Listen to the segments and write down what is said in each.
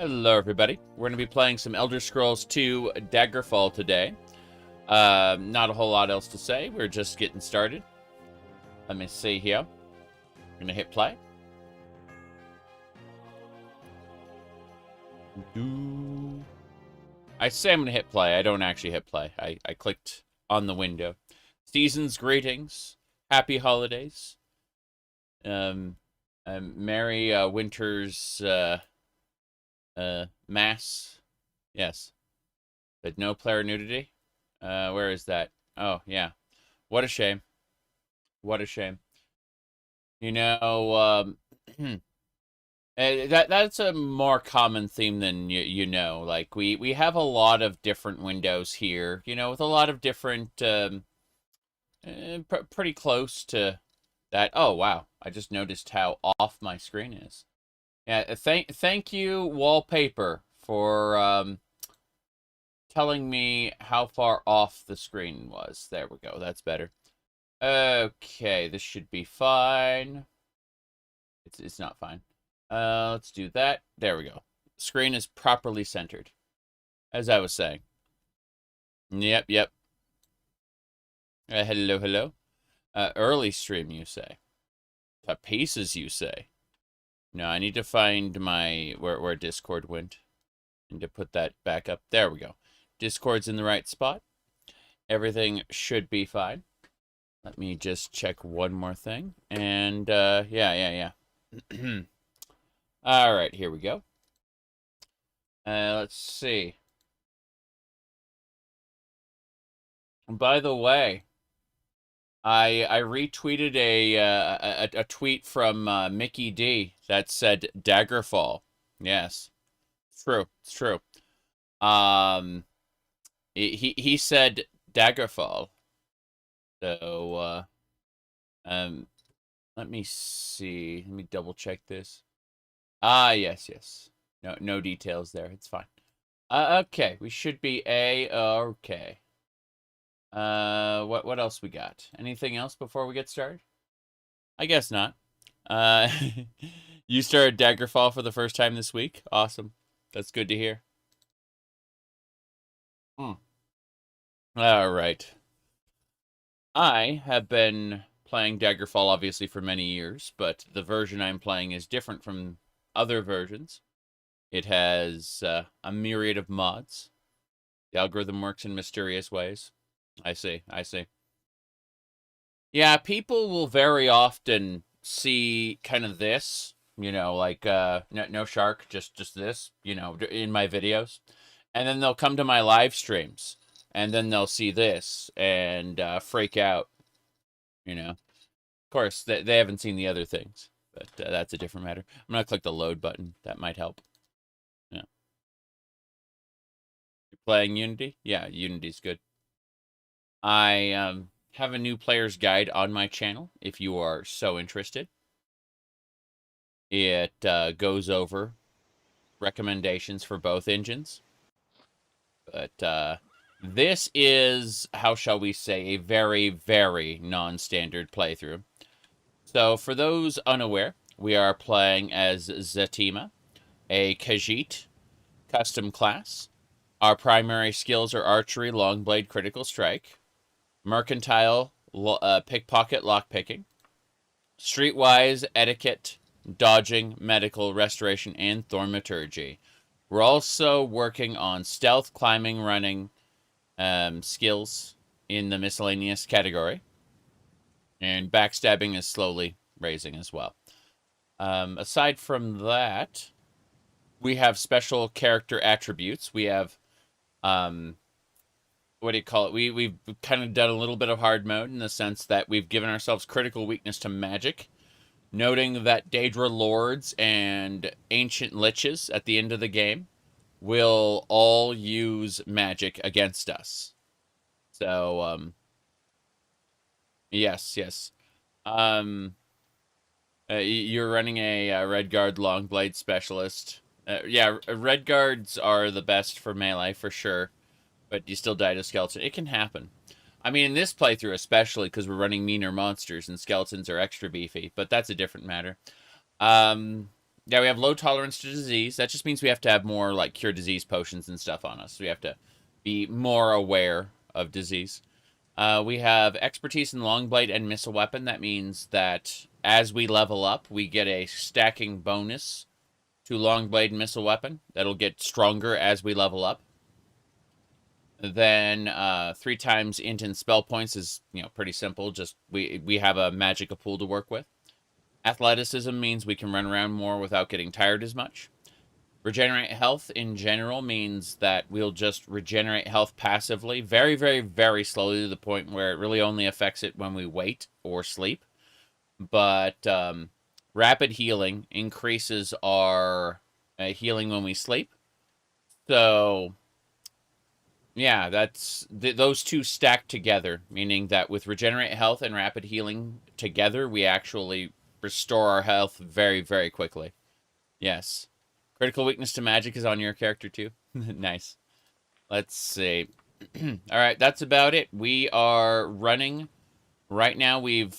Hello, everybody. We're going to be playing some Elder Scrolls 2 Daggerfall today. Not a whole lot else to say. We're just getting started. Let me see here. I'm going to hit play. I say I'm going to hit play. I don't actually hit play. I clicked on the window. Season's greetings. Happy holidays. Merry winter's... mass. Yes. But no player nudity? Where is that? Oh, yeah. What a shame. What a shame. You know, that's a more common theme than you know. Like, we have a lot of different windows here, you know, with a lot of different, pretty close to that. Oh, wow. I just noticed how off my screen is. Yeah, thank you, Wallpaper, for telling me how far off the screen was. There we go. That's better. Okay, this should be fine. It's not fine. Let's do that. There we go. Screen is properly centered, as I was saying. Yep. Hello. Early stream, you say? To pieces, you say? No, I need to find my where Discord went. And to put that back up. There we go. Discord's in the right spot. Everything should be fine. Let me just check one more thing. And yeah. All right, here we go. Let's see. By the way, I retweeted a tweet from Mickey D that said Daggerfall. Yes, it's true. He said Daggerfall. So let me see. Let me double check this. Yes. No details there. It's fine. Okay, we should be okay. What else we got? Anything else before we get started? I guess not. You started Daggerfall for the first time this week. Awesome. That's good to hear. All right. I have been playing Daggerfall obviously for many years, but the version I'm playing is different from other versions. It has a myriad of mods. The algorithm works in mysterious ways. I see. Yeah, people will very often see kind of this, you know, like no shark, just this, you know, in my videos. And then they'll come to my live streams and then they'll see this and freak out, you know. Of course, they haven't seen the other things, but that's a different matter. I'm going to click the load button. That might help. Yeah. You're playing Unity? Yeah, Unity's good. I have a new player's guide on my channel, if you are so interested. It goes over recommendations for both engines. But this is, how shall we say, a very, very non-standard playthrough. So for those unaware, we are playing as Zatima, a Khajiit custom class. Our primary skills are archery, longblade, critical strike, mercantile, pickpocket, lockpicking, streetwise, etiquette, dodging, medical, restoration, and thaumaturgy. We're also working on stealth, climbing, running skills in the miscellaneous category. And backstabbing is slowly raising as well. Aside from that, we have special character attributes. We have what do you call it? We've kind of done a little bit of hard mode in the sense that we've given ourselves critical weakness to magic, noting that Daedra Lords and Ancient Liches at the end of the game will all use magic against us. So, yes. You're running a Redguard Longblade Specialist. Yeah, Redguards are the best for melee, for sure. But you still die to skeleton. It can happen. I mean, in this playthrough especially, because we're running meaner monsters and skeletons are extra beefy. But that's a different matter. Yeah, we have low tolerance to disease. That just means we have to have more, like, cure disease potions and stuff on us. We have to be more aware of disease. We have expertise in long blade and missile weapon. That means that as we level up, we get a stacking bonus to long blade and missile weapon. That'll get stronger as we level up. Then 3 times int and spell points is, pretty simple. Just we have a magic pool to work with. Athleticism means we can run around more without getting tired as much. Regenerate health in general means that we'll just regenerate health passively, very, very, very slowly, to the point where it really only affects it when we wait or sleep. But rapid healing increases our healing when we sleep. So yeah, that's those two stack together, meaning that with regenerate health and rapid healing together, we actually restore our health very, very quickly. Yes. Critical weakness to magic is on your character too. Nice. Let's see. All right, that's about it. We are running right now. We've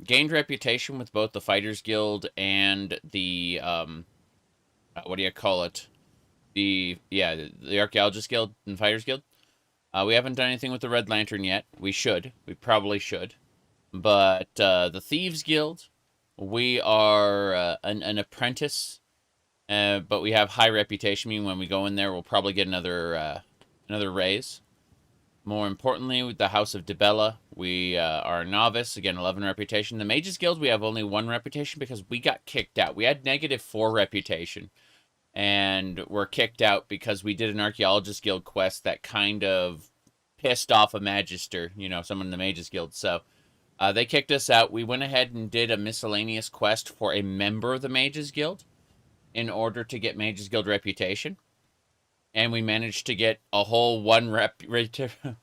gained reputation with both the Fighters Guild and the what do you call it? The Archaeologist Guild and Fighters Guild. We haven't done anything with the Red Lantern yet. We should. We probably should. But the Thieves Guild, we are an apprentice, but we have high reputation. Meaning when we go in there, we'll probably get another raise. More importantly, with the House of Dibella, we are a novice. Again, 11 reputation. The Mages Guild, we have only 1 reputation because we got kicked out. We had -4 reputation. And we're kicked out because we did an Archaeologist Guild quest that kind of pissed off a Magister, someone in the Mages Guild. So they kicked us out. We went ahead and did a miscellaneous quest for a member of the Mages Guild in order to get Mages Guild reputation. And we managed to get a whole one reputation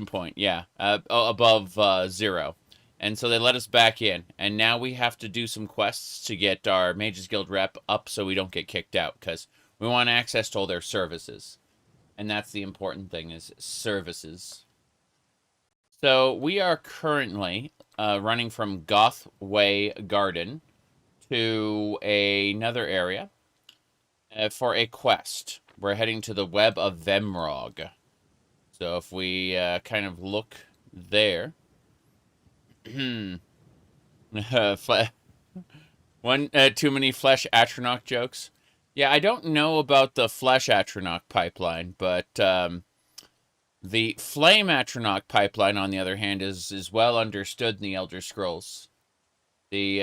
point, yeah, above 0. And so they let us back in. And now we have to do some quests to get our Mages Guild rep up so we don't get kicked out, because we want access to all their services. And that's the important thing, is services. So we are currently running from Gothway Garden to another area for a quest. We're heading to the Web of Vemrog. So if we kind of look there... One too many Flesh Atronach jokes. Yeah, I don't know about the Flesh Atronach pipeline, but the Flame Atronach pipeline, on the other hand, is well understood in the Elder Scrolls. The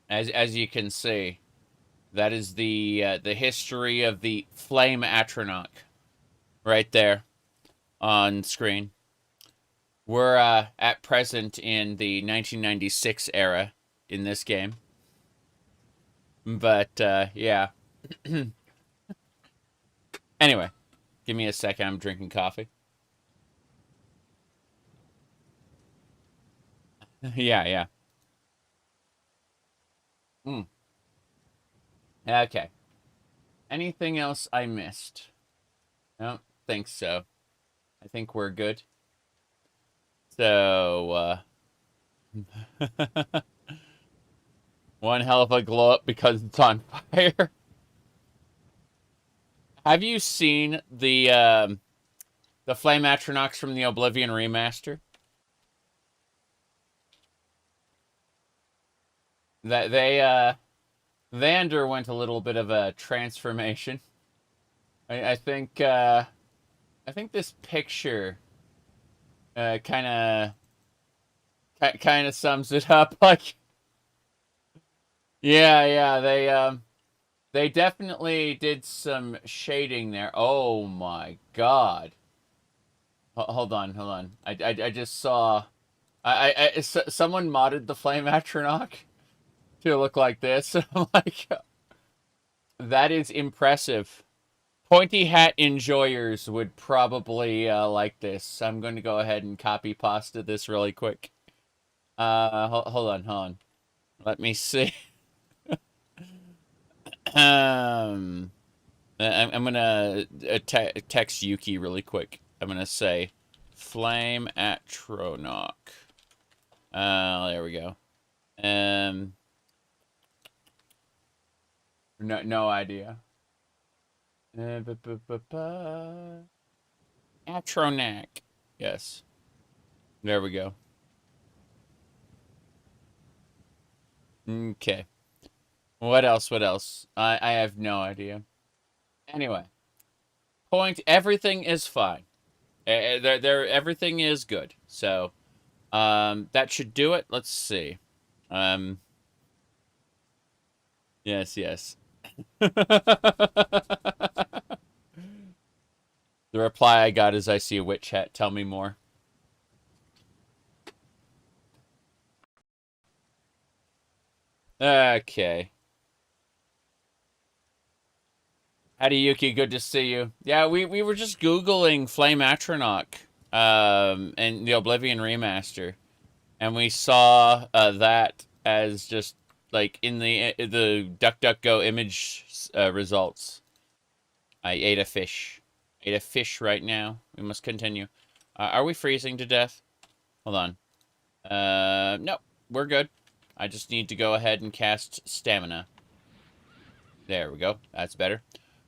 as you can see, that is the history of the Flame Atronach right there on screen. We're at present in the 1996 era in this game. But, yeah. Anyway, give me a second. I'm drinking coffee. Yeah. Okay. Anything else I missed? I don't think so. I think we're good. So, one hell of a glow up because it's on fire. Have you seen the Flame Atronachs from the Oblivion remaster? That they underwent a little bit of a transformation. I think this picture kind of sums it up. Like, yeah, they definitely did some shading there. Oh my god. Hold on. I just saw someone modded the Flame Atronach to look like this. I'm like, that is impressive. Pointy hat enjoyers would probably like this. I'm going to go ahead and copy pasta this really quick. Hold on. Let me see. I'm gonna text Yuki really quick. I'm gonna say Flame Atronach. There we go. No idea. Atronac. Yes. There we go. Okay. What else? What else? I have no idea. Anyway, point. Everything is fine. Everything is good. So, that should do it. Let's see. Yes, yes. The reply I got is, I see a witch hat. Tell me more. Okay. Hadayuki, good to see you. Yeah, we were just Googling Flame Atronach, and the Oblivion remaster, and we saw that as just like in the DuckDuckGo image results. I ate a fish. Ate a fish right now. We must continue. Are we freezing to death? Hold on. No, we're good. I just need to go ahead and cast stamina. There we go. That's better.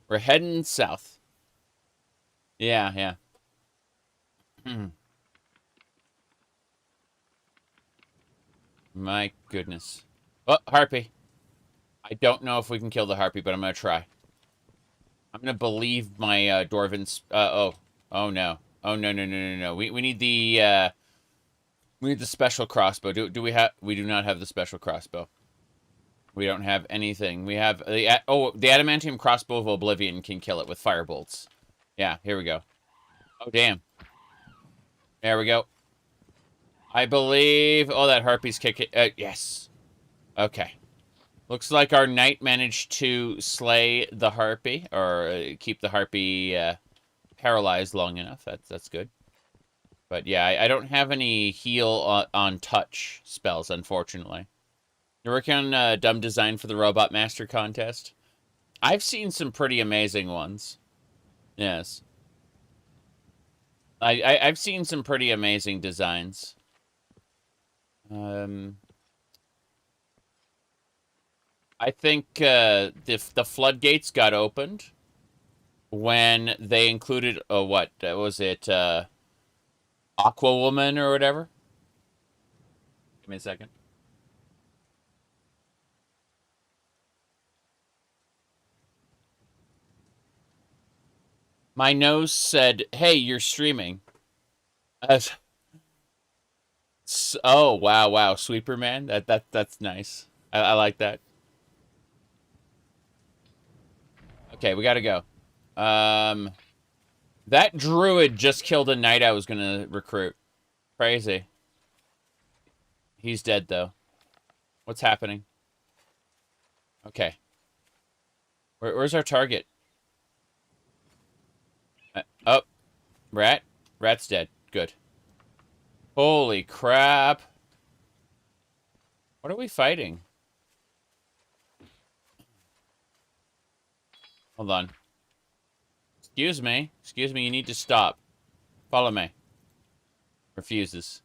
We're heading south. Yeah, yeah. My goodness. Oh, harpy. I don't know if we can kill the harpy, but I'm going to try. I'm going to believe my dwarven... oh. Oh, no. Oh, no, no, no, no, no. We need the... we need the special crossbow. Do we have... We do not have the special crossbow. We don't have anything. We have... the adamantium crossbow of Oblivion can kill it with firebolts. Yeah, here we go. Oh, damn. There we go. I believe... Oh, that harpy's kicking... yes. Okay. Looks like our knight managed to slay the harpy, or keep the harpy paralyzed long enough. That's good. But yeah, I don't have any heal on touch spells, unfortunately. You're working on dumb design for the Robot Master contest? I've seen some pretty amazing ones. Yes. I've seen some pretty amazing designs. I think the floodgates got opened when they included what was it, Aqua Woman or whatever. Give me a second. My nose said, "Hey, you're streaming." Oh wow, Sweeperman. That's nice. I like that. Okay, we gotta go. That druid just killed a knight I was gonna recruit. Crazy. He's dead, though. What's happening? Okay. Where's our target? Oh, rat? Rat's dead. Good. Holy crap. What are we fighting? Hold on. Excuse me. Excuse me, you need to stop. Follow me. Refuses.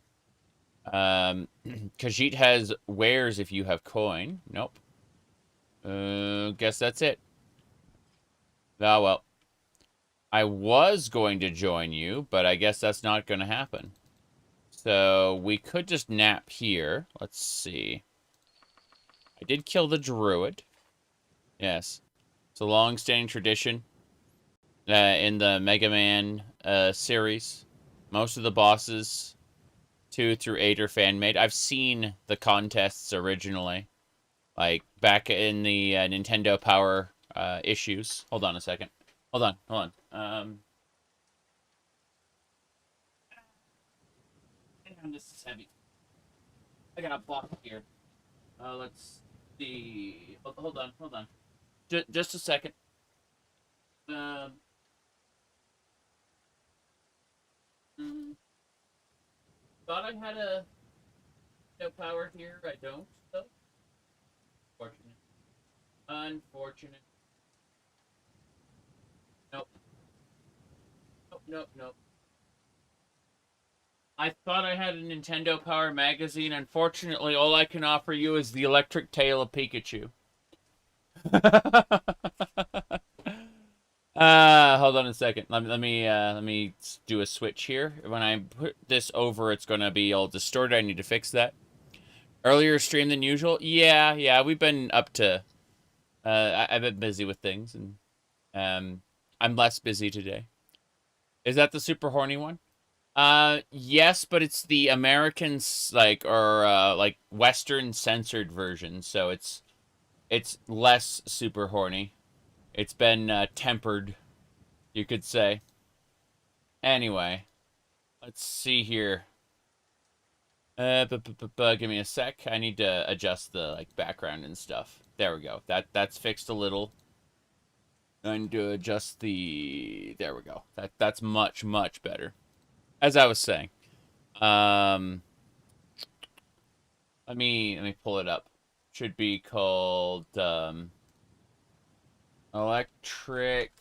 Khajiit has wares if you have coin. Nope. Guess that's it. Oh, well. I was going to join you, but I guess that's not going to happen. So, we could just nap here. Let's see. I did kill the druid. Yes. It's a long-standing tradition in the Mega Man series. Most of the bosses, 2 through 8, are fan-made. I've seen the contests originally. Like, back in the Nintendo Power issues. Hold on a second. Hold on. Hang on, this is heavy. I got a block here. Let's see. Hold on. Just a second. Thought I had a no power here. I don't, though. Unfortunate. Nope. I thought I had a Nintendo Power magazine. Unfortunately, all I can offer you is the Electric Tale of Pikachu. Hold on a second. Let me do a switch here. When I put this over, it's gonna be all distorted. I need to fix that. Earlier stream than usual. Yeah. We've been up to. I've been busy with things, and I'm less busy today. Is that the super horny one? Yes, but it's the Americans like Western censored version, so it's less super horny. It's been tempered, you could say. Anyway, let's see here. Give me a sec. I need to adjust the like background and stuff. There we go. That's fixed a little. I need to adjust the. There we go. That's much better. As I was saying, um, let me pull it up. Should be called Electric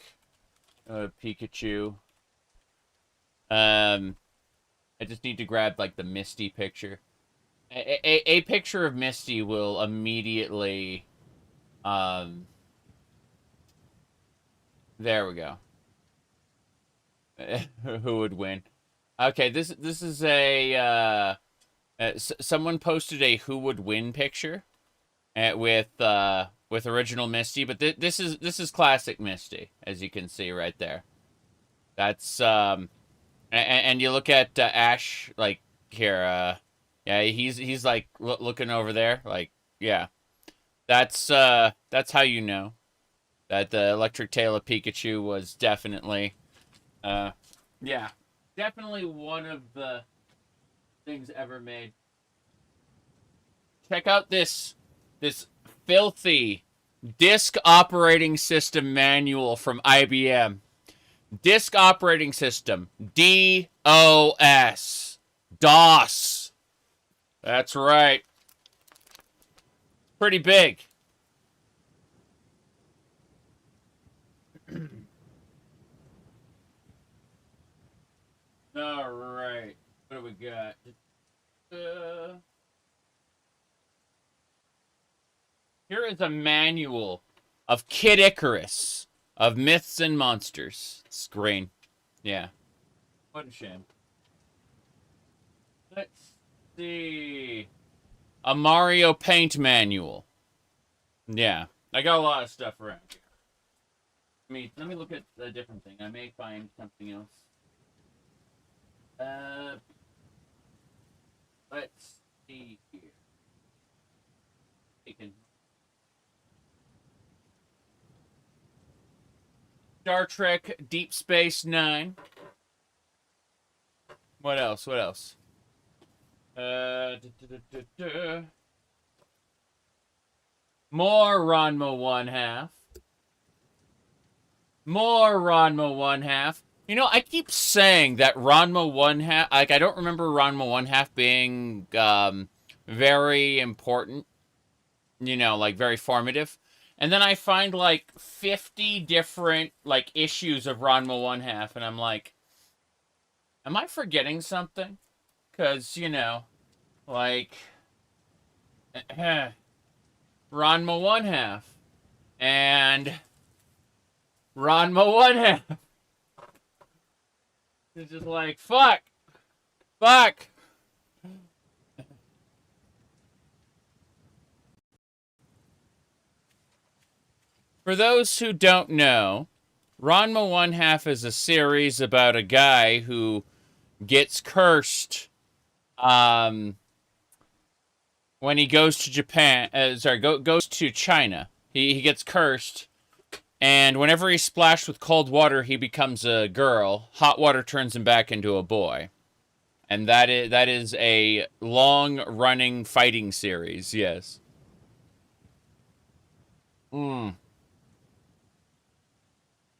Pikachu. I just need to grab like the Misty picture. A picture of Misty will immediately there we go. Who would win? Okay, this is a someone posted a who would win picture with original Misty, but this is classic Misty, as you can see right there. That's and you look at Ash like here, yeah, he's like looking over there, like yeah, that's how you know that the Electric Tail of Pikachu was definitely, yeah, definitely one of the things ever made. Check out this filthy disk operating system manual from IBM. Disk operating system, DOS. DOS. That's right. Pretty big. All right. What do we got? Here is a manual of Kid Icarus of Myths and Monsters. It's green. Yeah. What a shame. Let's see. A Mario Paint manual. Yeah. I got a lot of stuff around here. Let me look at a different thing. I may find something else. Let's see here. Star Trek Deep Space Nine. What else? What else? More Ranma 1/2. More Ranma 1/2. You know, I keep saying that Ranma 1/2, like, I don't remember Ranma 1/2 being very important, you know, like, very formative. And then I find, like, 50 different, like, issues of Ranma 1/2, and I'm like, am I forgetting something? Because, you know, like, Ranma 1/2, and Ranma 1/2. It's just like, fuck. Fuck. For those who don't know, Ranma 1/2 is a series about a guy who gets cursed when he goes to Japan. Goes to China. He gets cursed, and whenever he's splashed with cold water, he becomes a girl. Hot water turns him back into a boy. And that is a long-running fighting series, yes.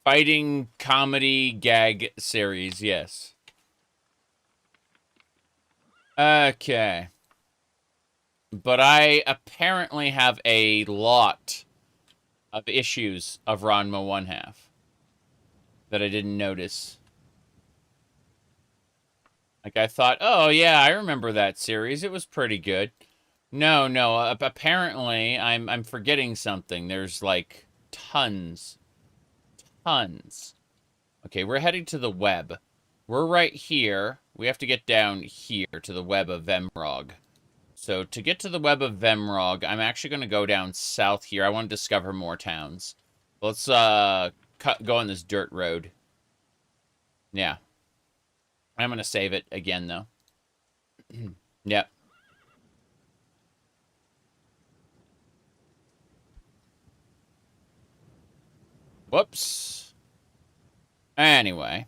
Fighting comedy gag series, yes. Okay. But I apparently have a lot of issues of Ranma 1/2 that I didn't notice. Like, I thought, oh, yeah, I remember that series. It was pretty good. No. Apparently, I'm forgetting something. There's like tons. Tons. Okay, we're heading to the web. We're right here. We have to get down here to the web of Vemrog. So to get to the web of Vemrog, I'm actually going to go down south here. I want to discover more towns. Let's go on this dirt road. Yeah. I'm going to save it again, though. Yep. Whoops. Anyway.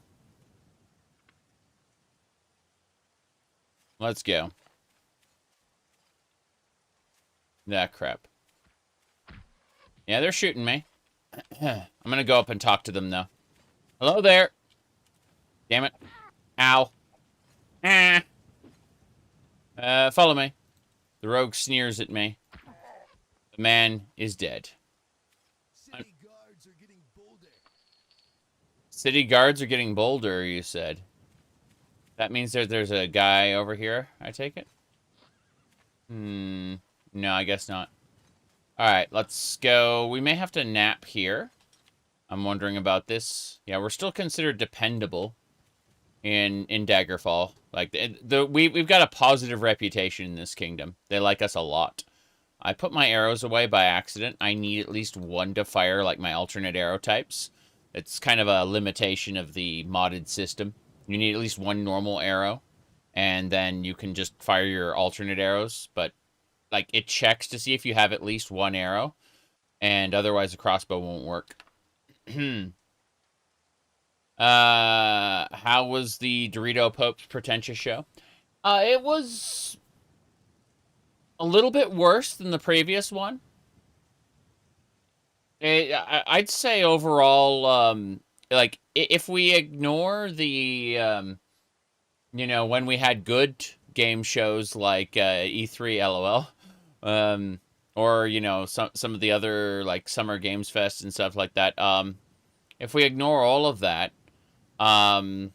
Let's go. Ah, crap. Yeah, they're shooting me. I'm gonna go up and talk to them, though. Hello there. Damn it. Ow. Ah. Follow me. The rogue sneers at me. The man is dead. City guards are getting bolder. City guards are getting bolder, you said. That means there's a guy over here, I take it? No, I guess not. Alright, let's go. We may have to nap here. I'm wondering about this. Yeah, we're still considered dependable in Daggerfall. Like, we've got a positive reputation in this kingdom. They like us a lot. I put my arrows away by accident. I need at least one to fire, like my alternate arrow types. It's kind of a limitation of the modded system. You need at least one normal arrow, and then you can just fire your alternate arrows. But, like, it checks to see if you have at least one arrow, and otherwise a crossbow won't work. How was the Dorito Pope's Pretentious show? It was a little bit worse than the previous one. I'd say overall, like, if we ignore the, you know, when we had good game shows like E3 LOL, or, you know, some of the other, like, Summer Games Fest and stuff like that, if we ignore all of that, then,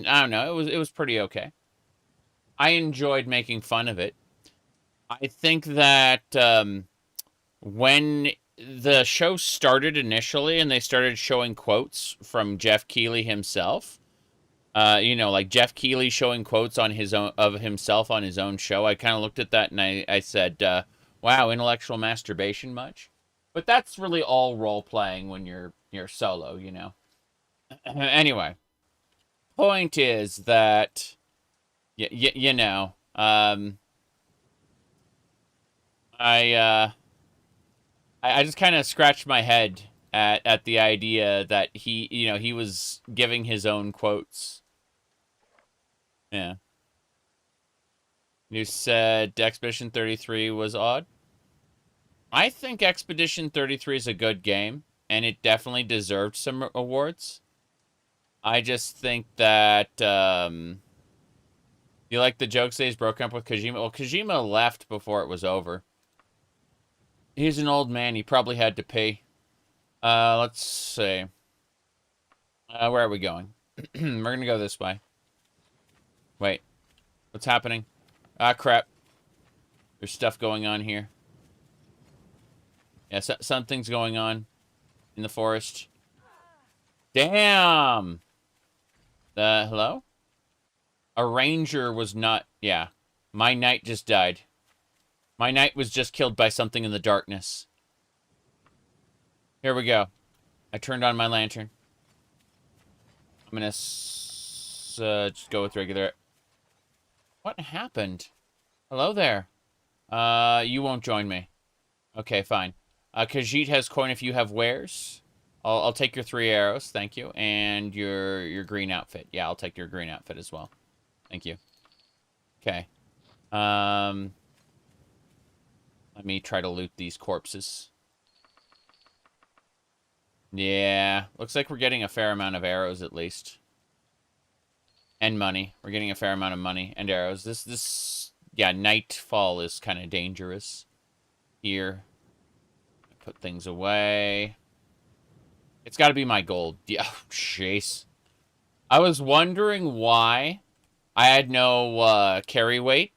I don't know, it was pretty okay. I enjoyed making fun of it. I think that, when the show started initially and they started showing quotes from Jeff Keighley himself, you know, like Jeff Keighley showing quotes on his own of himself on his own show, I kind of looked at that and I said, wow, intellectual masturbation much? But that's really all role playing when you're solo, you know. Anyway, point is that you know, I just kind of scratched my head at the idea that he was giving his own quotes. Yeah. You said Expedition 33 was odd? I think Expedition 33 is a good game, and it definitely deserved some awards. I just think that, you like the jokes that he's broken up with Kojima? Well, Kojima left before it was over. He's an old man. He probably had to pee. Let's see. Where are we going? We're gonna go this way. Wait. What's happening? Ah, crap. There's stuff going on here. Yeah, something's going on in the forest. Damn! Hello? A ranger was not... Yeah. My knight just died. My knight was just killed by something in the darkness. Here we go. I turned on my lantern. I'm gonna just go with regular... What happened? Hello there. You won't join me. Okay, fine. Khajiit has coin if you have wares. I'll take your 3 arrows, thank you. And your green outfit. Yeah, I'll take your green outfit as well. Thank you. Okay. Let me try to loot these corpses. Yeah, looks like we're getting a fair amount of arrows at least. And money. We're getting a fair amount of money and arrows. Yeah, nightfall is kind of dangerous. Here. Put things away. It's got to be my gold. Yeah, jeez. I was wondering why I had no carry weight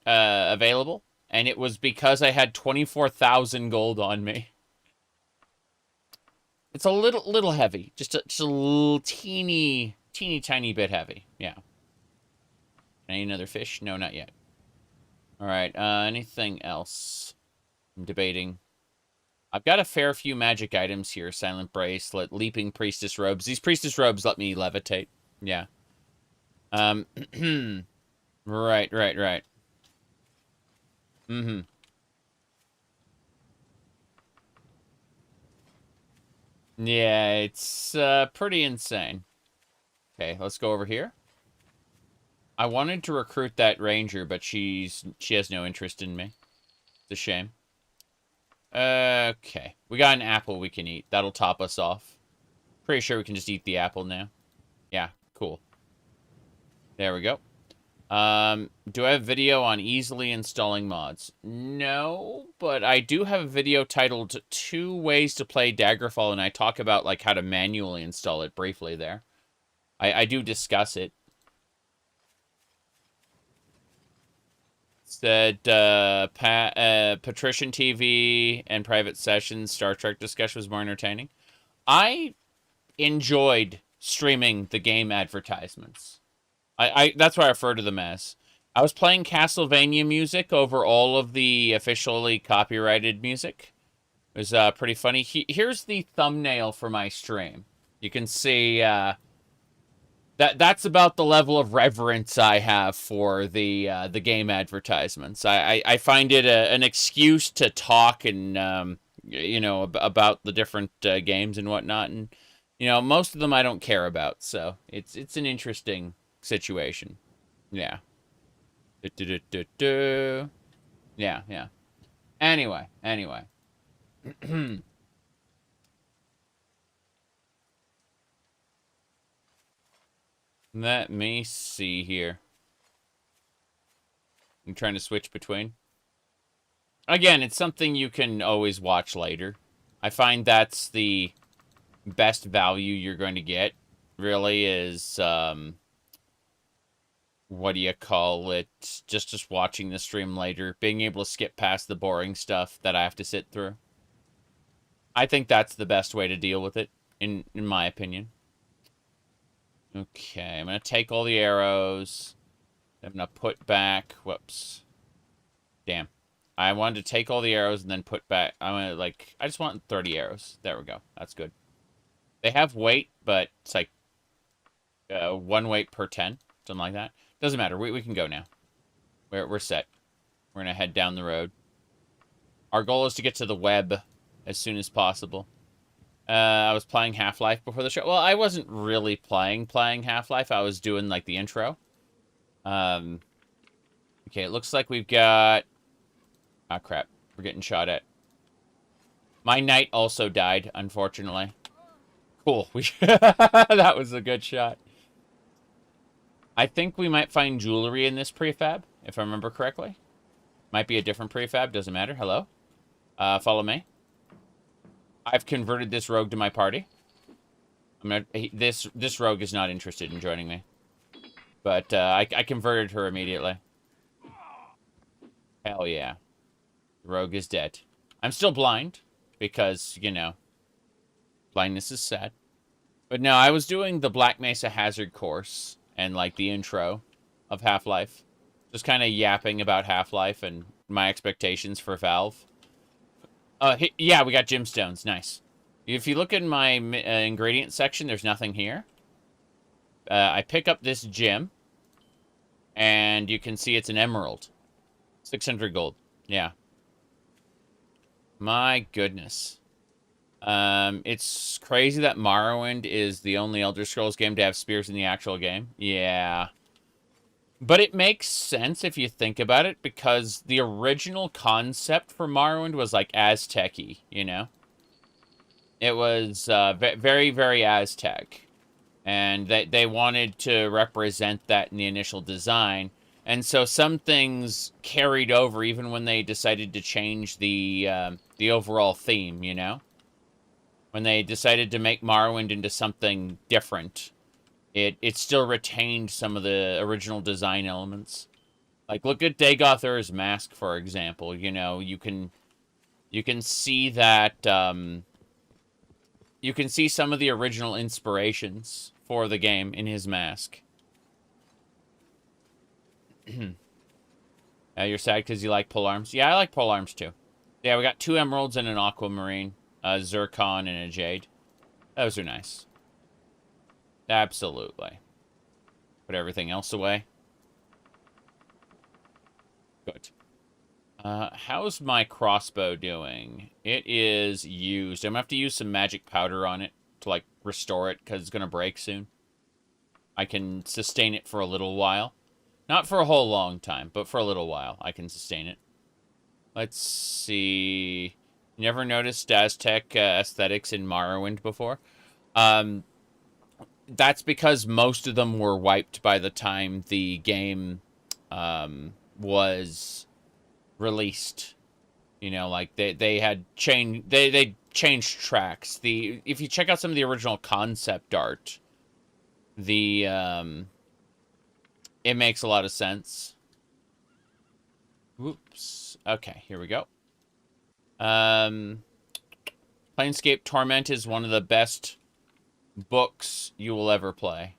available, and it was because I had 24,000 gold on me. It's a little heavy, just a little teeny tiny bit heavy. Yeah. I need another fish? No, not yet. All right. Anything else? I'm debating. I've got a fair few magic items here. Silent Bracelet, Leaping Priestess Robes. These Priestess Robes let me levitate. Yeah. Right. Mm-hmm. Yeah, it's pretty insane. Okay, let's go over here. I wanted to recruit that ranger, but she has no interest in me. It's a shame. Okay. We got an apple we can eat. That'll top us off. Pretty sure we can just eat the apple now. Yeah, cool. There we go. Do I have a video on easily installing mods? No, but I do have a video titled 2 Ways to Play Daggerfall, and I talk about, like, how to manually install it briefly there. I do discuss it. Said, Patrician TV and private sessions, Star Trek discussion was more entertaining. I enjoyed streaming the game advertisements. That's what I refer to them as. I was playing Castlevania music over all of the officially copyrighted music. It was pretty funny. Here's the thumbnail for my stream. You can see that's about the level of reverence I have for the game advertisements. I find it an excuse to talk and you know, about the different games and whatnot, and you know, most of them I don't care about. So it's an interesting situation. Yeah. Yeah. Anyway. Let me see here. I'm trying to switch between. Again, it's something you can always watch later. I find that's the best value you're going to get, really, is, what do you call it? Just watching the stream later. Being able to skip past the boring stuff that I have to sit through. I think that's the best way to deal with it, in my opinion. Okay, I'm going to take all the arrows. I'm going to put back... Whoops. Damn. I wanted to take all the arrows and then put back... I just want 30 arrows. There we go. That's good. They have weight, but it's like 1 weight per 10. Something like that. Doesn't matter. We can go now. We're set. We're going to head down the road. Our goal is to get to the web as soon as possible. I was playing Half-Life before the show. Well, I wasn't really playing Half-Life. I was doing, like, the intro. Okay, it looks like we've got... Ah, crap. We're getting shot at. My knight also died, unfortunately. Cool. That was a good shot. I think we might find jewelry in this prefab, if I remember correctly. Might be a different prefab. Doesn't matter. Hello? Follow me. I've converted this rogue to my party. This rogue is not interested in joining me. But I converted her immediately. Hell yeah. The rogue is dead. I'm still blind, because, you know, blindness is sad. But no, I was doing the Black Mesa Hazard course and, like, the intro of Half-Life. Just kind of yapping about Half-Life and my expectations for Valve. Yeah, we got gemstones. Nice. If you look in my ingredient section, there's nothing here. I pick up this gem, and you can see it's an emerald. 600 gold. Yeah. My goodness. It's crazy that Morrowind is the only Elder Scrolls game to have spears in the actual game. Yeah. But it makes sense if you think about it, because the original concept for Morrowind was, like, Aztec-y, you know? It was very, very Aztec. And they wanted to represent that in the initial design. And so some things carried over even when they decided to change the overall theme, you know? When they decided to make Morrowind into something different, it still retained some of the original design elements. Like, look at Dagothur's mask, for example. You know, you can see that, you can see some of the original inspirations for the game in his mask. You're sad because you like polearms? Yeah, I like polearms too. Yeah, we got 2 emeralds and an aquamarine, a zircon, and a jade. Those are nice. Absolutely. Put everything else away. Good. How's my crossbow doing? It is used. I'm gonna have to use some magic powder on it to, like, restore it, because it's gonna break soon. I can sustain it for a little while. Not for a whole long time, but for a little while, I can sustain it. Let's see. Never noticed Aztec aesthetics in Morrowind before. That's because most of them were wiped by the time the game was released. You know, like they had changed they changed tracks. If you check out some of the original concept art, it makes a lot of sense. Whoops. Okay, here we go. Planescape Torment is one of the best books you will ever play.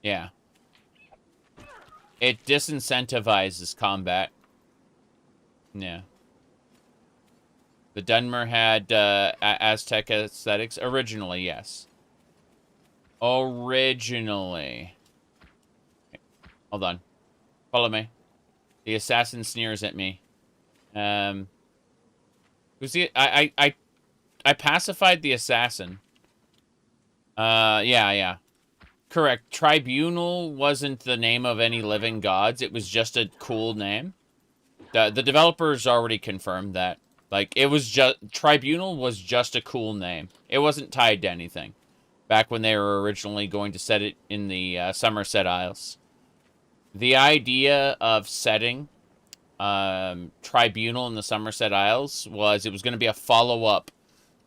Yeah. It disincentivizes combat. Yeah. The Dunmer had Aztec aesthetics. Originally, yes. Originally. Okay. Hold on. Follow me. The assassin sneers at me. Who's the... I pacified the assassin. Yeah. Correct. Tribunal wasn't the name of any living gods. It was just a cool name. The developers already confirmed that. Like, it was just... Tribunal was just a cool name. It wasn't tied to anything. Back when they were originally going to set it in the Somerset Isles. The idea of setting Tribunal in the Somerset Isles was it was going to be a follow-up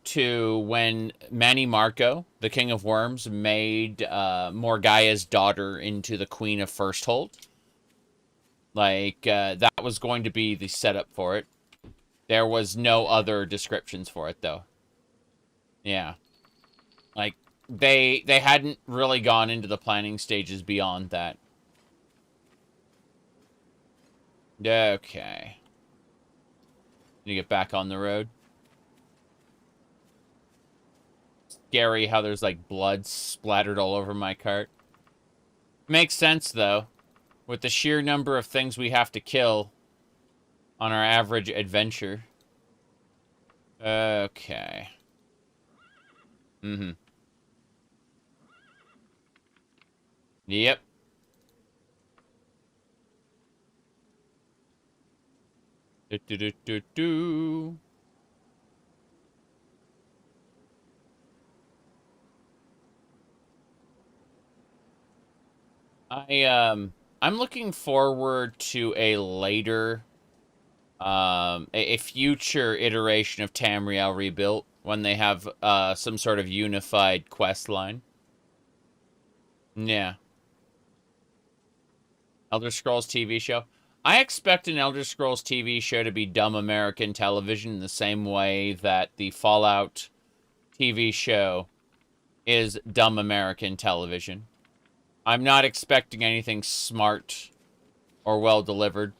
to when Manny Marco, the King of Worms, made Morgaia's daughter into the Queen of Firsthold. Like, that was going to be the setup for it. There was no other descriptions for it, though. Yeah. Like, they hadn't really gone into the planning stages beyond that. Okay. Need to get back on the road. Scary how there's, like, blood splattered all over my cart. Makes sense, though. With the sheer number of things we have to kill on our average adventure. Okay. Yep. Do. I'm looking forward to a later, a future iteration of Tamriel Rebuilt when they have some sort of unified quest line. Yeah. Elder Scrolls TV show. I expect an Elder Scrolls TV show to be dumb American television in the same way that the Fallout TV show is dumb American television. I'm not expecting anything smart or well delivered.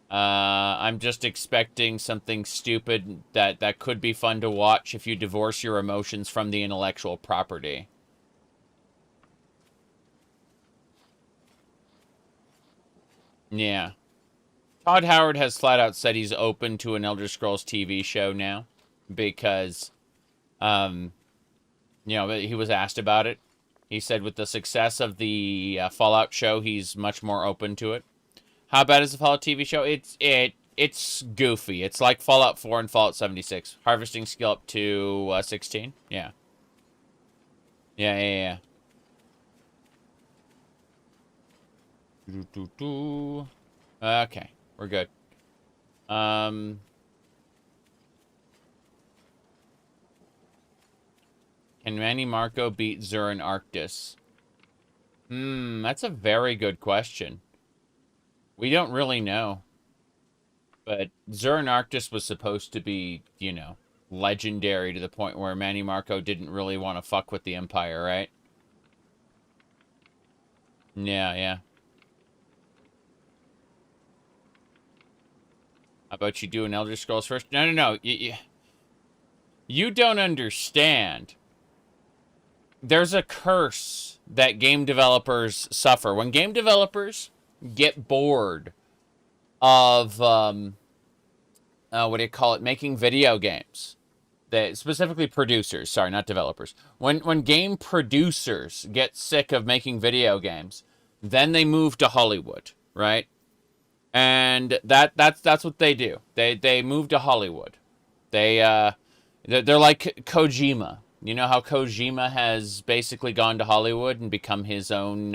I'm just expecting something stupid that could be fun to watch if you divorce your emotions from the intellectual property. Yeah. Todd Howard has flat out said he's open to an Elder Scrolls TV show now because, you know, he was asked about it. He said with the success of the Fallout show, he's much more open to it. How bad is the Fallout TV show? It's goofy. It's like Fallout 4 and Fallout 76. Harvesting skill up to 16. Yeah. Yeah. Okay, we're good. Can Manny Marco beat Zurin Arctis? That's a very good question. We don't really know. But Zurin Arctis was supposed to be, you know, legendary to the point where Manny Marco didn't really want to fuck with the Empire, right? Yeah, yeah. How about you do an Elder Scrolls first? No, no, no. You don't understand. There's a curse that game developers suffer. When game developers get bored of, what do you call it, making video games. They, specifically producers, sorry, not developers. When game producers get sick of making video games, then they move to Hollywood, right? And that's what they do. They move to Hollywood. They're like Kojima. You know how Kojima has basically gone to Hollywood and become his own.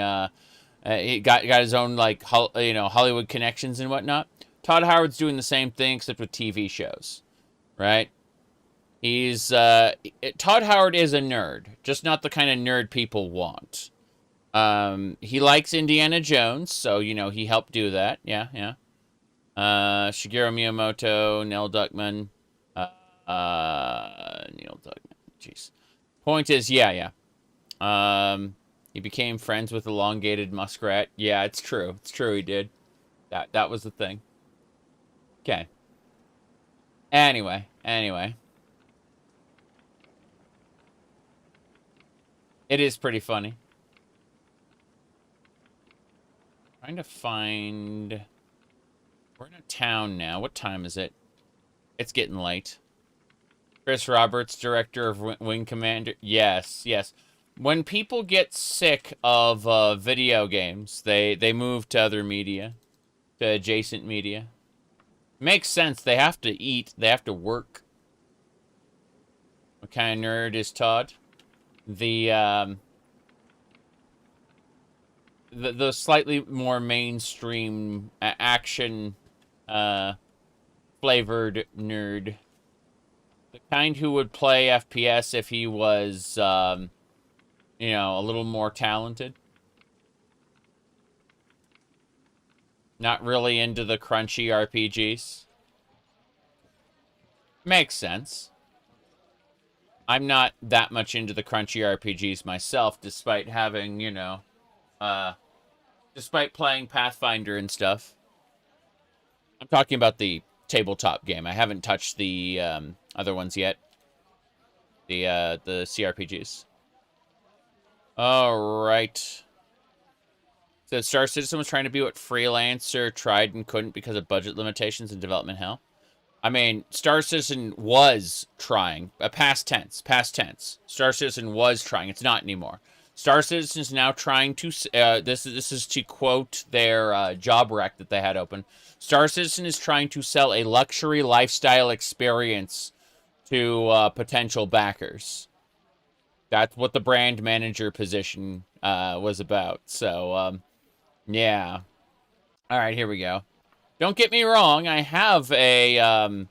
He got his own, like, Hollywood connections and whatnot. Todd Howard's doing the same thing except with TV shows, right? He's Todd Howard is a nerd, just not the kind of nerd people want. He likes Indiana Jones, so you know he helped do that. Yeah, yeah. Shigeru Miyamoto, Neil Druckmann, Neil Druckmann. Jeez. Point is, yeah, yeah. He became friends with elongated muskrat. Yeah, it's true. It's true. He did. That was the thing. Okay. Anyway. It is pretty funny. Trying to find... We're in a town now. What time is it? It's getting late. Chris Roberts, director of Wing Commander. Yes, yes. When people get sick of video games, they move to other media, to adjacent media. Makes sense. They have to eat. They have to work. What kind of nerd is Todd? The slightly more mainstream action flavored nerd. The kind who would play FPS if he was, you know, a little more talented. Not really into the crunchy RPGs. Makes sense. I'm not that much into the crunchy RPGs myself, despite having, you know, despite playing Pathfinder and stuff. I'm talking about the tabletop game. I haven't touched the other ones yet. The CRPGs. All right. So Star Citizen was trying to be what Freelancer tried and couldn't because of budget limitations and development hell. I mean, Star Citizen was trying. Past tense. Star Citizen was trying. It's not anymore. Star Citizen is now trying to... this is to quote their job rec that they had open. Star Citizen is trying to sell a luxury lifestyle experience to potential backers. That's what the brand manager position was about. So, yeah. All right, here we go. Don't get me wrong. I have a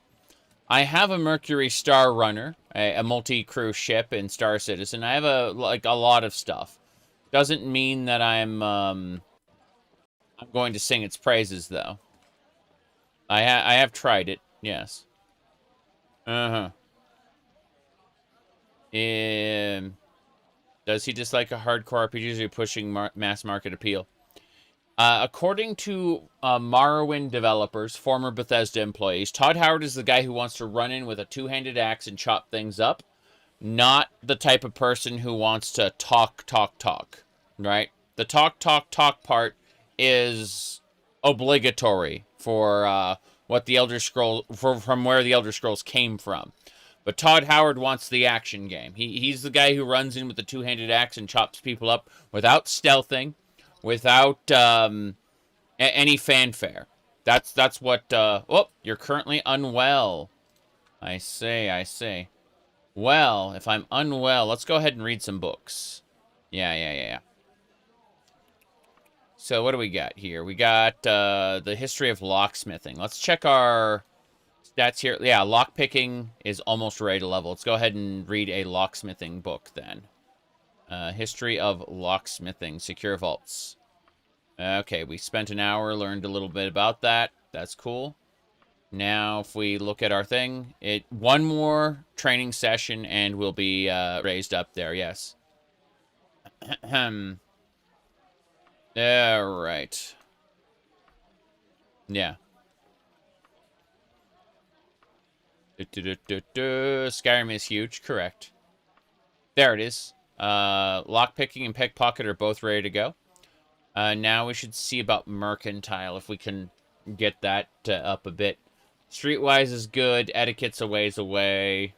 Mercury Star Runner, a multi-crew ship in Star Citizen. I have a lot of stuff. Doesn't mean that I'm going to sing its praises though. I have tried it. Yes. Does he dislike a hardcore RPG? Or is he pushing mass market appeal? According to Morrowind developers, former Bethesda employees, Todd Howard is the guy who wants to run in with a two-handed axe and chop things up, not the type of person who wants to talk, right? The talk part is obligatory for what the Elder Scrolls, from where the Elder Scrolls came from. But Todd Howard wants the action game. He's the guy who runs in with the two-handed axe and chops people up without stealthing, without any fanfare. That's what... oh, you're currently unwell. I see. Well, if I'm unwell, let's go ahead and read some books. Yeah. So what do we got here? We got the history of locksmithing. Let's check our stats here. Yeah, lockpicking is almost ready to level. Let's go ahead and read a locksmithing book then. History of locksmithing. Secure vaults. Okay, we spent an hour, learned a little bit about that. That's cool. Now, if we look at our thing, one more training session and we'll be raised up there, yes. All right. Yeah. Skyrim is huge, correct. There it is. Lockpicking and pickpocket are both ready to go. Now we should see about mercantile, if we can get that up a bit. Streetwise is good. Etiquette's a ways away.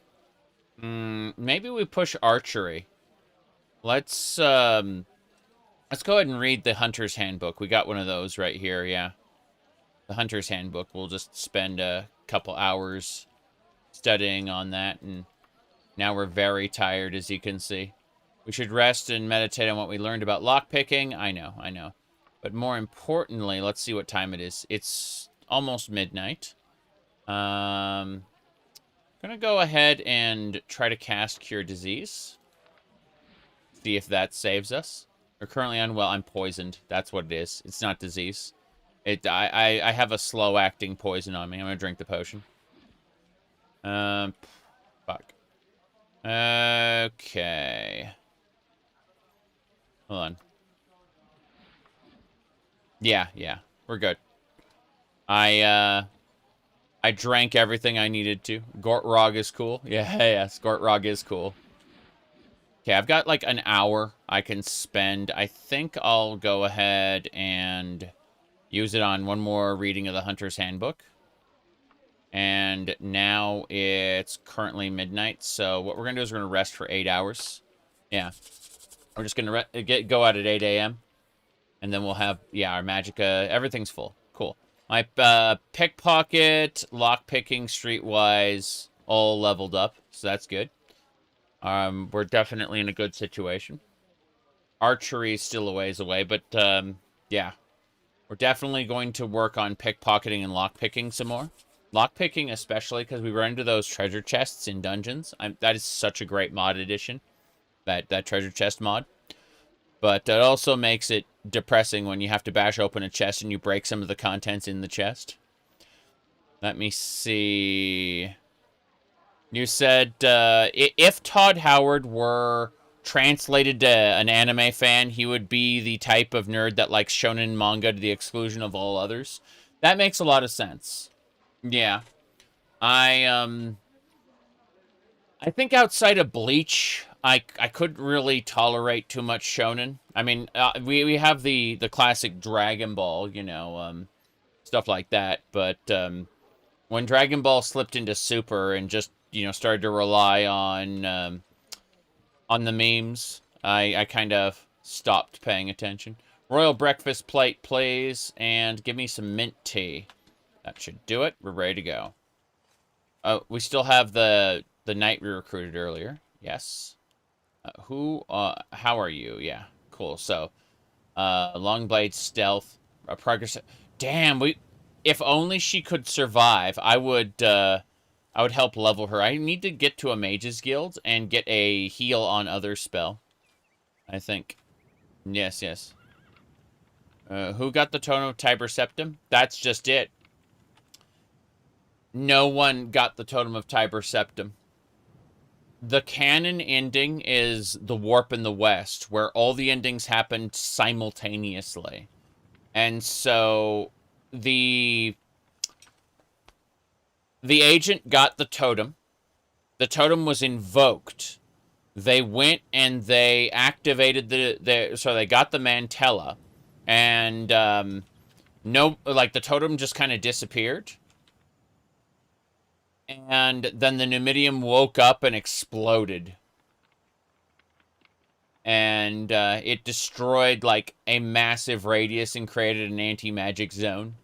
Maybe we push archery. Let's go ahead and read the Hunter's Handbook. We got one of those right here, yeah. The Hunter's Handbook. We'll just spend a couple hours studying on that, and now we're very tired, as you can see. We should rest and meditate on what we learned about lockpicking. I know. But more importantly, let's see what time it is. It's almost midnight. Gonna go ahead and try to cast Cure Disease. See if that saves us. We're currently unwell. I'm poisoned. That's what it is. It's not disease. I have a slow-acting poison on me. I'm gonna drink the potion. Fuck. Okay. Hold on. Yeah. We're good. I drank everything I needed to. Gortrog is cool. Yes, Gortrog is cool. Okay, I've got like an hour I can spend. I think I'll go ahead and use it on one more reading of the Hunter's Handbook. And now it's currently midnight, so what we're going to do is we're going to rest for 8 hours. Yeah. We're just going to go out at 8 a.m. And then we'll have, yeah, our magicka. Everything's full. Cool. My pickpocket, lockpicking, streetwise, all leveled up, so that's good. We're definitely in a good situation. Archery is still a ways away, but, yeah. We're definitely going to work on pickpocketing and lockpicking some more. Lockpicking especially, because we run into those treasure chests in dungeons. That is such a great mod addition, that treasure chest mod. But it also makes it depressing when you have to bash open a chest and you break some of the contents in the chest. Let me see. You said, if Todd Howard were translated to an anime fan, he would be the type of nerd that likes shonen manga to the exclusion of all others. That makes a lot of sense. Yeah. I think outside of Bleach, I couldn't really tolerate too much shonen. I mean, we have the classic Dragon Ball, you know, stuff like that. But when Dragon Ball slipped into Super and just, you know, started to rely on the memes, I kind of stopped paying attention. Royal breakfast plate, please, and give me some mint tea. That should do it. We're ready to go. Oh, we still have the knight we recruited earlier. Yes. How are you? Yeah, cool. So, Longblade stealth, progress. Damn, if only she could survive, I would help level her. I need to get to a mage's guild and get a heal on other spell, I think. Yes. Who got the Totem of Tiber Septim? That's just it. No one got the Totem of Tiber Septim. The canon ending is the Warp in the West, where all the endings happened simultaneously. And so the agent got the totem. The totem was invoked. They went and they activated so they got the Mantella. And the totem just kind of disappeared. And then the Numidium woke up and exploded. And it destroyed, like, a massive radius and created an anti-magic zone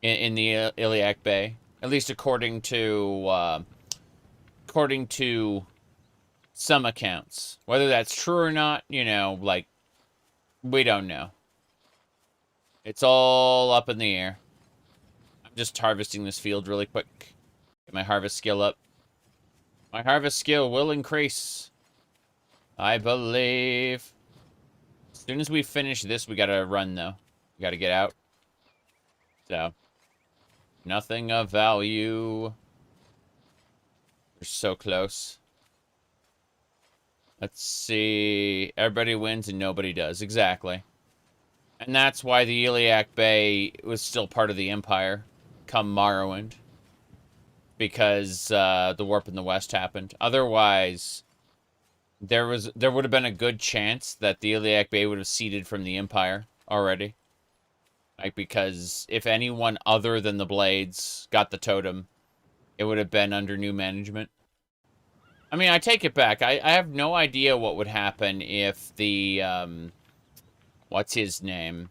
in the Iliac Bay. At least according to some accounts. Whether that's true or not, you know, like, we don't know. It's all up in the air. I'm just harvesting this field really quick. Get my harvest skill up. My harvest skill will increase, I believe. As soon as we finish this, we gotta run, though. You gotta get out. So, nothing of value. We're so close. Let's see. Everybody wins and nobody does. Exactly. And that's why the Iliac Bay was still part of the Empire come Morrowind. Because the Warp in the West happened. Otherwise, there would have been a good chance that the Iliac Bay would have ceded from the Empire already. Like, because if anyone other than the Blades got the totem, it would have been under new management. I mean, I take it back. I have no idea what would happen if the, what's his name?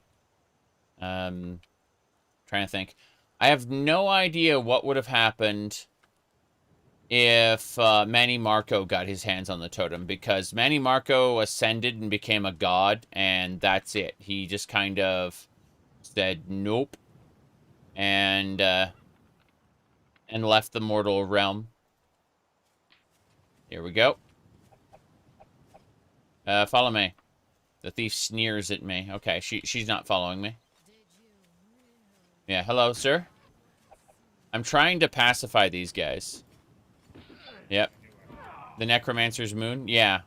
Trying to think. I have no idea what would have happened if Manny Marco got his hands on the totem, because Manny Marco ascended and became a god, and that's it. He just kind of said nope, and left the mortal realm. Here we go. Follow me. The thief sneers at me. Okay, she's not following me. Yeah, hello, sir. I'm trying to pacify these guys. Yep. The Necromancer's Moon? Yeah.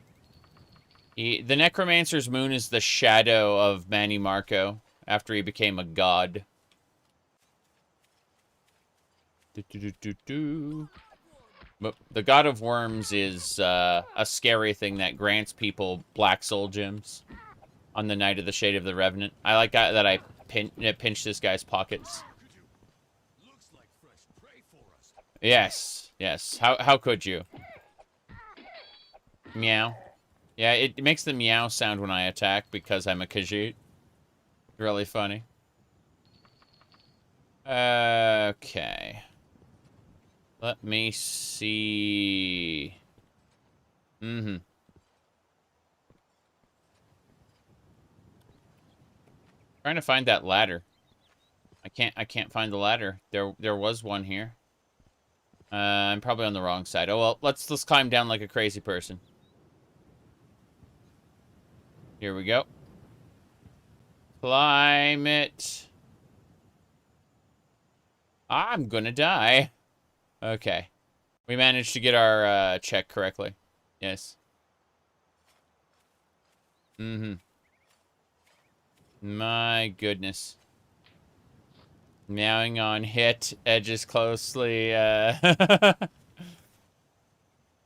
The Necromancer's Moon is the shadow of Manny Marco after he became a god. But the God of Worms is a scary thing that grants people black soul gems on the night of the Shade of the Revenant. I like that I pinched this guy's pockets. Yes, yes. How could you? Meow. Yeah, it makes the meow sound when I attack because I'm a Khajiit. Really funny. Okay. Let me see. Mm-hmm. Trying to find that ladder. I can't find the ladder. There was one here. I'm probably on the wrong side. Oh well, let's climb down like a crazy person. Here we go. Climb it. I'm gonna die. Okay. We managed to get our check correctly. Yes. Mm-hmm. My goodness. Meowing on hit, edges closely.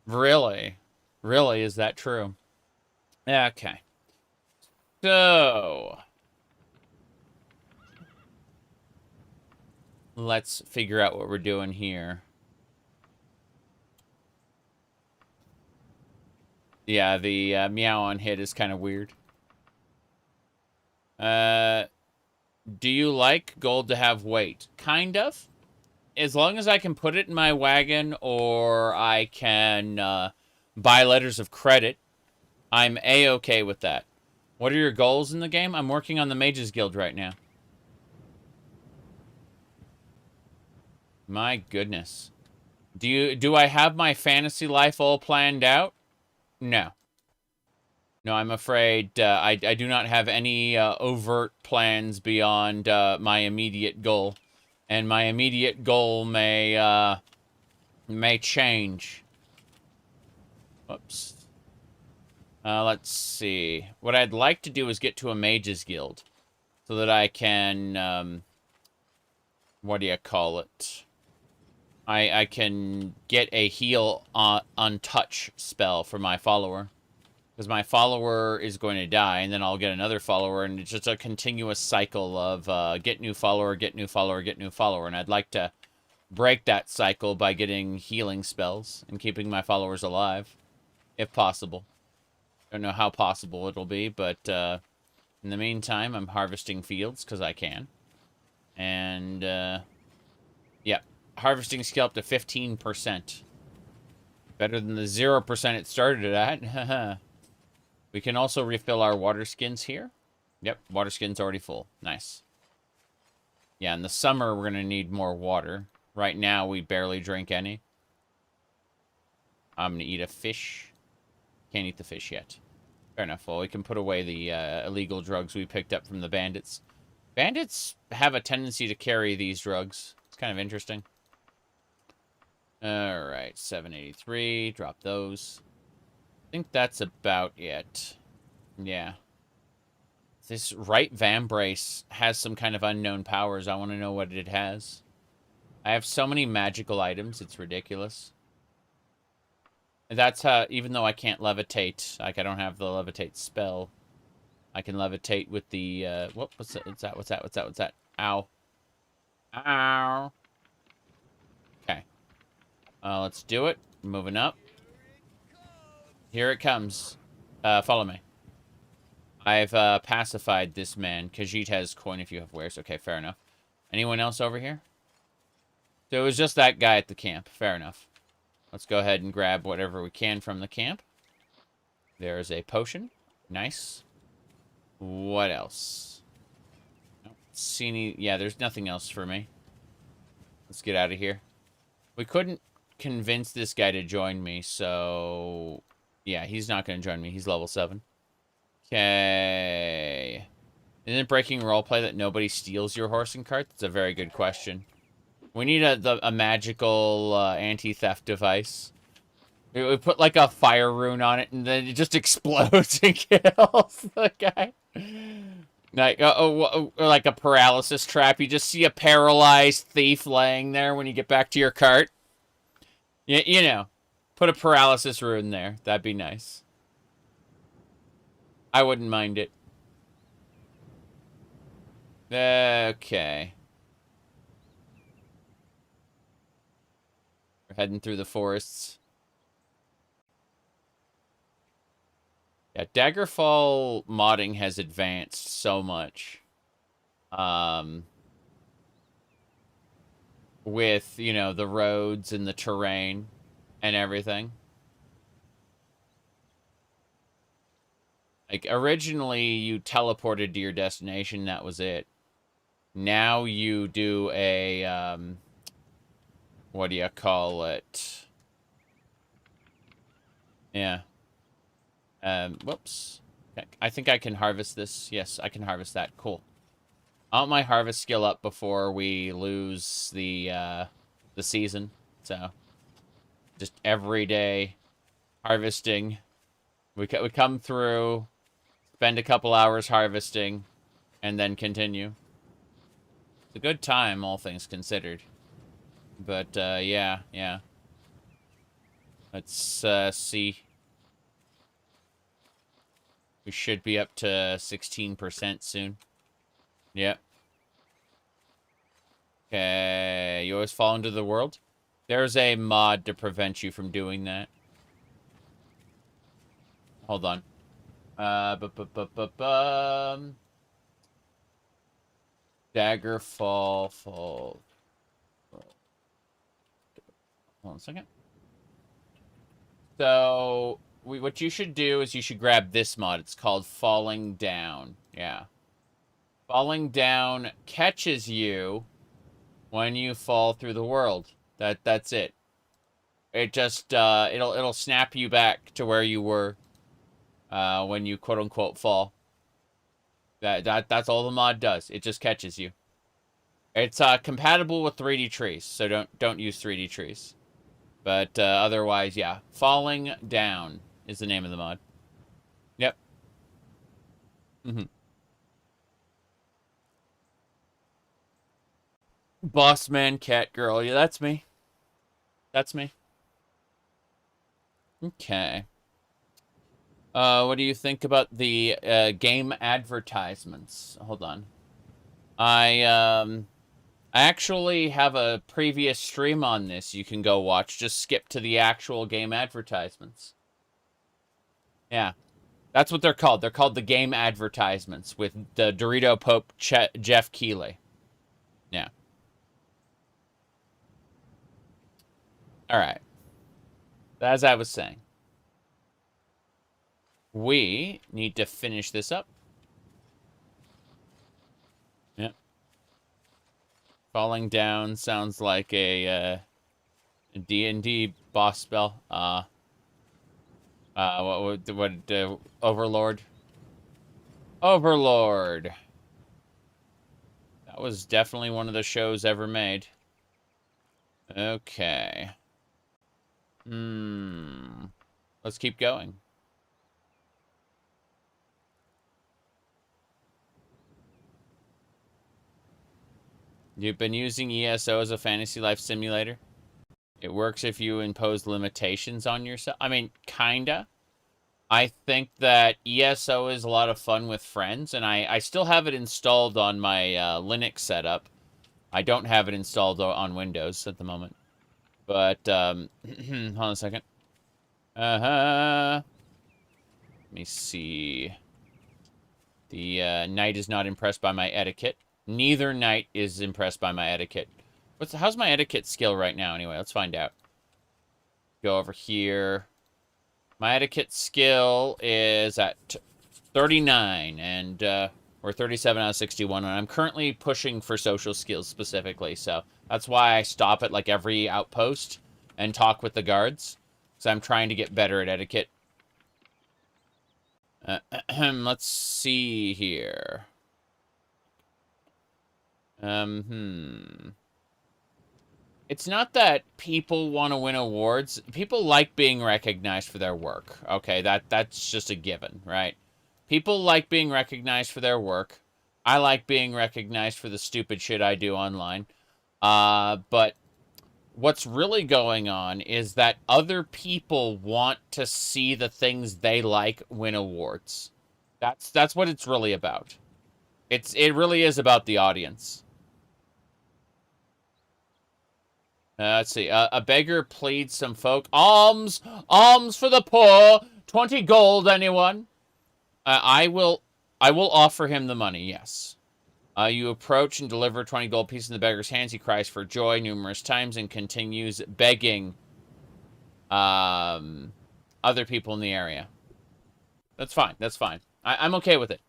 Really? Really, is that true? Okay. So, let's figure out what we're doing here. Yeah, the meow on hit is kind of weird. Do you like gold to have weight? Kind of. As long as I can put it in my wagon or I can buy letters of credit, I'm A-okay with that. What are your goals in the game? I'm working on the Mages Guild right now. My goodness. Do I have my fantasy life all planned out? No. No, I'm afraid I do not have any overt plans beyond my immediate goal. And my immediate goal may change. Whoops. Let's see. What I'd like to do is get to a Mages Guild. So that I can, what do you call it? I can get a heal on touch spell for my follower. Because my follower is going to die, and then I'll get another follower, and it's just a continuous cycle of get new follower, get new follower, get new follower. And I'd like to break that cycle by getting healing spells and keeping my followers alive, if possible. Don't know how possible it'll be, but in the meantime, I'm harvesting fields because I can. And, yeah, harvesting skill up to 15%. Better than the 0% it started at. We can also refill our water skins here. Yep, water skin's already full. Nice. Yeah, in the summer, we're going to need more water. Right now, we barely drink any. I'm going to eat a fish. Can't eat the fish yet. Fair enough. Well, we can put away the illegal drugs we picked up from the bandits. Bandits have a tendency to carry these drugs. It's kind of interesting. Alright, 783. Drop those. I think that's about it. Yeah. This right vambrace has some kind of unknown powers. I want to know what it has. I have so many magical items, it's ridiculous. And that's how, even though I can't levitate, like I don't have the levitate spell, I can levitate with the, what's that? What's that? Ow. Ow. Okay. Let's do it. Moving up. Here it comes. Follow me. I've pacified this man. Khajiit has coin if you have wares. Okay, fair enough. Anyone else over here? So it was just that guy at the camp. Fair enough. Let's go ahead and grab whatever we can from the camp. There's a potion. Nice. What else? Don't see any... Yeah, there's nothing else for me. Let's get out of here. We couldn't convince this guy to join me, so... Yeah, he's not going to join me. He's level 7. Okay. Isn't it breaking roleplay that nobody steals your horse and cart? That's a very good question. We need a magical anti-theft device. We put like a fire rune on it, and then it just explodes and kills the guy. Like, like a paralysis trap. You just see a paralyzed thief laying there when you get back to your cart. You know, put a paralysis rune there. That'd be nice. I wouldn't mind it. Okay. We're heading through the forests. Yeah, Daggerfall modding has advanced so much. With, you know, the roads and the terrain and everything. Like, originally, you teleported to your destination, that was it. Now you do a, what do you call it? Yeah. Whoops. Okay. I think I can harvest this. Yes, I can harvest that. Cool. I want my harvest skill up before we lose the season. So, just every day harvesting. We come through, spend a couple hours harvesting, and then continue. It's a good time, all things considered. But, yeah. Let's, see. We should be up to 16% soon. Yep. Okay, you always fall into the world? There's a mod to prevent you from doing that. Hold on. Daggerfall, fall. Hold on a second. So, what you should do is you should grab this mod. It's called Falling Down. Yeah. Falling Down catches you when you fall through the world. That's it. It just it'll snap you back to where you were when you quote unquote fall. That's all the mod does. It just catches you. It's compatible with 3D trees, so don't use 3D trees. But otherwise, yeah. Falling Down is the name of the mod. Yep. Boss man, cat girl. Yeah, that's me. That's me. Okay. What do you think about the game advertisements? Hold on. I actually have a previous stream on this you can go watch. Just skip to the actual game advertisements. Yeah. That's what they're called. They're called the game advertisements with the Dorito Pope Jeff Keighley. Yeah. Alright. As I was saying. We need to finish this up. Yep. Falling Down sounds like a D&D boss spell. Overlord? Overlord. was definitely one of the shows ever made. Okay. Let's keep going. You've been using ESO as a fantasy life simulator? It works if you impose limitations on yourself. I mean, kinda. I think that ESO is a lot of fun with friends, and I still have it installed on my Linux setup. I don't have it installed on Windows at the moment. But, hold on a second. Let me see. The knight is not impressed by my etiquette. Neither knight is impressed by my etiquette. How's my etiquette skill right now, anyway? Let's find out. Go over here. My etiquette skill is at 39, and or 37 out of 61, and I'm currently pushing for social skills specifically, so that's why I stop at, like, every outpost and talk with the guards, so I'm trying to get better at etiquette. Let's see here. It's not that people want to win awards. People like being recognized for their work. Okay, that's just a given, right? People like being recognized for their work. I like being recognized for the stupid shit I do online. But what's really going on is that other people want to see the things they like win awards. That's what it's really about. It really is about the audience. Let's see. A beggar pleads some folk. Alms! Alms for the poor! 20 gold, anyone? I will offer him the money, yes. You approach and deliver 20 gold pieces in the beggar's hands. He cries for joy numerous times and continues begging other people in the area. That's fine. That's fine. I'm okay with it.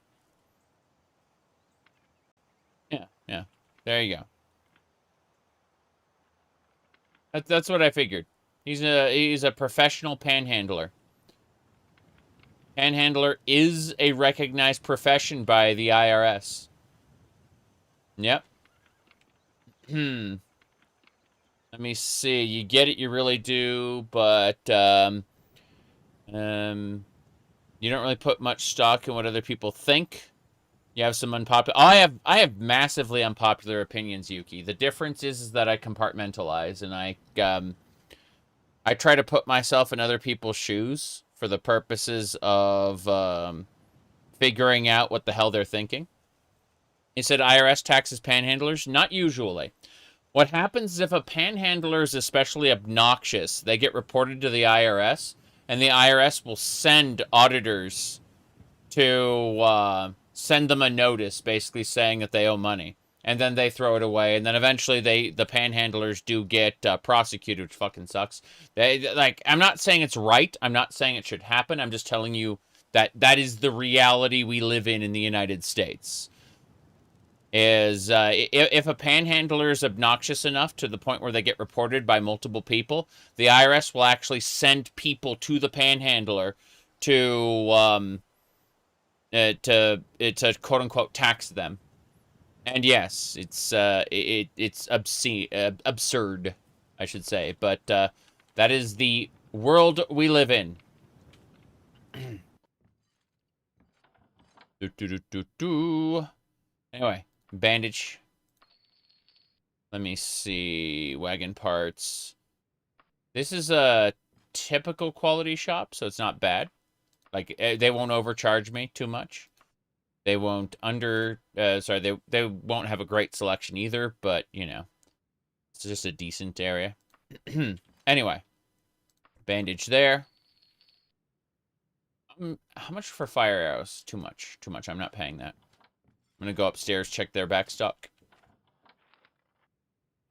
Yeah. There you go. That's what I figured. He's a professional panhandler. Panhandler is a recognized profession by the IRS. Yep. Let me see. You get it, you really do, but you don't really put much stock in what other people think. You have some unpopular. I have massively unpopular opinions, Yuki. The difference is that I compartmentalize, and I try to put myself in other people's shoes for the purposes of figuring out what the hell they're thinking. You said IRS taxes panhandlers? Not usually. What happens is if a panhandler is especially obnoxious, they get reported to the IRS, and the IRS will send auditors to send them a notice basically saying that they owe money. And then they throw it away, and then eventually the panhandlers do get prosecuted, which fucking sucks. I'm not saying it's right. I'm not saying it should happen. I'm just telling you that is the reality we live in the United States. Is if a panhandler is obnoxious enough to the point where they get reported by multiple people, the IRS will actually send people to the panhandler to quote unquote tax them. And yes, it's obscene, absurd, I should say, but that is the world we live in. Anyway, bandage. Let me see. Wagon parts. This is a typical quality shop, so it's not bad. Like, they won't overcharge me too much. They won't they won't have a great selection either, but, you know, it's just a decent area. Anyway, bandage there. How much for fire arrows? Too much. Too much. I'm not paying that. I'm going to go upstairs, check their backstock.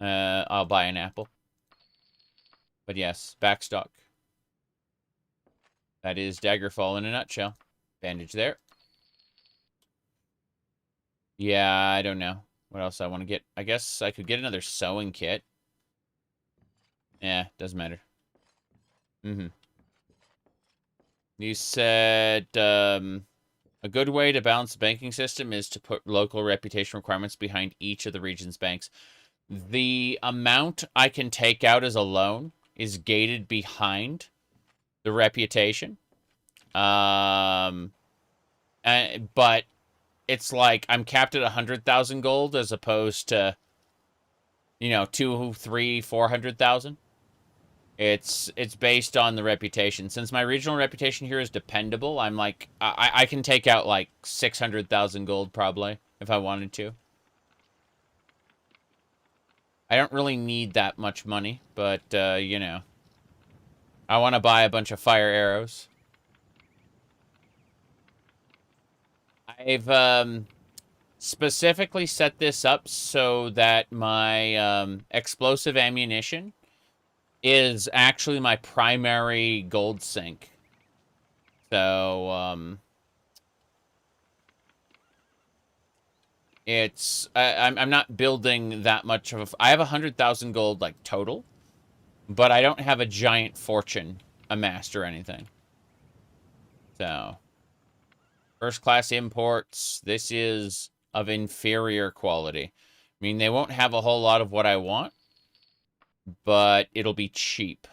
I'll buy an apple. But yes, backstock. That is Daggerfall in a nutshell. Bandage there. Yeah, I don't know. What else I want to get? I guess I could get another sewing kit. Yeah, doesn't matter. You said, A good way to balance the banking system is to put local reputation requirements behind each of the region's banks. The amount I can take out as a loan is gated behind the reputation. But it's like I'm capped at 100,000 gold as opposed to, you know, 2, 3, 400,000. It's based on the reputation. Since my regional reputation here is dependable, I'm like, I can take out like 600,000 gold probably if I wanted to. I don't really need that much money, but, you know. I want to buy a bunch of fire arrows. I've, specifically set this up so that my, explosive ammunition is actually my primary gold sink. So, it's... I'm not building that much of a... I have 100,000 gold, like, total. But I don't have a giant fortune amassed or anything. So... First-class imports. This is of inferior quality. I mean, they won't have a whole lot of what I want. But it'll be cheap.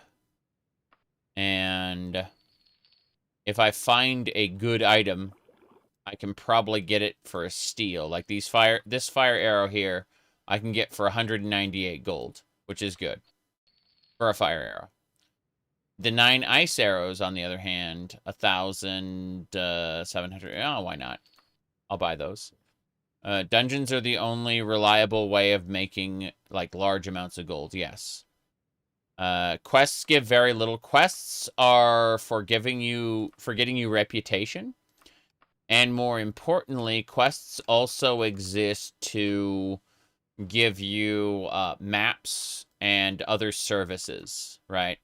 And... if I find a good item... I can probably get it for a steal. Like this fire arrow here, I can get for 198 gold, which is good for a fire arrow. The 9 ice arrows, on the other hand, 1,700. Oh, why not? I'll buy those. Dungeons are the only reliable way of making like large amounts of gold. Yes. Quests give very little. Quests are for getting you reputation. And more importantly, quests also exist to give you maps and other services, right?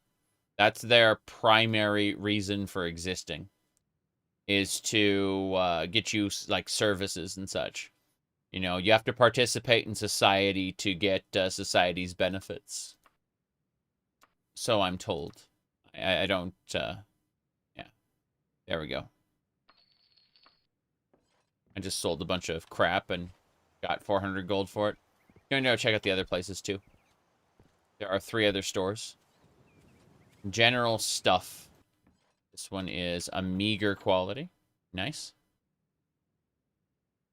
That's their primary reason for existing, is to get you, like, services and such. You know, you have to participate in society to get society's benefits. So I'm told. I don't, yeah. There we go. I just sold a bunch of crap and got 400 gold for it. I'm gonna go check out the other places too. There are 3 other stores. General stuff. This one is a meager quality. Nice.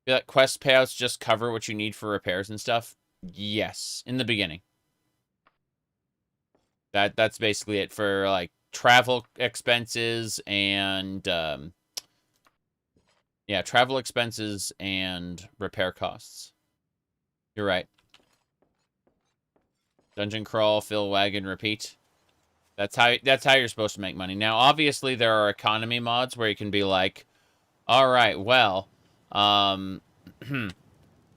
Feel like quest payouts just cover what you need for repairs and stuff? Yes, in the beginning. That's basically it for like travel expenses and yeah, travel expenses and repair costs. You're right. Dungeon crawl, fill wagon, repeat. That's how you're supposed to make money. Now, obviously, there are economy mods where you can be like, all right, well,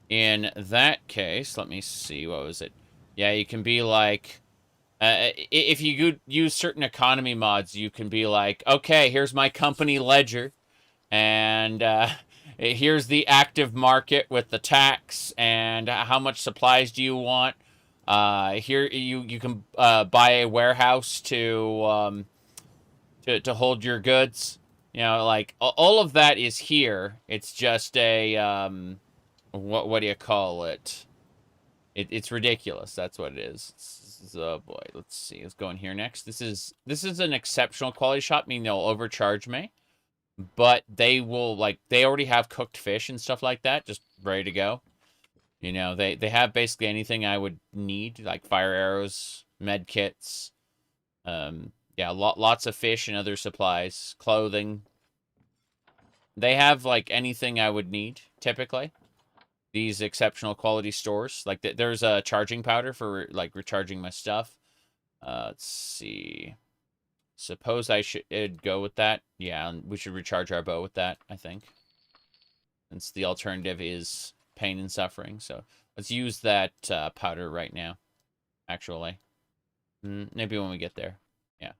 in that case, let me see, what was it? Yeah, you can be like, if you use certain economy mods, you can be like, okay, here's my company ledger. And here's the active market with the tax and how much supplies do you want. Here you can buy a warehouse to hold your goods. You know, like all of that is here. It's just a what do you call it? It's ridiculous. That's what it is. Oh boy, let's see. Let's go in here next. This is an exceptional quality shop, meaning they'll overcharge me. But they will, like, they already have cooked fish and stuff like that, just ready to go. You know, they have basically anything I would need, like fire arrows, med kits. Yeah, lots of fish and other supplies, clothing. They have, like, anything I would need, typically. These exceptional quality stores. Like, there's a charging powder for, like, recharging my stuff. Let's see... Suppose I should go with that. Yeah, we should recharge our bow with that, I think. Since the alternative is pain and suffering. So let's use that powder right now, actually. Maybe when we get there. Yeah.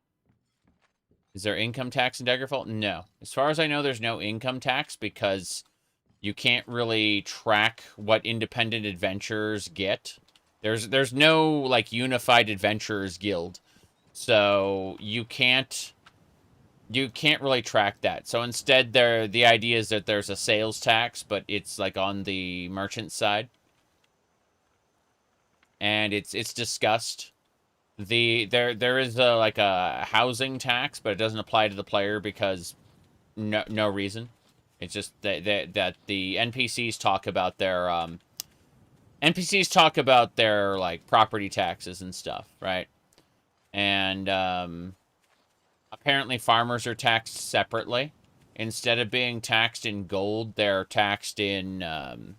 Is there income tax in Daggerfall? No. As far as I know, there's no income tax because you can't really track what independent adventurers get. There's no, like, unified adventurers guild. So, you can't you can't really track that. So instead, the idea is that there's a sales tax, but it's like on the merchant side, and it's discussed. There is like a housing tax, but it doesn't apply to the player because no reason. It's just that the NPCs talk about their like property taxes and stuff, right? And apparently farmers are taxed separately. Instead of being taxed in gold, they're taxed in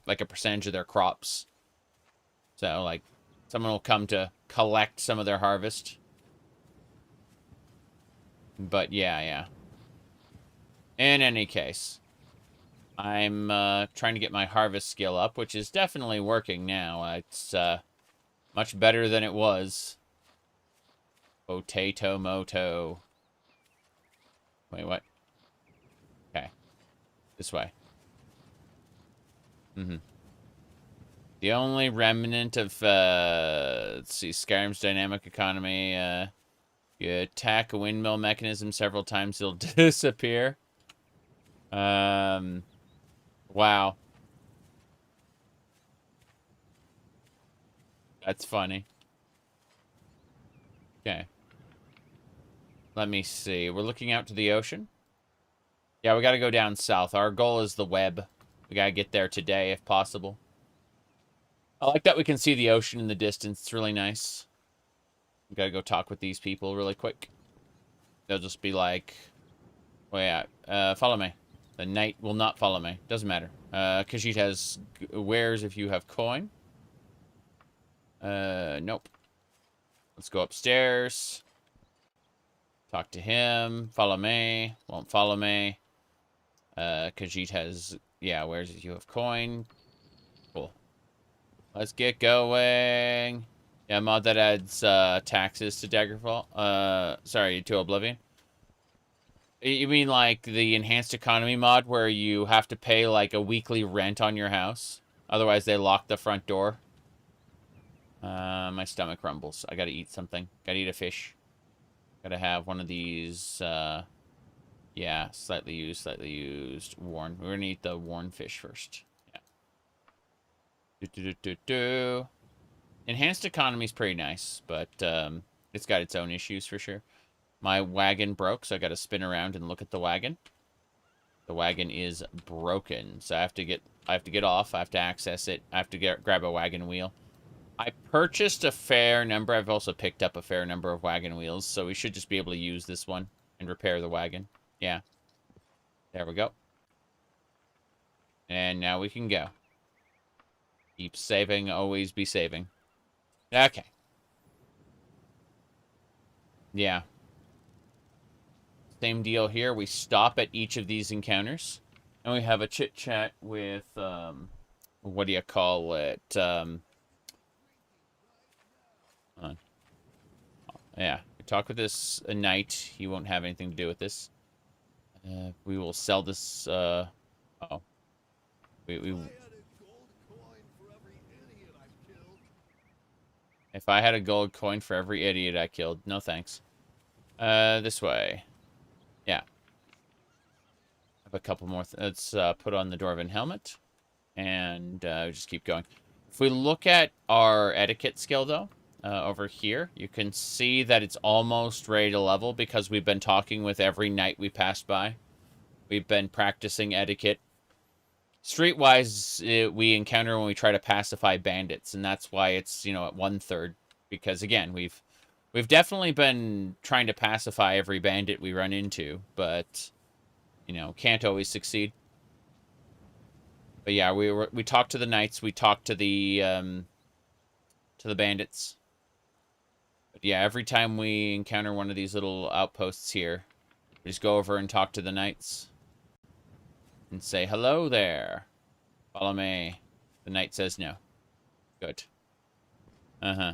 like a percentage of their crops. So like someone will come to collect some of their harvest. But yeah. In any case, I'm trying to get my harvest skill up, which is definitely working now. It's much better than it was. Potato moto. Wait, what? Okay. This way. The only remnant of, let's see, Skyrim's dynamic economy, you attack a windmill mechanism several times, it'll disappear. Wow. That's funny. Okay. Let me see. We're looking out to the ocean. Yeah, we gotta go down south. Our goal is the web. We gotta get there today, if possible. I like that we can see the ocean in the distance. It's really nice. We gotta go talk with these people really quick. They'll just be like, oh yeah, follow me. The knight will not follow me. Doesn't matter. Khajiit has wares if you have coin. Nope. Let's go upstairs. Talk to him. Follow me. Won't follow me. Khajiit has, yeah, wares if you have coin. Cool. Let's get going. Yeah, mod that adds taxes to Daggerfall. Sorry, to Oblivion. You mean like the enhanced economy mod where you have to pay like a weekly rent on your house? Otherwise they lock the front door. My stomach rumbles. I gotta eat something. Gotta eat a fish. Gotta have one of these, yeah, slightly used, worn. We're gonna eat the worn fish first. Yeah. Enhanced economy is pretty nice, but it's got its own issues for sure. My wagon broke, so I got to spin around and look at the wagon. The wagon is broken, so I have to get off. I have to access it. I have to grab a wagon wheel. I purchased a fair number. I've also picked up a fair number of wagon wheels, so we should just be able to use this one and repair the wagon. Yeah. There we go. And now we can go. Keep saving, always be saving. Okay. Yeah. Same deal here. We stop at each of these encounters. And we have a chit-chat with, what do you call it? Yeah. We talk with this knight. He won't have anything to do with this. We will sell this, oh. If I had a gold coin for every idiot I killed, no thanks. This way. Yeah. Have a couple more. Let's put on the Dwarven helmet. And just keep going. If we look at our etiquette skill, though, over here, you can see that it's almost ready to level because we've been talking with every knight we passed by. We've been practicing etiquette. Streetwise, we encounter when we try to pacify bandits, and that's why it's, you know, at 1/3. Because, again, we've definitely been trying to pacify every bandit we run into, but, you know, can't always succeed. But yeah, we talked to the knights, we talked to the bandits. But yeah, every time we encounter one of these little outposts here, we just go over and talk to the knights. And say, hello there. Follow me. The knight says no. Good. Uh-huh.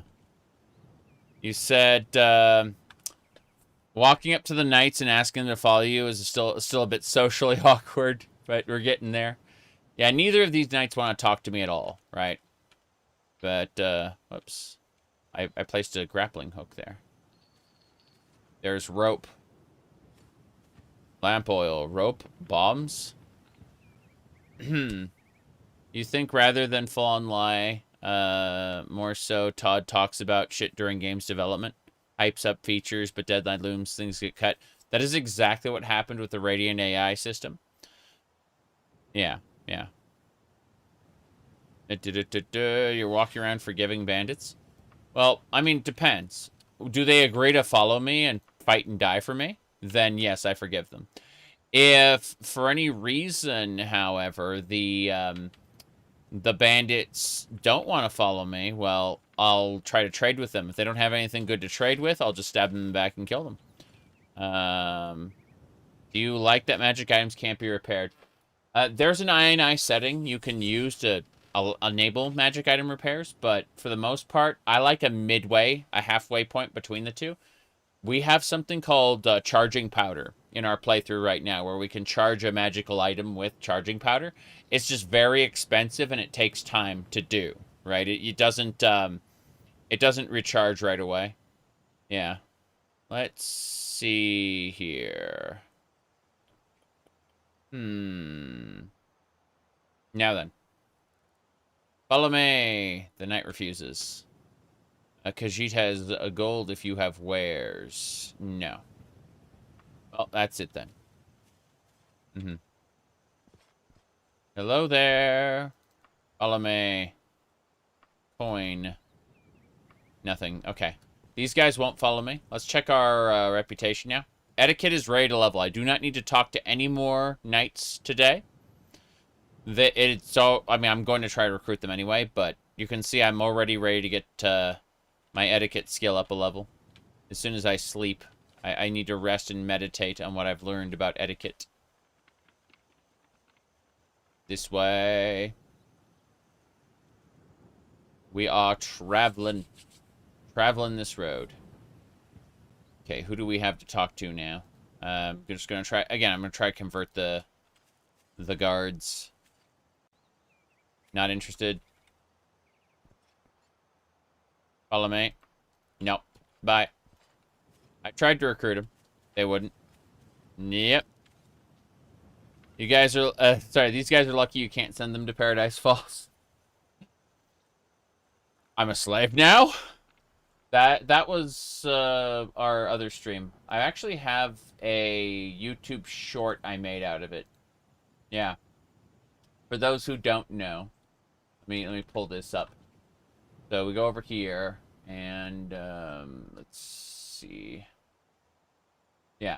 You said, walking up to the knights and asking them to follow you is still a bit socially awkward, but we're getting there. Yeah, neither of these knights want to talk to me at all, right? But, whoops. I placed a grappling hook there. There's rope. Lamp oil, rope, bombs. You think rather than full on lie, more so Todd talks about shit during games development, hypes up features, but deadline looms, things get cut. That is exactly what happened with the Radiant AI system. Yeah, yeah. You're walking around forgiving bandits? Well, I mean, depends. Do they agree to follow me and fight and die for me? Then yes, I forgive them. If for any reason, however, the bandits don't want to follow me, well, I'll try to trade with them. If they don't have anything good to trade with, I'll just stab them in the back and kill them. Do you like that magic items can't be repaired? There's an INI setting you can use to enable magic item repairs, but for the most part, I like a midway, a halfway point between the two. We have something called charging powder in our playthrough right now, where we can charge a magical item with charging powder. It's just very expensive and it takes time to do, right? It doesn't recharge right away. Yeah. Let's see here. Now then. Follow me. The knight refuses. Khajiit has a gold if you have wares. No. Well, that's it then. Hello there. Follow me. Coin. Nothing. Okay. These guys won't follow me. Let's check our reputation now. Etiquette is ready to level. I do not need to talk to any more knights today. I mean, I'm going to try to recruit them anyway, but you can see I'm already ready to get my etiquette skill up a level. As soon as I sleep, I need to rest and meditate on what I've learned about etiquette. This way. We are traveling this road. Okay, who do we have to talk to now? We're just gonna try again. I'm gonna try to convert the guards. Not interested. Follow me. Nope. Bye. I tried to recruit them. They wouldn't. Yep. You guys are sorry. These guys are lucky you can't send them to Paradise Falls. I'm a slave now. That was our other stream. I actually have a YouTube short I made out of it. Yeah. For those who don't know, let me pull this up. So we go over here and let's see. Yeah.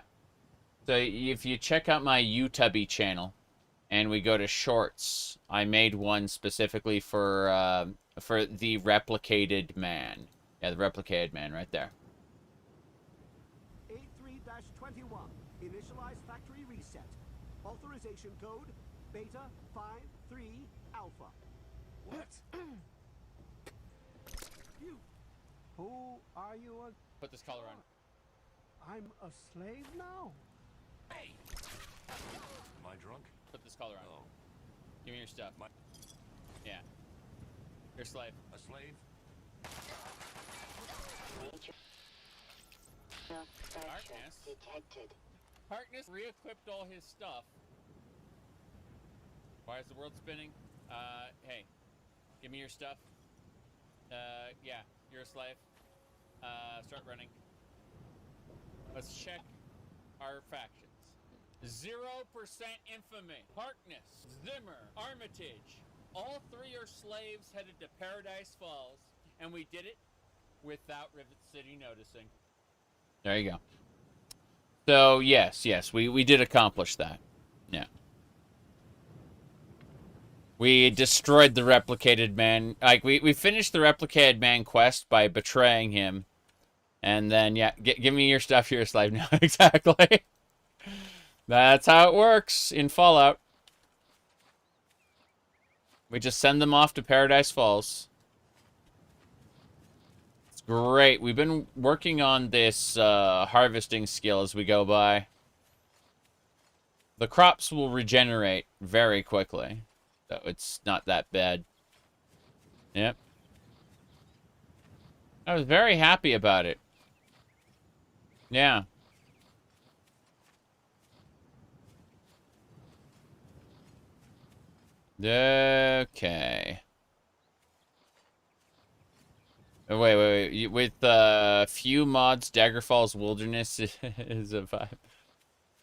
So if you check out my YouTube channel and we go to shorts, I made one specifically for the replicated man. Yeah, the replicated man right there. 83-21. Initialize factory reset. Authorization code Beta 53 Alpha. What? You. Who are you? Put this collar on. I'm a slave now? Hey! Am I drunk? Put this collar on. Oh. Give me your stuff. Yeah. You're a slave. A slave? Harkness. Detected. Harkness re-equipped all his stuff. Why is the world spinning? Hey. Give me your stuff. Yeah. You're a slave. Start running. Let's check our factions. 0% infamy. Harkness. Zimmer. Armitage. All three are slaves headed to Paradise Falls. And we did it without Rivet City noticing. There you go. So, yes, we did accomplish that. Yeah. We destroyed the replicated man. Like, we finished the replicated man quest by betraying him. And then, yeah, give me your stuff, you're a slave now. Exactly. That's how it works in Fallout. We just send them off to Paradise Falls. It's great. We've been working on this harvesting skill as we go by. The crops will regenerate very quickly. So it's not that bad. Yep. I was very happy about it. Yeah. Okay. Oh, wait. With few mods, Daggerfall's Wilderness is a vibe.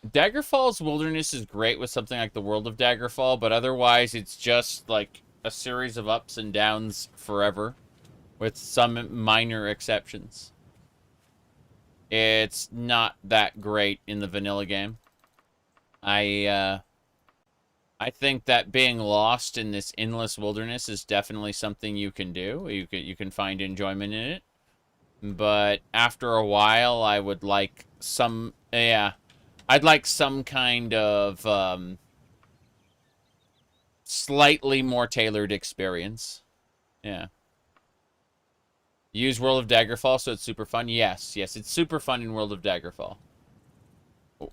Daggerfall's Wilderness is great with something like the World of Daggerfall, but otherwise it's just like a series of ups and downs forever, with some minor exceptions. It's not that great in the vanilla game. I think that being lost in this endless wilderness is definitely something you can do. You can find enjoyment in it. But after a while, I would like some, yeah, I'd like some kind of slightly more tailored experience. Yeah. Use World of Daggerfall, so it's super fun. Yes, it's super fun in World of Daggerfall.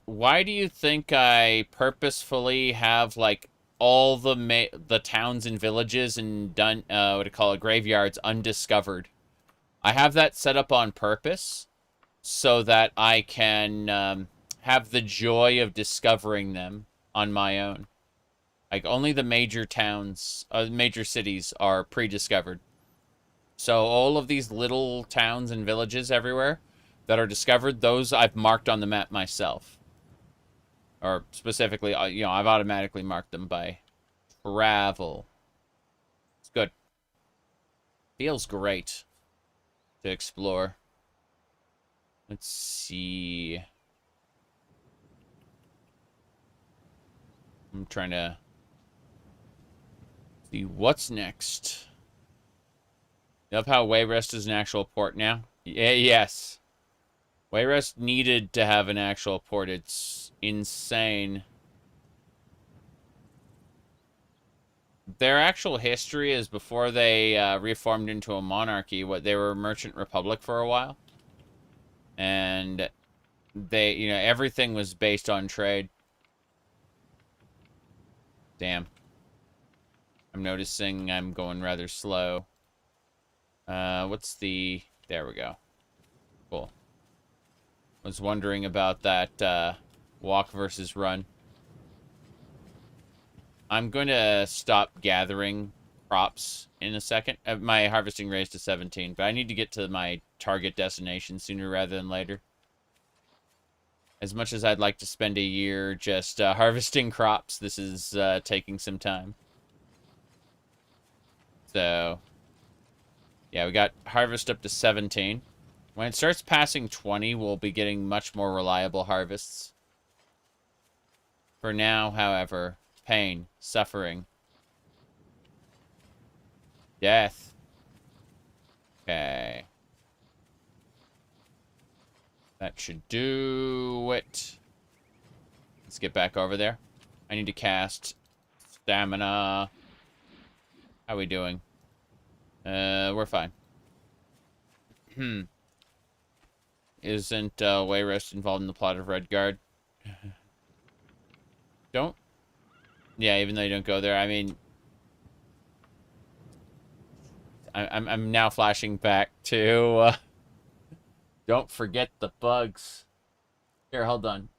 Why do you think I purposefully have like all the towns and villages and what do you call it, graveyards undiscovered? I have that set up on purpose so that I can have the joy of discovering them on my own. Like only the major towns, major cities are pre-discovered. So all of these little towns and villages everywhere that are discovered, those I've marked on the map myself. Or specifically, you know, I've automatically marked them by travel. It's good. Feels great to explore. Let's see. I'm trying to see what's next. You love how Wayrest is an actual port now? Yeah, yes. Wayrest needed to have an actual port. It's insane. Their actual history is before they reformed into a monarchy. They were a merchant republic for a while. And they, you know, everything was based on trade. Damn. I'm noticing I'm going rather slow. What's the... There we go. Cool. Was wondering about that walk versus run. I'm going to stop gathering crops in a second. My harvesting raised to 17, but I need to get to my target destination sooner rather than later. As much as I'd like to spend a year just harvesting crops, this is taking some time. So, yeah, we got harvest up to 17. When it starts passing 20, we'll be getting much more reliable harvests. For now, however, pain, suffering, death. Okay. That should do it. Let's get back over there. I need to cast stamina. How are we doing? We're fine. Isn't Wayrest involved in the plot of Redguard? Don't. Yeah, even though you don't go there, I mean, I'm now flashing back to. Don't forget the bugs. Here, hold on.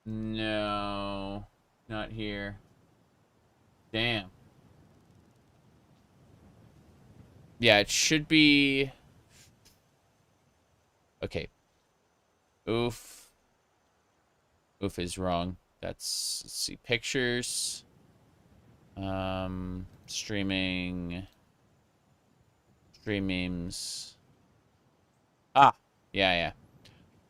No, not here. Damn. Yeah, it should be. Okay. Oof. Oof is wrong. Let's see. Pictures. Streaming. Streamings. Ah. Yeah.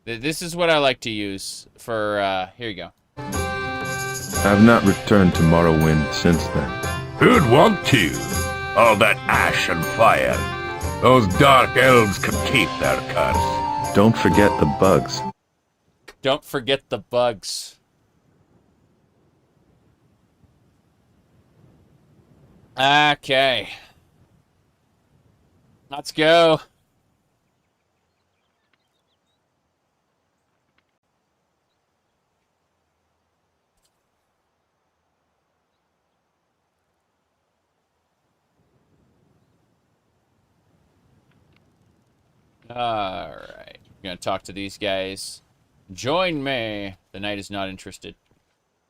This is what I like to use for, here you go. I've not returned to Morrowind since then. Who'd want to? All that ash and fire. Those dark elves could keep their curse. Don't forget the bugs. Don't forget the bugs. Okay. Let's go. Alright. I'm gonna talk to these guys. Join me. The knight is not interested.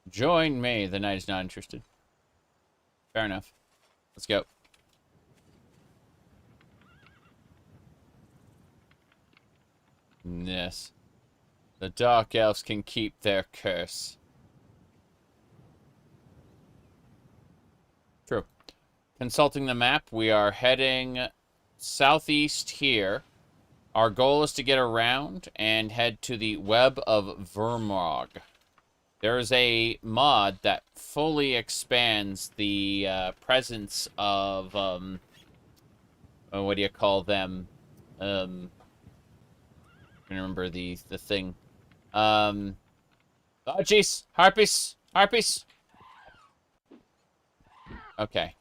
Join me. The knight is not interested. Fair enough. Let's go. Yes. The Dark Elves can keep their curse. True. Consulting the map, we are heading southeast here. Our goal is to get around and head to the Web of Vermog. There is a mod that fully expands the presence of, what do you call them? I remember the thing. Oh, jeez. Harpies. Harpies. Okay.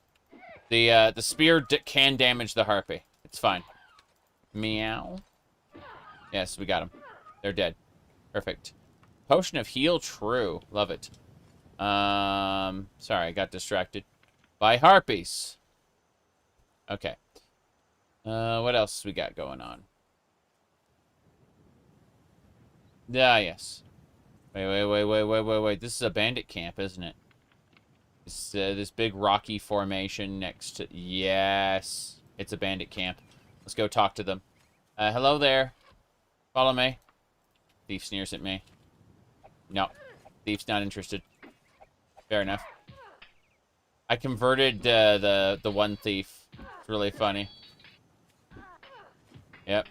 The spear can damage the harpy. It's fine. Meow. Yes, we got them. They're dead. Perfect. Potion of heal, true. Love it. Sorry, I got distracted by harpies. Okay. What else we got going on? Ah, yes. Wait. This is a bandit camp, isn't it? This big rocky formation next to... Yes. It's a bandit camp. Let's go talk to them. Hello there. Follow me. Thief sneers at me. No. Thief's not interested. Fair enough. I converted the one thief. It's really funny. Yep.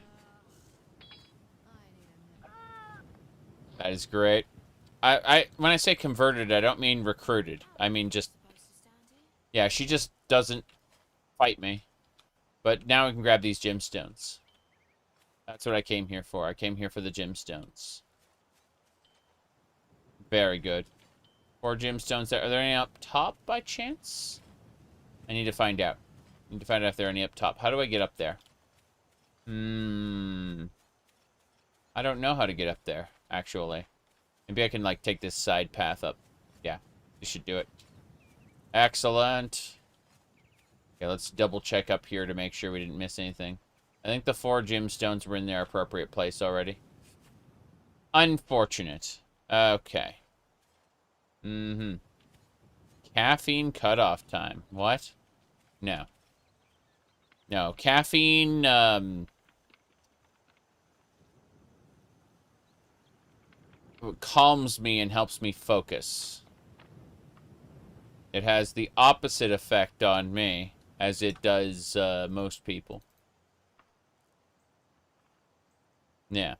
That is great. When I say converted, I don't mean recruited. I mean just... Yeah, she just doesn't fight me. But now we can grab these gemstones. That's what I came here for. I came here for the gemstones. Very good. 4 gemstones there. Are there any up top by chance? I need to find out. I need to find out if there are any up top. How do I get up there? I don't know how to get up there, actually. Maybe I can, like, take this side path up. Yeah, this should do it. Excellent. Okay, let's double check up here to make sure we didn't miss anything. I think the 4 gemstones were in their appropriate place already. Unfortunate. Okay. Caffeine cutoff time. What? No. No, caffeine, calms me and helps me focus. It has the opposite effect on me as it does most people. Yeah.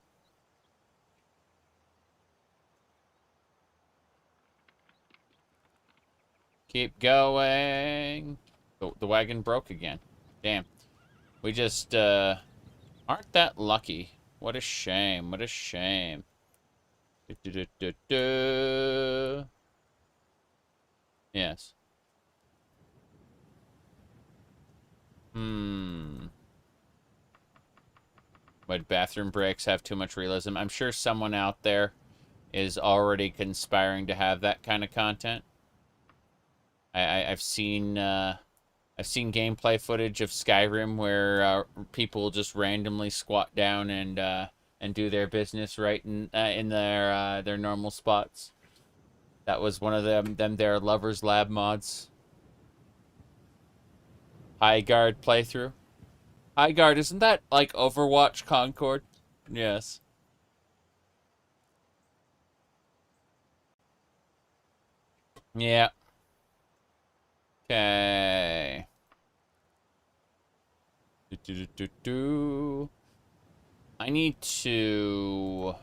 Keep going. Oh, the wagon broke again. Damn. We just aren't that lucky. What a shame. What a shame. Yes. Would bathroom breaks have too much realism? I'm sure someone out there is already conspiring to have that kind of content. I've seen gameplay footage of Skyrim where people just randomly squat down and do their business right in their normal spots. That was one of their Lovers Lab mods. High Guard playthrough. High Guard, isn't that like Overwatch Concord? Yes. Yeah. Okay. I need to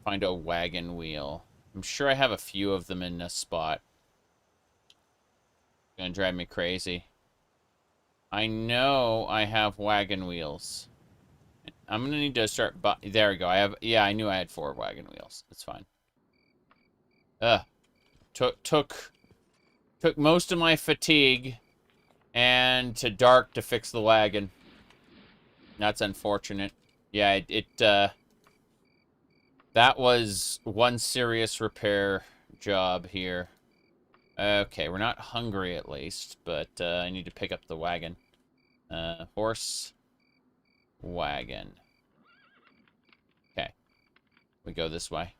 find a wagon wheel. I'm sure I have a few of them in this spot. It's gonna drive me crazy. I know I have wagon wheels. I'm gonna need to start. There we go. Yeah, I knew I had 4 wagon wheels. It's fine. Took most of my fatigue and to dark to fix the wagon. That's unfortunate. Yeah, that was one serious repair job here. Okay, we're not hungry at least, but I need to pick up the wagon. Horse, wagon. Okay. We go this way.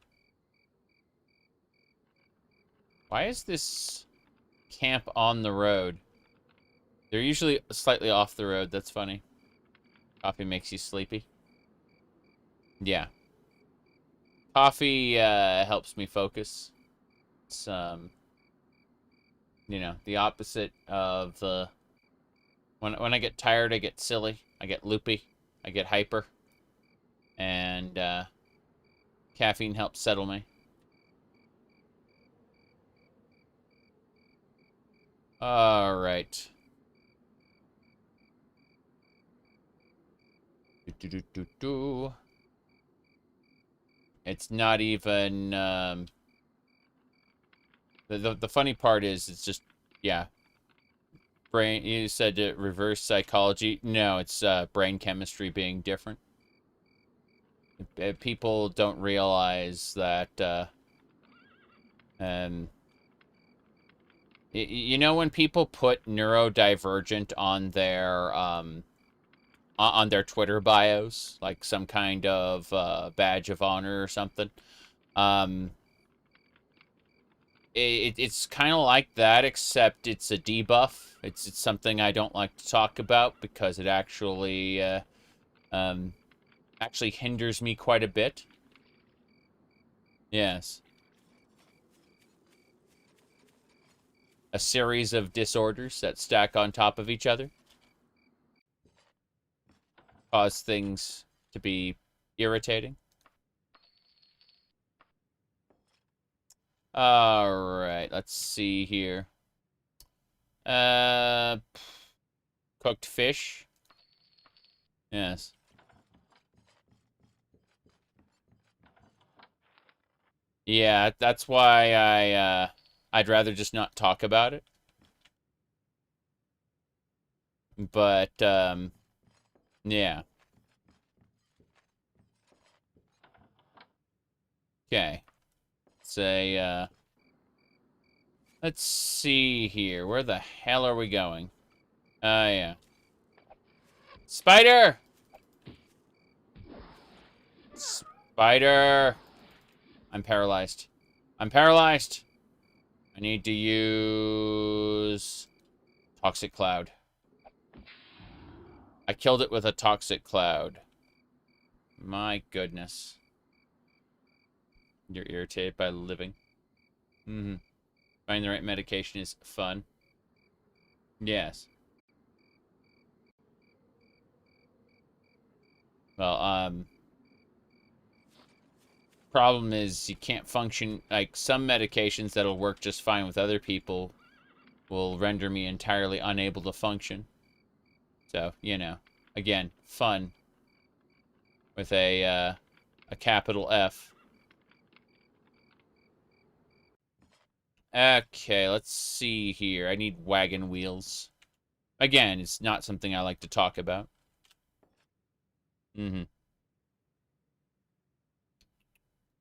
Why is this camp on the road? They're usually slightly off the road. That's funny. Coffee makes you sleepy. Yeah. Coffee helps me focus. It's, you know, the opposite of the... When I get tired, I get silly. I get loopy. I get hyper. And caffeine helps settle me. All right. It's not even... The funny part is, it's just, yeah. Brain, you said reverse psychology. No, it's brain chemistry being different. People don't realize that, you know, when people put neurodivergent on their Twitter bios, like some kind of badge of honor or something, it's kind of like that, except it's a debuff. It's something I don't like to talk about because it actually hinders me quite a bit. Yes. A series of disorders that stack on top of each other cause things to be irritating. Alright, let's see here. Cooked fish. Yes. Yeah, that's why I'd rather just not talk about it. But, yeah. Okay. Say, let's see here. Where the hell are we going? Yeah. Spider! Spider! I'm paralyzed. I'm paralyzed! I need to use... Toxic Cloud. I killed it with a Toxic Cloud. My goodness. You're irritated by living. Mm-hmm. Finding the right medication is fun. Yes. Well, problem is you can't function, like, some medications that'll work just fine with other people will render me entirely unable to function. So, you know, again, fun with a capital F. Okay, let's see here. I need wagon wheels. Again, it's not something I like to talk about. Mm-hmm.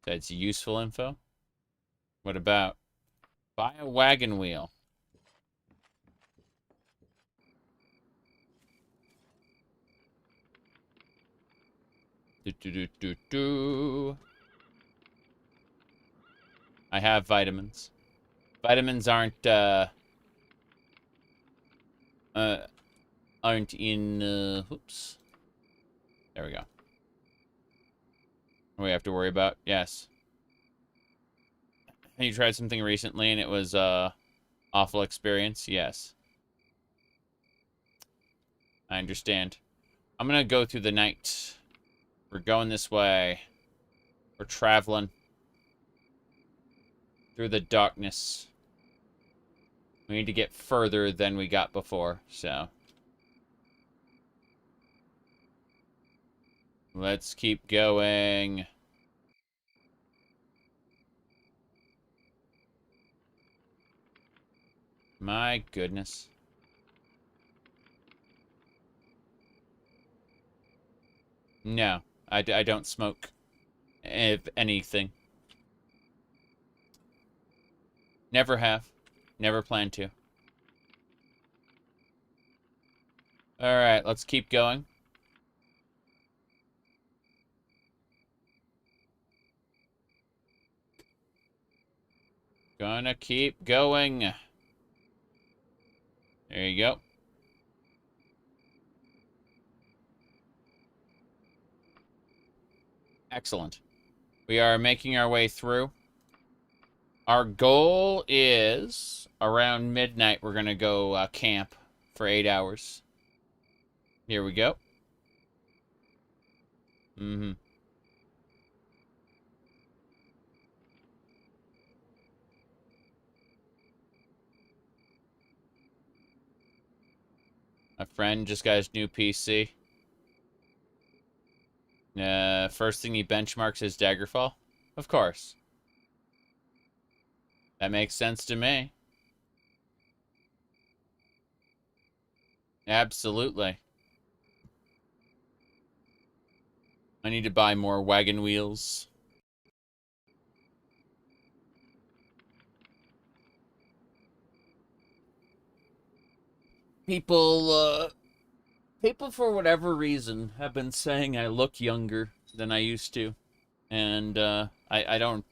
That's useful info. What about buy a wagon wheel? I have vitamins. Vitamins aren't in, oops. There we go. We have to worry about, yes. You tried something recently and it was, awful experience? Yes. I understand. I'm gonna go through the night. We're going this way. We're traveling through the darkness. We need to get further than we got before, so. Let's keep going. My goodness. No, I don't smoke anything. Never have. Never plan to. Alright, let's keep going. Gonna keep going. There you go. Excellent. We are making our way through. Our goal is around midnight. We're gonna go camp for 8 hours. Here we go. Mm-hmm. My friend just got his new PC. First thing he benchmarks is Daggerfall. Of course. That makes sense to me. Absolutely. I need to buy more wagon wheels. People for whatever reason have been saying I look younger than I used to. And I don't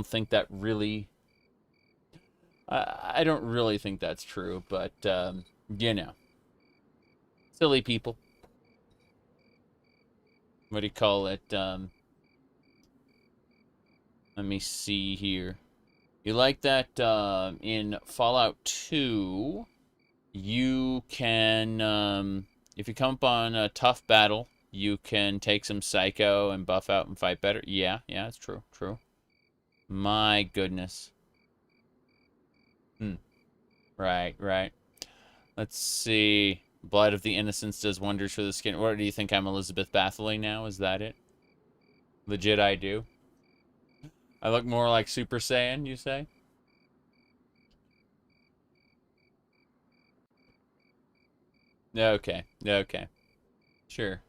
think that really I don't really think that's true, but you know. Silly people. What do you call it? Let me see here. You like that in Fallout 2, you can, if you come up on a tough battle, you can take some psycho and buff out and fight better. Yeah, it's true, true. My goodness. Right. Let's see. Blood of the Innocents does wonders for the skin. What do you think? I'm Elizabeth Bathory now? Is that it? Legit, I do. I look more like Super Saiyan, you say? Okay. Sure.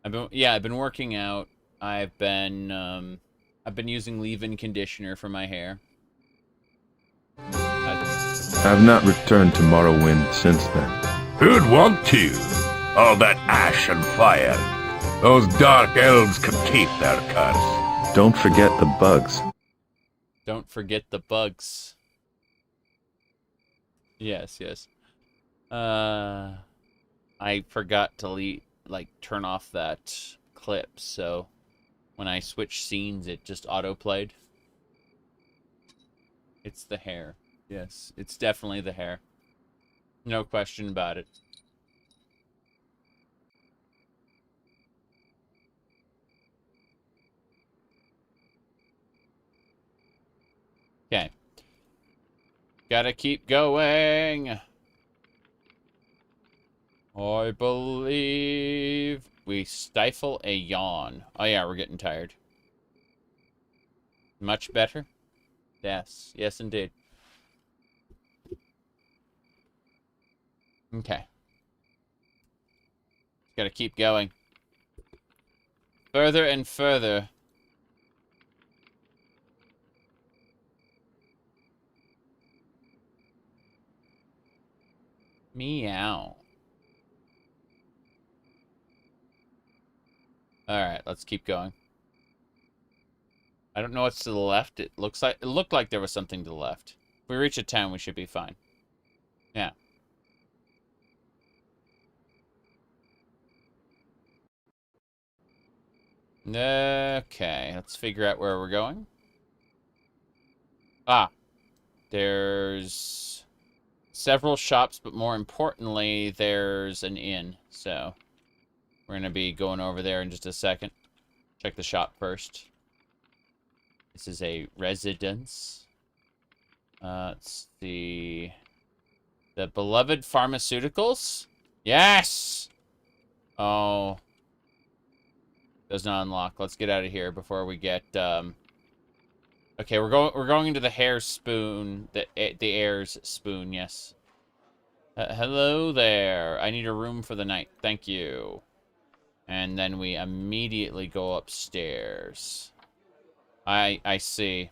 I've been working out. I've been using leave-in conditioner for my hair. I have not returned to Morrowind since then. Who'd want to? All that ash and fire. Those dark elves could keep their curse. Don't forget the bugs. Don't forget the bugs. Yes. I forgot to turn off that clip, so when I switch scenes, it just auto-played. It's the hair. Yes, it's definitely the hair. No question about it. Okay. Gotta keep going. I believe we stifle a yawn. Oh yeah, we're getting tired. Much better? Yes indeed. Okay. Gotta keep going. Further and further. Meow. Alright, let's keep going. I don't know what's to the left. It looked like there was something to the left. If we reach a town, we should be fine. Yeah. Okay, let's figure out where we're going. Ah, there's several shops, but more importantly, there's an inn. So we're going to be going over there in just a second. Check the shop first. This is a residence. Let's see. The beloved pharmaceuticals? Yes! Oh. Does not unlock. Let's get out of here before we get, Okay, we're going into the hair spoon, the heir's spoon, yes. Hello there. I need a room for the night. Thank you. And then we immediately go upstairs. I see.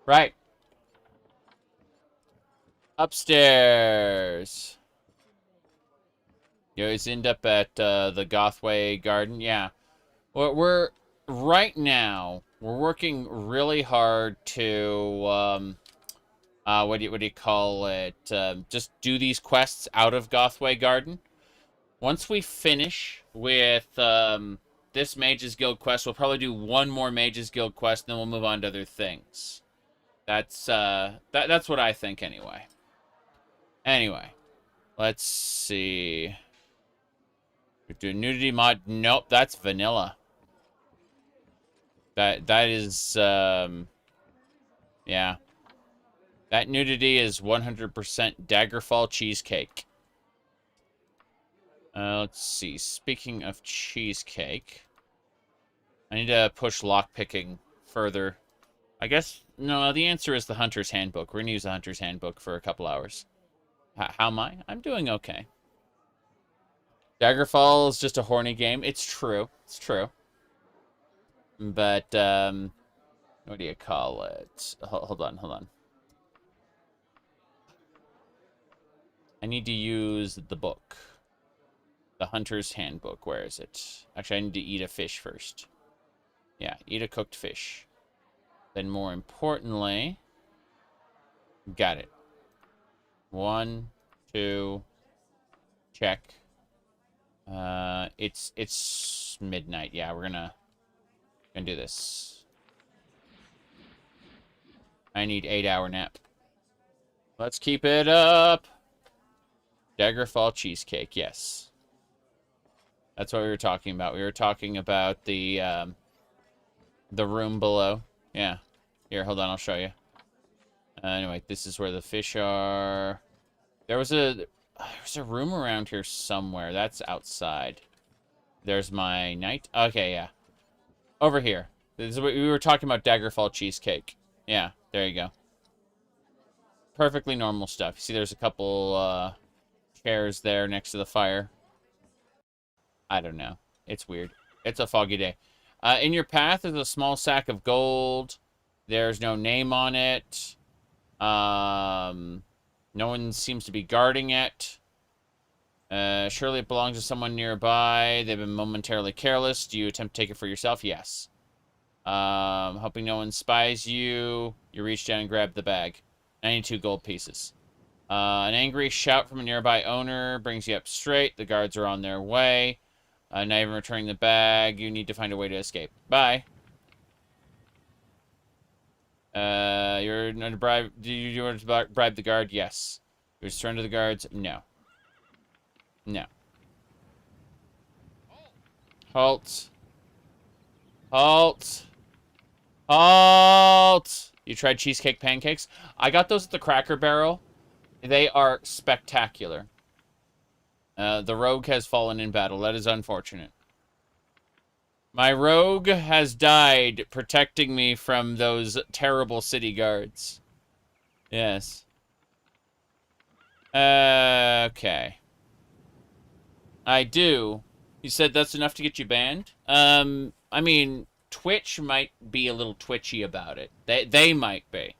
Right. Upstairs. You always end up at the Gothway Garden. Yeah. Well, we're right now. We're working really hard to what do you call it? Just do these quests out of Gothway Garden. Once we finish with this Mages Guild quest, we'll probably do one more Mages Guild quest, and then we'll move on to other things. That's that's what I think anyway. Anyway, let's see. Do nudity mod? Nope, that's vanilla. That is yeah. That nudity is 100% Daggerfall cheesecake. Let's see. Speaking of cheesecake, I need to push lockpicking further. I guess, no, the answer is the Hunter's Handbook. We're going to use the Hunter's Handbook for a couple hours. How am I? I'm doing okay. Daggerfall is just a horny game. It's true. It's true. But, what do you call it? Hold on. I need to use the book. The Hunter's Handbook. Where is it? Actually, I need to eat a fish first. Yeah, eat a cooked fish. Then more importantly, got it. 1, 2, check. It's midnight. Yeah, we're gonna do this. I need 8-hour nap. Let's keep it up. Daggerfall cheesecake, yes. That's what we were talking about. We were talking about the room below. Yeah. Here, hold on, I'll show you. Anyway, this is where the fish are. There's a room around here somewhere. That's outside. There's my night. Okay, yeah. Over here. This is what we were talking about, Daggerfall cheesecake. Yeah, there you go. Perfectly normal stuff. You see there's a couple chairs there next to the fire. I don't know. It's weird. It's a foggy day. In your path is a small sack of gold. There's no name on it. No one seems to be guarding it. Surely it belongs to someone nearby. They've been momentarily careless. Do you attempt to take it for yourself? Yes. Hoping no one spies you. You reach down and grab the bag. 92 gold pieces. An angry shout from a nearby owner brings you up straight. The guards are on their way. Not even returning the bag. You need to find a way to escape. Bye. You're not to bribe. Do you want to bribe the guard? Yes. You return to the guards? No. No. Halt. Halt. Halt. You tried cheesecake pancakes? I got those at the Cracker Barrel. They are spectacular. The rogue has fallen in battle. That is unfortunate. My rogue has died protecting me from those terrible city guards. Yes. Okay. I do. You said that's enough to get you banned? I mean, Twitch might be a little twitchy about it. They might be.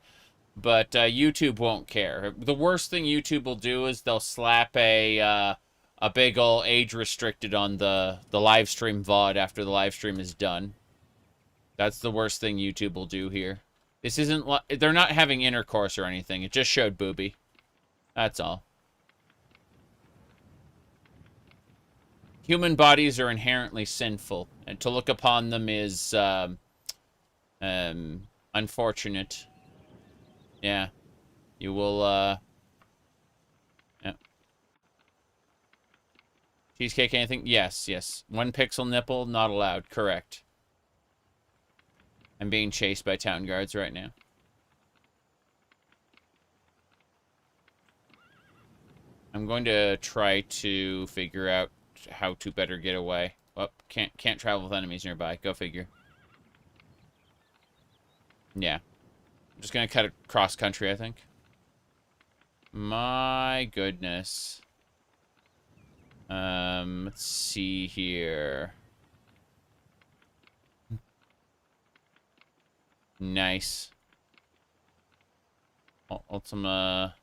But YouTube won't care. The worst thing YouTube will do is they'll slap a big ol' age restricted on the live stream VOD after the live stream is done. That's the worst thing YouTube will do here. This isn't they're not having intercourse or anything. It just showed booby. That's all. Human bodies are inherently sinful, and to look upon them is unfortunate. Yeah. You will yeah. Cheesecake anything? Yes, yes. 1 pixel nipple, not allowed. Correct. I'm being chased by town guards right now. I'm going to try to figure out how to better get away. Oh, can't travel with enemies nearby. Go figure. Yeah. I'm just gonna cut across country, I think. My goodness. Let's see here. Nice. Ultima.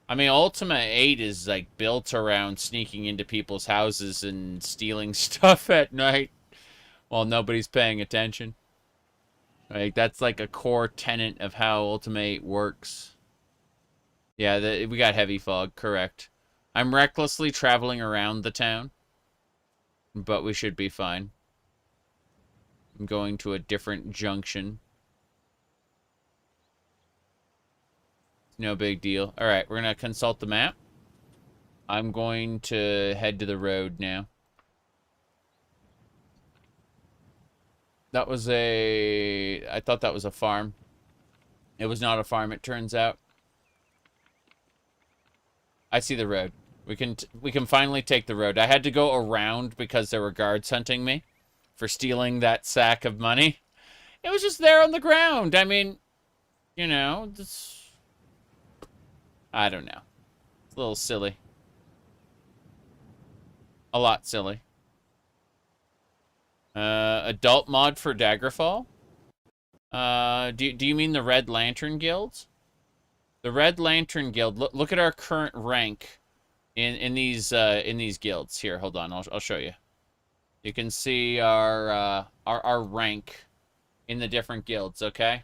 I mean, Ultima 8 is, like, built around sneaking into people's houses and stealing stuff at night while nobody's paying attention. Like, that's, like, a core tenet of how Ultima 8 works. Yeah, we got heavy fog, correct. I'm recklessly traveling around the town, but we should be fine. I'm going to a different junction. No big deal. Alright, we're going to consult the map. I'm going to head to the road now. That was I thought that was a farm. It was not a farm, it turns out. I see the road. We can finally take the road. I had to go around because there were guards hunting me for stealing that sack of money. It was just there on the ground. I mean, you know, I don't know. It's a little silly. A lot silly. Adult mod for Daggerfall? Do you mean the Red Lantern Guild? The Red Lantern Guild. Look at our current rank in these guilds. Here, hold on. I'll show you. You can see our rank in the different guilds. Okay.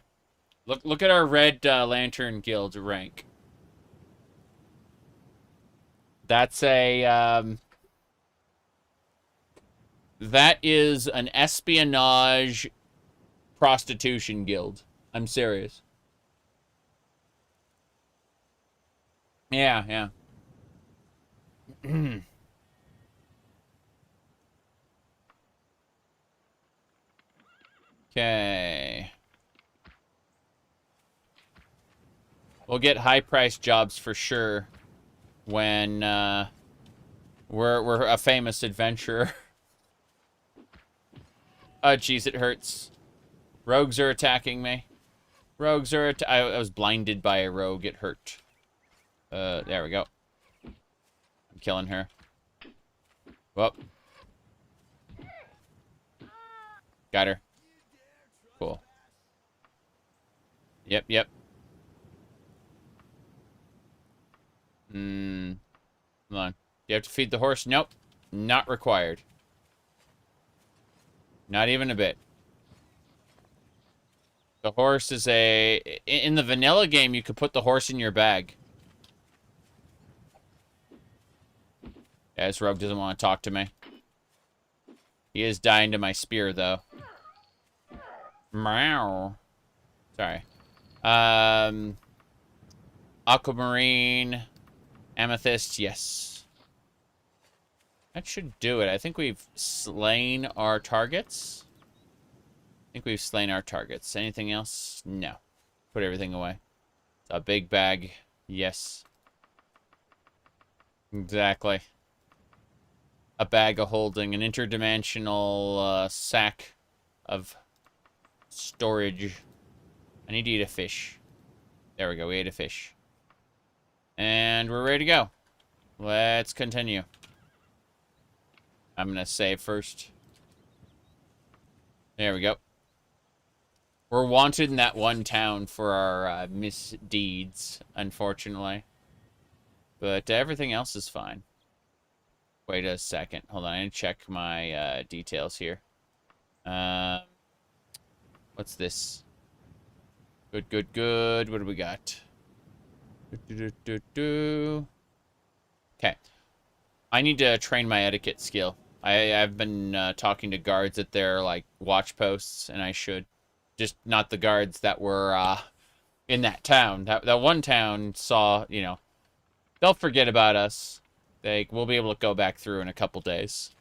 Look at our Red Lantern Guild rank. That's that is an espionage prostitution guild. I'm serious. Yeah. Okay. We'll get high-priced jobs for sure when we're a famous adventurer. Oh, jeez, it hurts. Rogues are attacking me. Rogues are I was blinded by a rogue. It hurt. There we go. I'm killing her. Whoop. Got her. Cool. Yep. Hold on. Do you have to feed the horse? Nope. Not required. Not even a bit. The horse is in the vanilla game, you could put the horse in your bag. Yeah, this rogue doesn't want to talk to me. He is dying to my spear, though. Meow. Sorry. Aquamarine. Amethyst, yes. That should do it. I think we've slain our targets. Anything else? No. Put everything away. A big bag. Yes. Exactly. A bag of holding. An interdimensional sack of storage. I need to eat a fish. There we go. We ate a fish. And we're ready to go. Let's continue. I'm going to save first. There we go. We're wanted in that one town for our misdeeds, unfortunately. But everything else is fine. Wait a second. Hold on. I need to check my details here. What's this? Good. What do we got? Okay. I need to train my etiquette skill. I've been talking to guards at their, like, watch posts, and I should. Just not the guards that were in that town. That one town saw, you know, they'll forget about us. We'll be able to go back through in a couple days.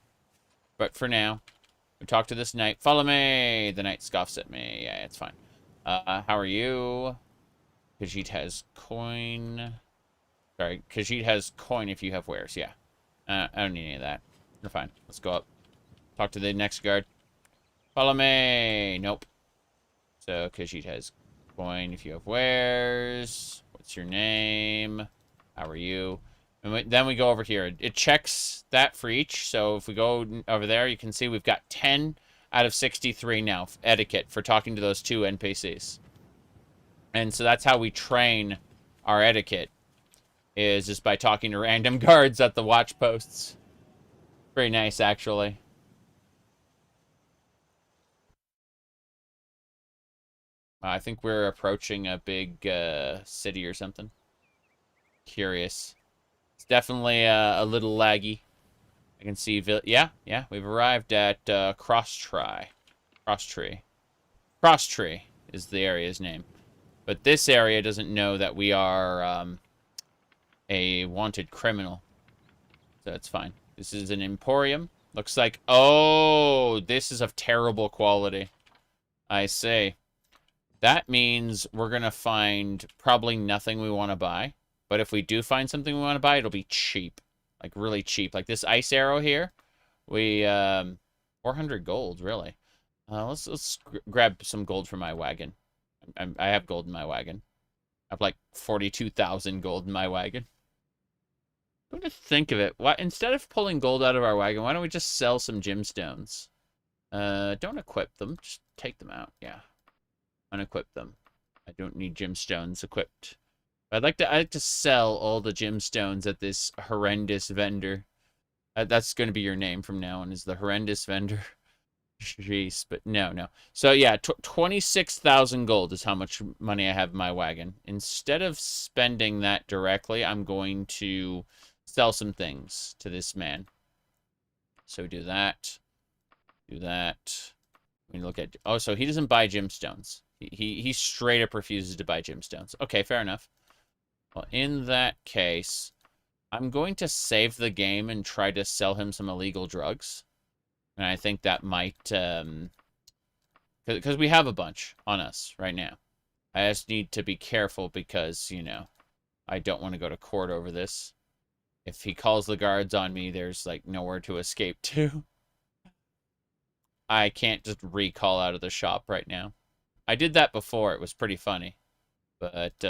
But for now, we talk to this knight. Follow me! The knight scoffs at me. Yeah, it's fine. How are you? Khajiit has coin. Sorry, Khajiit has coin if you have wares. Yeah. I don't need any of that. You're fine. Let's go up. Talk to the next guard. Follow me! Nope. So, Khajiit has coin if you have wares. What's your name? How are you? And then we go over here. It checks that for each. So if we go over there, you can see we've got 10 out of 63 now. Etiquette for talking to those two NPCs. And so that's how we train our etiquette. is just by talking to random guards at the watch posts. Pretty nice, actually. I think we're approaching a big city or something. Curious. It's definitely a little laggy. I can see... Yeah, we've arrived at Crosstree. Crosstree is the area's name. But this area doesn't know that we are a wanted criminal. So that's fine. This is an emporium. Looks like... Oh, this is of terrible quality. I see. That means we're going to find probably nothing we want to buy. But if we do find something we want to buy, it'll be cheap. Like, really cheap. Like this ice arrow here. We, 400 gold, really. Let's grab some gold from my wagon. I have gold in my wagon. I have like 42,000 gold in my wagon. Come to think of it, why, instead of pulling gold out of our wagon, why don't we just sell some gemstones? Don't equip them. Just take them out. Yeah. Unequip them. I don't need gemstones equipped. I'd like to sell all the gemstones at this horrendous vendor. That's going to be your name from now on, is the horrendous vendor. Jeez, but no. So yeah, 26,000 gold is how much money I have in my wagon. Instead of spending that directly, I'm going to sell some things to this man. So do that. Do that. We look at... Oh, so he doesn't buy gemstones. He straight up refuses to buy gemstones. Okay, fair enough. Well, in that case, I'm going to save the game and try to sell him some illegal drugs. And I think that might, because we have a bunch on us right now. I just need to be careful because, you know, I don't want to go to court over this. If he calls the guards on me, there's, like, nowhere to escape to. I can't just recall out of the shop right now. I did that before. It was pretty funny. But,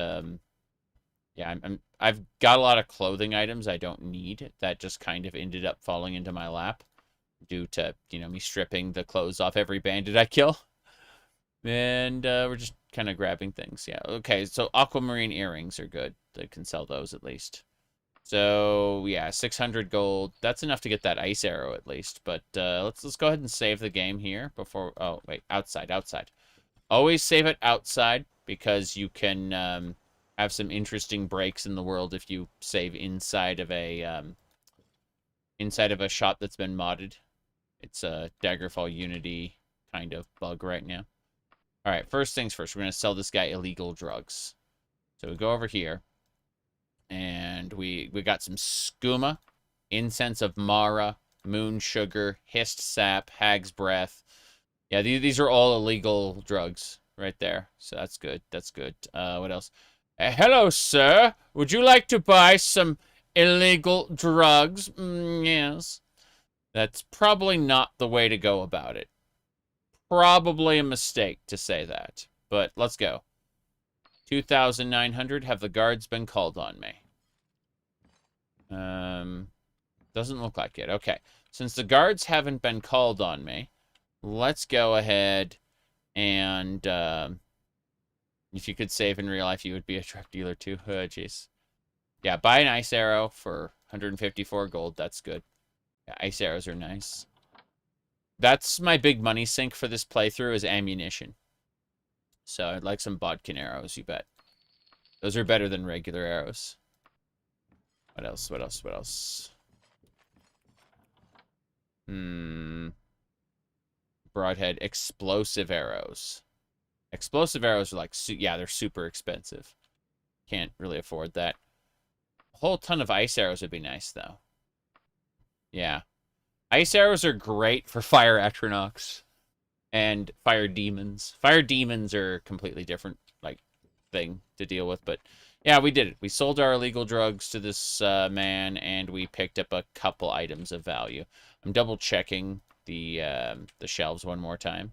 yeah, I've got a lot of clothing items I don't need that just kind of ended up falling into my lap due to, you know, me stripping the clothes off every bandit I kill. And we're just kind of grabbing things. Yeah, okay, so aquamarine earrings are good. They can sell those at least. So, yeah, 600 gold. That's enough to get that ice arrow at least. But let's go ahead and save the game here before... Oh, wait, outside. Always save it outside because you can have some interesting breaks in the world if you save inside of a shop that's been modded. It's a Daggerfall Unity kind of bug right now. All right, first things first. We're going to sell this guy illegal drugs. So we go over here, and we got some skooma, incense of Mara, moon sugar, hissed sap, hag's breath. Yeah, these are all illegal drugs right there. So that's good. That's good. What else? Hello, sir. Would you like to buy some illegal drugs? Yes. That's probably not the way to go about it. Probably a mistake to say that. But let's go. 2,900. Have the guards been called on me? Doesn't look like it. Okay. Since the guards haven't been called on me, let's go ahead and... if you could save in real life, you would be a drug dealer too. Oh, jeez. Yeah, buy an ice arrow for 154 gold. That's good. Yeah, ice arrows are nice. That's my big money sink for this playthrough is ammunition. So I'd like some bodkin arrows, you bet. Those are better than regular arrows. What else? Broadhead. Explosive arrows. Explosive arrows are like, yeah, they're super expensive. Can't really afford that. A whole ton of ice arrows would be nice, though. Yeah. Ice arrows are great for fire atronachs and fire demons. Fire demons are a completely different, like, thing to deal with, but yeah, we did it. We sold our illegal drugs to this man, and we picked up a couple items of value. I'm double checking the shelves one more time,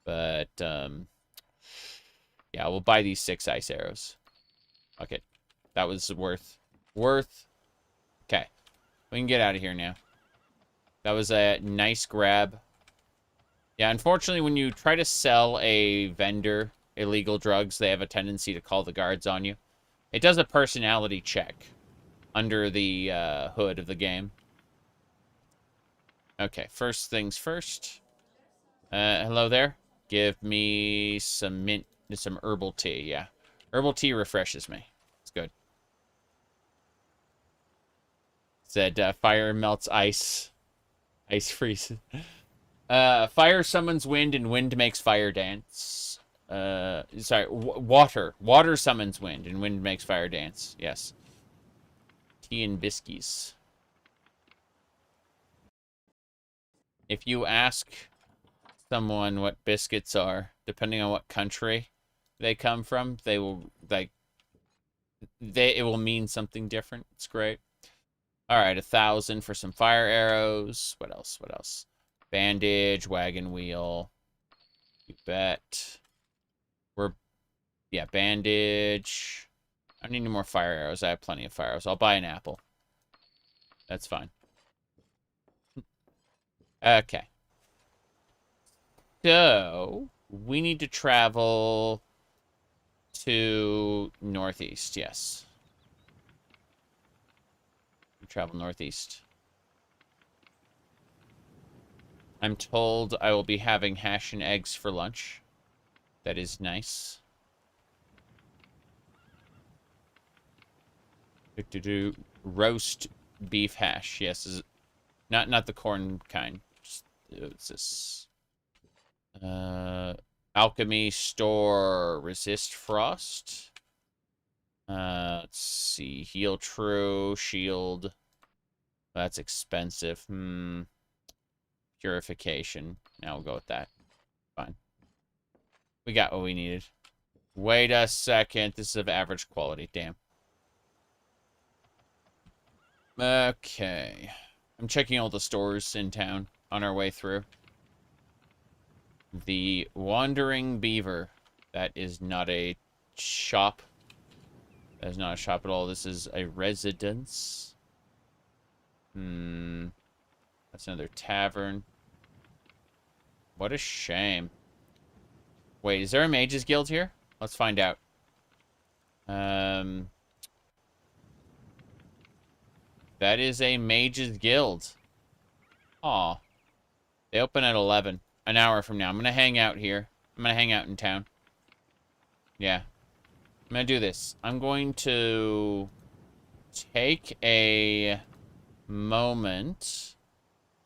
but yeah, we'll buy these 6 ice arrows. Okay, that was worth. Okay, we can get out of here now. That was a nice grab. Yeah, unfortunately, when you try to sell a vendor illegal drugs, they have a tendency to call the guards on you. It does a personality check under the hood of the game. Okay, first things first. Hello there. Give me some some herbal tea. Yeah, herbal tea refreshes me. It's good. Said fire melts ice. Ice freezes. Fire summons wind, and wind makes fire dance. Sorry, water. Water summons wind, and wind makes fire dance. Yes. Tea and biscuits. If you ask someone what biscuits are, depending on what country they come from, they will, like, it will mean something different. It's great. All right, 1,000 for some fire arrows. What else? What else? Bandage, wagon wheel. You bet. Yeah, bandage. I don't need any more fire arrows. I have plenty of fire arrows. I'll buy an apple. That's fine. Okay. So, we need to travel to northeast, yes. Travel northeast. I'm told I will be having hash and eggs for lunch. That is nice. Roast beef hash. Yes, not the corn kind. What's this? Alchemy store. Resist frost. Let's see. Heal true. Shield. That's expensive. Purification. Now we'll go with that. Fine. We got what we needed. Wait a second. This is of average quality. Damn. Okay. I'm checking all the stores in town on our way through. The Wandering Beaver. That is not a shop. That is not a shop at all. This is a residence. That's another tavern. What a shame. Wait, is there a mages guild here? Let's find out. That is a mages guild. Aw. They open at 11. An hour from now. I'm gonna hang out here. I'm gonna hang out in town. Yeah. I'm gonna do this. I'm going to take a moment.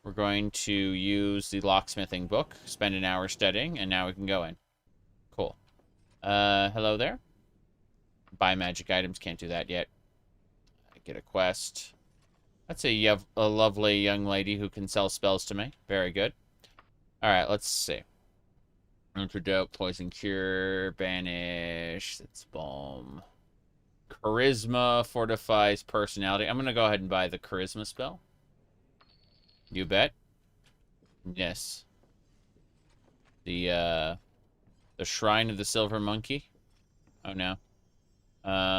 We're going to use the locksmithing book, spend an hour studying, and now we can go in. Cool. Hello there. Buy magic items. Can't do that yet. Get a quest. That's a lovely young lady who can sell spells to me. Very good. Alright, let's see. Antidote, poison cure, banish. That's bomb. Charisma fortifies personality. I'm gonna go ahead and buy the charisma spell. You bet. Yes. The Shrine of the Silver Monkey. Oh no.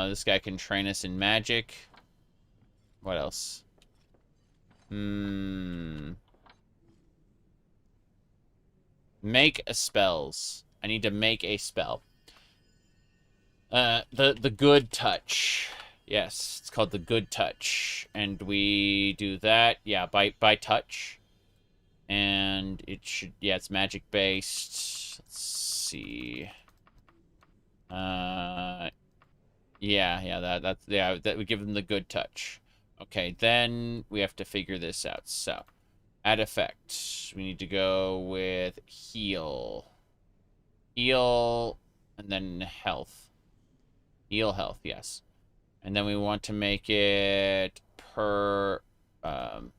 This guy can train us in magic. What else? Make a spells. I need to make a spell. The good touch. Yes, it's called the good touch. And we do that, yeah, by touch. And it should, yeah, it's magic based. Let's see. Yeah, that we give them the good touch. Okay, then we have to figure this out. So, add effect. We need to go with heal. Heal, and then health. Heal health, yes. And then we want to make it per 1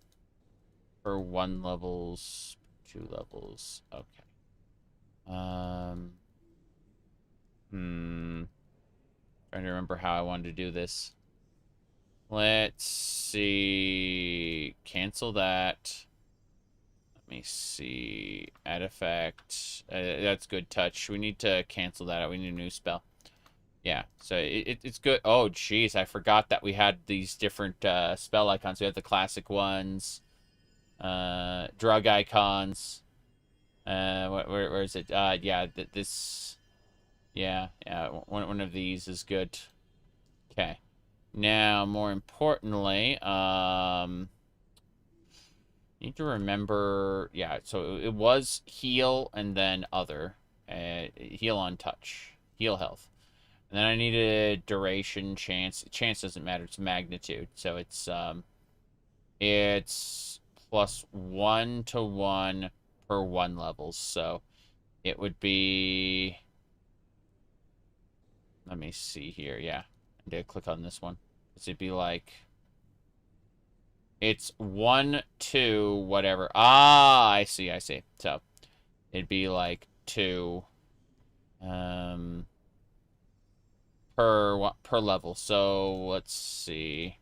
levels, 2 levels. Okay. Trying to remember how I wanted to do this. Let's see. Cancel that. Let me see. Add effect. That's good touch. We need to cancel that out. We need a new spell. Yeah, so it's good. Oh, jeez, I forgot that we had these different spell icons. We have the classic ones. Drug icons. Where is it? Yeah, this... Yeah, one of these is good. Okay. Now, more importantly, need to remember, yeah, so it was heal and then other. Heal on touch. Heal health. And then I needed duration, chance. Chance doesn't matter, it's magnitude. So it's plus 1 to 1 per 1 levels. So it would be, let me see here, yeah. I did click on this one. It'd be like, it's 1, 2, whatever. Ah, I see. So it'd be like 2 per level. So let's see.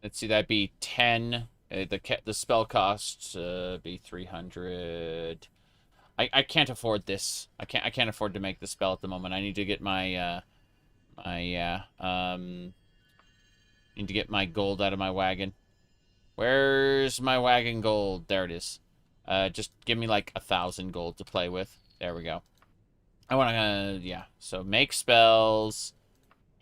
That'd be 10. The spell cost be 300. I can't afford this. I can't afford to make the spell at the moment. I need to get my need to get my gold out of my wagon. Where's my wagon gold? There it is. Just give me like 1,000 gold to play with. There we go. I want to, yeah. So make spells.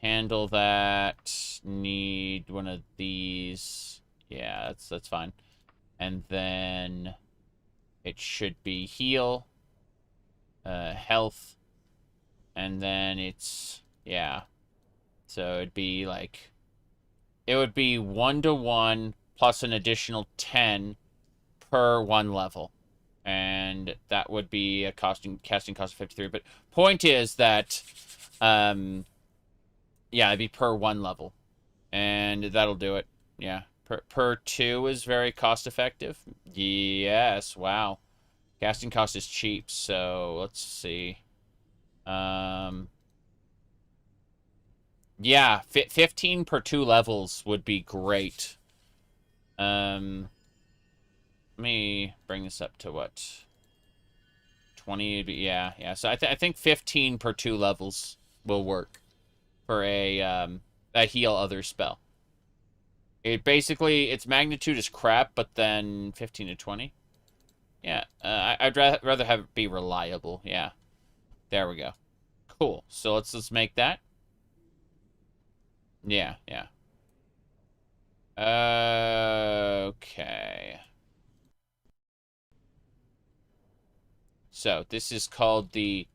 Handle that. Need one of these. Yeah, that's fine. And then it should be heal. Health. And then it's, yeah. So it'd be like, it would be 1 to 1 plus an additional 10 per 1 level. And that would be a casting cost of 53. But point is that, yeah, it'd be per 1 level. And that'll do it. Yeah. Per 2 is very cost effective. Yes, wow. Casting cost is cheap, so let's see. Yeah, 15 per 2 levels would be great. Let me bring this up to what? 20, yeah. So I think 15 per 2 levels will work for a heal other spell. It basically, its magnitude is crap, but then 15 to 20. Yeah, I'd rather have it be reliable. Yeah, there we go. Cool. So let's make that. Yeah. Okay. So this is called the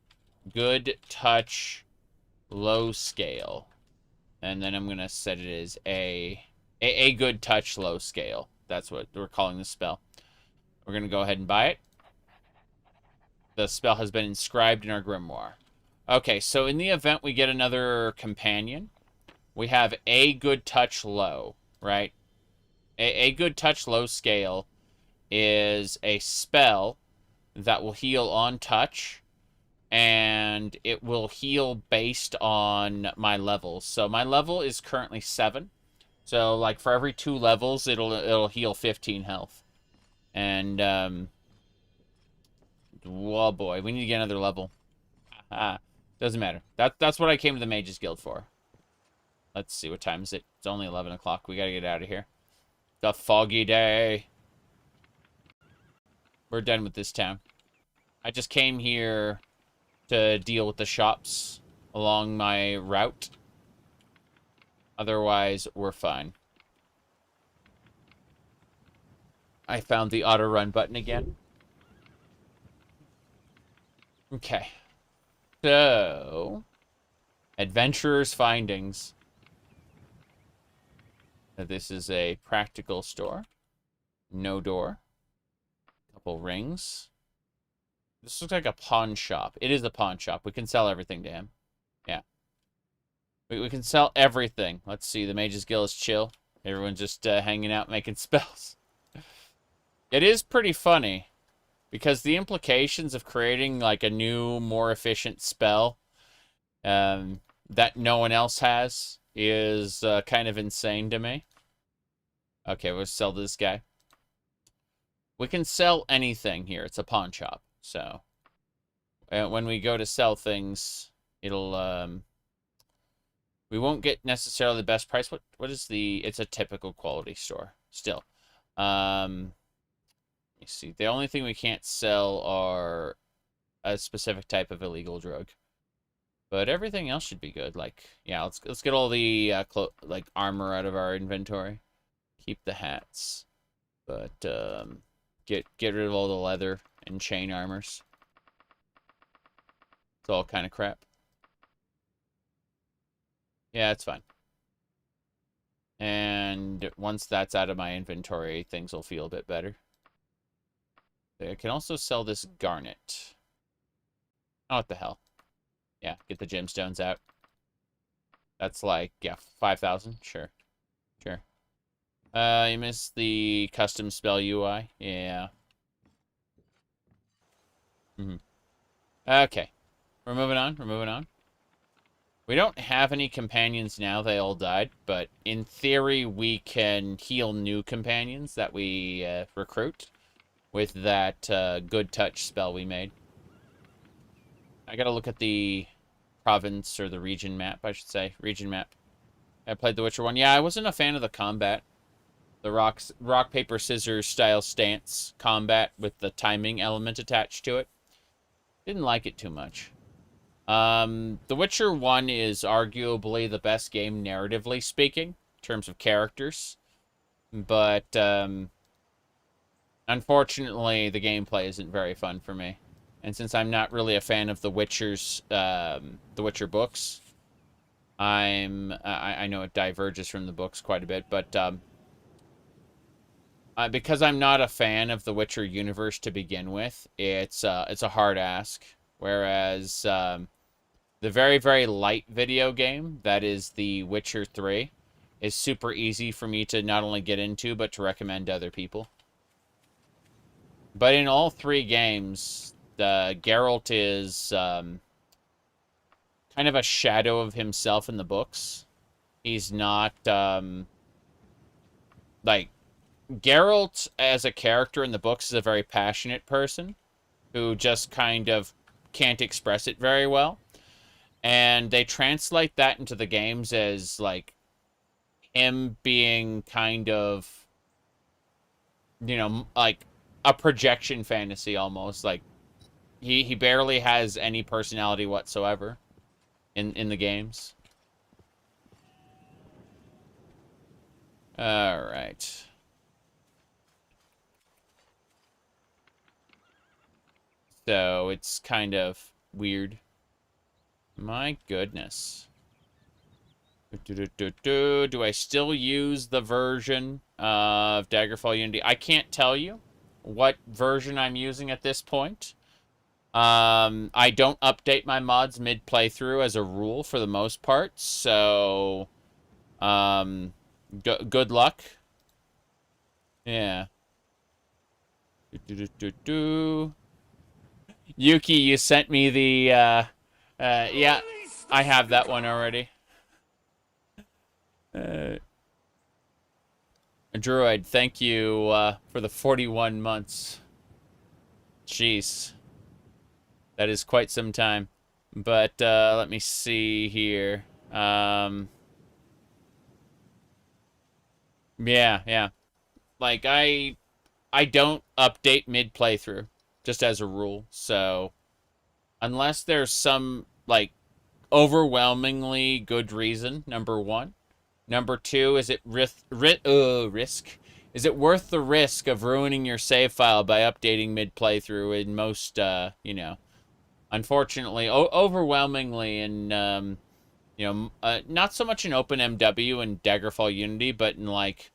Good Touch Low Scale. And then I'm going to set it as a Good Touch Low Scale. That's what we're calling this spell. We're going to go ahead and buy it. The spell has been inscribed in our grimoire. Okay, so in the event we get another companion, we have a Good Touch Low, right? A Good Touch Low Scale is a spell that will heal on touch, and it will heal based on my levels. So my level is currently 7. So like for every 2 levels, it'll heal 15 health. And well, boy, we need to get another level. Doesn't matter. That's what I came to the Mages Guild for. Let's see, what time is it? It's only 11 o'clock. We gotta get out of here. The foggy day. We're done with this town. I just came here to deal with the shops along my route. Otherwise, we're fine. I found the auto run button again. Okay. So, Adventurer's Findings. This is a practical store. No door. Couple rings. This looks like a pawn shop. It is a pawn shop. We can sell everything to him. Yeah. We can sell everything. Let's see. The Mages Guild is chill. Everyone's just hanging out making spells. It is pretty funny. Because the implications of creating like a new, more efficient spell that no one else has is kind of insane to me. Okay, we'll sell this guy. We can sell anything here. It's a pawn shop. So when we go to sell things, it'll we won't get necessarily the best price. What is the? It's a typical quality store still. Let me see. The only thing we can't sell are a specific type of illegal drug. But everything else should be good. Like, yeah, let's get all the like armor out of our inventory. Keep the hats, but get rid of all the leather and chain armors. It's all kind of crap. Yeah, it's fine. And once that's out of my inventory, things will feel a bit better. I can also sell this garnet. Oh, what the hell? Yeah, get the gemstones out. That's like, yeah, 5,000. Sure. Sure. You missed the custom spell UI. Yeah. Okay. We're moving on. We're moving on. We don't have any companions now. They all died. But in theory, we can heal new companions that we recruit with that good touch spell we made. I gotta look at the province or the region map, I should say. Region map. I played The Witcher 1. Yeah, I wasn't a fan of the combat. The rock, paper, scissors style stance combat with the timing element attached to it. Didn't like it too much. The Witcher 1 is arguably the best game narratively speaking, in terms of characters. But, unfortunately, the gameplay isn't very fun for me. And since I'm not really a fan of the Witcher books, I know it diverges from the books quite a bit, but because I'm not a fan of the Witcher universe to begin with, it's a hard ask. Whereas the very, very light video game that is The Witcher 3 is super easy for me to not only get into but to recommend to other people. But in all three games, Geralt is kind of a shadow of himself in the books. He's not, like, Geralt as a character in the books is a very passionate person who just kind of can't express it very well. And they translate that into the games as, like, him being kind of, you know, like, a projection fantasy almost. Like, he barely has any personality whatsoever in the games. Alright. So, it's kind of weird. My goodness. Do I still use the version of Daggerfall Unity? I can't tell you what version I'm using at this point. I don't update my mods mid-playthrough as a rule for the most part, so good luck. Yeah. Yuki, you sent me the, yeah, I have that one already. Druid, thank you for the 41 months. Jeez. That is quite some time. But let me see here. Yeah. Like, I don't update mid-playthrough, just as a rule. So, unless there's some, like, overwhelmingly good reason, number one. Number two, is it risk? Is it worth the risk of ruining your save file by updating mid-playthrough in most, you know, unfortunately, overwhelmingly in, you know, not so much in OpenMW and Daggerfall Unity, but in, like,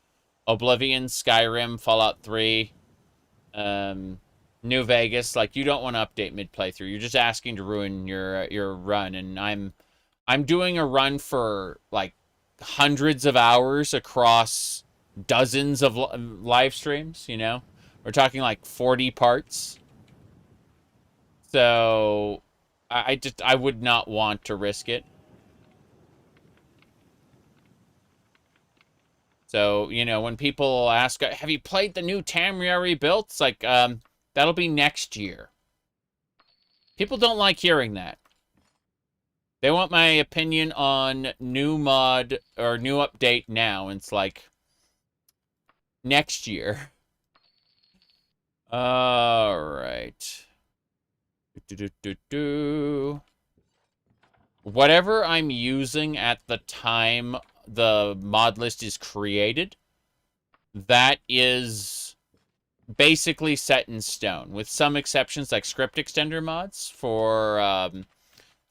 Oblivion, Skyrim, Fallout 3, New Vegas, like, you don't want to update mid-playthrough. You're just asking to ruin your run, and I'm doing a run for, like, hundreds of hours across dozens of live streams, you know? We're talking, like, 40 parts. So, I would not want to risk it. So, you know, when people ask, have you played the new Tamriel rebuilt? It's like, that'll be next year. People don't like hearing that. They want my opinion on new mod or new update now. And it's like, next year. All right. whatever I'm using at the time the mod list is created, that is basically set in stone, with some exceptions like script extender mods for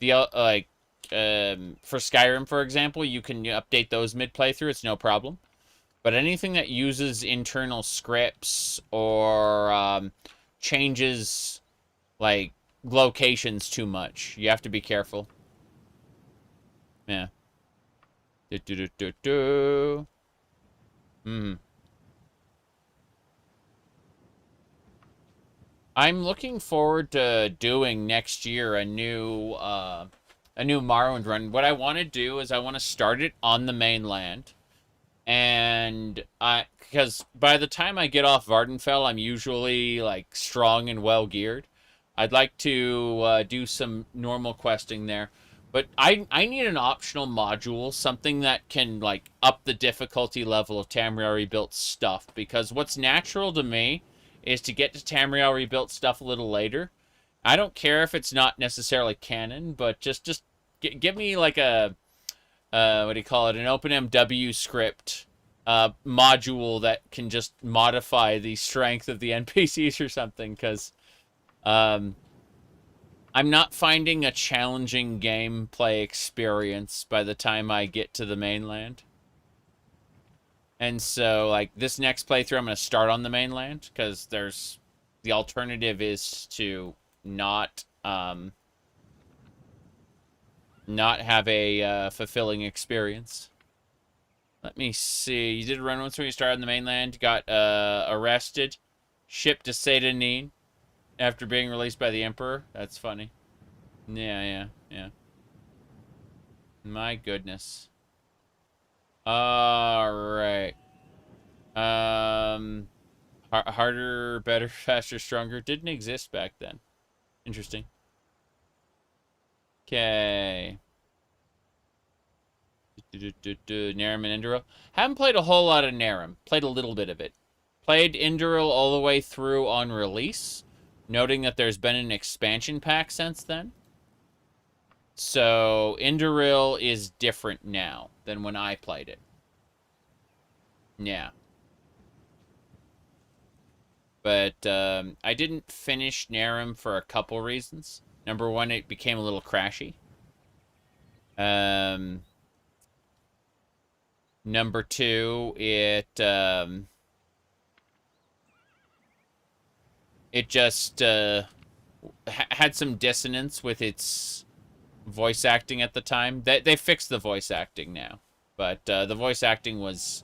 for Skyrim, for example. You can update those mid playthrough; it's no problem. But anything that uses internal scripts or changes like locations too much, you have to be careful. Yeah. I'm looking forward to doing next year a new Morrowind run. What I want to do is I want to start it on the mainland, and because by the time I get off Vardenfell, I'm usually like strong and well geared. I'd like to do some normal questing there, but I need an optional module, something that can like up the difficulty level of Tamriel rebuilt stuff, because what's natural to me is to get to Tamriel rebuilt stuff a little later. I don't care if it's not necessarily canon, but just give me like a what do you call it, an OpenMW script module that can just modify the strength of the NPCs or something, because I'm not finding a challenging gameplay experience by the time I get to the mainland. And so, like, this next playthrough, I'm going to start on the mainland, because the alternative is to not have a fulfilling experience. Let me see. You did a run once when you started on the mainland, got arrested, shipped to Satanin after being released by the Emperor. That's funny. Yeah. My goodness. Alright. Harder, better, faster, stronger. Didn't exist back then. Interesting. Okay. Narum and Indoril. Haven't played a whole lot of Narum. Played a little bit of it. Played Indoril all the way through on release, noting that there's been an expansion pack since then. So, Indoril is different now than when I played it. Yeah. But, I didn't finish Narum for a couple reasons. Number one, it became a little crashy. Number two, it just, had some dissonance with its voice acting at the time. They fixed the voice acting now, but the voice acting was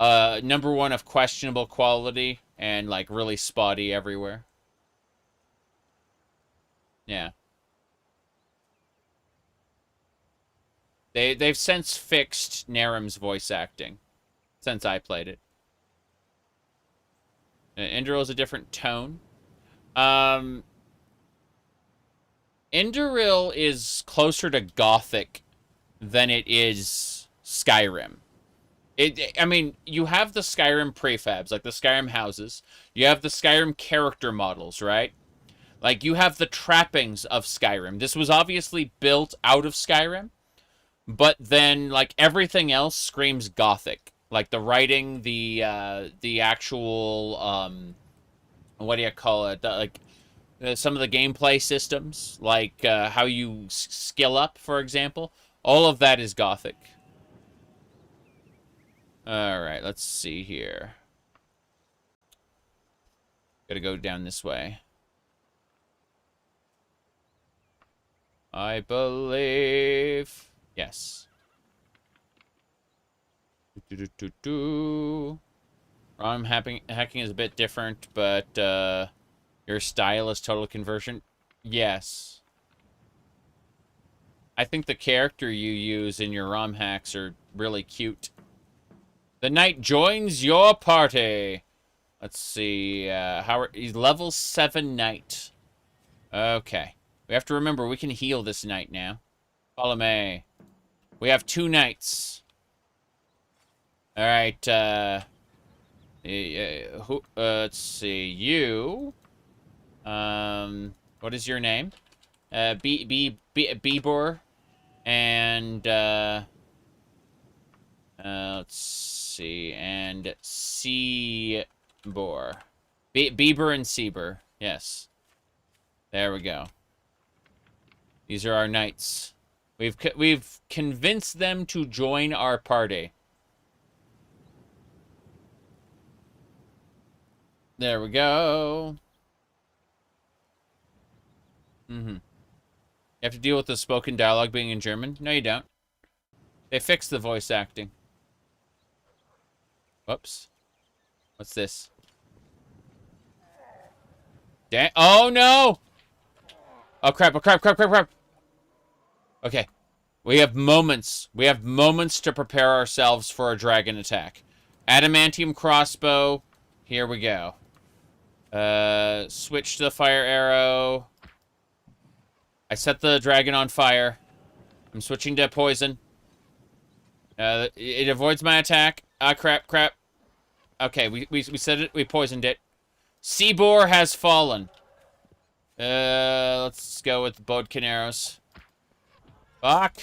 number one, of questionable quality and like really spotty everywhere. Yeah. They've since fixed Narum's voice acting since I played it. Indoril is a different tone. Indoril is closer to Gothic than it is Skyrim. I mean, you have the Skyrim prefabs, like the Skyrim houses. You have the Skyrim character models, right? Like, you have the trappings of Skyrim. This was obviously built out of Skyrim, but then, like, everything else screams Gothic. Like, the writing, the actual, what do you call it? Some of the gameplay systems, like how you skill up, for example. All of that is Gothic. Alright, let's see here. Gotta go down this way. I believe... Yes. ROM hacking is a bit different, but your style is total conversion. Yes. I think the character you use in your ROM hacks are really cute. The knight joins your party. Let's see. He's level 7 knight. Okay. We have to remember we can heal this knight now. Follow me. We have 2 knights. Alright, let's see. You. What is your name? Bibor. And, let's see, and Seabor. Bieber and Seaber, yes. There we go. These are our knights. We've convinced them to join our party. There we go. You have to deal with the spoken dialogue being in German? No, you don't. They fixed the voice acting. Whoops. What's this? Oh, no! Oh, crap, oh, crap, crap, crap, crap. Okay. We have moments. We have moments to prepare ourselves for a dragon attack. Adamantium crossbow. Here we go. Switch to the fire arrow. I set the dragon on fire. I'm switching to poison. It avoids my attack. Ah, crap, crap. Okay, we said it. We poisoned it. Seabor has fallen. Let's go with the Bodkin arrows. Fuck.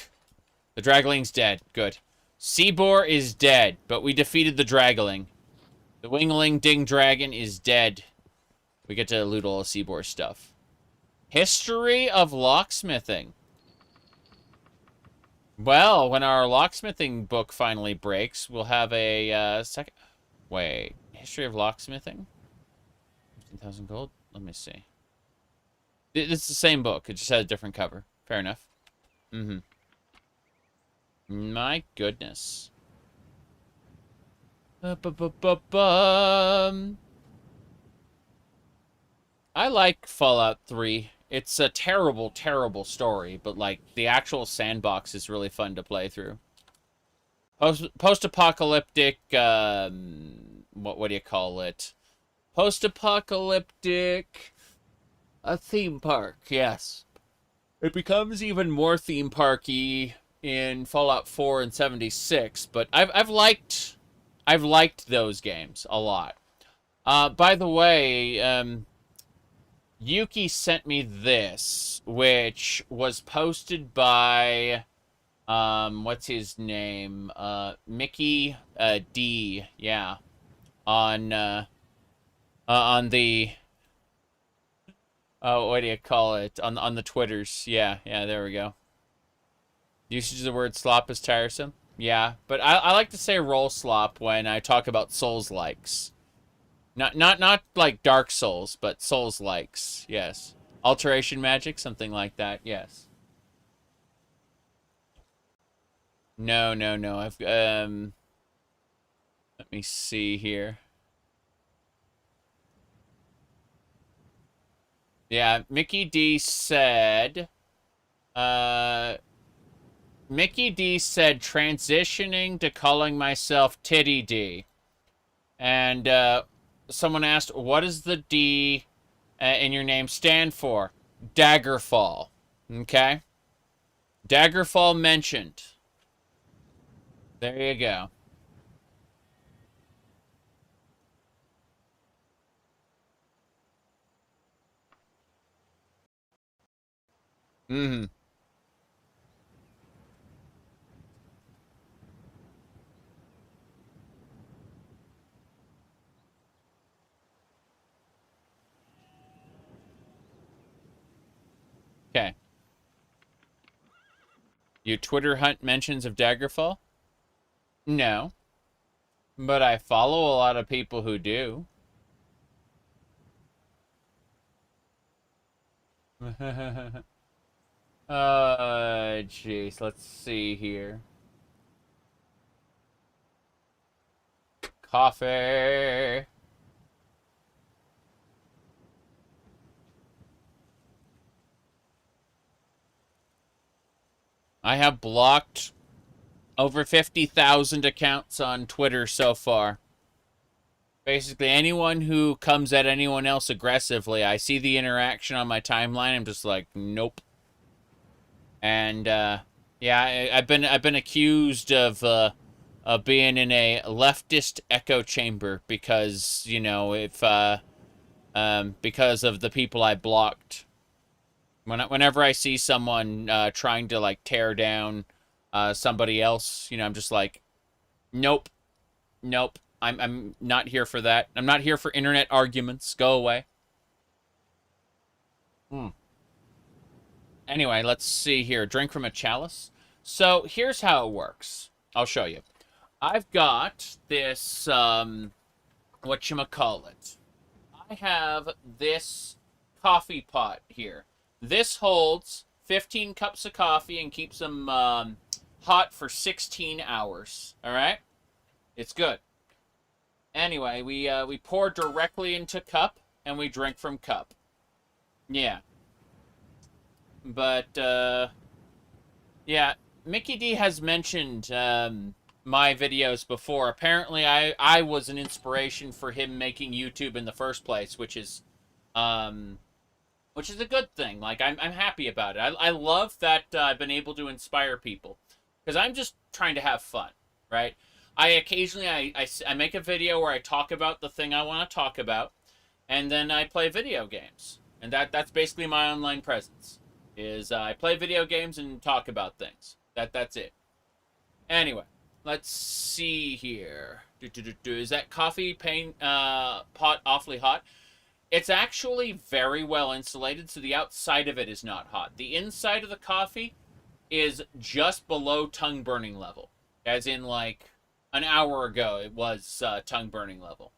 The Dragling's dead. Good. Seabor is dead, but we defeated the Dragling. The Wingling Ding Dragon is dead. We get to loot all the Seabor stuff. History of locksmithing. Well, when our locksmithing book finally breaks, we'll have a second. Wait, history of locksmithing? 15,000 gold? Let me see. It's the same book. It just had a different cover. Fair enough. My goodness. I like Fallout 3. It's a terrible, terrible story, but, like, the actual sandbox is really fun to play through. Post-apocalyptic, what do you call it? Post-apocalyptic, a theme park, yes. It becomes even more theme parky in Fallout 4 and 76, but I've liked those games a lot. By the way, Yuki sent me this, which was posted by, what's his name? Mickey, D, yeah. On the, oh, what do you call it? On the Twitters. Yeah, there we go. Usage of the word slop is tiresome. Yeah, but I like to say roll slop when I talk about Souls-likes. Not like Dark Souls, but Souls-likes, yes. Alteration magic, something like that, yes. No. I've, let me see here. Yeah, Mickey D said, transitioning to calling myself Titty D. And, someone asked, what does the D in your name stand for? Daggerfall. Okay? Daggerfall mentioned. There you go. Okay. You Twitter hunt mentions of Daggerfall? No. But I follow a lot of people who do. Jeez. Let's see here. Coffee. I have blocked over 50,000 accounts on Twitter so far. Basically, anyone who comes at anyone else aggressively, I see the interaction on my timeline, I'm just like, nope. And, yeah, I've been accused of being in a leftist echo chamber because, you know, if, because of the people I blocked. Whenever I see someone trying to like tear down somebody else, you know, I'm just like, nope, nope. I'm not here for that. I'm not here for internet arguments. Go away. Anyway, let's see here. Drink from a chalice. So here's how it works. I'll show you. I've got this whatchamacallit. I have this coffee pot here. This holds 15 cups of coffee and keeps them hot for 16 hours. All right? It's good. Anyway, we pour directly into cup and we drink from cup. Yeah. But yeah, Mickey D has mentioned my videos before. Apparently, I was an inspiration for him making YouTube in the first place, which is a good thing. Like, I'm happy about it. I love that I've been able to inspire people, because I'm just trying to have fun, right? I occasionally, I make a video where I talk about the thing I want to talk about, and then I play video games. And that's basically my online presence, is I play video games and talk about things. That's it. Anyway, let's see here. Is that coffee pot awfully hot? It's actually very well insulated, so the outside of it is not hot. The inside of the coffee is just below tongue burning level. As in, like, an hour ago, it was tongue burning level.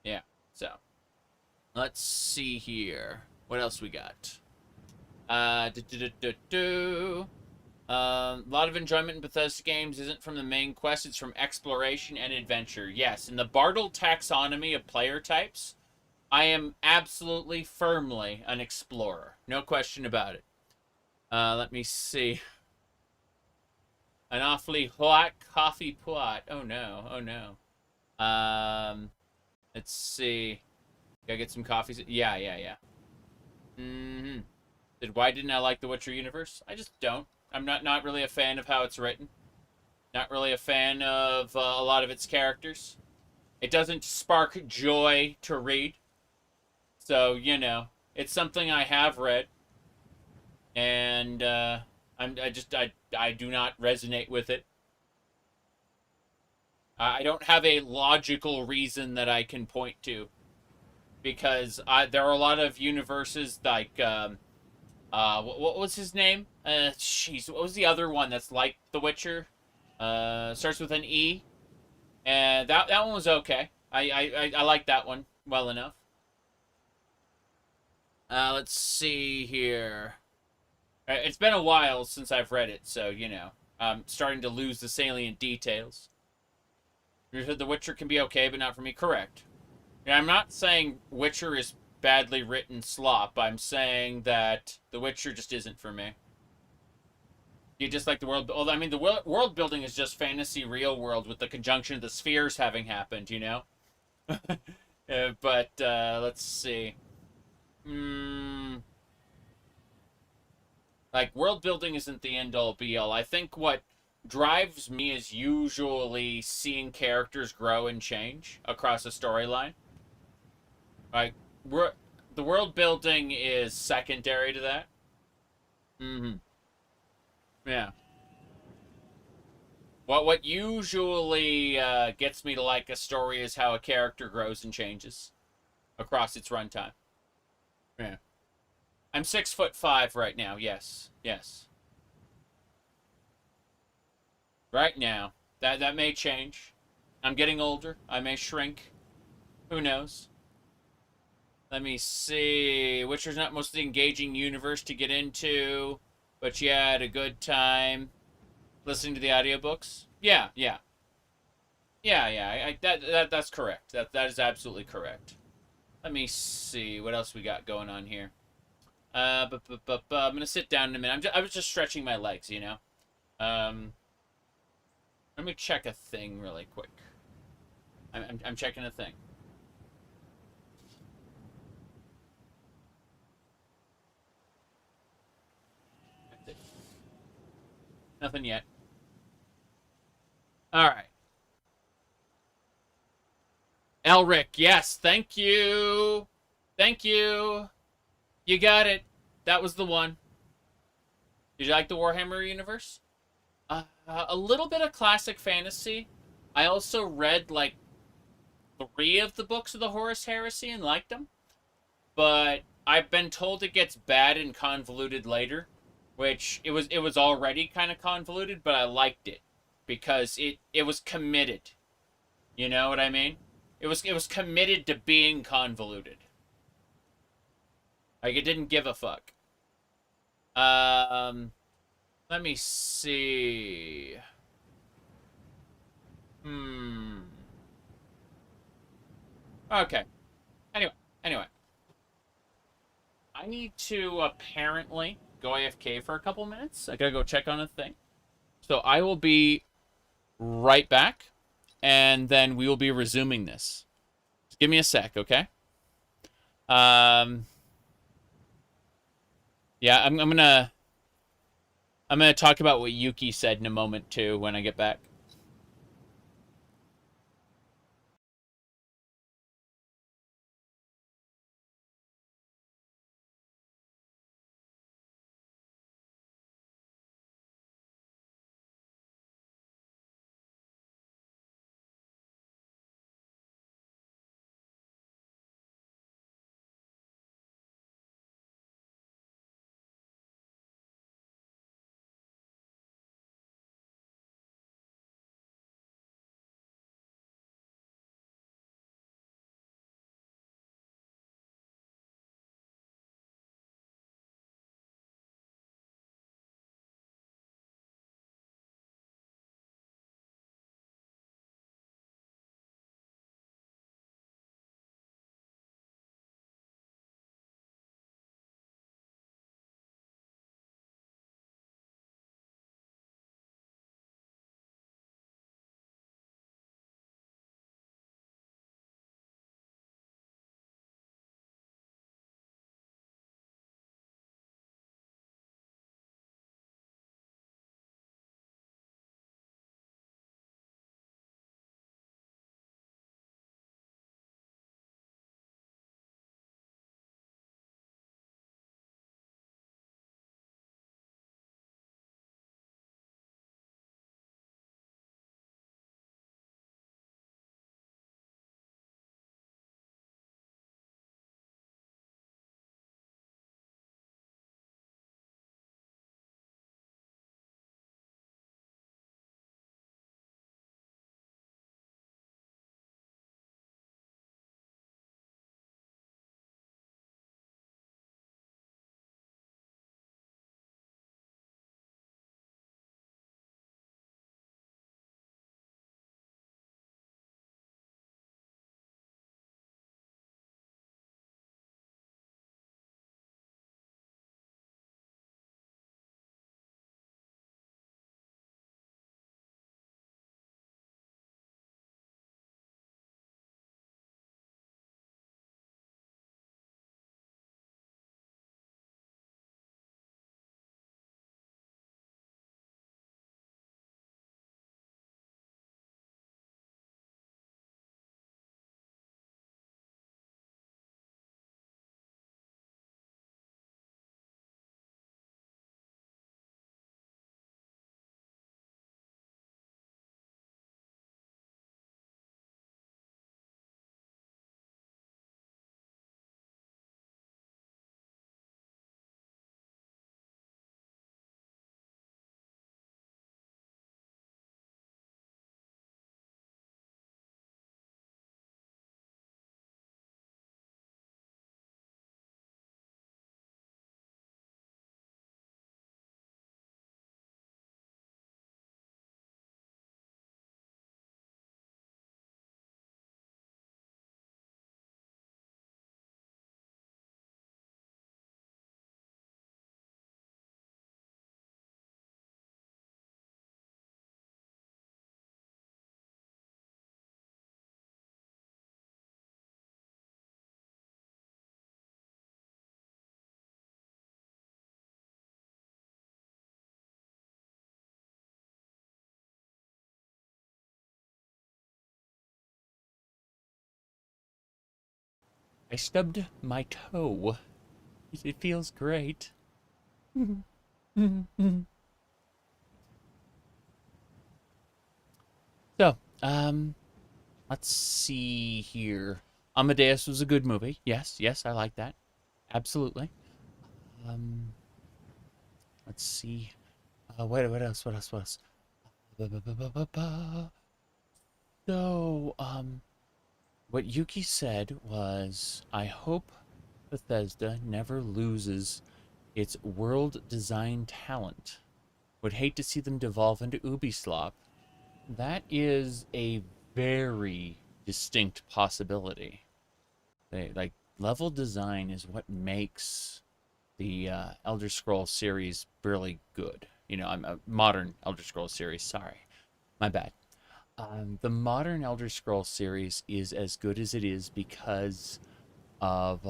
Yeah, so. Let's see here. What else we got? A lot of enjoyment in Bethesda games isn't from the main quest, it's from exploration and adventure. Yes, in the Bartle taxonomy of player types, I am absolutely, firmly an explorer. No question about it. Let me see. An awfully hot coffee pot. Oh no, oh no. Let's see. Gotta get some coffees. Yeah. Why didn't I like the Witcher universe? I just don't. I'm not really a fan of how it's written. Not really a fan of a lot of its characters. It doesn't spark joy to read. So, you know, it's something I have read. And I do not resonate with it. I don't have a logical reason that I can point to. Because there are a lot of universes like, what was his name? Jeez, what was the other one that's like The Witcher? Starts with an E. And that one was okay. I like that one well enough. Let's see here. It's been a while since I've read it, so, you know, I'm starting to lose the salient details. You said The Witcher can be okay, but not for me. Correct. And I'm not saying Witcher is badly written slop. I'm saying that The Witcher just isn't for me. You just like the world... I mean, the world building is just fantasy real world with the conjunction of the spheres having happened, you know? But, let's see. Like, world building isn't the end-all be-all. I think what drives me is usually seeing characters grow and change across a storyline. Like, the world building is secondary to that. Yeah. What usually gets me to like a story is how a character grows and changes across its runtime. Yeah. I'm 6'5" right now. Yes. Right now. That may change. I'm getting older. I may shrink. Who knows? Let me see. Witcher's not most engaging universe to get into, but you had a good time listening to the audiobooks. Yeah. That's correct. That is absolutely correct. Let me see what else we got going on here. I'm gonna sit down in a minute. I was just stretching my legs, you know. Let me check a thing really quick. I'm checking a thing. Nothing yet. All right. Elric, yes, thank you. Thank you. You got it. that was the one. Did you like the Warhammer universe? A little bit of classic fantasy. I also read like 3 of the books of the Horus Heresy and liked them. But I've been told it gets bad and convoluted later, which it was already kind of convoluted, but I liked it because it was committed. You know what I mean? It was committed to being convoluted. Like it didn't give a fuck. Let me see. Okay. Anyway. I need to apparently go AFK for a couple minutes. I gotta go check on a thing. So I will be right back, and then we will be resuming this. Just give me a sec, okay? Yeah, I'm gonna talk about what Yuki said in a moment too when I get back. I stubbed my toe. It feels great. So, let's see here. Amadeus was a good movie. Yes, yes, I like that. Absolutely. Um, let's see. What else? What else? What else? Ba-ba-ba-ba-ba-ba. So, what Yuki said was, I hope Bethesda never loses its world design talent. Would hate to see them devolve into Ubislop. That is a very distinct possibility. Like, level design is what makes the Elder Scrolls series really good. You know, I'm a modern Elder Scrolls series. Sorry, my bad. The modern Elder Scrolls series is as good as it is because of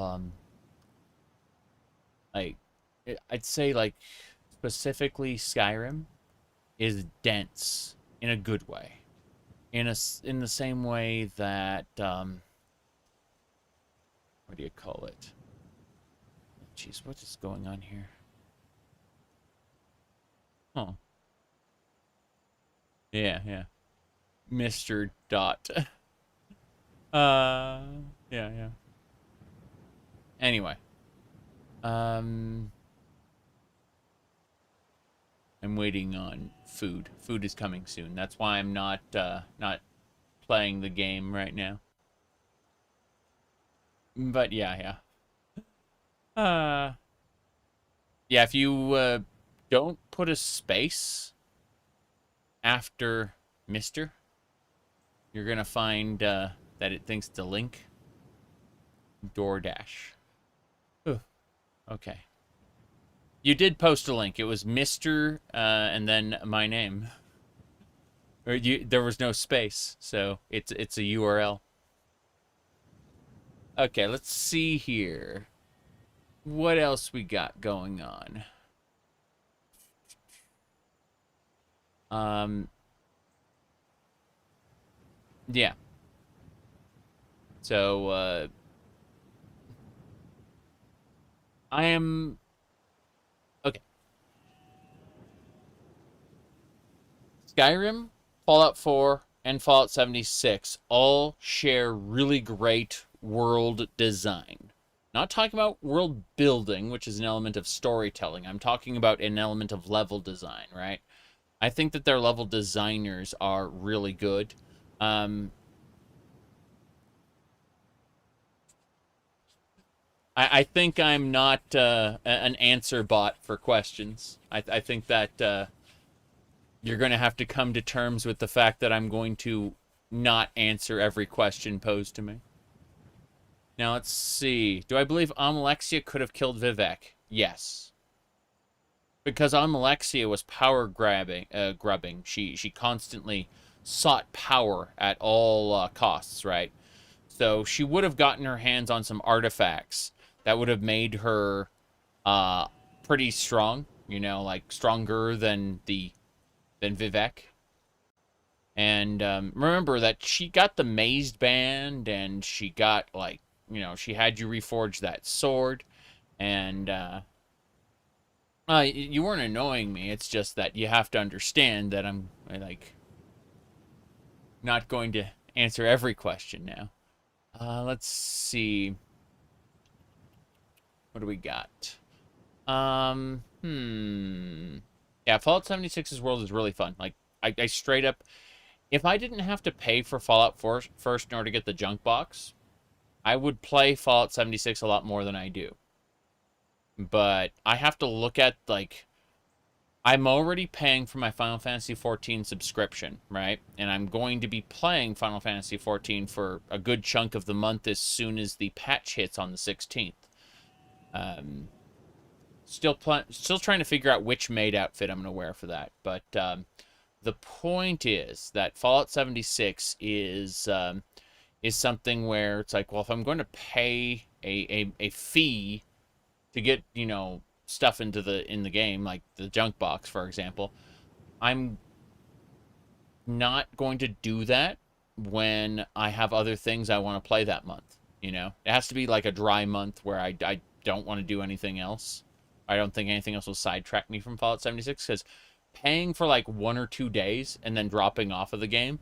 like I'd say like specifically Skyrim is dense in a good way, in the same way that what do you call it? Jeez, what is going on here? Oh, yeah. Mr. Dot. Yeah. Anyway, I'm waiting on food. Food is coming soon. That's why I'm not playing the game right now. But yeah. Yeah, if you don't put a space after Mr., you're gonna find that it thinks to link DoorDash. Ooh, okay. You did post a link. It was Mr. And then my name. There was no space, so it's a URL. Okay, let's see here. What else we got going on? Yeah. So, I am... Okay. Skyrim, Fallout 4, and Fallout 76 all share really great world design. Not talking about world building, which is an element of storytelling. I'm talking about an element of level design, right? I think that their level designers are really good. I think I'm not an answer bot for questions. I think that you're going to have to come to terms with the fact that I'm going to not answer every question posed to me. Now, let's see. Do I believe Almalexia could have killed Vivek? Yes. Because Almalexia was power grubbing. She constantly sought power at all costs, right? So she would have gotten her hands on some artifacts that would have made her pretty strong, you know, like stronger than Vivek. And remember that she got the mazed band, and she got, like, you know, she had you reforge that sword, and you weren't annoying me. It's just that you have to understand that I'm, like, not going to answer every question now. Let's see. What do we got? Yeah, Fallout 76's world is really fun. Like, I straight up... If I didn't have to pay for Fallout 4 first in order to get the junk box, I would play Fallout 76 a lot more than I do. But I have to look at, like... I'm already paying for my Final Fantasy XIV subscription, right? And I'm going to be playing Final Fantasy XIV for a good chunk of the month as soon as the patch hits on the 16th. Still trying to figure out which maid outfit I'm going to wear for that. But the point is that Fallout 76 is something where it's like, well, if I'm going to pay a fee to get, you know, stuff in the game, like the junk box, for example, I'm not going to do that when I have other things I want to play that month. You know, it has to be like a dry month where I don't want to do anything else. I don't think anything else will sidetrack me from Fallout 76, because paying for like 1 or 2 days and then dropping off of the game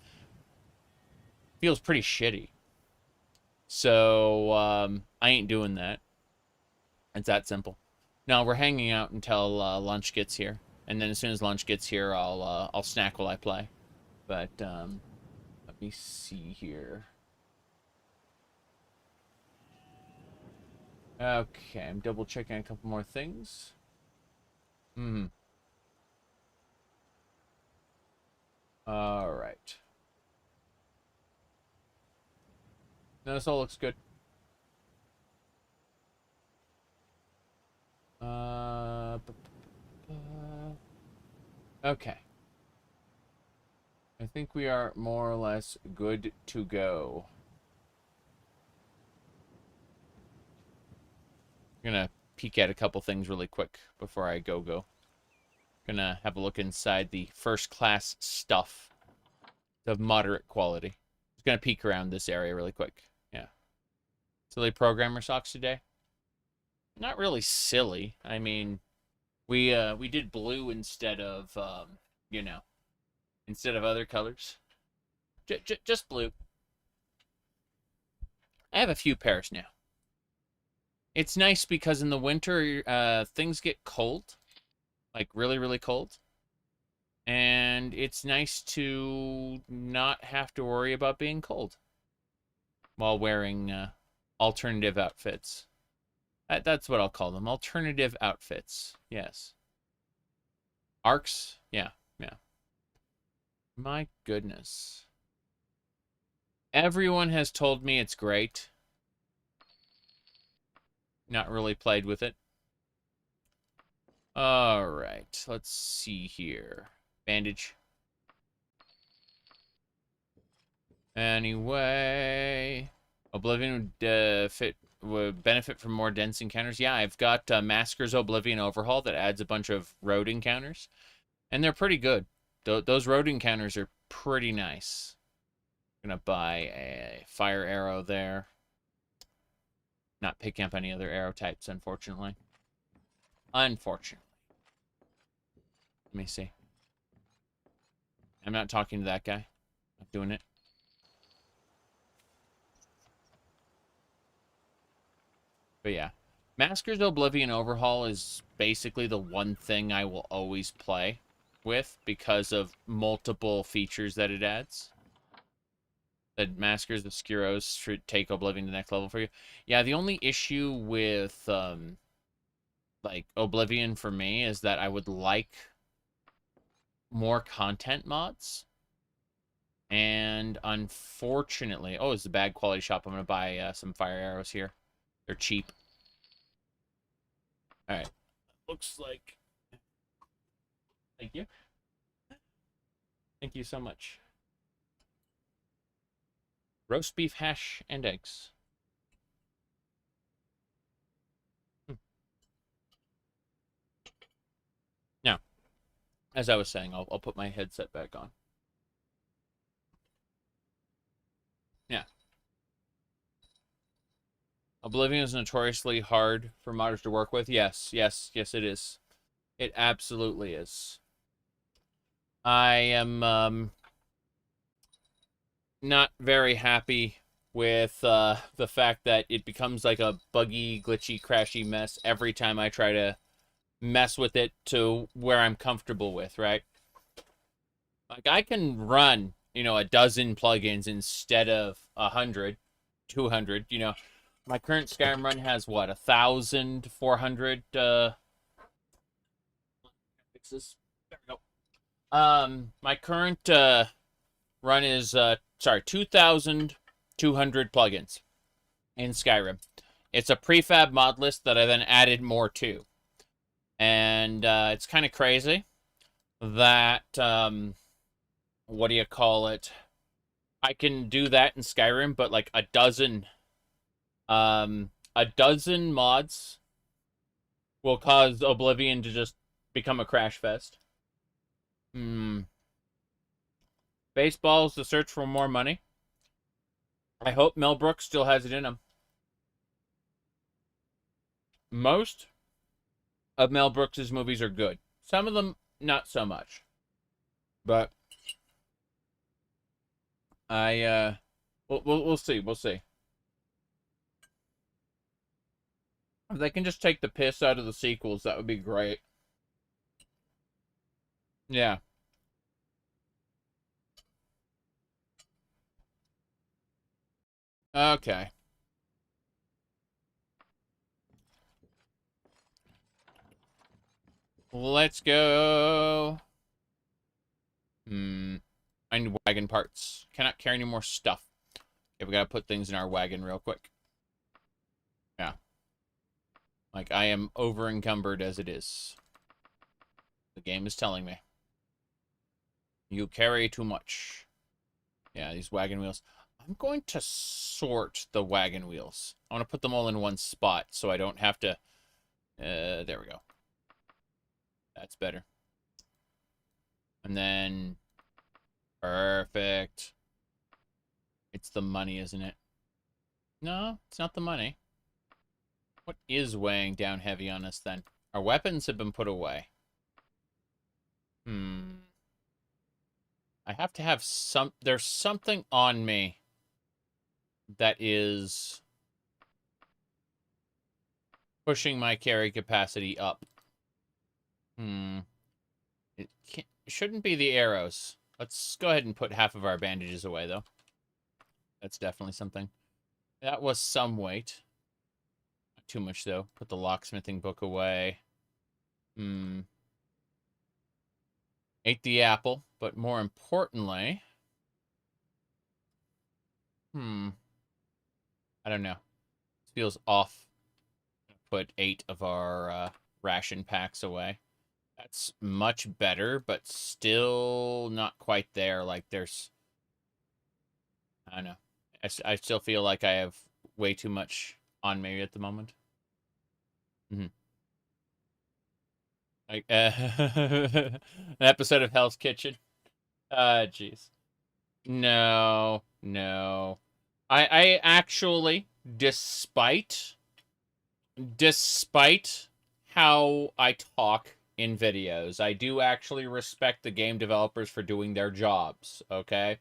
feels pretty shitty. So, I ain't doing that. It's that simple. No, we're hanging out until lunch gets here. And then as soon as lunch gets here, I'll snack while I play. But, let me see here. Okay, I'm double checking a couple more things. Alright. No, this all looks good. Okay. I think we are more or less good to go. I'm gonna peek at a couple things really quick before I go. Gonna have a look inside the first class stuff of moderate quality. Just gonna peek around this area really quick. Yeah. Silly programmer socks today? Not really silly. I mean, we did blue instead of you know, instead of other colors. Just blue. I have a few pairs now. It's nice because in the winter, things get cold. Like, really, really cold. And it's nice to not have to worry about being cold while wearing alternative outfits. That's what I'll call them. Alternative outfits. Yes. Arcs? Yeah. My goodness. Everyone has told me it's great. Not really played with it. Alright, let's see here. Bandage. Anyway, Oblivion would benefit from more dense encounters. Yeah, I've got Masker's Oblivion Overhaul that adds a bunch of road encounters. And they're pretty good. Those road encounters are pretty nice. I'm gonna buy a fire arrow there. Not picking up any other arrow types, unfortunately. Unfortunately. Let me see. I'm not talking to that guy. Not doing it. But yeah. Masker's Oblivion Overhaul is basically the one thing I will always play with because of multiple features that it adds. That Maskers of Skyros should take Oblivion to the next level for you. Yeah, the only issue with like Oblivion for me is that I would like more content mods. And unfortunately, oh, it's a bad quality shop. I'm gonna buy some fire arrows here. They're cheap. All right, looks like. Thank you. Thank you so much. Roast beef hash and eggs. Now, as I was saying, I'll put my headset back on. Yeah. Oblivion is notoriously hard for modders to work with. Yes, it is. It absolutely is. I am not very happy with the fact that it becomes like a buggy, glitchy, crashy mess every time I try to mess with it to where I'm comfortable with, right? Like, I can run, you know, a dozen plugins instead of 100, 200, you know. My current Skyrim run has, what, 1,400 fixes? There we go. My current run is, 2,200 plugins in Skyrim. It's a prefab mod list that I then added more to. And it's kind of crazy that, what do you call it? I can do that in Skyrim, but like a dozen mods will cause Oblivion to just become a crash fest. Baseball's the search for more money. I hope Mel Brooks still has it in him. Most of Mel Brooks's movies are good. Some of them, not so much. But we'll see. We'll see. If they can just take the piss out of the sequels, that would be great. Yeah. Okay. Let's go. I need wagon parts. Cannot carry any more stuff. Okay, we gotta put things in our wagon real quick. Yeah. Like, I am over-encumbered as it is. The game is telling me. You carry too much. Yeah, these wagon wheels. I'm going to sort the wagon wheels. I want to put them all in one spot so I don't have to... there we go. That's better. And then... Perfect. It's the money, isn't it? No, it's not the money. What is weighing down heavy on us, then? Our weapons have been put away. I have to have some... There's something on me that is pushing my carry capacity up. It shouldn't be the arrows. Let's go ahead and put half of our bandages away, though. That's definitely something. That was some weight. Not too much, though. Put the locksmithing book away. Ate the apple, but more importantly... I don't know. This feels off. Put 8 of our ration packs away. That's much better, but still not quite there. Like, there's... I don't know. I still feel like I have way too much on me at the moment. Like, an episode of Hell's Kitchen. Jeez. No. I actually, despite how I talk in videos, I do actually respect the game developers for doing their jobs, okay?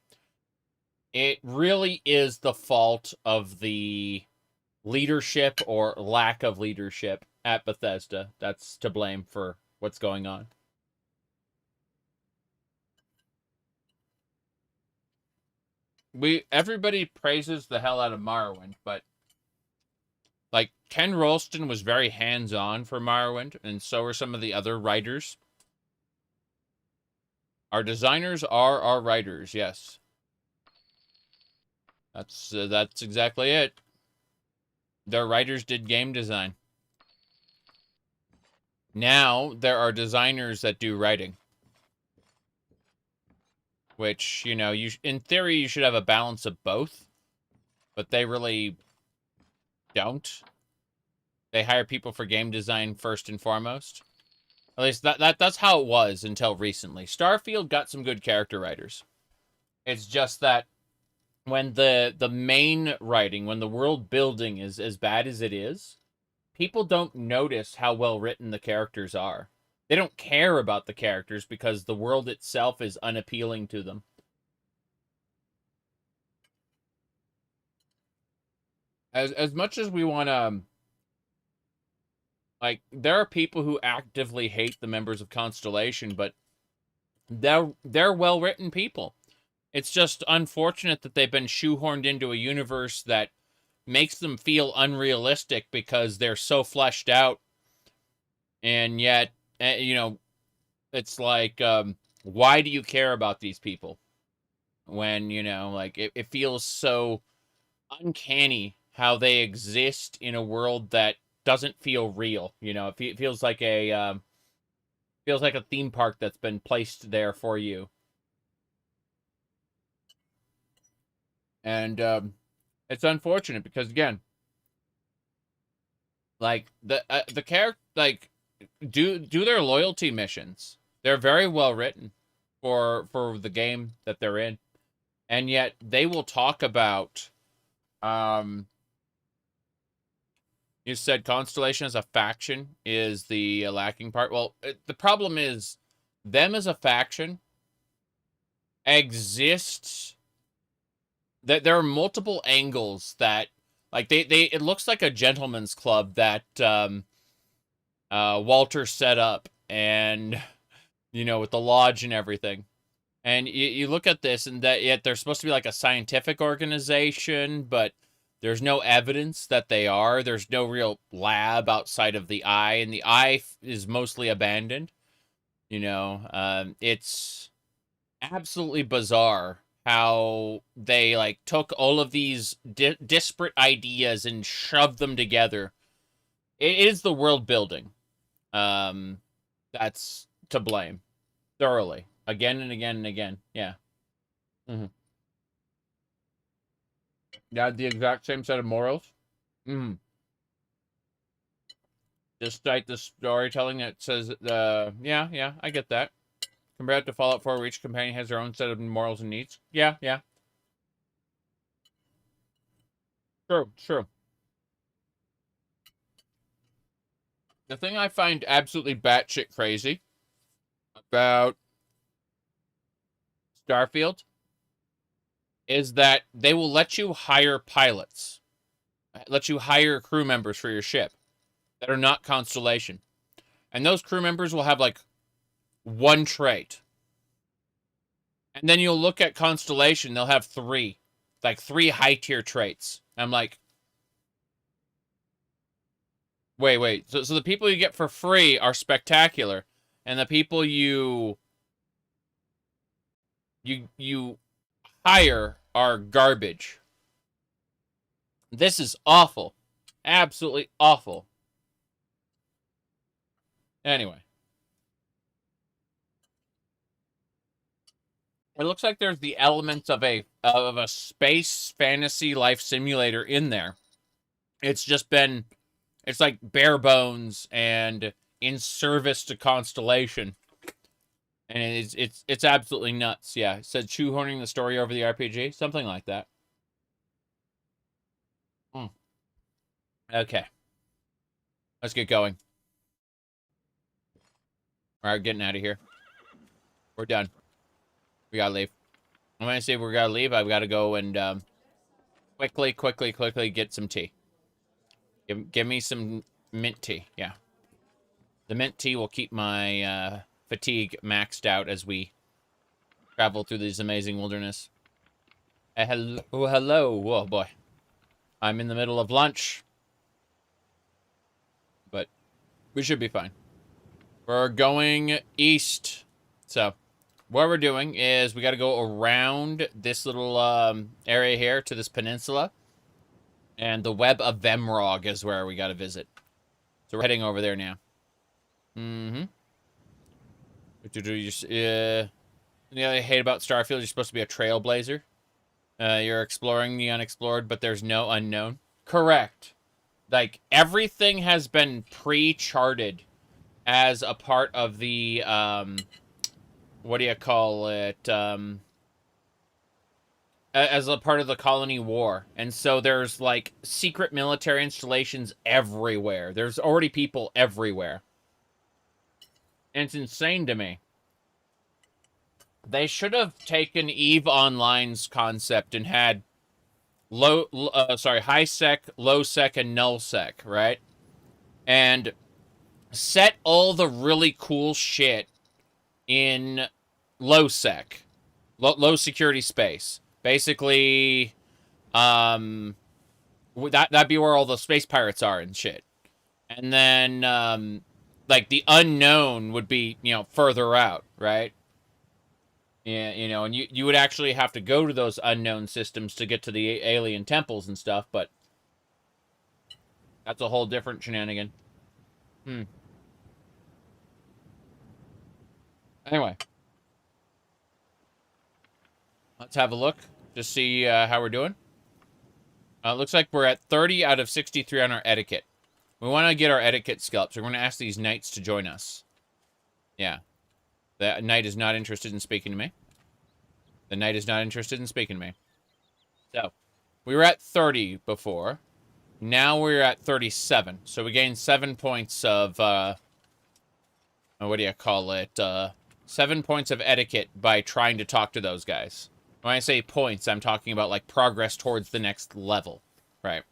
It really is the fault of the leadership or lack of leadership at Bethesda that's to blame for what's going on. Everybody praises the hell out of Morrowind, but like Ken Rolston was very hands-on for Morrowind, and so are some of the other writers. Our designers are our writers, yes. That's exactly it. Their writers did game design. Now there are designers that do writing. Which, you know, in theory, you should have a balance of both. But they really don't. They hire people for game design first and foremost. At least that's how it was until recently. Starfield got some good character writers. It's just that when the main writing, when the world building is as bad as it is, people don't notice how well written the characters are. They don't care about the characters because the world itself is unappealing to them. As much as we want to... Like, there are people who actively hate the members of Constellation, but they're well-written people. It's just unfortunate that they've been shoehorned into a universe that makes them feel unrealistic because they're so fleshed out. And yet, you know, it's like, why do you care about these people? When, you know, like, it feels so uncanny how they exist in a world that doesn't feel real. You know, it feels like a theme park that's been placed there for you. And it's unfortunate because, again, like the character, like, do their loyalty missions. They're very well written for the game that they're in, and yet they will talk about, you You said Constellation as a faction is the lacking part. Well, the problem is them as a faction exists. That there are multiple angles that, like, it looks like a gentleman's club that Walter set up, and with the lodge and everything. And you look at this, and that yet they're supposed to be like a scientific organization, but there's no evidence that they are. There's no real lab outside of the eye, and the eye is mostly abandoned. It's absolutely bizarre how they like took all of these disparate ideas and shoved them together. It is the world building that's to blame thoroughly, again and again and again. Yeah. Yeah, the exact same set of morals. Despite the storytelling that says, yeah, I get that. Compared to Fallout 4, where each companion has their own set of morals and needs. Yeah. True. The thing I find absolutely batshit crazy about Starfield is that they will let you hire pilots, let you hire crew members for your ship that are not Constellation. And those crew members will have, like, one trait. And then you'll look at Constellation, they'll have three high-tier traits. And I'm like, wait. So the people you get for free are spectacular, and the people you hire are garbage. This is awful. Absolutely awful. Anyway. It looks like there's the elements of a space fantasy life simulator in there. It's like bare bones and in service to Constellation. And it's absolutely nuts. Yeah, it said shoehorning the story over the RPG, something like that. Okay, let's get going. All right, getting out of here. We're done. We gotta leave. When I say we gotta leave, I've got to go and quickly get some tea. Give me some mint tea. Yeah, the mint tea will keep my fatigue maxed out as we travel through this amazing wilderness. Hello. Oh boy, I'm in the middle of lunch, but we should be fine. We're going east, so what we're doing is we got to go around this little area here to this peninsula, and the Web of Vemrog is where we got to visit. So we're heading over there now. The other hate about Starfield, you're supposed to be a trailblazer. You're exploring the unexplored, but there's no unknown. Correct. Like, everything has been pre-charted as a part of the, what do you call it? As a part of the colony war. And so there's, like, secret military installations everywhere. There's already people everywhere. And it's insane to me. They should have taken EVE Online's concept and had high sec, low sec, and null sec, right? And set all the really cool shit in low sec, low security space. Basically, that'd be where all the space pirates are and shit. And then, like, the unknown would be, further out, right? Yeah, and you would actually have to go to those unknown systems to get to the alien temples and stuff, but that's a whole different shenanigan. Anyway. Let's have a look to see how we're doing. It looks like we're at 30 out of 63 on our etiquette. We want to get our etiquette skill up, so we're going to ask these knights to join us. Yeah. The knight is not interested in speaking to me. The knight is not interested in speaking to me. So, we were at 30 before. Now we're at 37. So we gained 7 points of, what do you call it? 7 points of etiquette by trying to talk to those guys. When I say points, I'm talking about, like, progress towards the next level, right?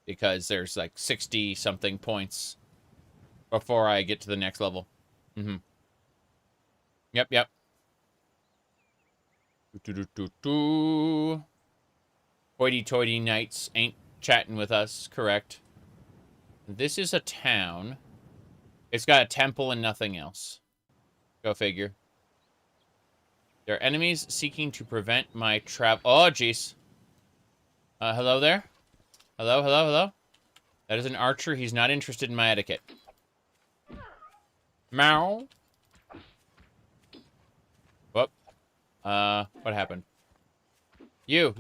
Because there's, like, 60-something points before I get to the next level. Mm-hmm. Yep. Hoity-toity knights ain't chatting with us, correct? This is a town. It's got a temple and nothing else. Go figure. There are enemies seeking to prevent my travel. Oh, jeez. Hello there? Hello? That is an archer. He's not interested in my etiquette. Meow. Whoop. What happened? You.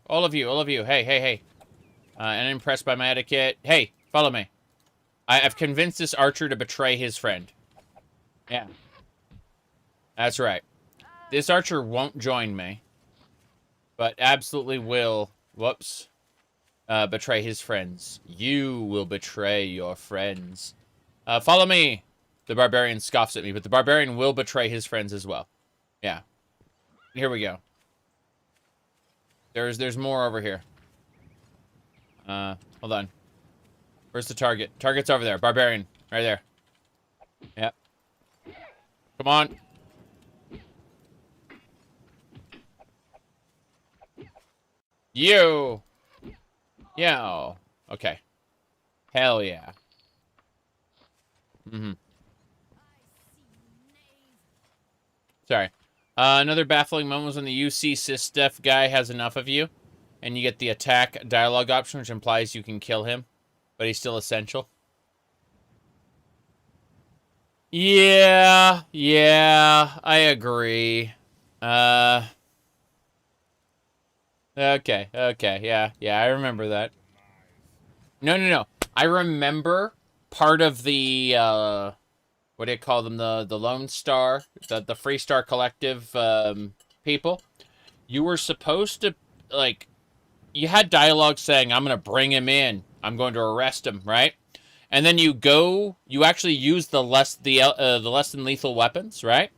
All of you. Hey. Unimpressed by my etiquette. Hey, follow me. I've convinced this archer to betray his friend. Yeah. That's right. This archer won't join me, but absolutely will, whoops, betray his friends. You will betray your friends. Follow me. The barbarian scoffs at me, but the barbarian will betray his friends as well. Yeah. Here we go. There's more over here. Hold on. Where's the target? Target's over there. Barbarian. Right there. Yep. Come on. You. Yo. Okay. Hell yeah. Mm-hmm. Sorry. Another baffling moment was when the UC sysdef guy has enough of you, and you get the attack dialogue option, which implies you can kill him, but he's still essential. Yeah, I agree. Okay, yeah, I remember that. No. I remember part of the, what do you call them? The Lone Star, the Free Star Collective, people. You were supposed to, like, you had dialogue saying, I'm going to bring him in. I'm going to arrest him, right? And then you actually use the less than lethal weapons, right?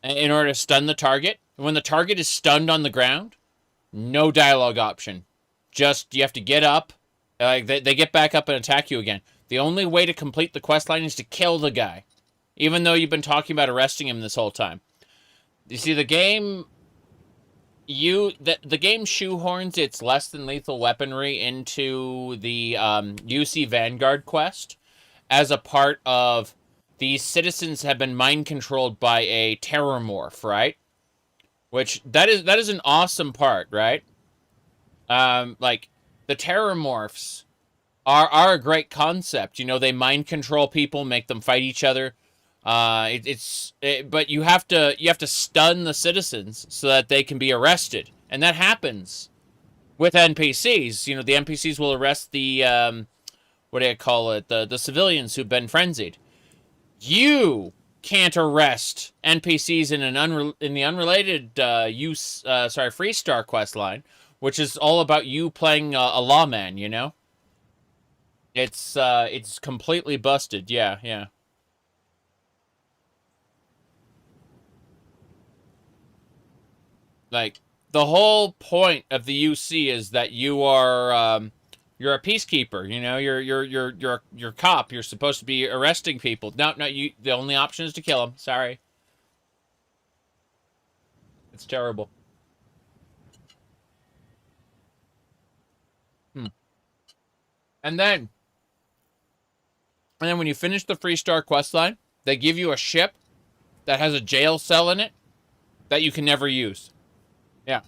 In order to stun the target. And when the target is stunned on the ground, no dialogue option. Just, you have to get up. They get back up and attack you again. The only way to complete the questline is to kill the guy. Even though you've been talking about arresting him this whole time. You see, the game... The game shoehorns its less than lethal weaponry into the UC Vanguard quest as a part of these citizens have been mind controlled by a terrormorph, right? Which that is an awesome part, right? Like the terrormorphs are a great concept. You know, they mind control people, make them fight each other. But you have to stun the citizens so that they can be arrested, and that happens with NPCs. You know, the NPCs will arrest the what do you call it? The civilians who've been frenzied. You can't arrest NPCs in the unrelated Free Star quest line, which is all about you playing a lawman. You know, it's completely busted. Yeah. Like, the whole point of the UC is that you are, you're a peacekeeper, you know, you're a cop, you're supposed to be arresting people. No, the only option is to kill them, sorry. It's terrible. And then when you finish the Free Star questline, they give you a ship that has a jail cell in it that you can never use. Yeah.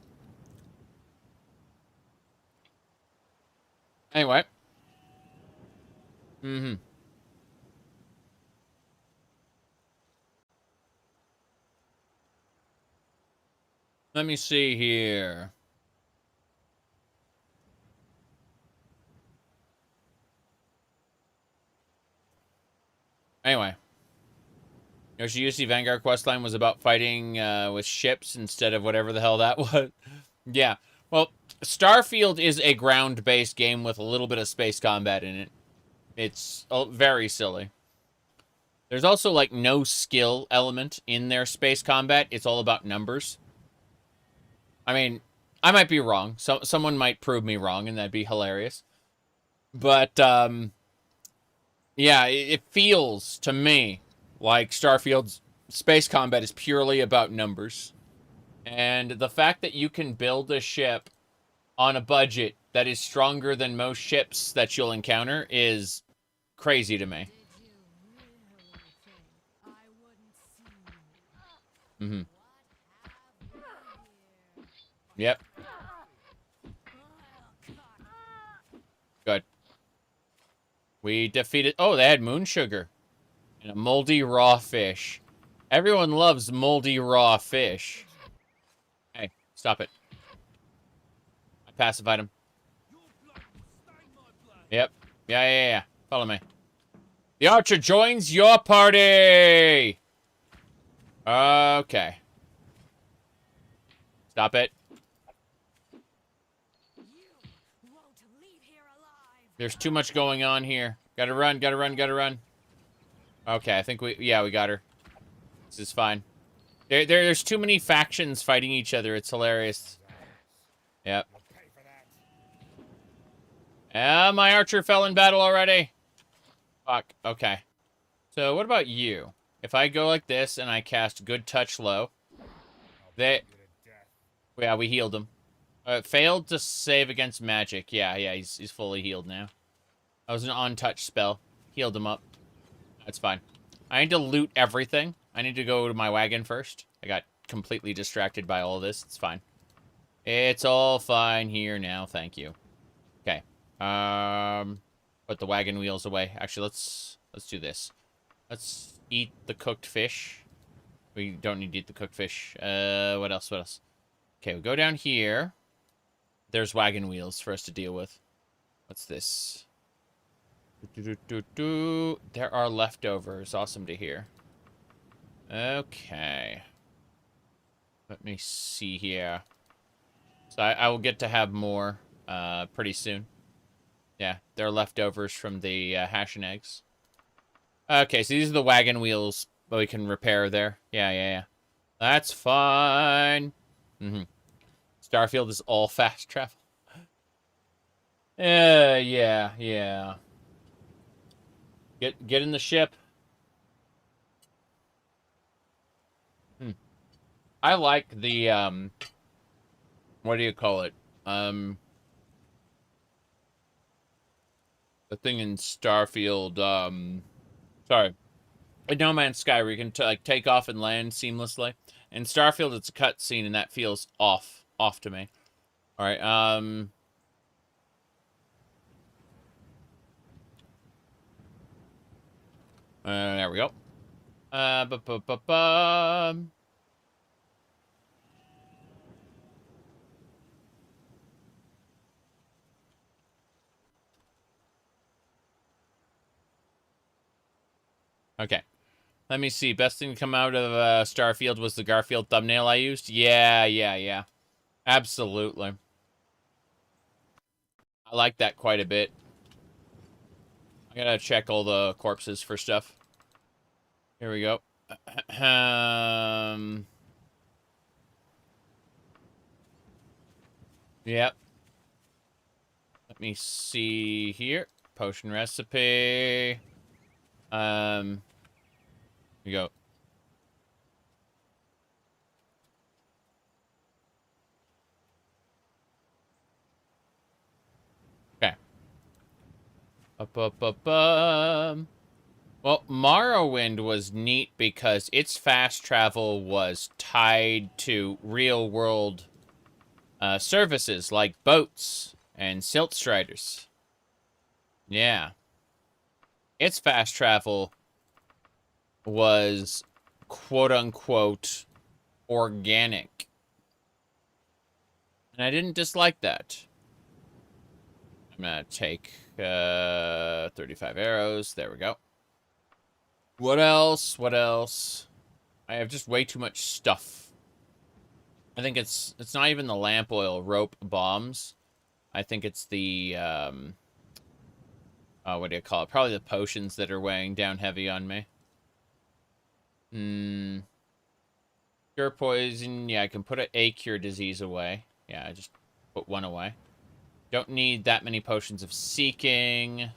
Anyway. Let me see here. Anyway. Yoshi Vanguard questline was about fighting with ships instead of whatever the hell that was. Yeah. Well, Starfield is a ground-based game with a little bit of space combat in it. It's very silly. There's also, like, no skill element in their space combat. It's all about numbers. I mean, I might be wrong. Someone might prove me wrong, and that'd be hilarious. But, yeah, it feels to me like Starfield's space combat is purely about numbers. And the fact that you can build a ship on a budget that is stronger than most ships that you'll encounter is crazy to me. Mm-hmm. Yep. Good. We defeated... Oh, they had moon sugar. And a moldy raw fish. Everyone loves moldy raw fish. Hey, stop it. I pacified him. Yep. Yeah. Follow me. The archer joins your party! Okay. Stop it. There's too much going on here. Gotta run. Okay, I think we got her. This is fine. There's too many factions fighting each other. It's hilarious. Yep. My archer fell in battle already. Fuck. Okay. So what about you? If I go like this and I cast Good Touch Low, yeah, we healed him. Failed to save against magic. Yeah, he's fully healed now. That was an on-touch spell. Healed him up. That's fine. I need to loot everything. I need to go to my wagon first. I got completely distracted by all of this. It's fine. It's all fine here now. Thank you. Okay. Put the wagon wheels away. Actually, let's do this. Let's eat the cooked fish. We don't need to eat the cooked fish. What else? Okay, we go down here. There's wagon wheels for us to deal with. What's this? There are leftovers. Awesome to hear. Okay. Let me see here. So I will get to have more pretty soon. Yeah, they're leftovers from the hash and eggs. Okay, so these are the wagon wheels that we can repair there. Yeah. That's fine. Starfield is all fast travel. Yeah. Get in the ship. I like the, what do you call it? The thing in Starfield, sorry. In No Man's Sky, where you can, like, take off and land seamlessly. In Starfield, it's a cutscene, and that feels off to me. Alright, there we go. Okay. Let me see. Best thing to come out of Starfield was the Garfield thumbnail I used. Yeah. Absolutely. I like that quite a bit. I gotta check all the corpses for stuff. Here we go. Yep. Let me see here. Potion recipe. Here we go. Okay. Well, Morrowind was neat because its fast travel was tied to real-world services like boats and silt striders. Yeah. Its fast travel was quote-unquote organic. And I didn't dislike that. I'm gonna take 35 arrows. There we go. What else? I have just way too much stuff. I think it's not even the lamp oil, rope bombs. I think it's the, what do you call it? Probably the potions that are weighing down heavy on me. Cure poison. Yeah, I can put a cure disease away. Yeah, I just put one away. Don't need that many potions of seeking.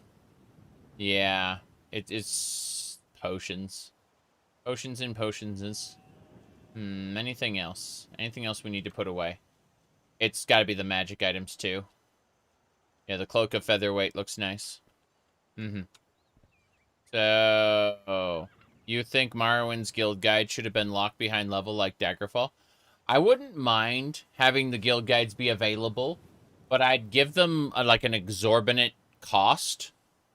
Yeah, it's potions. Potions and potions. Anything else? Anything else we need to put away? It's got to be the magic items, too. Yeah, the Cloak of Featherweight looks nice. So, you think Morrowind's guild guide should have been locked behind level like Daggerfall? I wouldn't mind having the guild guides be available, but I'd give them like an exorbitant cost.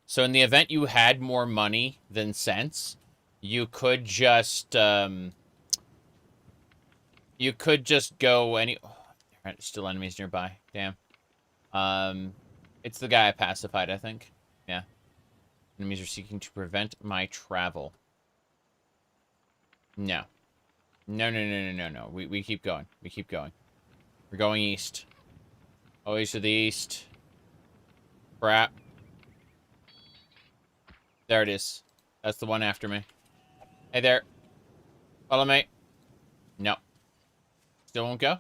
So in the event you had more money than sense, you could just go any. Oh, there are still enemies nearby. Damn. It's the guy I pacified, I think. Yeah. Enemies are seeking to prevent my travel. No. No. We keep going. We keep going. We're going east. Always to the east. Crap. There it is. That's the one after me. Hey there. Follow me. No. Still won't go?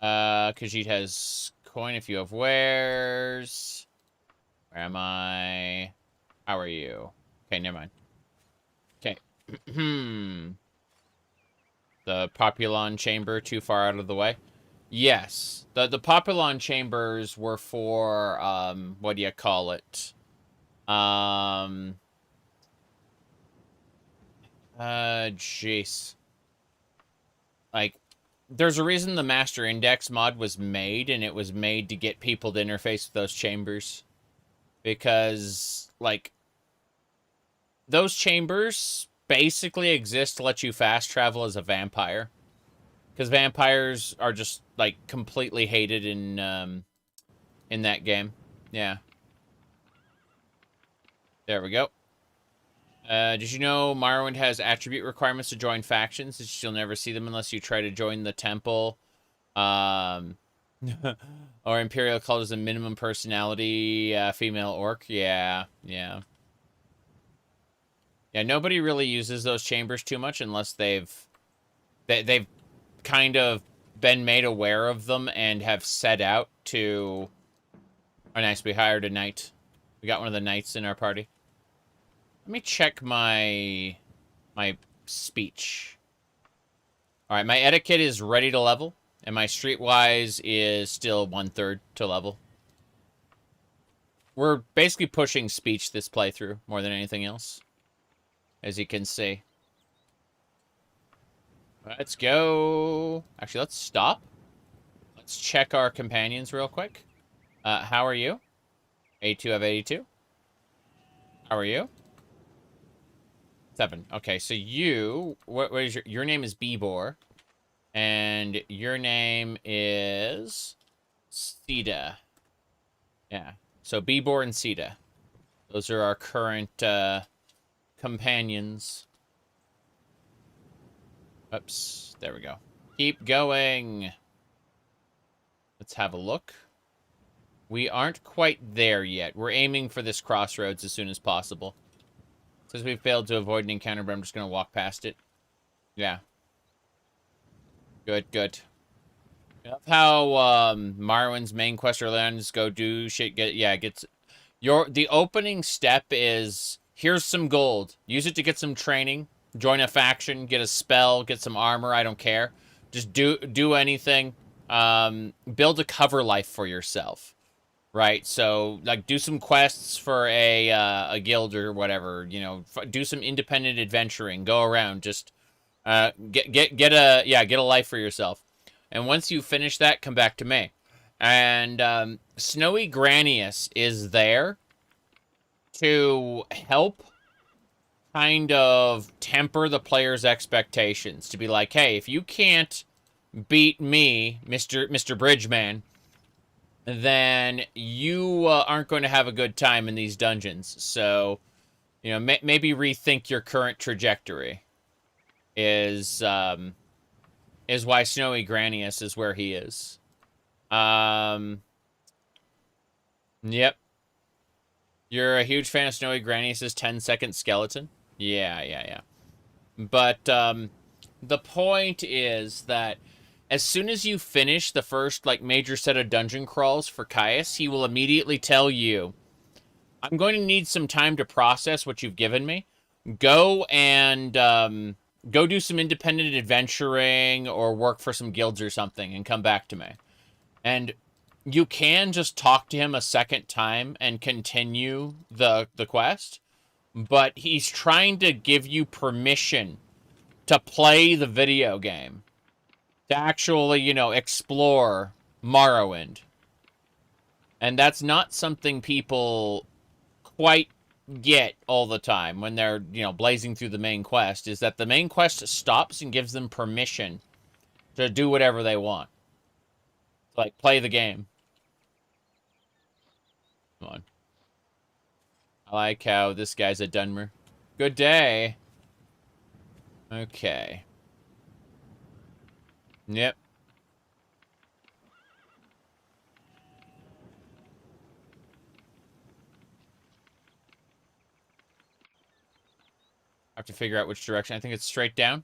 Khajiit has coin if you have wares. Where am I? How are you? Okay, never mind. Okay. The Populon chamber too far out of the way? Yes. The Populon chambers were for, what do you call it? Jeez. Like, there's a reason the Master Index mod was made, and it was made to get people to interface with those chambers. Because, like, those chambers basically exist to let you fast travel as a vampire. Because vampires are just, like, completely hated in that game. Yeah. There we go. Did you know Morrowind has attribute requirements to join factions? It's just you'll never see them unless you try to join the temple. Or Imperial cult is a minimum personality female orc. Yeah. Yeah, nobody really uses those chambers too much unless they've kind of been made aware of them and have set out to... Oh, nice. We hired a knight. We got one of the knights in our party. Let me check my speech. All right, my etiquette is ready to level, and my streetwise is still 1/3 to level. We're basically pushing speech this playthrough more than anything else, as you can see. Let's go. Actually, let's stop. Let's check our companions real quick. How are you? 82 of 82. How are you? 7. Okay, so you... What is your name is Bebor. And your name is... Sita. Yeah. So Bebor and Sita. Those are our current companions. Oops. There we go. Keep going. Let's have a look. We aren't quite there yet. We're aiming for this crossroads as soon as possible. Since we failed to avoid an encounter, but I'm just going to walk past it. Yeah. Good. I love how Marwin's main quest early on is go do shit. The opening step is, here's some gold. Use it to get some training. Join a faction. Get a spell. Get some armor. I don't care. Just do anything. Build a cover life for yourself. Right, so, like, do some quests for a guild or whatever, you know, do some independent adventuring, go around, just, get a life for yourself. And once you finish that, come back to me. And, Snowy Granius is there to help kind of temper the player's expectations, to be like, hey, if you can't beat me, Mr. Bridgeman, then you aren't going to have a good time in these dungeons. So, you know, maybe rethink your current trajectory. Is is why Snowy Granius is where he is. Yep. You're a huge fan of Snowy Granius' 10-second skeleton? Yeah. But, the point is that as soon as you finish the first, like, major set of dungeon crawls for Caius, he will immediately tell you, I'm going to need some time to process what you've given me. Go and, go do some independent adventuring or work for some guilds or something and come back to me. And you can just talk to him a second time and continue the quest, but he's trying to give you permission to play the video game, to actually, you know, explore Morrowind. And that's not something people quite get all the time when they're, you know, blazing through the main quest, is that the main quest stops and gives them permission to do whatever they want. Like, play the game. Come on. I like how this guy's a Dunmer. Good day. Okay. Yep. I have to figure out which direction. I think it's straight down.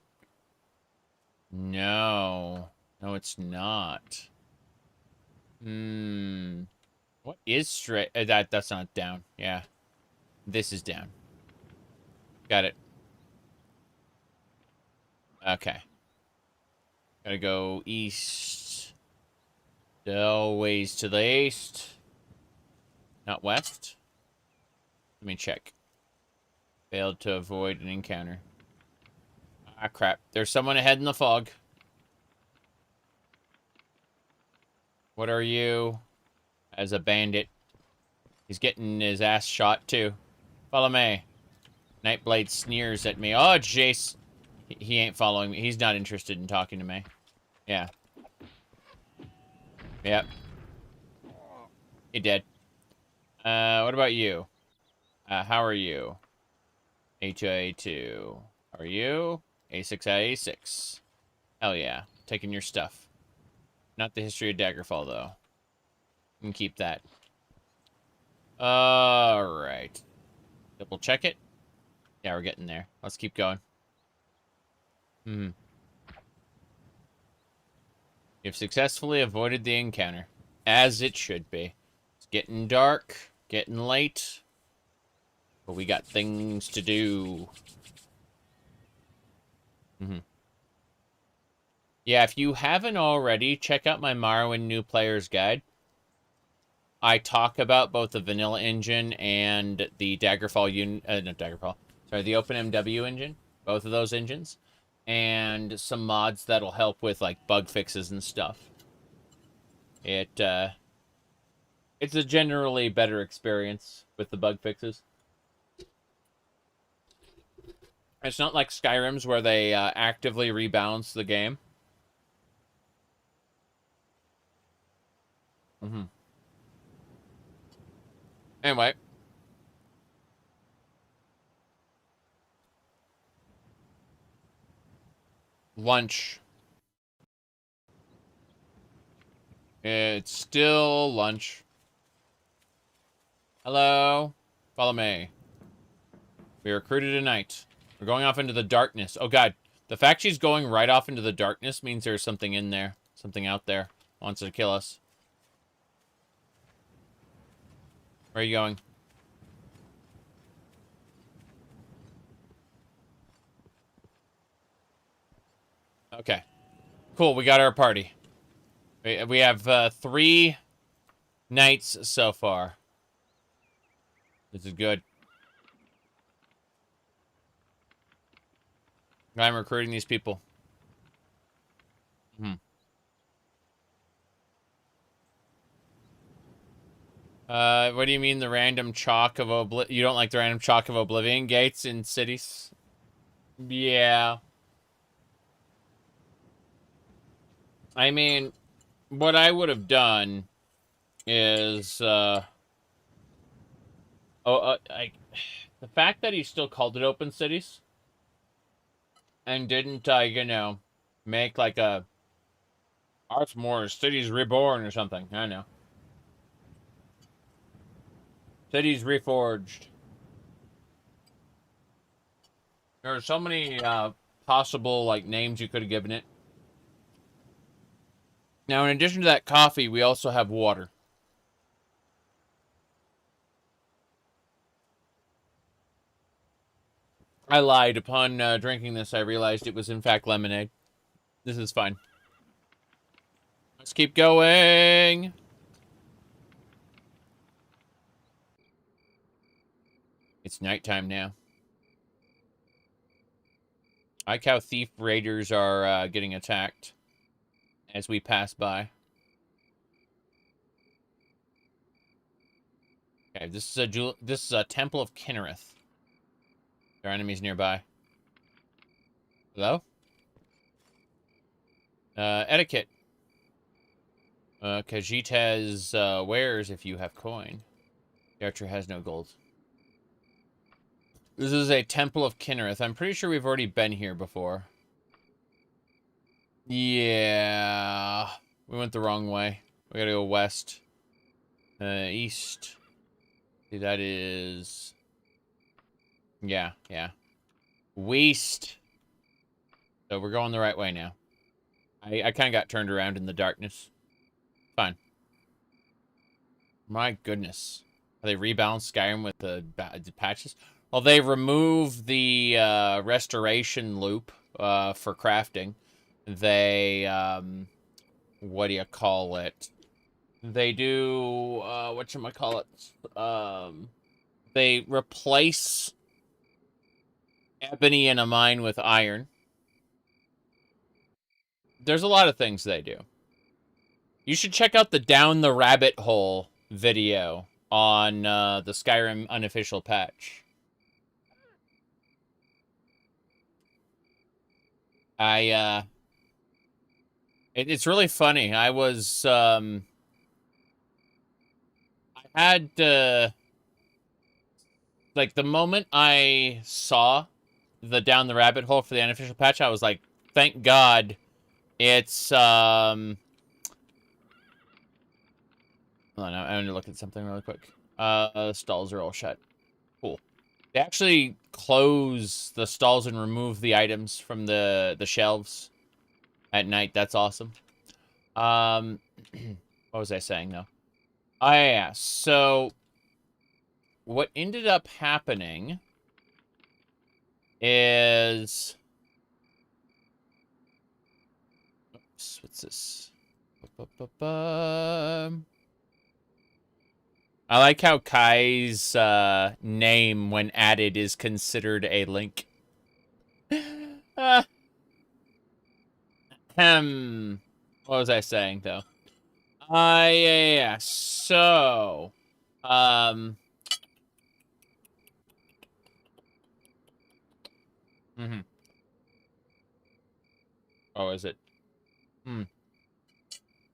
No. No, it's not. What is straight? That's not down. Yeah. This is down. Got it. Okay. Gotta go east. Always to the east. Not west. Let me check. Failed to avoid an encounter. Ah, crap. There's someone ahead in the fog. What are you? As a bandit. He's getting his ass shot, too. Follow me. Nightblade sneers at me. Oh, Jace. He ain't following me. He's not interested in talking to me. Yeah. Yep. He dead. What about you? How are you? A2, A2. How are you? A6, A6. Hell yeah. Taking your stuff. Not the history of Daggerfall, though. You can keep that. Alright. Double check it. Yeah, we're getting there. Let's keep going. You've successfully avoided the encounter. As it should be. It's getting dark. Getting late. But we got things to do. Yeah, if you haven't already, check out my Morrowind New Player's Guide. I talk about both the vanilla engine and the Daggerfall not Daggerfall. Sorry, the OpenMW engine. Both of those engines. And some mods that'll help with, like, bug fixes and stuff. It's a generally better experience with the bug fixes. It's not like Skyrim's where they actively rebalance the game. Anyway. Lunch. It's still lunch. Hello? Follow me. We recruited tonight. We're going off into the darkness. Oh, God. The fact she's going right off into the darkness means there's something in there. Something out there. Wants to kill us. Where are you going? Okay. Cool, we got our party. We have 3 nights so far. This is good. I'm recruiting these people. What do you mean the random chalk of you don't like the random chalk of Oblivion gates in cities? Yeah. I mean, what I would have done is, the fact that he still called it Open Cities and didn't, you know, make like a Artmore, Cities Reborn or something. I know. Cities Reforged. There are so many possible like names you could have given it. Now, in addition to that coffee, we also have water. I lied. Upon drinking this, I realized it was in fact lemonade. This is fine. Let's keep going. It's nighttime now. I like how thief raiders are getting attacked as we pass by. Okay, this is a Temple of Kinnereth. There are enemies nearby. Hello? Etiquette. Khajiit has wares if you have coin. The archer has no gold. This is a Temple of Kinnereth. I'm pretty sure we've already been here before. Yeah. We went the wrong way. We gotta go west. East. See, that is... Yeah. West. So we're going the right way now. I kind of got turned around in the darkness. Fine. My goodness. Are they rebalanced Skyrim with the patches? Well, they removed the restoration loop for crafting. They, what do you call it? They do, whatchamacallit? They replace ebony in a mine with iron. There's a lot of things they do. You should check out the Down the Rabbit Hole video on the Skyrim unofficial patch. It's really funny. I was, I had, like, the moment I saw the Down the Rabbit Hole for the unofficial patch, I was like, thank God it's, hold on, I'm gonna look at something really quick. Stalls are all shut. Cool. They actually close the stalls and remove the items from the shelves at night. That's awesome. What was I saying, though? Oh, yeah. So, what ended up happening is... Oops, what's this? I like how Kai's name, when added, is considered a link. What was I saying, though? Yeah. So, Oh, is it?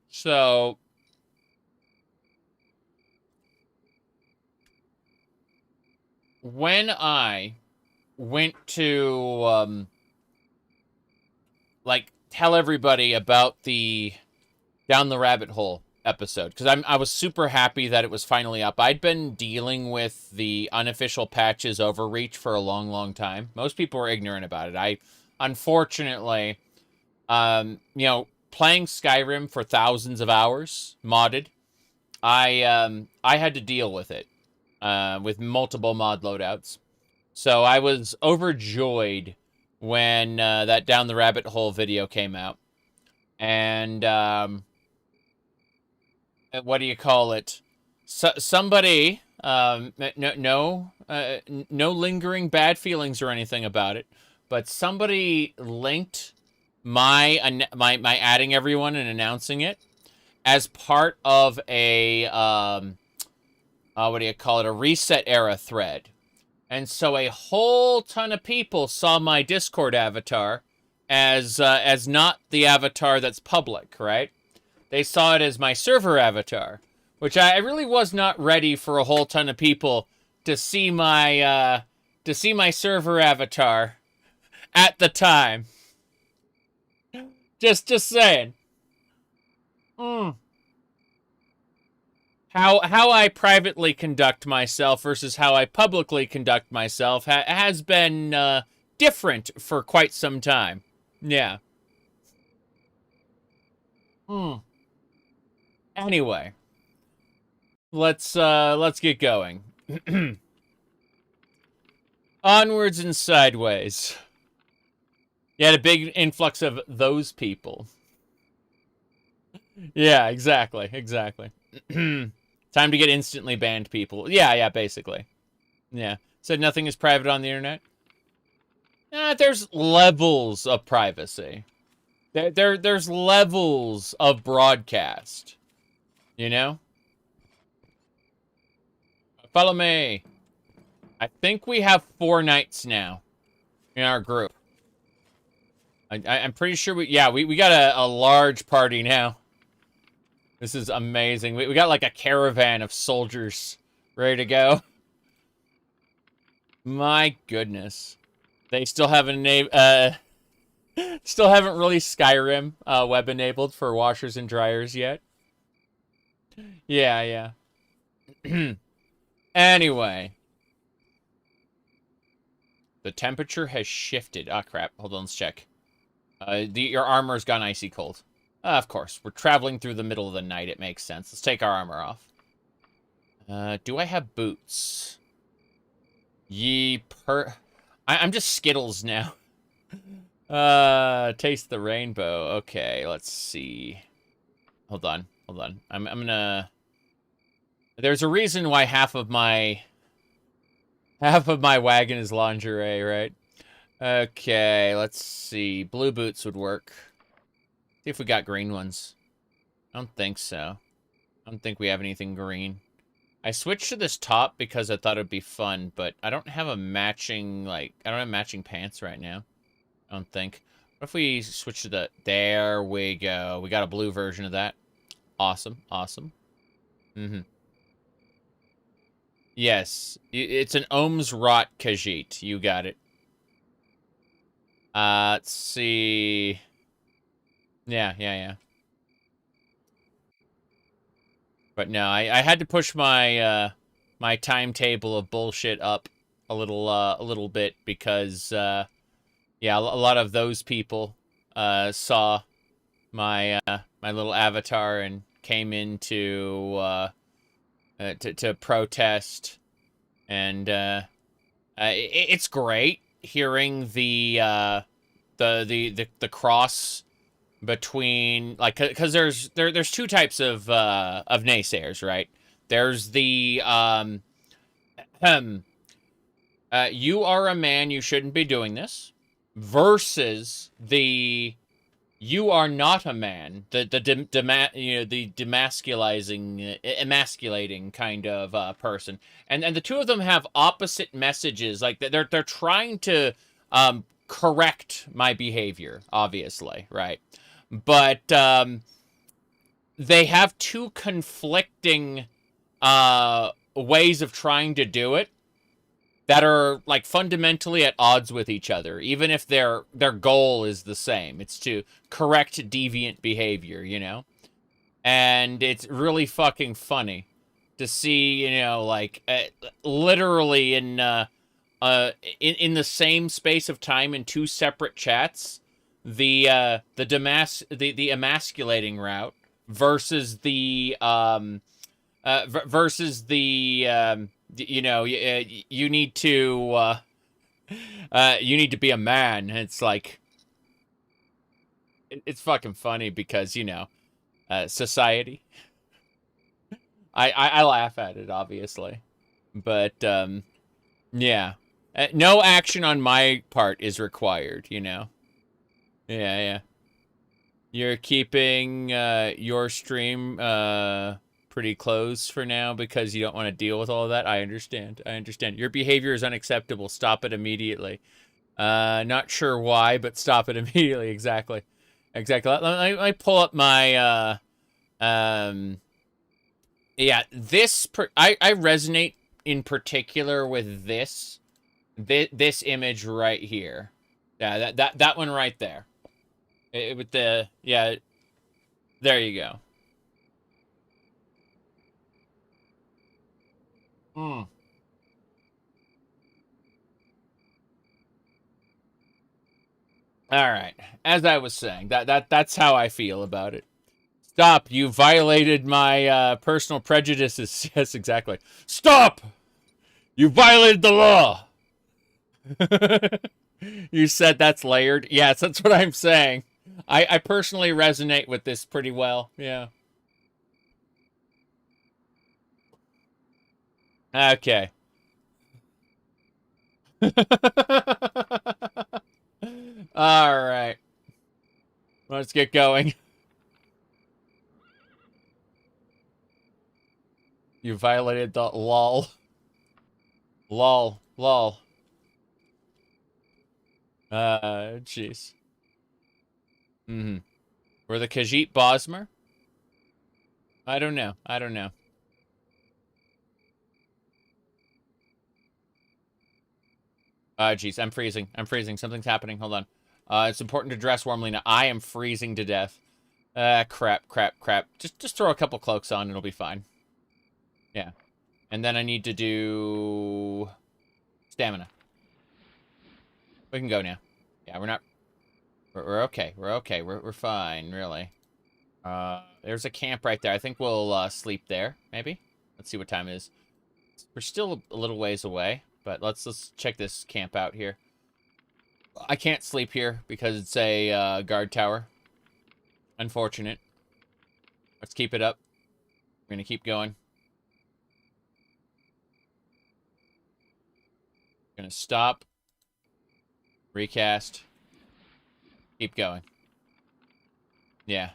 So, when I went to, like, tell everybody about the Down the Rabbit Hole episode, because I was super happy that it was finally up. I'd been dealing with the unofficial patches overreach for a long, long time. Most people were ignorant about it. Unfortunately, you know, playing Skyrim for thousands of hours, modded, I had to deal with it, with multiple mod loadouts. So I was overjoyed when that Down the Rabbit Hole video came out. And, what do you call it? Somebody, no lingering bad feelings or anything about it, but somebody linked my adding everyone and announcing it as part of a, what do you call it? A reset era thread. And so a whole ton of people saw my Discord avatar as not the avatar that's public, right? They saw it as my server avatar, which I really was not ready for a whole ton of people to see my server avatar at the time. Just saying. Mm. How I privately conduct myself versus how I publicly conduct myself has been different for quite some time. Yeah. Hmm. Anyway, let's get going. Onwards and sideways. You had a big influx of those people. Yeah, exactly. Time to get instantly banned people. Yeah, basically. Yeah. Said nothing is private on the internet. There's levels of privacy. There's levels of broadcast. You know? Follow me. I think we have 4 knights now in our group. I'm pretty sure we got a large party now. This is amazing. We got like a caravan of soldiers ready to go. My goodness. They still haven't still haven't released Skyrim web enabled for washers and dryers yet. Yeah. Anyway. The temperature has shifted. Ah, crap. Hold on, let's check. Your armor's gone icy cold. Of course. We're traveling through the middle of the night. It makes sense. Let's take our armor off. Do I have boots? I'm just Skittles now. Taste the rainbow. Okay, let's see. Hold on. I'm gonna... There's a reason why half of my wagon is lingerie, right? Okay, let's see. Blue boots would work. See if we got green ones. I don't think so. I don't think we have anything green. I switched to this top because I thought it'd be fun, but I don't have a matching, I don't have matching pants right now. I don't think. What if we switch to the... There we go. We got a blue version of that. Awesome. Mm-hmm. Yes. It's an Ohmes-Rhat Khajiit. You got it. Let's see. Yeah. But no, I had to push my my timetable of bullshit up a little bit because yeah, a lot of those people saw my my little avatar and came into to protest, and it's great hearing the cross between, like, because there's 2 types of naysayers, right? There's the you are a man, you shouldn't be doing this, versus the you are not a man, the emasculating kind of person, and the 2 of them have opposite messages. Like, they're trying to correct my behavior, obviously, right? But they have 2 conflicting ways of trying to do it that are, like, fundamentally at odds with each other, even if their goal is the same. It's to correct deviant behavior, you know? And it's really fucking funny to see, you know, like, literally in the same space of time in 2 separate chats, the emasculating route versus the you know, you need to be a man. It's like, it's fucking funny because, you know, society. I laugh at it, obviously, but yeah, no action on my part is required, you know. Yeah. You're keeping your stream pretty close for now because you don't want to deal with all of that. I understand. Your behavior is unacceptable. Stop it immediately. Not sure why, but stop it immediately. Exactly. Let me pull up my yeah, I resonate in particular with this image right here. Yeah, that one right there. With the, yeah, there you go. Hmm. All right. As I was saying, that's how I feel about it. Stop! You violated my personal prejudices. Yes, exactly. Stop! You violated the law. You said that's layered. Yes, that's what I'm saying. I personally resonate with this pretty well. Yeah. Okay. All right. Let's get going. You violated the lol. Lol. Lol. Jeez. Mm-hmm. Were the Khajiit Bosmer? I don't know. I don't know. Jeez, I'm freezing. I'm freezing. Something's happening. Hold on. It's important to dress warmly now. I am freezing to death. Crap. Just throw a couple cloaks on and it'll be fine. Yeah. And then I need to do stamina. We can go now. Yeah, we're not... We're okay. We're okay. We're fine, really. There's a camp right there. I think we'll sleep there, maybe? Let's see what time it is. We're still a little ways away, but let's check this camp out here. I can't sleep here because it's a guard tower. Unfortunate. Let's keep it up. We're gonna keep going. Gonna stop. Recast. Keep going. Yeah.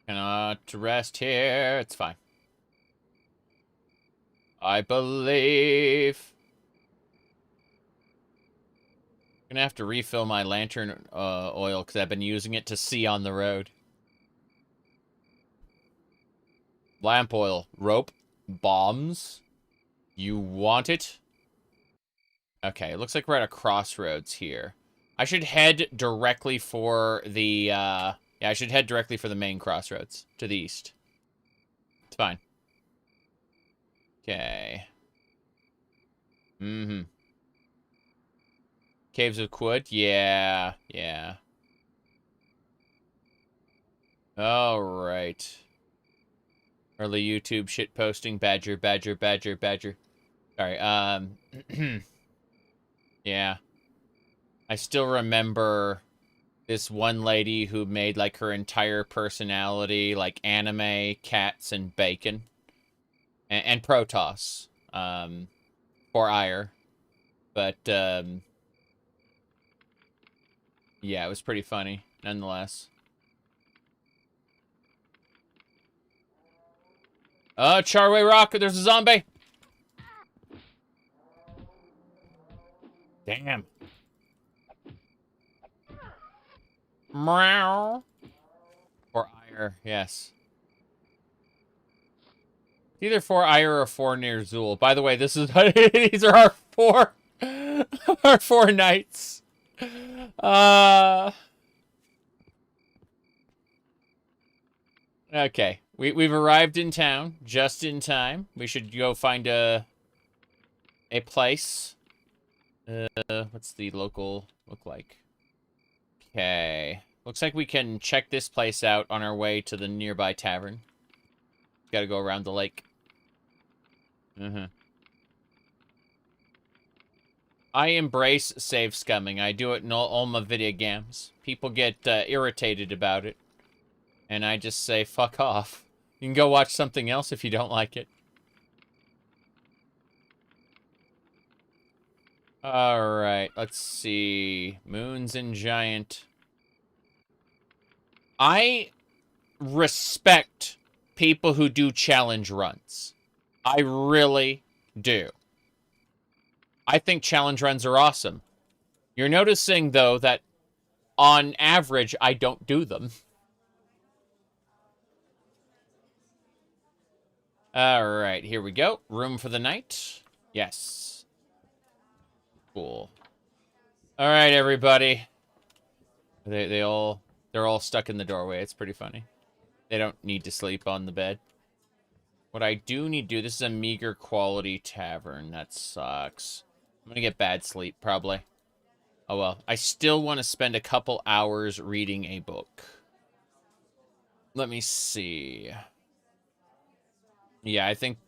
Cannot rest here. It's fine. I believe. I'm gonna have to refill my lantern oil because I've been using it to see on the road. Lamp oil. Rope. Bombs. You want it? Okay, it looks like we're at a crossroads here. I should head directly for the, yeah, I should head directly for the main crossroads, to the east. It's fine. Okay. Mm-hmm. Caves of Quud? Yeah. Alright. Early YouTube shit posting. Badger. Sorry, yeah. I still remember this one lady who made, like, her entire personality, like, anime, cats, and bacon. And Protoss. For ire. But, yeah, it was pretty funny, nonetheless. Charway Rock, there's a zombie! Damn. Meow. For ire, yes. Either for ire or for near Zul. By the way, this is these are our four knights. Okay. We've arrived in town just in time. We should go find a place. What's the local look like? Okay. Looks like we can check this place out on our way to the nearby tavern. Gotta go around the lake. I embrace save scumming. I do it in all my video games. People get irritated about it. And I just say, fuck off. You can go watch something else if you don't like it. Alright, let's see. Moons and Giant. I respect people who do challenge runs. I really do. I think challenge runs are awesome. You're noticing, though, that on average, I don't do them. Alright, here we go. Room for the night. Yes. Cool. Alright, everybody. They're all stuck in the doorway. It's pretty funny. They don't need to sleep on the bed. What I do need to do, this is a meager quality tavern. That sucks. I'm gonna get bad sleep, probably. Oh well. I still want to spend a couple hours reading a book. Let me see. Yeah, I think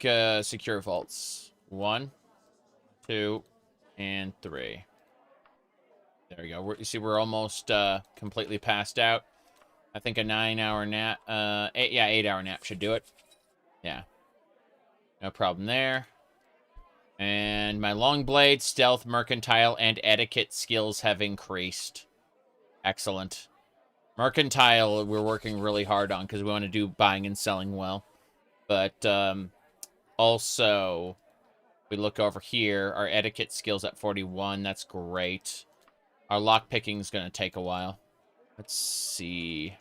secure vaults. 1, 2, and 3. There we go. You see, we're almost completely passed out. I think a 9-hour nap, 8-hour nap should do it. Yeah. No problem there. And my long blade, stealth, mercantile, and etiquette skills have increased. Excellent. Mercantile, we're working really hard on because we want to do buying and selling well. But also, we look over here. Our etiquette skills at 41. That's great. Our lockpicking is going to take a while. Let's see.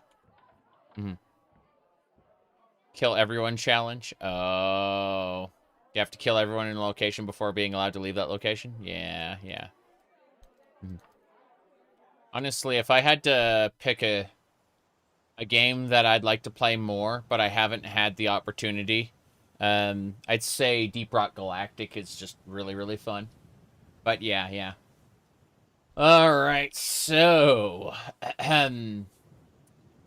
Kill everyone challenge. Oh. You have to kill everyone in a location before being allowed to leave that location? Yeah. Honestly, if I had to pick a game that I'd like to play more, but I haven't had the opportunity, I'd say Deep Rock Galactic is just really, really fun. But yeah. Alright, so...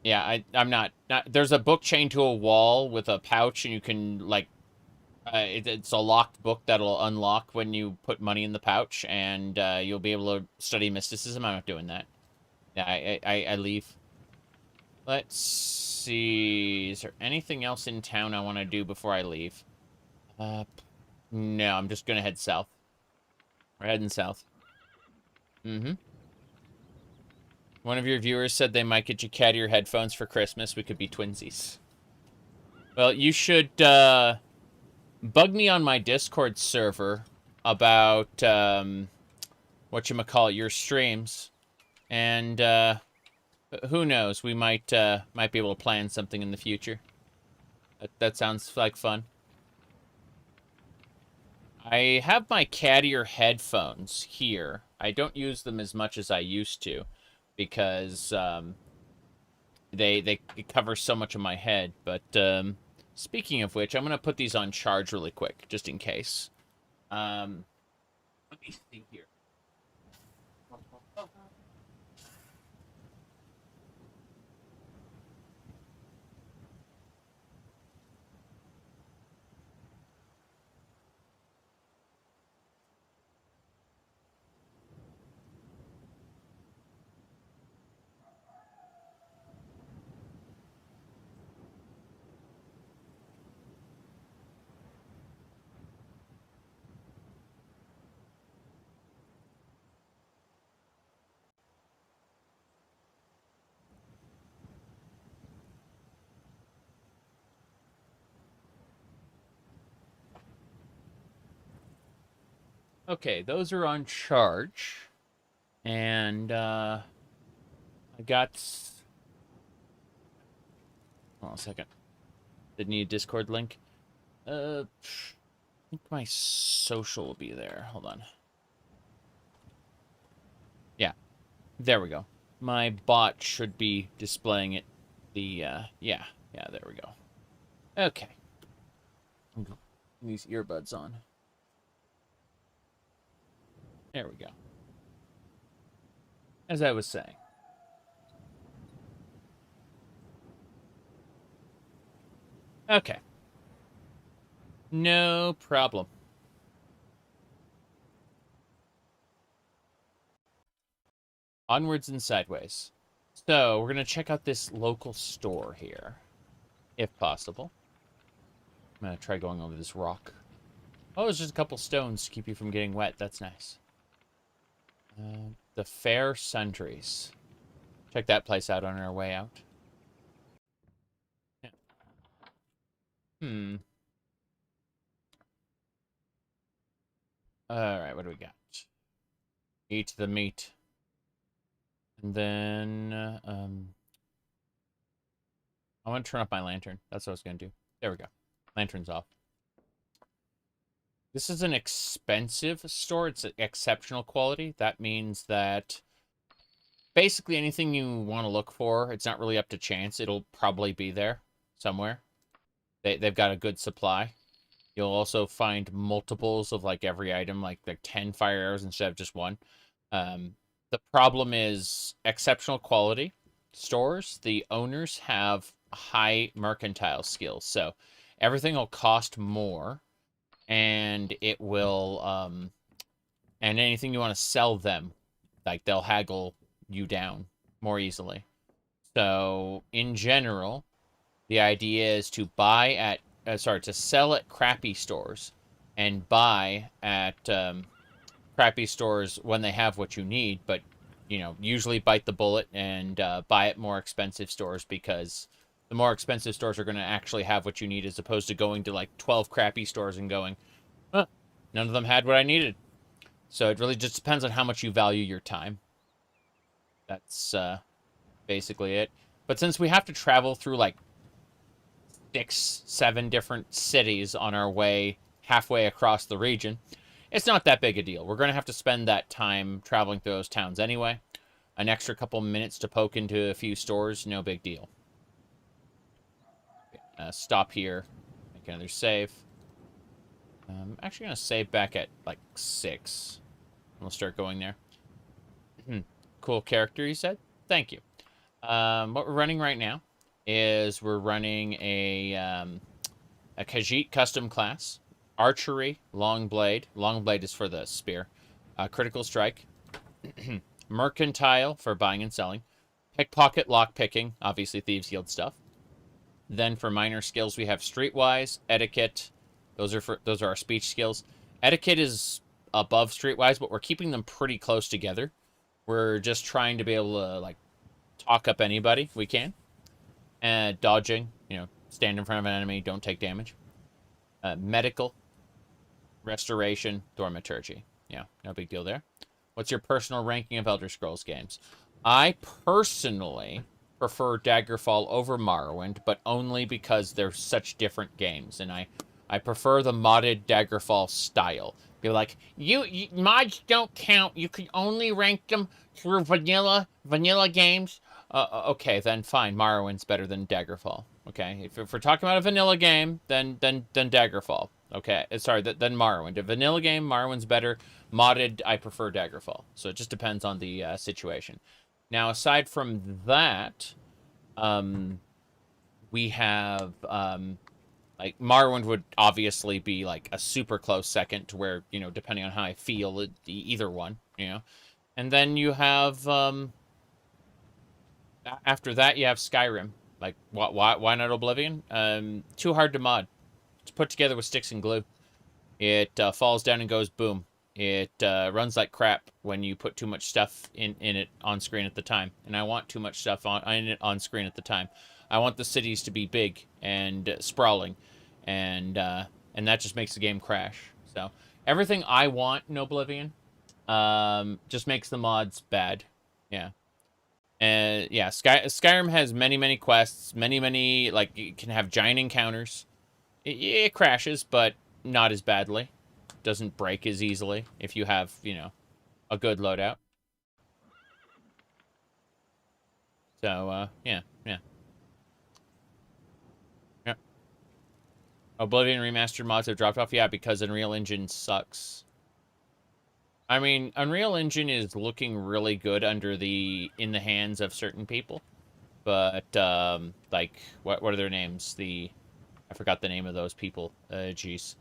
yeah, I'm not... There's a book chained to a wall with a pouch, and you can, like... it's a locked book that'll unlock when you put money in the pouch, and you'll be able to study mysticism. I'm not doing that. Yeah, I leave. Let's see. Is there anything else in town I want to do before I leave? No, I'm just going to head south. We're heading south. One of your viewers said they might get you cattier headphones for Christmas. We could be twinsies. Well, you should bug me on my Discord server about whatchamacallit, your streams. And who knows, we might be able to plan something in the future. That sounds like fun. I have my cattier headphones here. I don't use them as much as I used to because they cover so much of my head. But speaking of which, I'm going to put these on charge really quick, just in case. Let me see here. Okay, those are on charge. And, I got... Hold on a second. Did need a Discord link? I think my social will be there. Hold on. Yeah. There we go. My bot should be displaying it. Yeah, there we go. Okay. These earbuds on. There we go. As I was saying. Okay. No problem. Onwards and sideways. So, we're going to check out this local store here. If possible. I'm going to try going over this rock. Oh, there's just a couple stones to keep you from getting wet. That's nice. The Fair Sundries. Check that place out on our way out. Yeah. Alright, what do we got? Eat the meat. And then, I want to turn off my lantern. That's what I was going to do. There we go. Lantern's off. This is an expensive store. It's exceptional quality. That means that basically anything you want to look for, it's not really up to chance. It'll probably be there somewhere. They've got a good supply. You'll also find multiples of like every item, like 10 fire arrows instead of just one. The problem is exceptional quality stores. The owners have high mercantile skills, so everything will cost more, and it will and anything you want to sell them, like they'll haggle you down more easily. So in general, the idea is to buy at to sell at crappy stores and buy at crappy stores when they have what you need, but you know, usually bite the bullet and buy at more expensive stores, because the more expensive stores are going to actually have what you need, as opposed to going to like 12 crappy stores and going, huh, none of them had what I needed. So it really just depends on how much you value your time. That's basically it. But since we have to travel through like 6, 7 different cities on our way halfway across the region, it's not that big a deal. We're going to have to spend that time traveling through those towns anyway. An extra couple minutes to poke into a few stores, no big deal. Stop here. Make another save. I'm actually going to save back at like 6. We'll start going there. Cool character, you said? Thank you. What we're running right now is we're running a Khajiit custom class. Archery, long blade. Long blade is for the spear. Critical strike. Mercantile for buying and selling. Pickpocket, lock picking. Obviously, thieves yield stuff. Then for minor skills, we have streetwise, etiquette. Those are our speech skills. Etiquette is above streetwise, but we're keeping them pretty close together. We're just trying to be able to like talk up anybody we can. And dodging, you know, stand in front of an enemy, don't take damage. Medical, restoration, thaumaturgy. Yeah, no big deal there. What's your personal ranking of Elder Scrolls games? I personally prefer Daggerfall over Morrowind, but only because they're such different games, and I prefer the modded Daggerfall style. Be like, you mods don't count. You can only rank them through vanilla games. Okay, then fine. Morrowind's better than Daggerfall. Okay, if we're talking about a vanilla game, then Daggerfall. Okay, sorry, then Morrowind. A vanilla game, Morrowind's better. Modded, I prefer Daggerfall. So it just depends on the situation. Now, aside from that, we have like Morrowind would obviously be like a super close second, to where, you know, depending on how I feel, either one, you know. And then you have after that you have Skyrim. Like, why not Oblivion? Too hard to mod. It's put together with sticks and glue. It falls down and goes boom. It runs like crap when you put too much stuff in it on screen at the time. And I want too much stuff in it on screen at the time. I want the cities to be big and sprawling. And that just makes the game crash. So everything I want in Oblivion just makes the mods bad. Yeah. And yeah, Skyrim has many quests, many, like, you can have giant encounters. It crashes, but not as badly. Doesn't break as easily if you have, you know, a good loadout. So, yeah. Oblivion remastered mods have dropped off? Yeah, because Unreal Engine sucks. I mean, Unreal Engine is looking really good in the hands of certain people. But, like, what are their names? I forgot the name of those people. Jeez.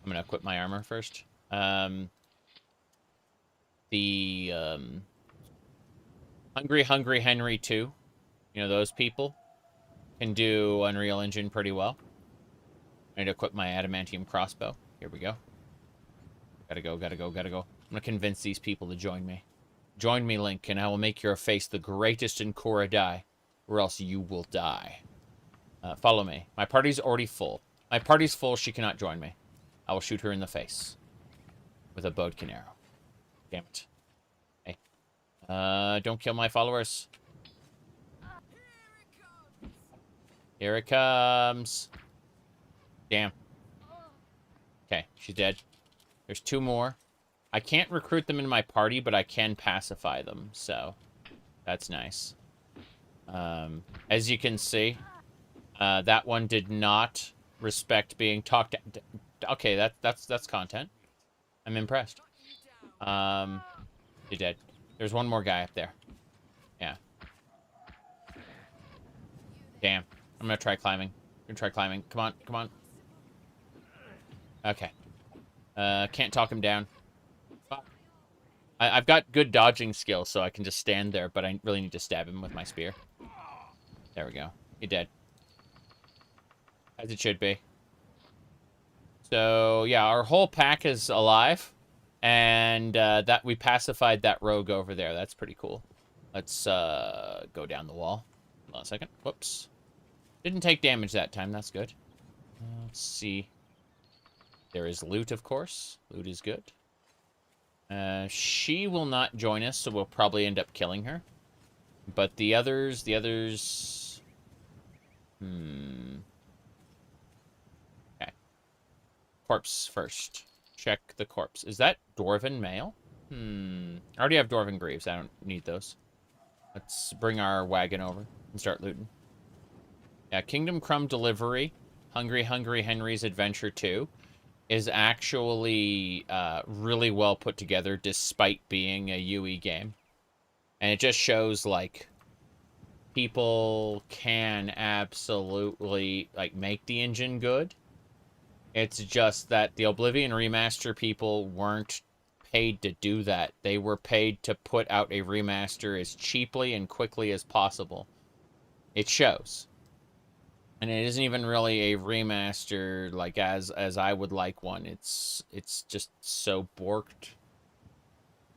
I'm gonna equip my armor first. Hungry Henry 2. You know, those people can do Unreal Engine pretty well. I need to equip my adamantium crossbow. Here we go. Gotta go. I'm gonna convince these people to join me. Join me, Link, and I will make your face the greatest in Korra die, or else you will die. Follow me. My party's already full. My party's full, she cannot join me. I will shoot her in the face with a bowed arrow. Damn it. Hey. Don't kill my followers. Here it comes. Damn. Okay, she's dead. There's 2 more. I can't recruit them into my party, but I can pacify them, so that's nice. As you can see, that one did not respect being talked. Okay, that's content. I'm impressed. You're dead. There's one more guy up there. Yeah. Damn. I'm gonna try climbing. Come on, come on. Okay. Can't talk him down. Fuck. I've got good dodging skills, so I can just stand there, but I really need to stab him with my spear. There we go. You're dead. As it should be. So, yeah, our whole pack is alive. And that we pacified that rogue over there. That's pretty cool. Let's go down the wall. Hold on a second. Whoops. Didn't take damage that time. That's good. Let's see. There is loot, of course. Loot is good. She will not join us, so we'll probably end up killing her. But the others... Okay. Corpse first. Check the corpse. Is that Dwarven male? I already have Dwarven Greaves. I don't need those. Let's bring our wagon over and start looting. Yeah, Kingdom Crumb Delivery, Hungry Hungry Henry's Adventure 2, is actually really well put together despite being a UE game. And it just shows, like, people can absolutely, like, make the engine good. It's just that the Oblivion Remaster people weren't paid to do that. They were paid to put out a remaster as cheaply and quickly as possible. It shows. And it isn't even really a remaster, like, as I would like one. It's just so borked.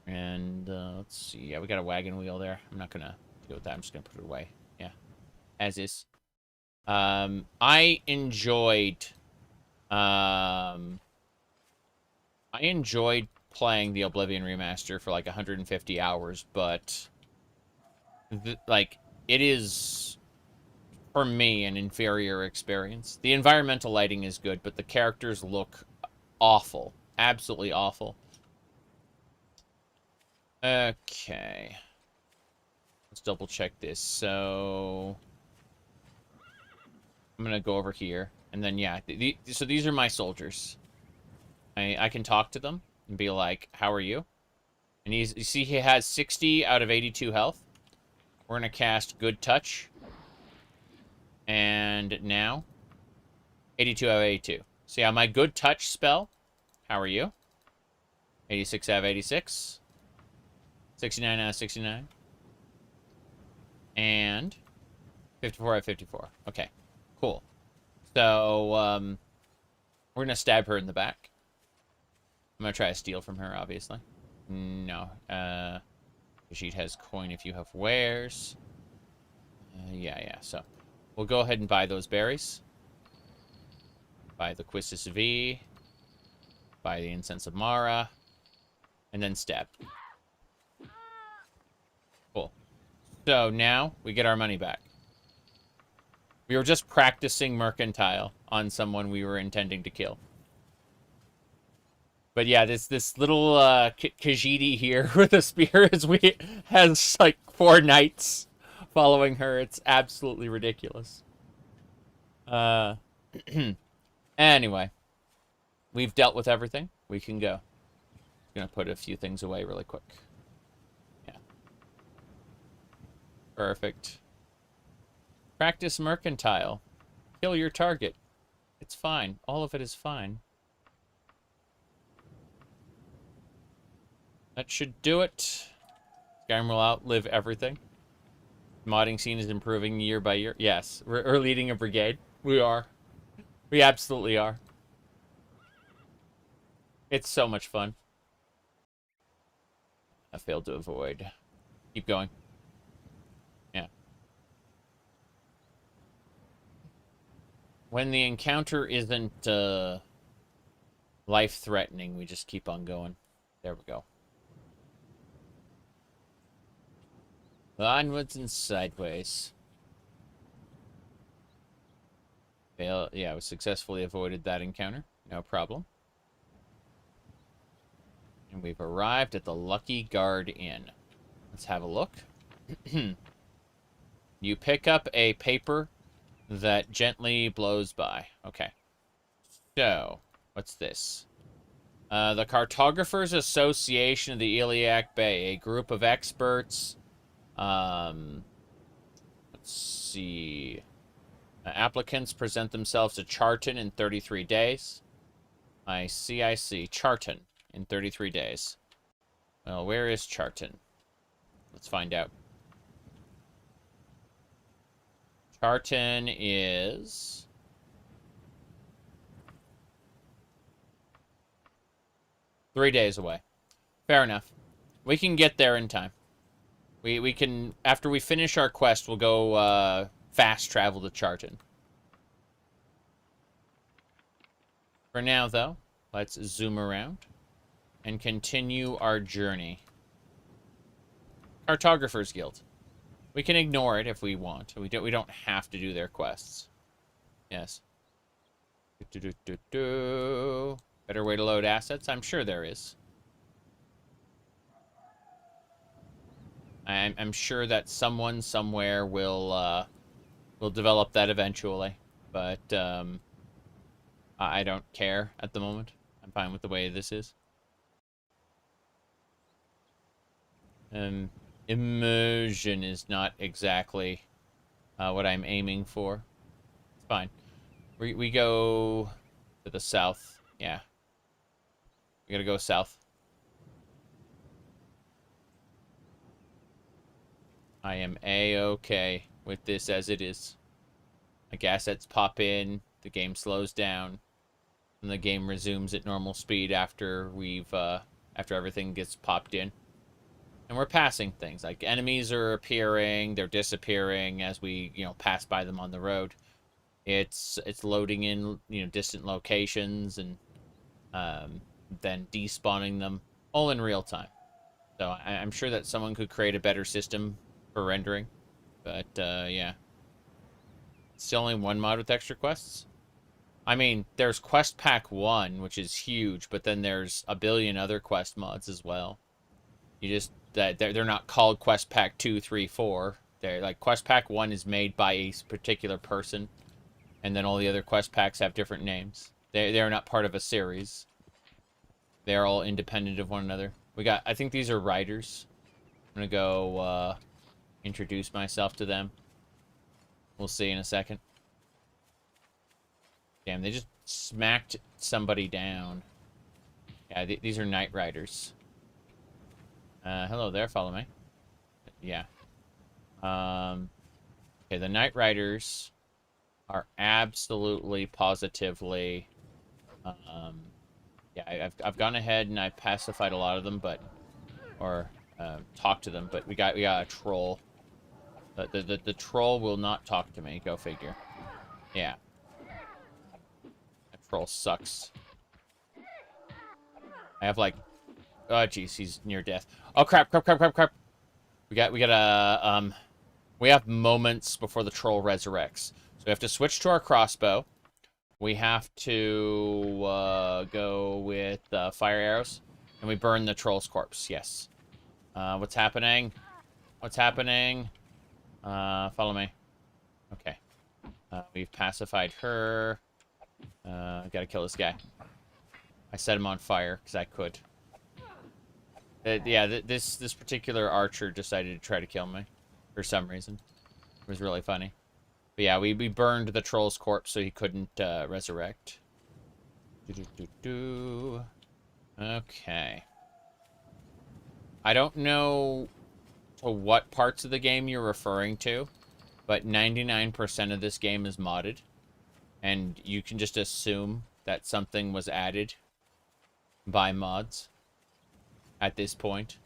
And, let's see. Yeah, we got a wagon wheel there. I'm not gonna deal with that. I'm just gonna put it away. Yeah. As is. I enjoyed playing the Oblivion Remaster for, like, 150 hours, but, like, it is... for me, an inferior experience. The environmental lighting is good, but the characters look awful. Absolutely awful. Okay. Let's double check this. So... I'm gonna go over here. And then, yeah. So these are my soldiers. I can talk to them and be like, how are you? And you see he has 60 out of 82 health. We're gonna cast Good Touch. And now, 82 out of 82. So yeah, my Good Touch spell. How are you? 86 out of 86. 69 out of 69. And 54 out of 54. Okay, cool. So, we're going to stab her in the back. I'm going to try to steal from her, obviously. No. She has coin if you have wares. Yeah, so... we'll go ahead and buy those berries. Buy the Quistis V. Buy the Incense of Mara. And then stab. Cool. So now we get our money back. We were just practicing Mercantile on someone we were intending to kill. But yeah, this little Khajiit here with a spear has like 4 knights following her. It's absolutely ridiculous. Anyway, we've dealt with everything. We can go. I'm gonna put a few things away really quick. Yeah. Perfect. Practice Mercantile. Kill your target. It's fine. All of it is fine. That should do it. Skyrim will outlive everything. Modding scene is improving year by year. Yes, we're leading a brigade. We are. We absolutely are. It's so much fun. I failed to avoid. Keep going. Yeah. When the encounter isn't life-threatening, we just keep on going. There we go. Onwards and sideways. Yeah, we successfully avoided that encounter. No problem. And we've arrived at the Lucky Guard Inn. Let's have a look. You pick up a paper that gently blows by. Okay. So, what's this? The Cartographers Association of the Iliac Bay, a group of experts. Let's see. Applicants present themselves to Charton in 33 days. I see. Charton in 33 days. Well, where is Charton? Let's find out. Charton is... Three days away. Fair enough. We can get there in time. We can... After we finish our quest, we'll go fast travel to Charton. For now, though, let's zoom around and continue our journey. Cartographers Guild. We can ignore it if we want. We don't have to do their quests. Yes. Better way to load assets? I'm sure there is. I'm sure that someone somewhere will develop that eventually, but I don't care at the moment. I'm fine with the way this is. Immersion is not exactly what I'm aiming for. It's fine. We go to the south. Yeah. We gotta go south. I am A-okay with this as it is. Like, assets pop in, the game slows down, and the game resumes at normal speed after we've, after everything gets popped in. And we're passing things, like enemies are appearing, they're disappearing as we, pass by them on the road. It's loading in, distant locations and, then despawning them, all in real time. So I'm sure that someone could create a better system for rendering, but yeah. Still only one mod with extra quests? I mean, there's Quest Pack 1, which is huge, but then there's a billion other quest mods as well. They're not called Quest Pack 2, 3, 4. They're like, Quest Pack 1 is made by a particular person, and then all the other quest packs have different names. They're not part of a series. They're all independent of one another. I think these are riders. I'm gonna go introduce myself to them. We'll see in a second. Damn, they just smacked somebody down. Yeah, these are Night Riders. Hello there, follow me. Yeah. Okay, the Night Riders are absolutely, positively... yeah, I've gone ahead and I've pacified a lot of them, but... Or, talked to them, but we got a troll. The troll will not talk to me, go figure. Yeah. That troll sucks. I have, like... Oh, jeez, he's near death. Oh, crap. We have moments before the troll resurrects. So we have to switch to our crossbow. We have to go with fire arrows. And we burn the troll's corpse, yes. What's happening? Follow me. Okay. We've pacified her. Gotta kill this guy. I set him on fire, because I could. Yeah, this particular archer decided to try to kill me. For some reason. It was really funny. But yeah, we burned the troll's corpse so he couldn't resurrect. Okay. I don't know to what parts of the game you're referring to, but 99% of this game is modded. And you can just assume that something was added by mods at this point.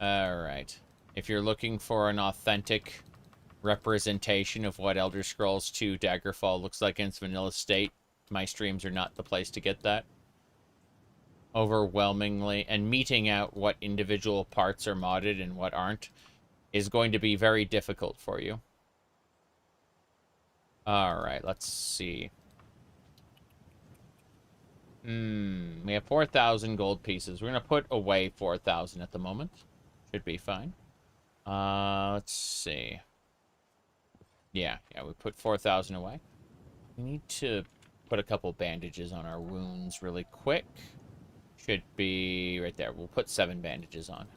Alright. If you're looking for an authentic representation of what Elder Scrolls 2 Daggerfall looks like in its vanilla state, my streams are not the place to get that. Overwhelmingly, and meting out what individual parts are modded and what aren't is going to be very difficult for you. Alright, let's see. We have 4,000 gold pieces. We're going to put away 4,000 at the moment. Should be fine. Let's see. Yeah, we put 4,000 away. We need to put a couple bandages on our wounds really quick. Should be right there. We'll put 7 bandages on.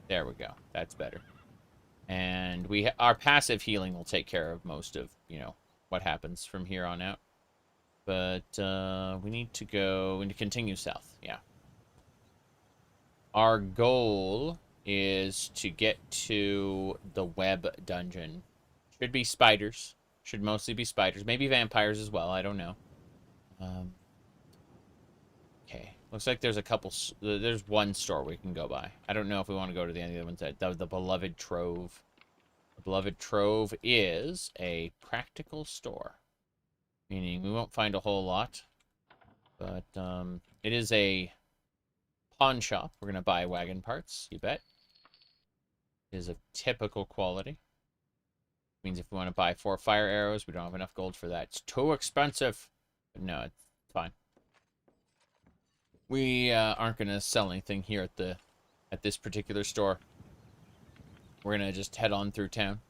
There we go. That's better. And our passive healing will take care of most of, you know, what happens from here on out. But we need to continue south. Yeah. Our goal is to get to the web dungeon. Should be spiders. Should mostly be spiders. Maybe vampires as well. I don't know. Okay. Looks like there's a couple... There's one store we can go by. I don't know if we want to go to the other ones. The Beloved Trove. The Beloved Trove is a practical store. Meaning we won't find a whole lot. But it is a pawn shop. We're going to buy wagon parts. You bet. It is of typical quality. Means if we want to buy 4 fire arrows, we don't have enough gold for that. It's too expensive. But no, it's fine. We aren't going to sell anything here at this particular store. We're going to just head on through town.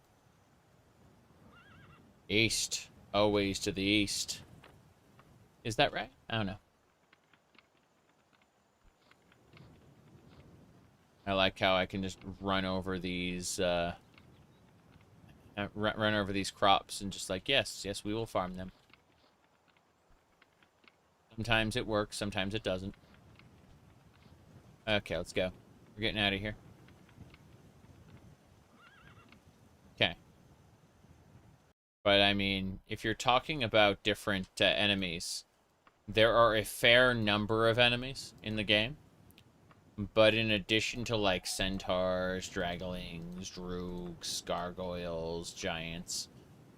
East. Always to the east. Is that right? I don't know. I like how I can just run over these run over these crops and just like, yes, we will farm them. Sometimes it works, sometimes it doesn't. Okay, let's go. We're getting out of here. Okay. But, I mean, if you're talking about different enemies, there are a fair number of enemies in the game. But in addition to, like, centaurs, draglings, droogs, gargoyles, giants,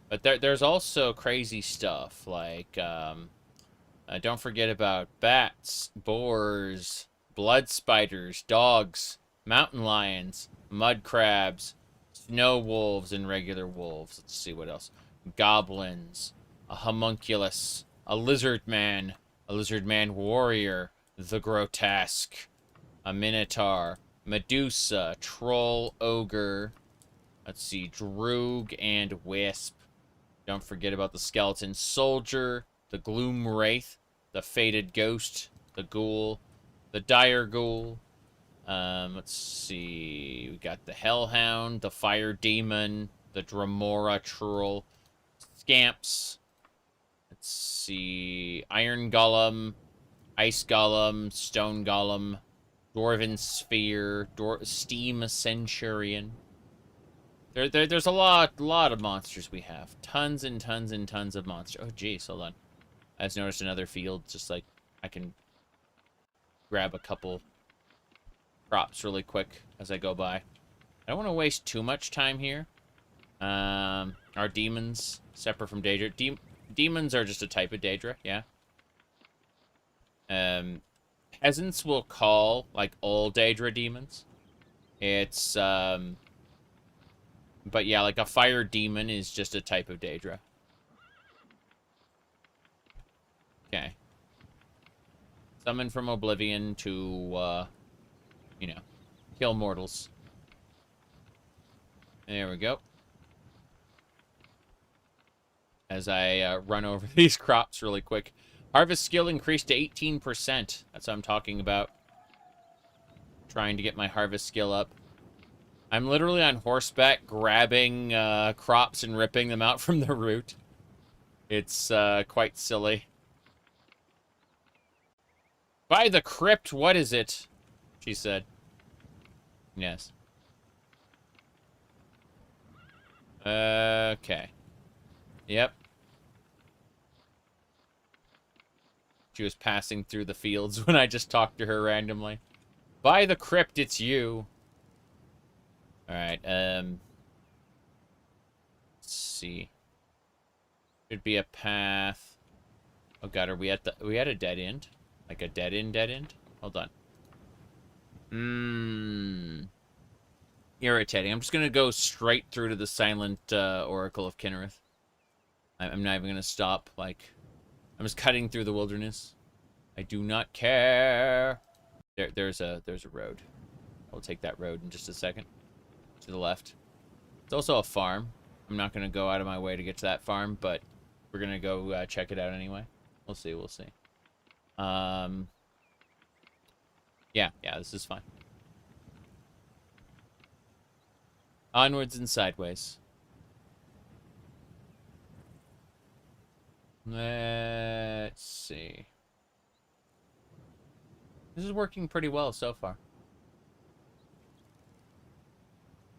but there's also crazy stuff, like, don't forget about bats, boars, blood spiders, dogs, mountain lions, mud crabs, snow wolves, and regular wolves. Let's see what else. Goblins, a homunculus, a lizard man warrior, the grotesque, a minotaur, Medusa, troll, ogre, let's see, droog, and wisp. Don't forget about the skeleton soldier, the gloom wraith, the fated ghost, the ghoul, the dire ghoul. Let's see, we got the hellhound, the fire demon, the Dremora troll, scamps. Let's see, iron golem, ice golem, stone golem, Dwarven Sphere, Steam Centurion. There's a lot of monsters we have. Tons and tons and tons of monsters. Oh, geez, hold on. I just noticed another field, just like, I can grab a couple crops really quick as I go by. I don't want to waste too much time here. Our demons, separate from Daedra. Demons are just a type of Daedra, yeah. Peasants will call, like, all Daedra demons. It's, but yeah, like, a fire demon is just a type of Daedra. Okay. Summon from Oblivion to, you know, kill mortals. There we go. As I run over these crops really quick. Harvest skill increased to 18%. That's what I'm talking about. Trying to get my harvest skill up. I'm literally on horseback grabbing crops and ripping them out from the root. It's quite silly. By the crypt, what is it? She said. Yes. Okay. Yep. She was passing through the fields when I just talked to her randomly. By the crypt, it's you. Alright, let's see. Should be a path. Oh god, are we at a dead end? Like a dead end? Hold on. Irritating. I'm just gonna go straight through to the Silent Oracle of Kinnereth. I'm not even gonna stop, like... I'm just cutting through the wilderness. I do not care. There's a road. I'll take that road in just a second. To the left. It's also a farm. I'm not going to go out of my way to get to that farm, but we're gonna go check it out anyway. We'll see. We'll see. Yeah, this is fine. Onwards and sideways. Let's see. This is working pretty well so far.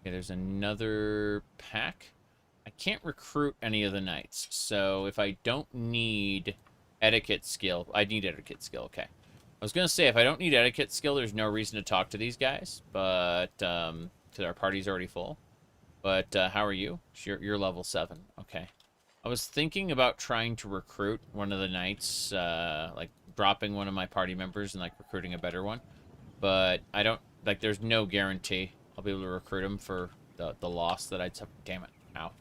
Okay, there's another pack. I can't recruit any of the knights, so if I don't need etiquette skill, I need etiquette skill, okay. I was gonna say, if I don't need etiquette skill, there's no reason to talk to these guys, but, because our party's already full. But, how are you? You're level 7, okay. I was thinking about trying to recruit one of the knights, like, dropping one of my party members and, like, recruiting a better one. But I don't, like, there's no guarantee I'll be able to recruit him for the loss that I took. Damn it. Ow.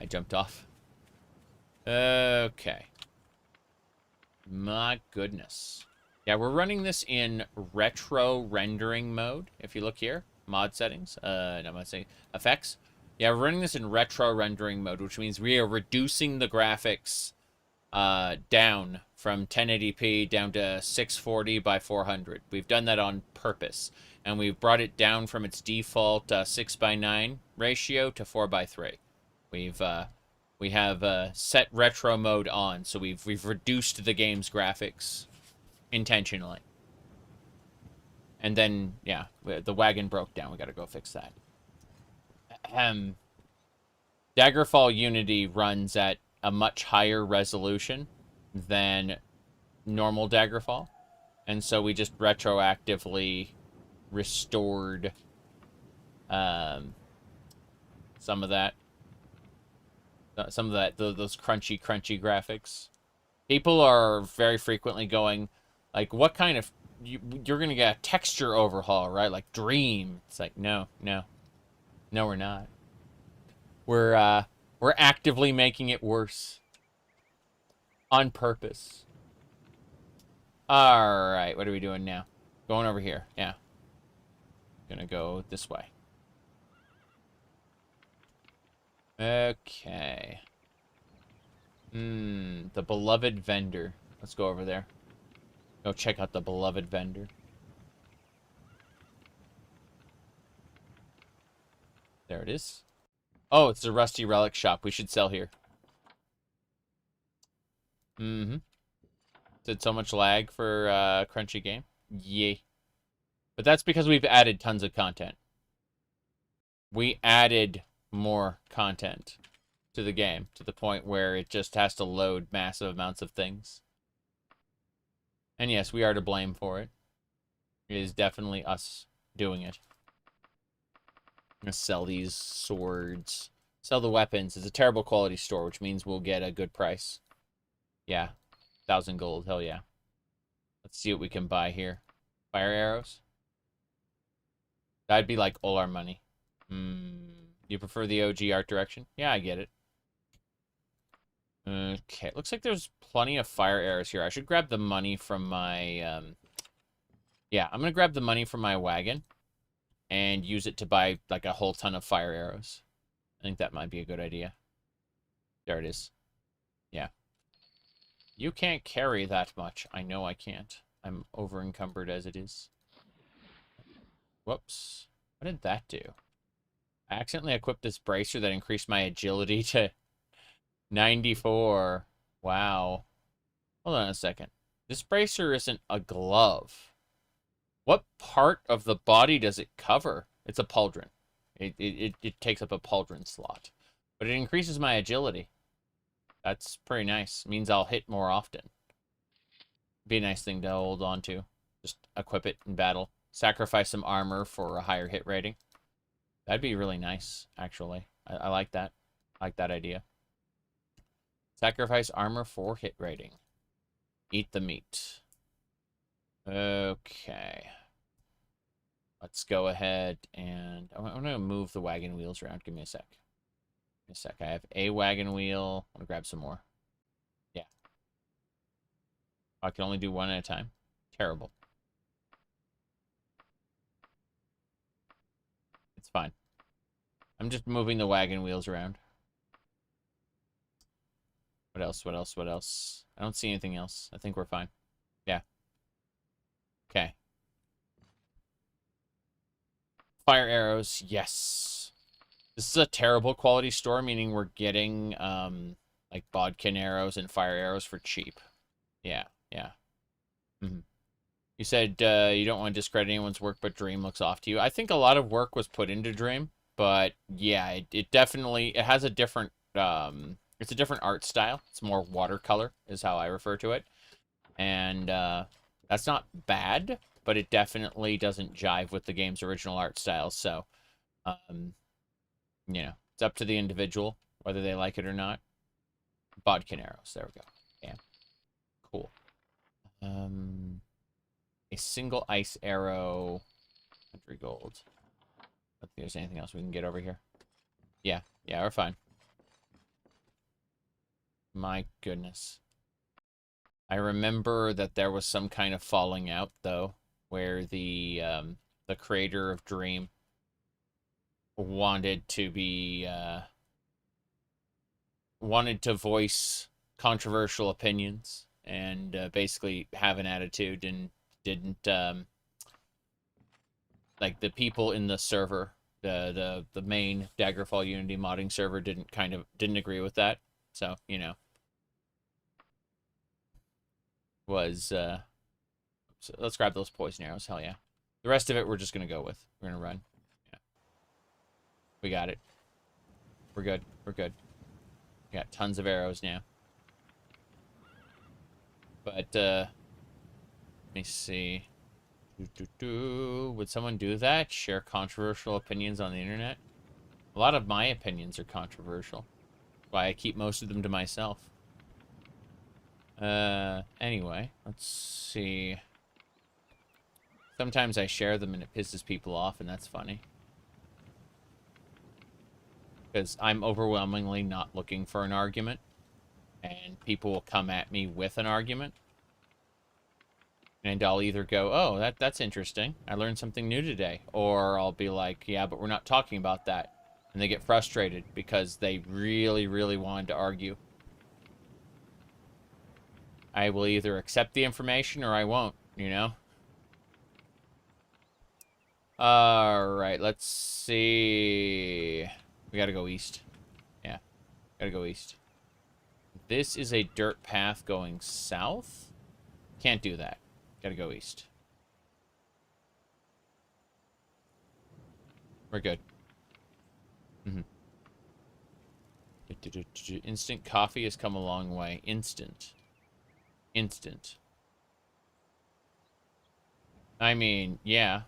I jumped off. Okay. My goodness. Yeah, we're running this in retro rendering mode. If you look here, mod settings, no, I'm not saying effects. Yeah, we're running this in retro rendering mode, which means we are reducing the graphics down from 1080p down to 640 by 400. We've done that on purpose, and we've brought it down from its default 6:9 ratio to 4:3. We have set retro mode on, so we've reduced the game's graphics intentionally. And then, yeah, the wagon broke down. We got to go fix that. Daggerfall Unity runs at a much higher resolution than normal Daggerfall, and so we just retroactively restored some of that. Those crunchy graphics. People are very frequently going, like, what kind of... You're going to get a texture overhaul, right? Like, Dream. It's like, no, we're not. We're actively making it worse. On purpose. Alright, what are we doing now? Going over here, yeah. Gonna go this way. Okay. The beloved vendor. Let's go over there. Go check out the beloved vendor. There it is. Oh, it's a rusty relic shop. We should sell here. Did so much lag for crunchy game? Yay. But that's because we've added tons of content. We added more content to the game to the point where it just has to load massive amounts of things. And yes, we are to blame for it. It is definitely us doing it. I'm gonna sell these swords. Sell the weapons. It's a terrible quality store, which means we'll get a good price. Yeah. 1,000 gold. Hell yeah. Let's see what we can buy here. Fire arrows? That'd be like all our money. You prefer the OG art direction? Yeah, I get it. Okay. Looks like there's plenty of fire arrows here. I should grab the money from my... Yeah, I'm gonna grab the money from my wagon and use it to buy, like, a whole ton of fire arrows. I think that might be a good idea. There it is. Yeah. You can't carry that much. I know I can't. I'm over-encumbered as it is. Whoops. What did that do? I accidentally equipped this bracer that increased my agility to 94. Wow. Hold on a second. This bracer isn't a glove. What part of the body does it cover? It's a pauldron. It takes up a pauldron slot. But it increases my agility. That's pretty nice. It means I'll hit more often. Be a nice thing to hold on to. Just equip it in battle. Sacrifice some armor for a higher hit rating. That'd be really nice, actually. I like that. I like that idea. Sacrifice armor for hit rating. Eat the meat. Okay. Let's go ahead and... I'm going to move the wagon wheels around. Give me a sec. Give me a sec. I have a wagon wheel. I'm going to grab some more. Yeah. I can only do one at a time. Terrible. It's fine. I'm just moving the wagon wheels around. What else? What else? What else? I don't see anything else. I think we're fine. Yeah. Okay. Fire arrows. Yes. This is a terrible quality store, meaning we're getting, like, bodkin arrows and fire arrows for cheap. Yeah. Yeah. Mm-hmm. You said you don't want to discredit anyone's work, but Dream looks off to you. I think a lot of work was put into Dream, but yeah, it definitely, it has a different, it's a different art style. It's more watercolor is how I refer to it. And that's not bad, but it definitely doesn't jive with the game's original art style. So, you know, it's up to the individual whether they like it or not. Bodkin arrows. There we go. Yeah. Cool. A single ice arrow, 100 gold. I don't think there's anything else we can get over here. Yeah, yeah, we're fine. My goodness. I remember that there was some kind of falling out, though, where the creator of Dream wanted to be, wanted to voice controversial opinions and basically have an attitude and didn't like the people in the server, the main Daggerfall Unity modding server didn't agree with that. So, you know, was so let's grab those poison arrows. Hell yeah. The rest of it we're just gonna go with. We're gonna run. Yeah. We got it. We're good. We're good. We got tons of arrows now. But let me see. Would someone do that? Share controversial opinions on the internet? A lot of my opinions are controversial. Why I keep most of them to myself. Anyway, let's see. Sometimes I share them and it pisses people off, and that's funny. Because I'm overwhelmingly not looking for an argument. And people will come at me with an argument. And I'll either go, oh, that's interesting. I learned something new today. Or I'll be like, yeah, but we're not talking about that. And they get frustrated because they really, really wanted to argue. I will either accept the information or I won't, you know? Alright, let's see. We gotta go east. Yeah, gotta go east. This is a dirt path going south. Can't do that. Gotta go east. We're good. Instant coffee has come a long way. Instant. Instant. I mean, yeah.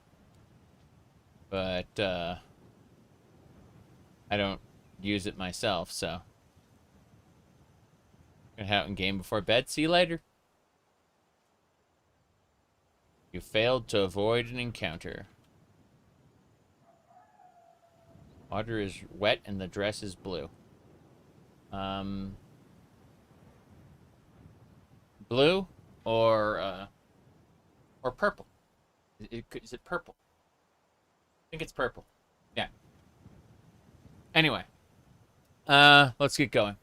But, I don't use it myself, so. Gonna head out and game before bed. See you later. You failed to avoid an encounter. Water is wet and the dress is blue. Blue or purple? Is it purple? I think it's purple. Yeah. Anyway, let's get going.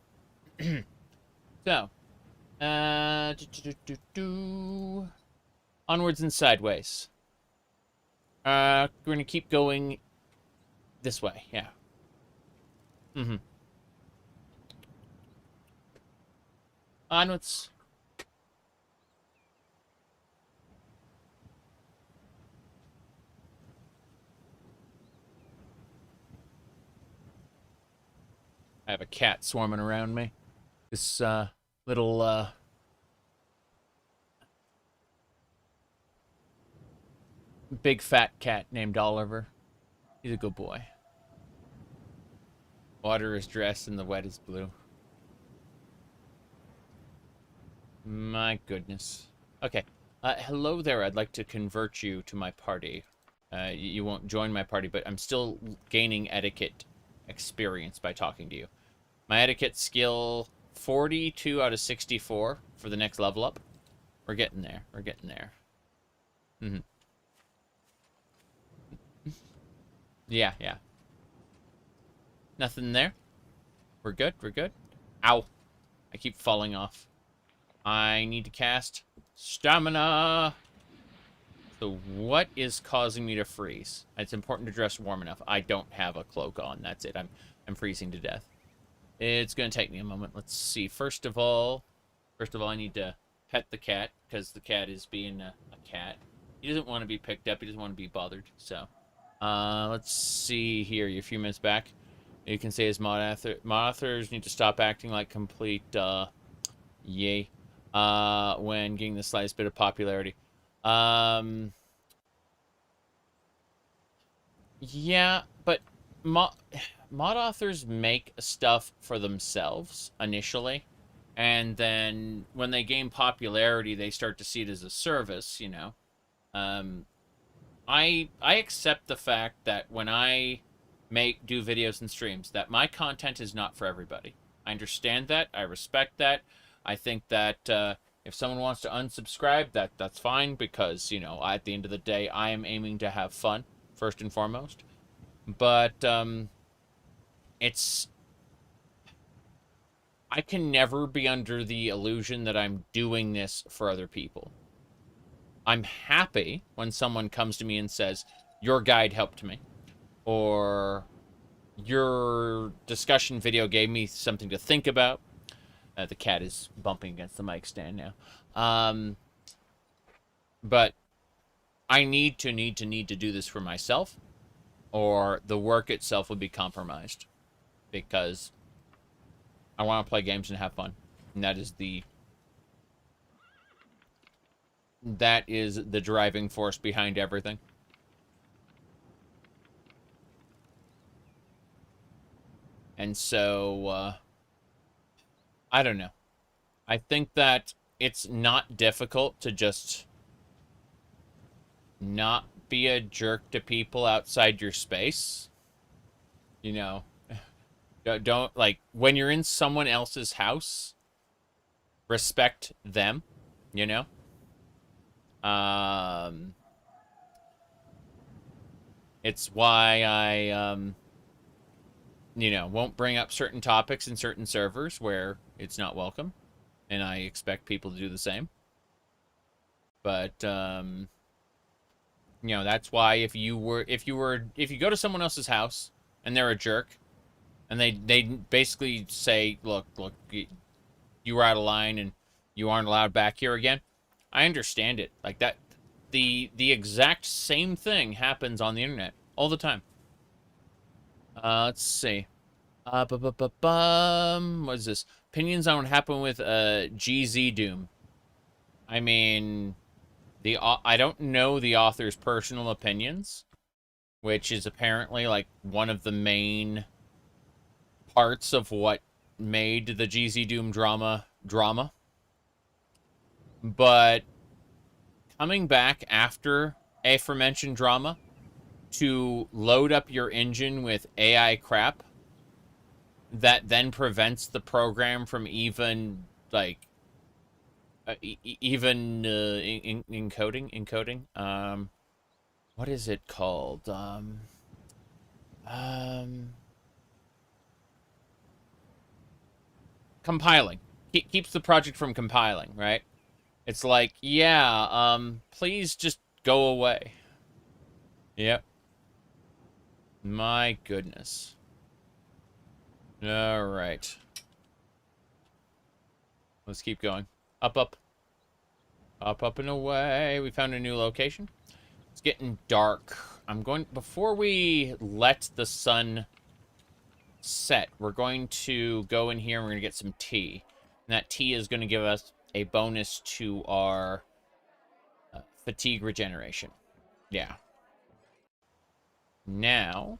So, onwards and sideways. We're gonna keep going this way. Yeah. Onwards. I have a cat swarming around me. This little big fat cat named Oliver. He's a good boy. Water is dressed and the wet is blue. My goodness. Okay. Hello there. I'd like to convert you to my party. You won't join my party, but I'm still gaining etiquette experience by talking to you. My etiquette skill 42 out of 64 for the next level up. We're getting there. We're getting there. Yeah, yeah. Nothing there. We're good. We're good. Ow. I keep falling off. I need to cast stamina. So what is causing me to freeze? It's important to dress warm enough. I don't have a cloak on. That's it. I'm freezing to death. It's going to take me a moment. Let's see. First of all, I need to pet the cat, because the cat is being a cat. He doesn't want to be picked up. He doesn't want to be bothered. So, let's see here. You're a few minutes back. You can say as mod authors need to stop acting like complete, yay, when getting the slightest bit of popularity. Yeah, but mod authors make stuff for themselves initially, and then when they gain popularity, they start to see it as a service, you know. I accept the fact that when I do videos and streams, that my content is not for everybody. I understand that. I respect that. I think that if someone wants to unsubscribe, that's fine, because, you know, at the end of the day, I am aiming to have fun, first and foremost. But, I can never be under the illusion that I'm doing this for other people. I'm happy when someone comes to me and says, your guide helped me, or your discussion video gave me something to think about. The cat is bumping against the mic stand now. But I need to do this for myself, or the work itself would be compromised, because I want to play games and have fun. And that is the driving force behind everything. And so, I don't know. I think that it's not difficult to just not be a jerk to people outside your space. You know, don't like, when you're in someone else's house, respect them, you know? It's why I, you know, won't bring up certain topics in certain servers where it's not welcome, and I expect people to do the same. But, you know, that's why if you go to someone else's house and they're a jerk, and they basically say, look, you were out of line and you aren't allowed back here again, I understand it. Like that, the exact same thing happens on the internet all the time. Let's see. What is this? Opinions on what happened with GZ Doom. I mean, I don't know the author's personal opinions, which is apparently like one of the main parts of what made the GZ Doom drama. But coming back after aforementioned drama to load up your engine with AI crap that then prevents the program from even, like, encoding. What is it called? Compiling. Keeps the project from compiling, right? It's like, yeah, please just go away. Yep. My goodness. All right. Let's keep going. Up and away. We found a new location. It's getting dark. Before we let the sun set, we're going to go in here and we're going to get some tea. And that tea is going to give us a bonus to our fatigue regeneration. Yeah. Now,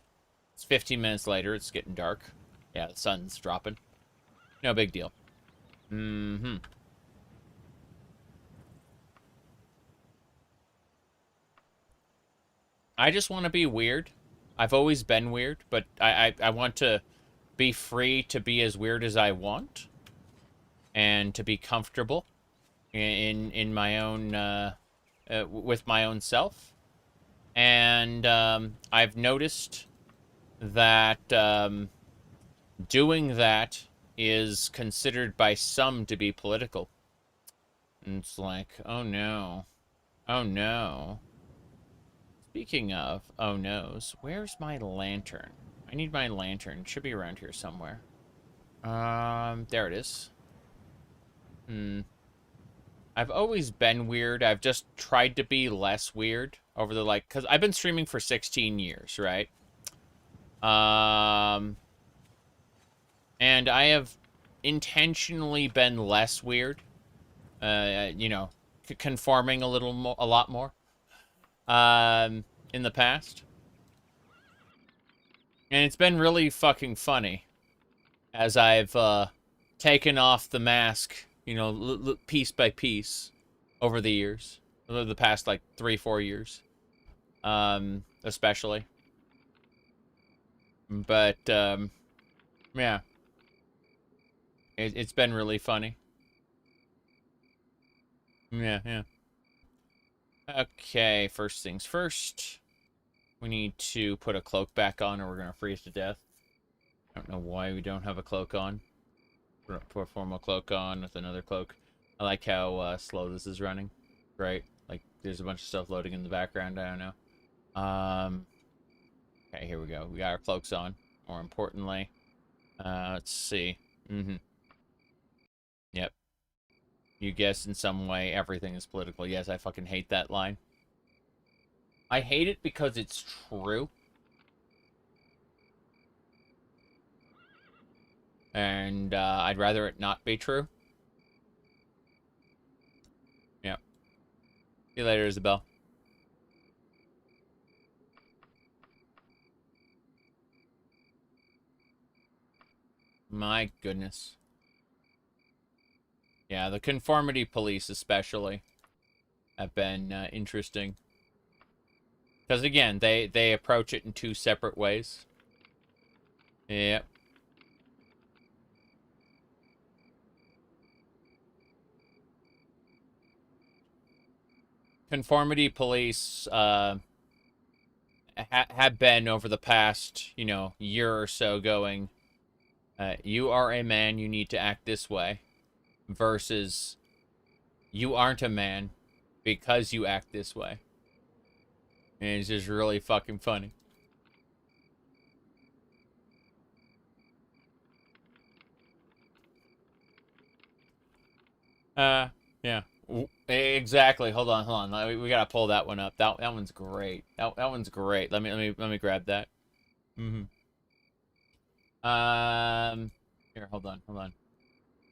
it's 15 minutes later. It's getting dark. Yeah, the sun's dropping. No big deal. I just want to be weird. I've always been weird, but I want to be free to be as weird as I want, and to be comfortable in my own with my own self. And I've noticed that doing that is considered by some to be political. And it's like, oh no. Oh no. Speaking of oh no's, where's my lantern? I need my lantern. It should be around here somewhere. There it is. I've always been weird. I've just tried to be less weird over the, like, because I've been streaming for 16 years, right? And I have intentionally been less weird. You know, conforming a lot more. In the past. And it's been really fucking funny as I've taken off the mask, you know, piece by piece over the years. Over the past, like, 3-4 years. Especially. But, yeah. It's been really funny. Yeah, yeah. Okay, first things first. We need to put a cloak back on or we're going to freeze to death. I don't know why we don't have a cloak on. Put a formal cloak on with another cloak. I like how slow this is running. Right? Like, there's a bunch of stuff loading in the background. I don't know. Okay, here we go. We got our cloaks on. More importantly. Let's see. Yep. You guess in some way everything is political. Yes, I fucking hate that line. I hate it because it's true. And I'd rather it not be true. Yeah. See you later, Isabel. My goodness. Yeah, the conformity police especially have been interesting. Because again, they approach it in two separate ways. Yep. Conformity police have been over the past, you know, year or so going, you are a man, you need to act this way. Versus, you aren't a man because you act this way. And it's just really fucking funny. Yeah. Exactly. Hold on. We gotta pull that one up. That one's great. That one's great. Let me grab that. Here, hold on.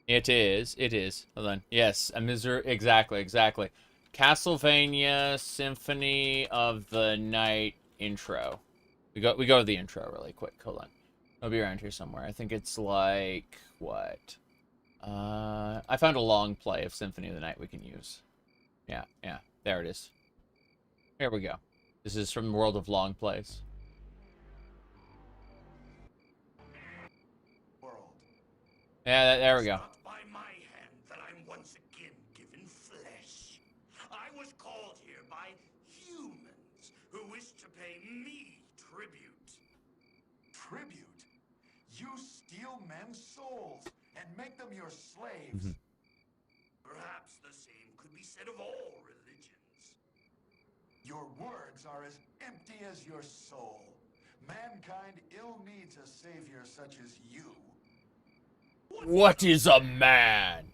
It is. Hold on. Yes, exactly. Castlevania Symphony of the Night intro. We go to the intro really quick. Hold on. It'll be around here somewhere. I think it's like what? I found a long play of Symphony of the Night we can use. Yeah. There it is. Here we go. This is from the World of Long Plays. Yeah, there we go. By my hand that I'm once again given flesh. I was called here by humans who wish to pay me tribute. Tribute? You steal men's souls and make them your slaves. Perhaps the same could be said of all religions. Your words are as empty as your soul. Mankind ill needs a savior such as you. What is a man?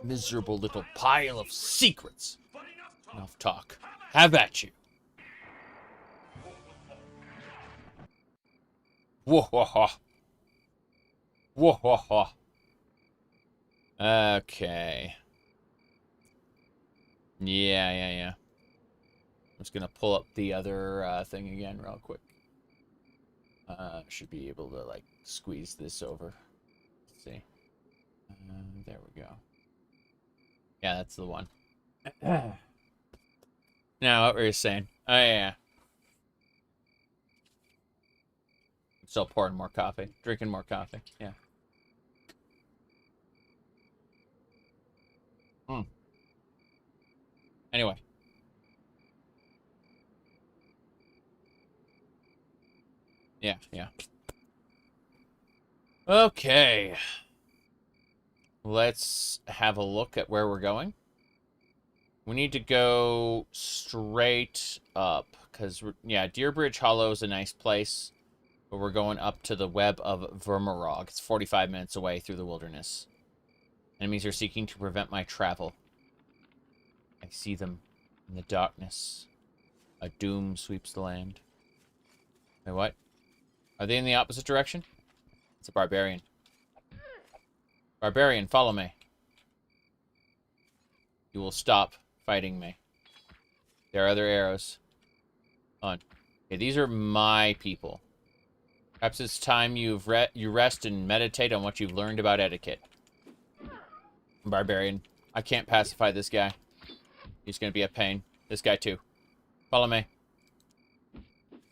Miserable little pile of secrets. Enough talk. Have at you. Whoa. Okay. Yeah. I'm just gonna pull up the other thing again real quick. Should be able to, like, squeeze this over. Let's see. There we go. Yeah, that's the one. Now, what were you saying? Oh, yeah. Still pouring more coffee. Drinking more coffee. Yeah. Anyway. Yeah. Okay. Let's have a look at where we're going. We need to go straight up, because, yeah, Deerbridge Hollow is a nice place, but we're going up to the Web of Vermorog. It's 45 minutes away through the wilderness. Enemies are seeking to prevent my travel. I see them in the darkness. A doom sweeps the land. Wait, what? Are they in the opposite direction? It's a barbarian. Barbarian, follow me. You will stop fighting me. There are other arrows. On. Okay, these are my people. Perhaps it's time you rest and meditate on what you've learned about etiquette. Barbarian. I can't pacify this guy. He's going to be a pain. This guy, too. Follow me.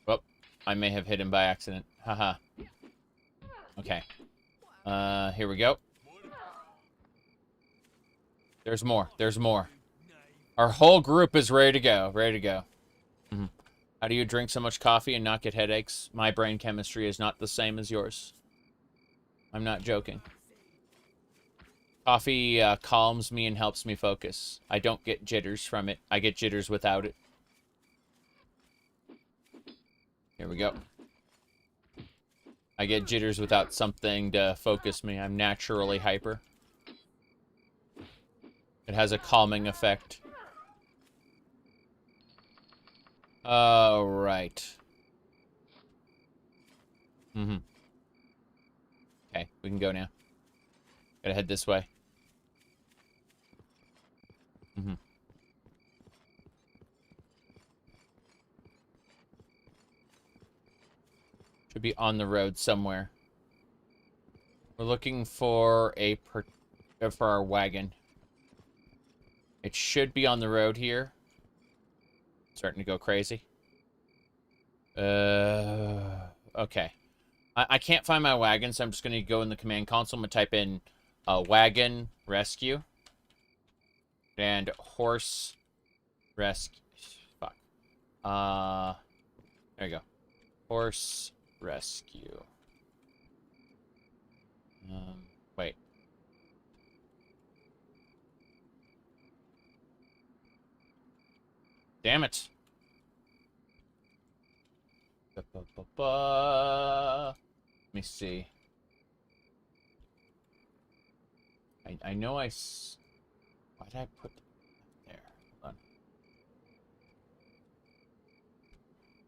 Oh, I may have hit him by accident. Haha. Okay. Here we go. There's more. There's more. Our whole group is ready to go. Ready to go. Mm-hmm. How do you drink so much coffee and not get headaches? My brain chemistry is not the same as yours. I'm not joking. Coffee calms me and helps me focus. I don't get jitters from it. I get jitters without it. Here we go. I get jitters without something to focus me. I'm naturally hyper. It has a calming effect. Alright. Mm-hmm. Okay, we can go now. Gotta head this way. Mm-hmm. Should be on the road somewhere. We're looking for for our wagon. It should be on the road here. Starting to go crazy. Okay. I can't find my wagon, so I'm just going to go in the command console. I'm going to type in wagon rescue. And horse rescue. Fuck. There you go. Horse rescue. Wait. Damn it. Let me see. I know why did I put there? Hold on.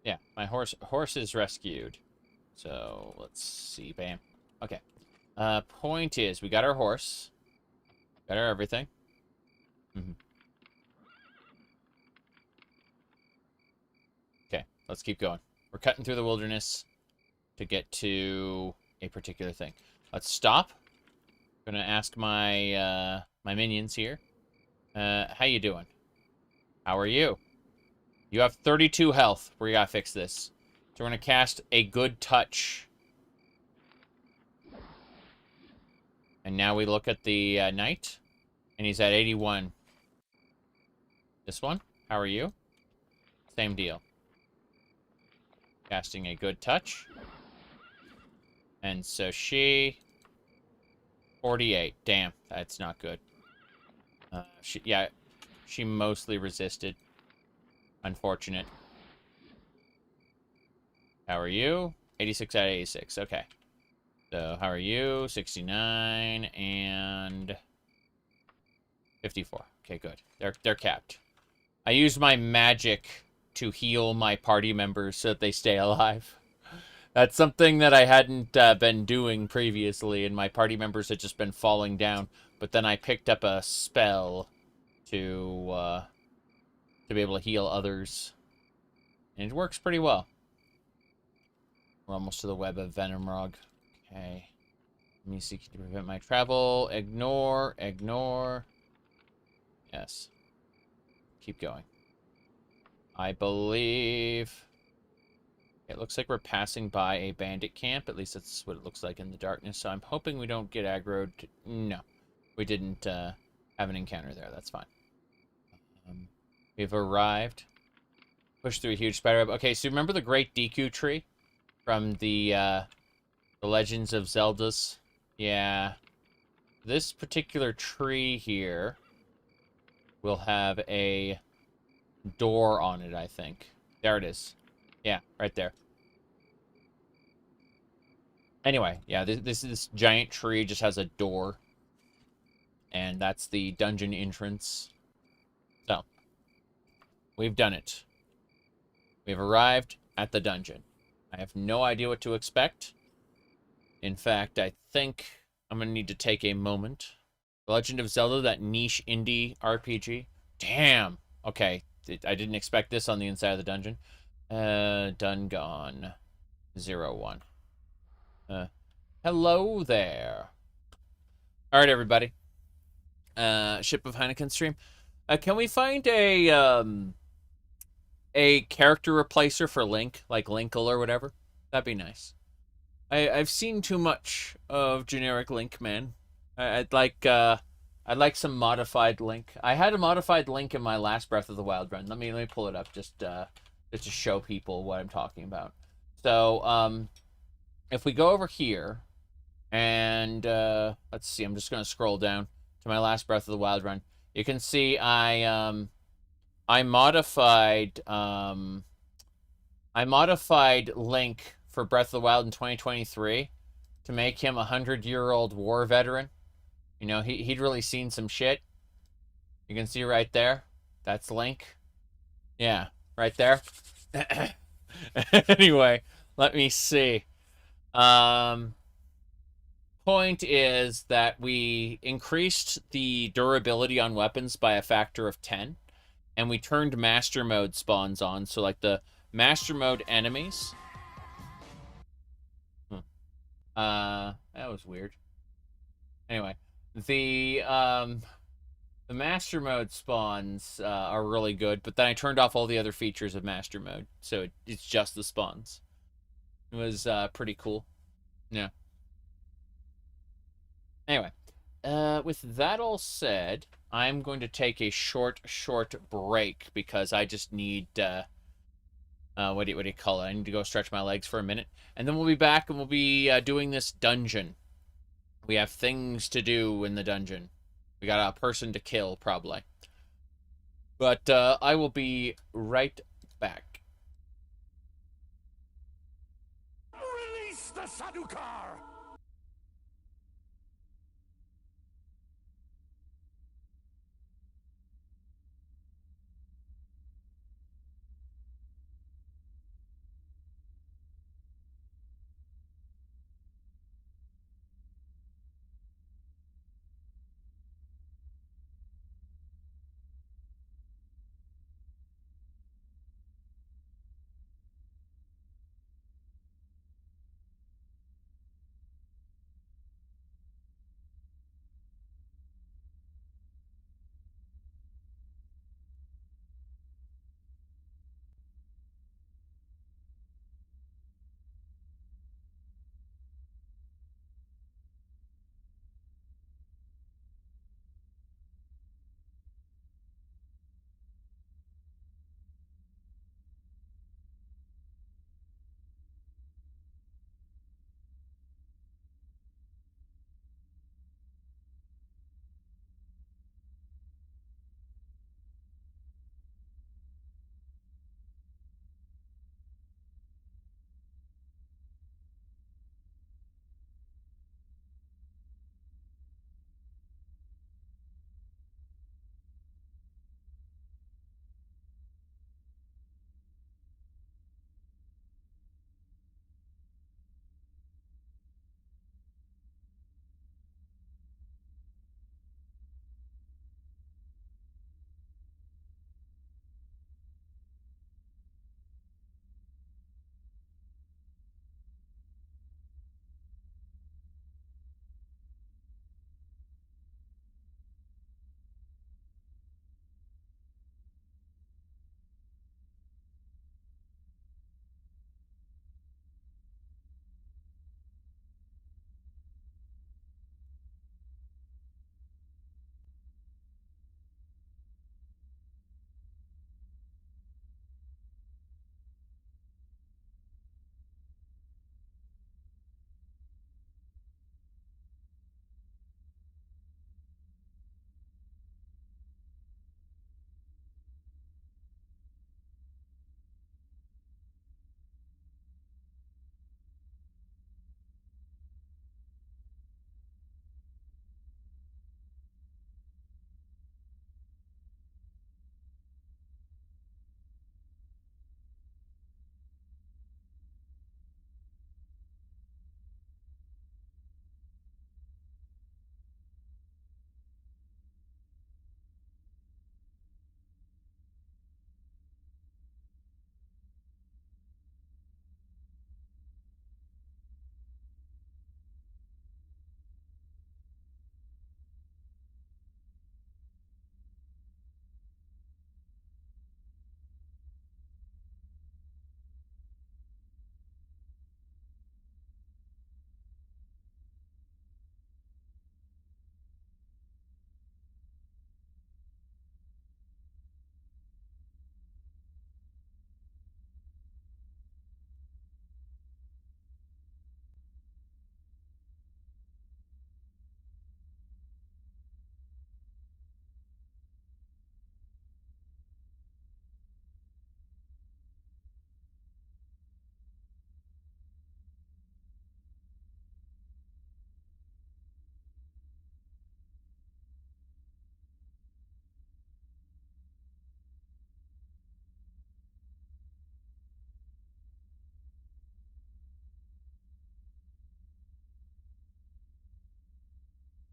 Yeah, my horse is rescued. So let's see. Bam. Okay. Point is, we got our horse. Got our everything. Mm-hmm. Okay, let's keep going. We're cutting through the wilderness to get to a particular thing. Let's stop. I'm gonna ask my my minions here. How you doing? How are you? You have 32 health. We gotta fix this. So we're gonna cast a good touch. And now we look at the knight, and he's at 81. This one, how are you? Same deal. Casting a good touch. And so she... 48. Damn, that's not good. She mostly resisted. Unfortunate. How are you? 86 out of 86. Okay. So, how are you? 69 and 54. Okay, good. They're capped. I used my magic to heal my party members so that they stay alive. That's something that I hadn't been doing previously, and my party members had just been falling down. But then I picked up a spell to be able to heal others. And it works pretty well. We're almost to the Web of Vermorog. Okay. Let me seek to prevent my travel. Ignore. Yes. Keep going. I believe... It looks like we're passing by a bandit camp. At least that's what it looks like in the darkness. So I'm hoping we don't get aggroed. No. We didn't have an encounter there. That's fine. We've arrived. Push through a huge spider web. Okay, so remember the Great Deku Tree? From the Legends of Zelda's? Yeah. this particular tree here will have a door on it, I think. There it is. Yeah, right there. Anyway, yeah, this giant tree just has a door. And that's the dungeon entrance. So, we've done it. We've arrived at the dungeon. I have no idea what to expect. In fact, I think I'm going to need to take a moment. The Legend of Zelda, that niche indie RPG. Damn! Okay, I didn't expect this on the inside of the dungeon. Done gone. 01. Hello there. Alright, everybody. Ship of Heineken stream. Can we find a character replacer for Link, like Linkle or whatever? That'd be nice. I've seen too much of generic Link, man. I'd like some modified Link. I had a modified Link in my last Breath of the Wild run. Let me pull it up just to show people what I'm talking about. So if we go over here and let's see, I'm just gonna scroll down to my last Breath of the Wild run. You can see I modified Link for Breath of the Wild in 2023 to make him a 100-year-old war veteran. You know, he'd really seen some shit. You can see right there. That's Link. Yeah, right there. Anyway, let me see. Point is that we increased the durability on weapons by a factor of 10. And we turned master mode spawns on. So, like, the master mode enemies. That was weird. Anyway, the master mode spawns are really good, but then I turned off all the other features of master mode, so it's just the spawns. It was pretty cool. Yeah. Anyway, with that all said, I'm going to take a short break because I just need what do you call it? I need to go stretch my legs for a minute, and then we'll be back and we'll be doing this dungeon. We have things to do in the dungeon. We got a person to kill, probably. But I will be right back. Release the Sadukar!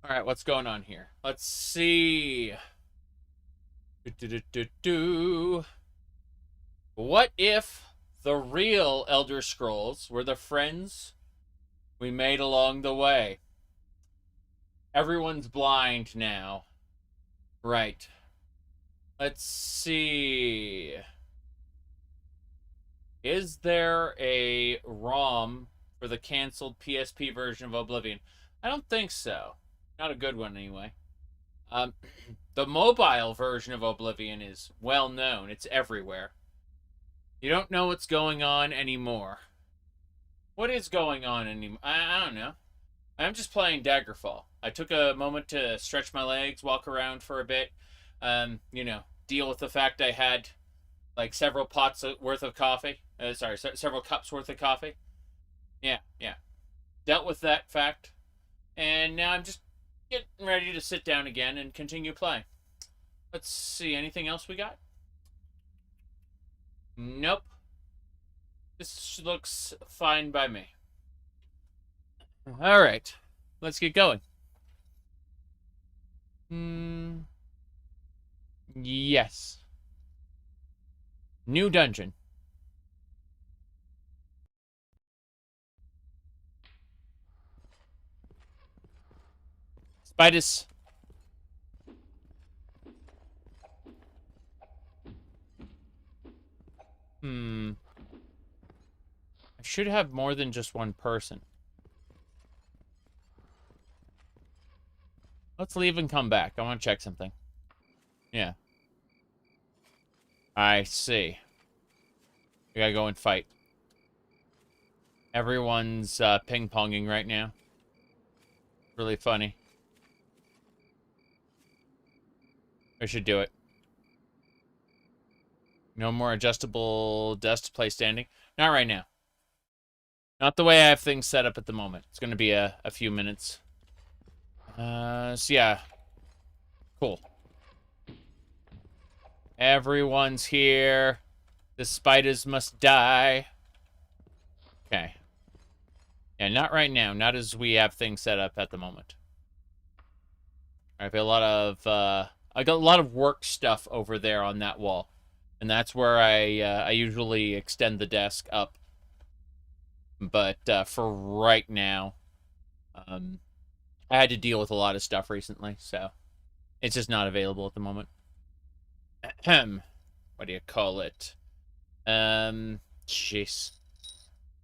All right, what's going on here? Let's see. What if the real Elder Scrolls were the friends we made along the way? Everyone's blind now. Right. Let's see. Is there a ROM for the canceled PSP version of Oblivion? I don't think so. Not a good one, anyway. The mobile version of Oblivion is well known. It's everywhere. You don't know what's going on anymore. What is going on anymore? I don't know. I'm just playing Daggerfall. I took a moment to stretch my legs, walk around for a bit, you know, deal with the fact I had like several pots worth of coffee. Several cups worth of coffee. Yeah. Dealt with that fact. And now I'm just getting ready to sit down again and continue playing. Let's see, anything else we got? Nope. This looks fine by me. Alright. Let's get going. Yes. New dungeon. Spiders. I should have more than just one person. Let's leave and come back. I want to check something. Yeah. I see. We gotta go and fight. Everyone's ping-ponging right now. Really funny. I should do it. No more adjustable desk to play standing. Not right now. Not the way I have things set up at the moment. It's going to be a few minutes. So yeah. Cool. Everyone's here. The spiders must die. Okay. Yeah, not right now. Not as we have things set up at the moment. I've got a lot of I got a lot of work stuff over there on that wall. And that's where I usually extend the desk up. But for right now, I had to deal with a lot of stuff recently, so it's just not available at the moment. What do you call it? Jeez.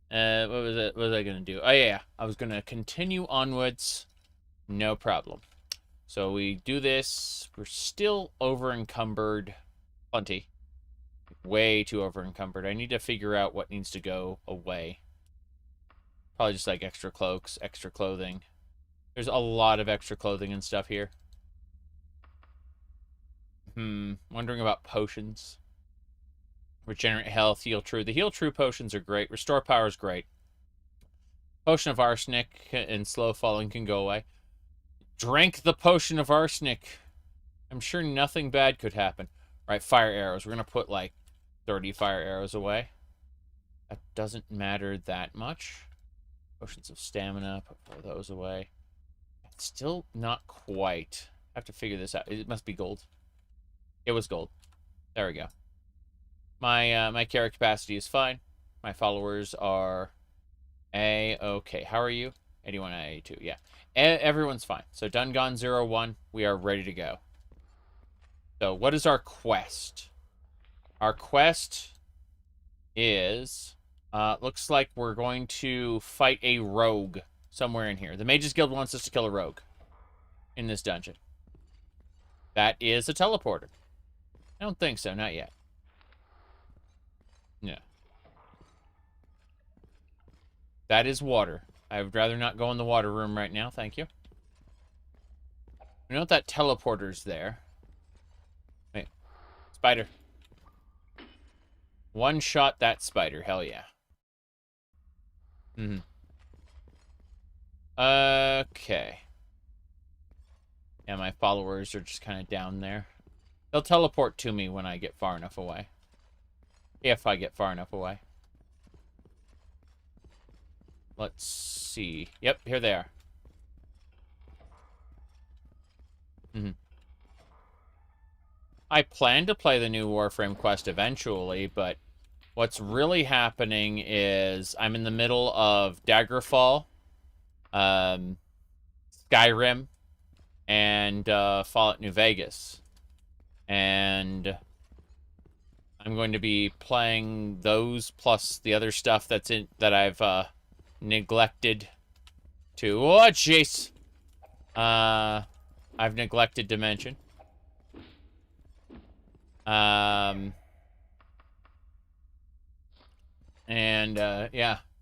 What was it? What was I gonna do? Oh yeah, I was gonna continue onwards. No problem. So we do this. We're still over encumbered. Plenty. Way too over encumbered. I need to figure out what needs to go away. Probably just like extra cloaks, extra clothing. There's a lot of extra clothing and stuff here. Wondering about potions. Regenerate health, heal true. The heal true potions are great. Restore power is great. Potion of arsenic and slow falling can go away. Drank the potion of arsenic. I'm sure nothing bad could happen. Right, fire arrows. We're going to put like 30 fire arrows away. That doesn't matter that much. Potions of stamina. Put those away. Still not quite. I have to figure this out. It must be gold. It was gold. There we go. My carry capacity is fine. My followers are A-okay. How are you? 81 out of 82. Yeah. Everyone's fine. So Dungon 01, we are ready to go. So what is our quest? Our quest is looks like we're going to fight a rogue somewhere in here. The Mages Guild wants us to kill a rogue in this dungeon. That is a teleporter. I don't think so, not yet. Yeah. That is water. I would rather not go in the water room right now, thank you. We know that teleporter's there. Wait. Spider. One shot that spider, hell yeah. Okay. Yeah, my followers are just kind of down there. They'll teleport to me when I get far enough away. If I get far enough away. Let's see. Yep, here they are. I plan to play the new Warframe quest eventually, but what's really happening is I'm in the middle of Daggerfall, Skyrim, and Fallout New Vegas. And I'm going to be playing those plus the other stuff that I've neglected to. Oh, jeez. I've neglected to mention. Yeah,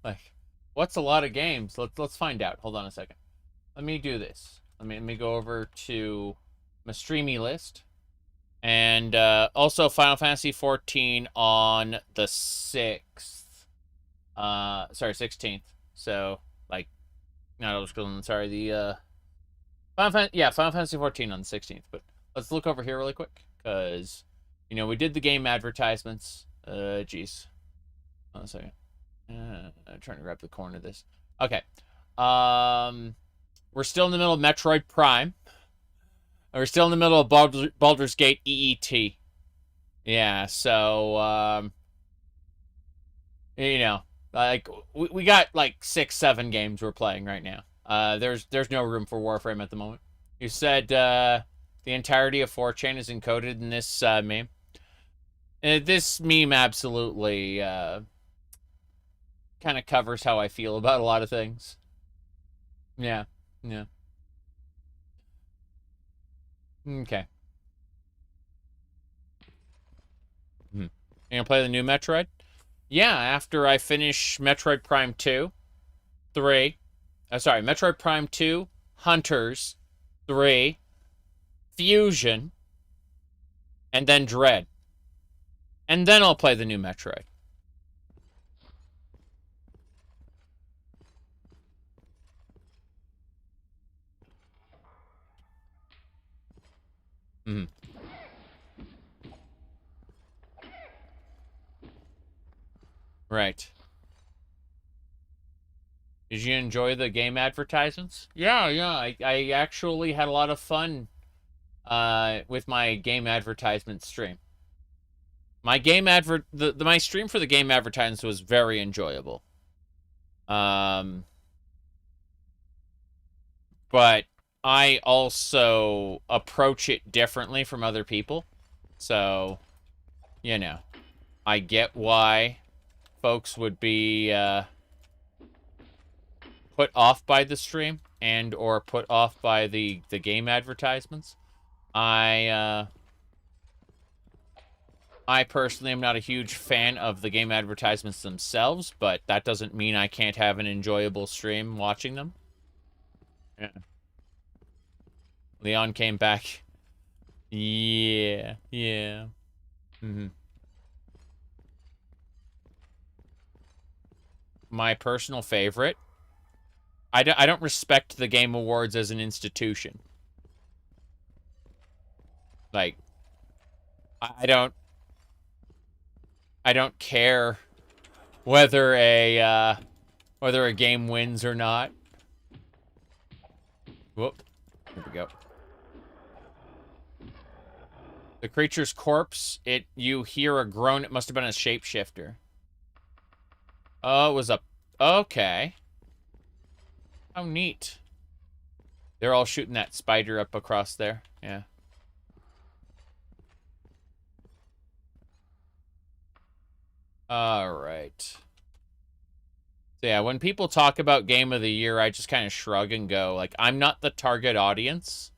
like, what's a lot of games? Let's find out. Hold on a second. Let me do this. Let me go over to my streamy list. And also Final Fantasy 14 on the 6th. Sorry, 16th. So, like, not old school, sorry, the Final Fantasy 14 on the 16th. But let's look over here really quick, because, you know, we did the game advertisements. Jeez. Hold on a second. I'm trying to grab the corner of this. Okay. We're still in the middle of Metroid Prime. We're still in the middle of Baldur's Gate EET. Yeah, so, you know, like, we got, like, 6-7 games we're playing right now. There's no room for Warframe at the moment. You said, the entirety of 4chan is encoded in this, meme. This meme absolutely, kind of covers how I feel about a lot of things. Yeah, yeah. Okay. You gonna play the new Metroid? Yeah, after I finish Metroid Prime 2, 3. Sorry, Metroid Prime 2, Hunters, 3, Fusion, and then Dread. And then I'll play the new Metroid. Right. Did you enjoy the game advertisements? Yeah. I actually had a lot of fun with my game advertisement stream. My game my stream for the game advertisements was very enjoyable. But I also approach it differently from other people. So, you know, I get why folks would be put off by the stream and or put off by the game advertisements. I personally am not a huge fan of the game advertisements themselves, but that doesn't mean I can't have an enjoyable stream watching them. Yeah. Leon came back. Yeah. My personal favorite. I don't respect the Game Awards as an institution. Like, I don't care whether a game wins or not. Whoop. Here we go. The creature's corpse, you hear a groan. It must have been a shapeshifter. Oh, it was a... Okay. How neat. They're all shooting that spider up across there. Yeah. Alright. So yeah, when people talk about Game of the Year, I just kind of shrug and go, like, I'm not the target audience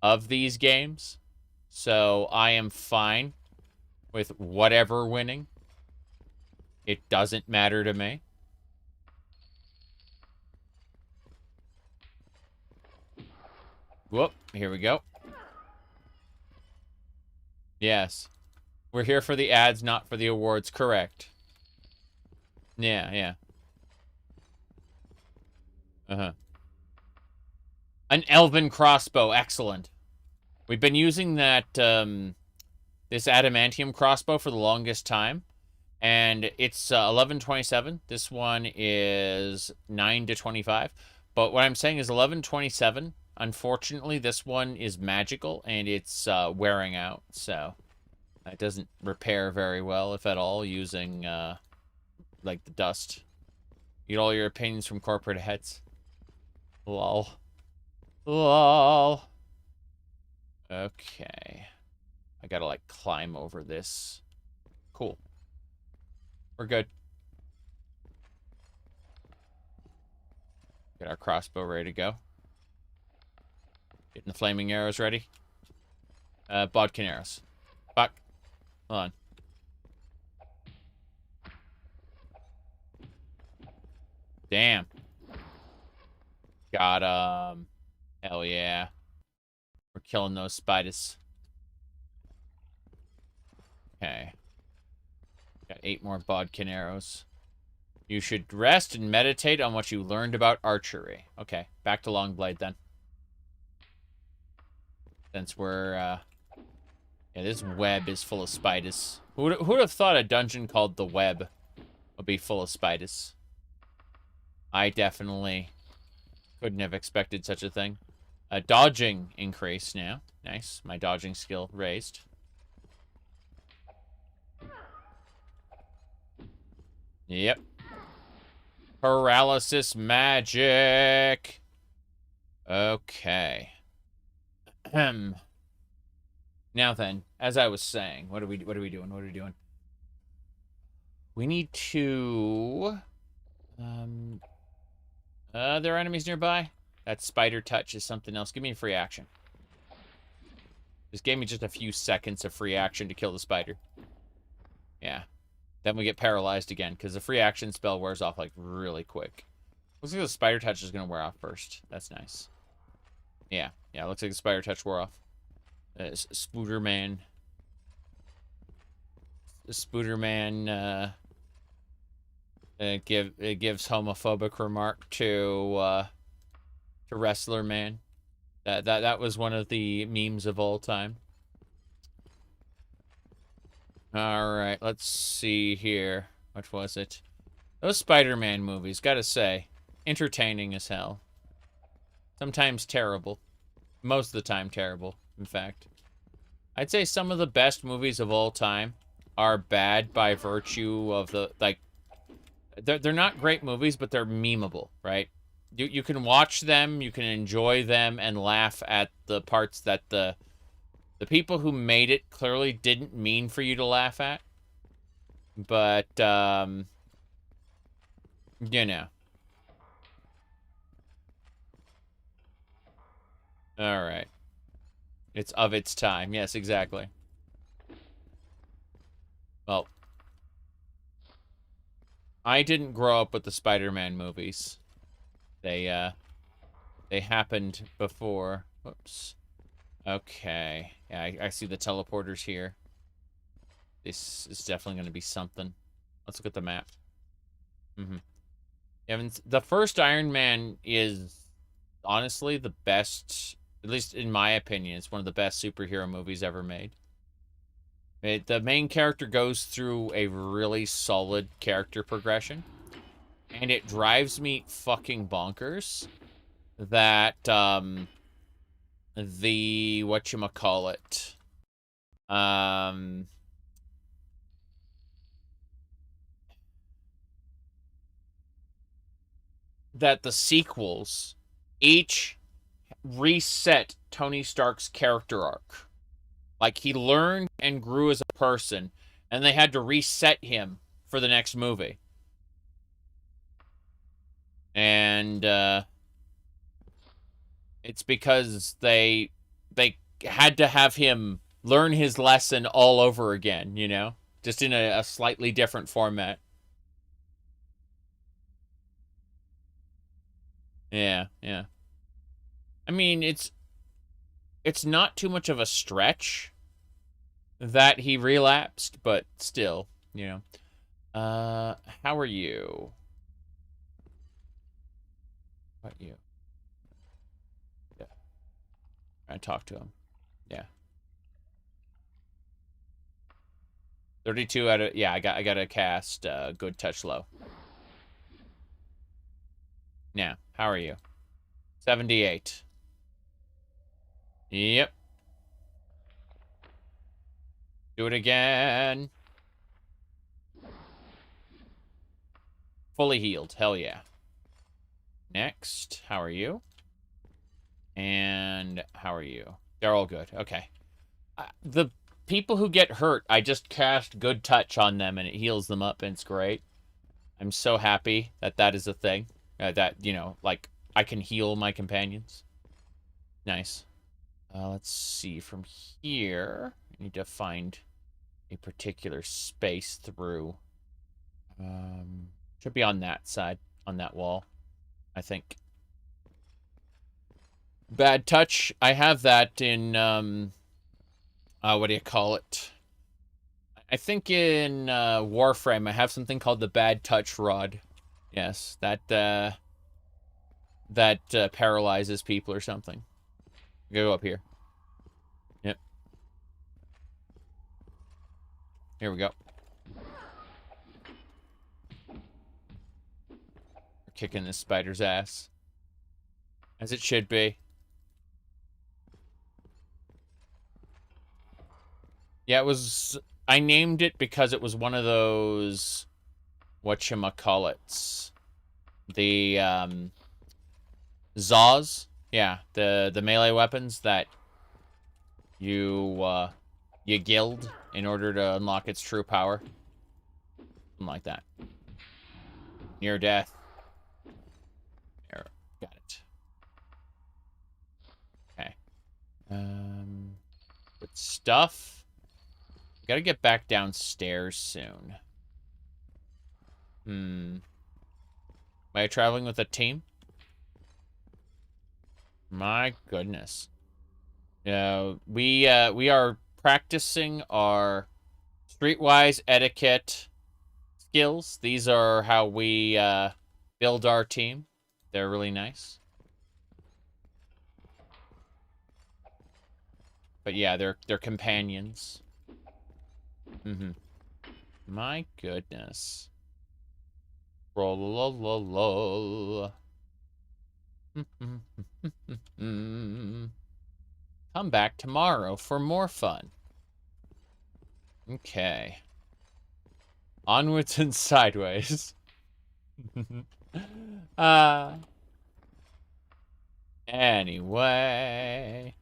of these games. So I am fine with whatever winning. It doesn't matter to me. Whoop, here we go. Yes. We're here for the ads, not for the awards. Correct. Yeah. Uh-huh. An elven crossbow. Excellent. We've been using that, this adamantium crossbow for the longest time. And it's 1127. This one is 9 to 25. But what I'm saying is 1127 Unfortunately, this one is magical, and it's wearing out, so it doesn't repair very well, if at all, using, like, the dust. Get all your opinions from corporate heads. Lol. Lol. Okay. I gotta, like, climb over this. Cool. We're good. Get our crossbow ready to go. Getting the flaming arrows ready. Bodkin arrows. Fuck. Hold on. Damn. Got, hell yeah. We're killing those spiders. Okay. Got 8 more bodkin arrows. You should rest and meditate on what you learned about archery. Okay, back to Longblade then. Since we're, yeah, this web is full of spiders. Who'd have thought a dungeon called the Web would be full of spiders? I definitely couldn't have expected such a thing. Dodging increased now. Nice. My dodging skill raised. Yep. Paralysis magic. Okay. Now then, as I was saying, what are we doing? What are we doing? We need to there are enemies nearby. That spider touch is something else. Give me a free action. Just gave me just a few seconds of free action to kill the spider. Yeah. Then we get paralyzed again, because the free action spell wears off, like, really quick. Looks like the spider touch is going to wear off first. That's nice. Yeah. Yeah, looks like the spider touch wore off. Spooderman. Spooderman, it gives homophobic remark to Wrestler Man. That was one of the memes of all time. Alright, let's see here. What was it? Those Spider-Man movies, gotta say, entertaining as hell. Sometimes terrible. Most of the time terrible, in fact. I'd say some of the best movies of all time are bad by virtue of the, like, they're not great movies, but they're memeable, right? You can watch them, you can enjoy them, and laugh at the parts that the people who made it clearly didn't mean for you to laugh at. But, you know. Alright. It's of its time. Yes, exactly. Well, I didn't grow up with the Spider-Man movies. They happened before. Whoops. Okay. Yeah, I see the teleporters here. This is definitely going to be something. Let's look at the map. The first Iron Man is honestly the best, at least in my opinion, it's one of the best superhero movies ever made. The main character goes through a really solid character progression, and it drives me fucking bonkers that, the, whatchamacallit, that the sequels each reset Tony Stark's character arc. Like, he learned and grew as a person, and they had to reset him for the next movie. And, it's because they had to have him learn his lesson all over again, you know? Just in a slightly different format. Yeah, yeah. I mean, it's not too much of a stretch that he relapsed, but still, you know. How are you? How about you? Yeah. I talk to him. Yeah. 32 out of, yeah, I gotta cast Good Touch Low. Now, how are you? 78. Yep. Do it again. Fully healed. Hell yeah. Next. How are you? And how are you? They're all good. Okay. The people who get hurt, I just cast Good Touch on them and it heals them up and it's great. I'm so happy that that is a thing. That, you know, like, I can heal my companions. Nice. Let's see. From here, I need to find a particular space through. Should be on that side, on that wall, I think. Bad Touch, I have that in, what do you call it? I think in Warframe, I have something called the Bad Touch Rod. Yes, that paralyzes people or something. Go up here. Yep. Here we go. We're kicking this spider's ass. As it should be. Yeah, it was... I named it because it was one of those... whatchamacallits. The, Zaws? Yeah, the melee weapons that you guild in order to unlock its true power. Something like that. Near death. There, got it. Okay. Good stuff. Gotta get back downstairs soon. Am I traveling with a team? My goodness. We are practicing our streetwise etiquette skills. These are how we build our team. They're really nice. But yeah, they're companions. My goodness. Roll. Come back tomorrow for more fun. Okay. Onwards and sideways. Anyway.